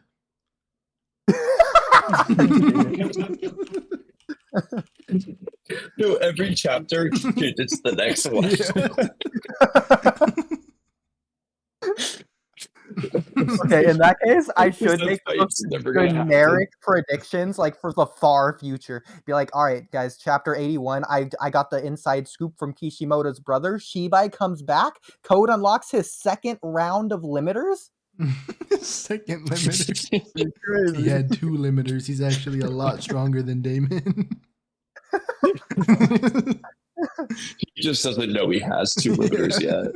No, every chapter, dude, it's the next one. Okay, in that case, I should make generic predictions, like for the far future. Be like, all right, guys, chapter 81, I got the inside scoop from Kishimoto's brother. Shibai comes back. Code unlocks his second round of limiters. Second limiter. He had 2 limiters. He's actually a lot stronger than Damon. He just doesn't know he has 2 limiters yet.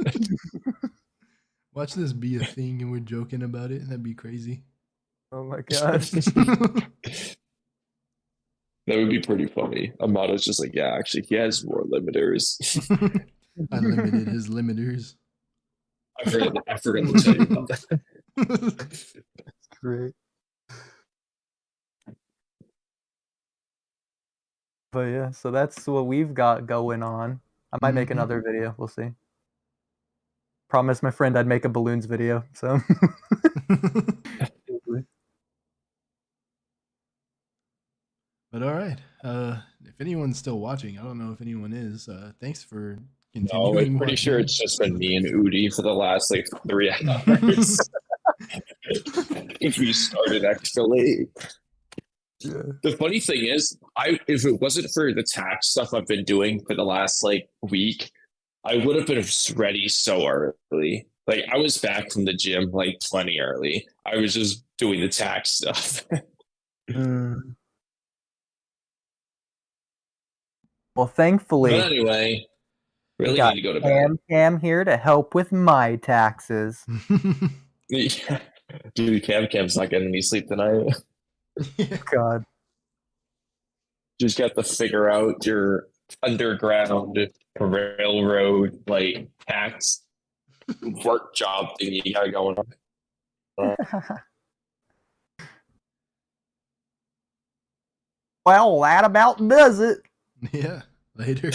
Watch this be a thing and we're joking about it. That'd be crazy. Oh my god. That would be pretty funny. Amato's just like, yeah, actually, he has more limiters. Unlimited his limiters. I forgot to tell you about that. That's great. But yeah, so that's what we've got going on. I might make another video. We'll see. Promised my friend I'd make a balloons video. So. But all right. If anyone's still watching, I don't know if anyone is. Thanks for continuing. No, I'm pretty sure it's just been me and Oodie for the last like 3 hours. If we started extra late. Yeah. The funny thing is, if it wasn't for the tax stuff I've been doing for the last like week, I would have been ready so early. Like I was back from the gym like plenty early. I was just doing the tax stuff. Well, thankfully. But anyway, really got need to go to bed. Camcam here to help with my taxes. Dude, Camcam's not getting any sleep tonight. God. Just got to figure out your underground railroad like tax work job thing you got going on. Well, that about does it. Yeah, later.